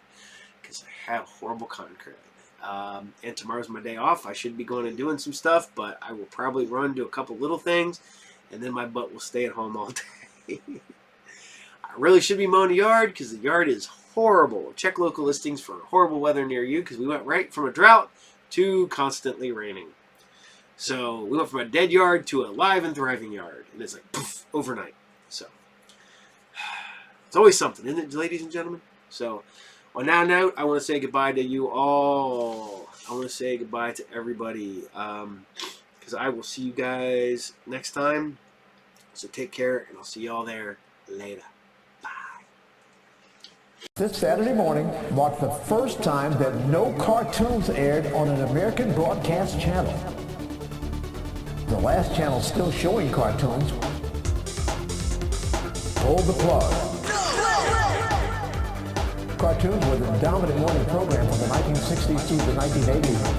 because I have horrible concrete. And tomorrow's my day off. I should be going and doing some stuff, but I will probably run to a couple little things, and then my butt will stay at home all day. I really should be mowing the yard because the yard is horrible. Check local listings for horrible weather near you, because we went right from a drought to constantly raining. So we went from a dead yard to a live and thriving yard, and it's like poof, overnight. So it's always something, isn't it, ladies and gentlemen? So on that note, I want to say goodbye to you all. I want to say goodbye to everybody, because I will see you guys next time. So take care, and I'll see you all there later. This Saturday morning marked the first time that no cartoons aired on an American broadcast channel. The last channel still showing cartoons pulled the plug. Cartoons were the dominant morning program from the 1960s through the 1980s.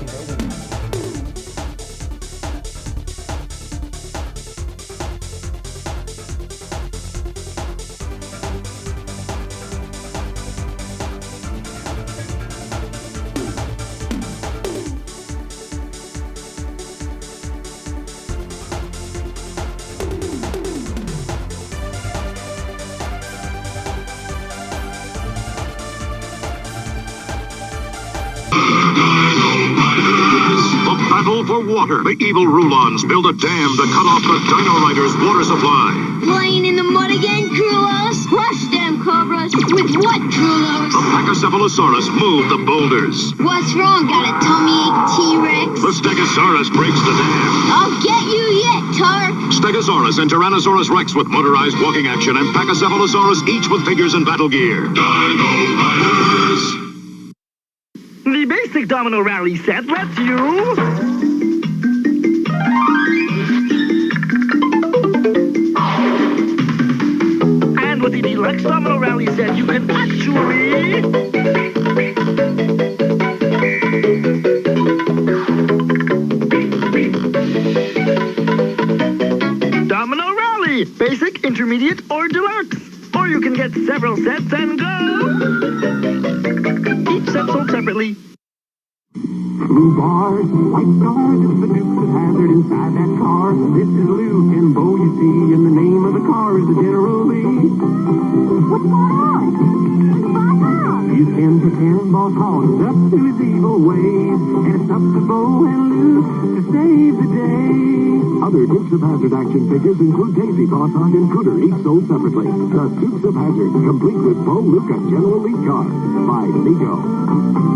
Battle for water. The evil Rulons build a dam to cut off the Dino Riders' water supply. Playing in the mud again, Krulos? Crush them, Cobras. With what, Krulos? The Pachycephalosaurus move the boulders. What's wrong? Got a tummy ache, T-Rex? The Stegosaurus breaks the dam. I'll get you yet, Tar. Stegosaurus and Tyrannosaurus Rex with motorized walking action, and Pachycephalosaurus each with figures and battle gear. Dino Riders. The basic domino rally set lets you... And with the deluxe domino rally set, you can actually... Domino rally! Basic, intermediate, or deluxe. Or you can get several sets and go! Each set sold separately. Blue bars, white stars, it's the Dukes of Hazzard inside that car. This is Luke and Bo, you see, and the name of the car is the General Lee. What's going on? He's in the Boss Hog is up to his evil ways, and it's up to Bo and Luke to save the day. Other Dukes of Hazzard action figures include Jayce, Boss Hog, and Cooter, each sold separately. The Dukes of Hazzard, complete with Bo, Luke, and General Lee cars by Lego.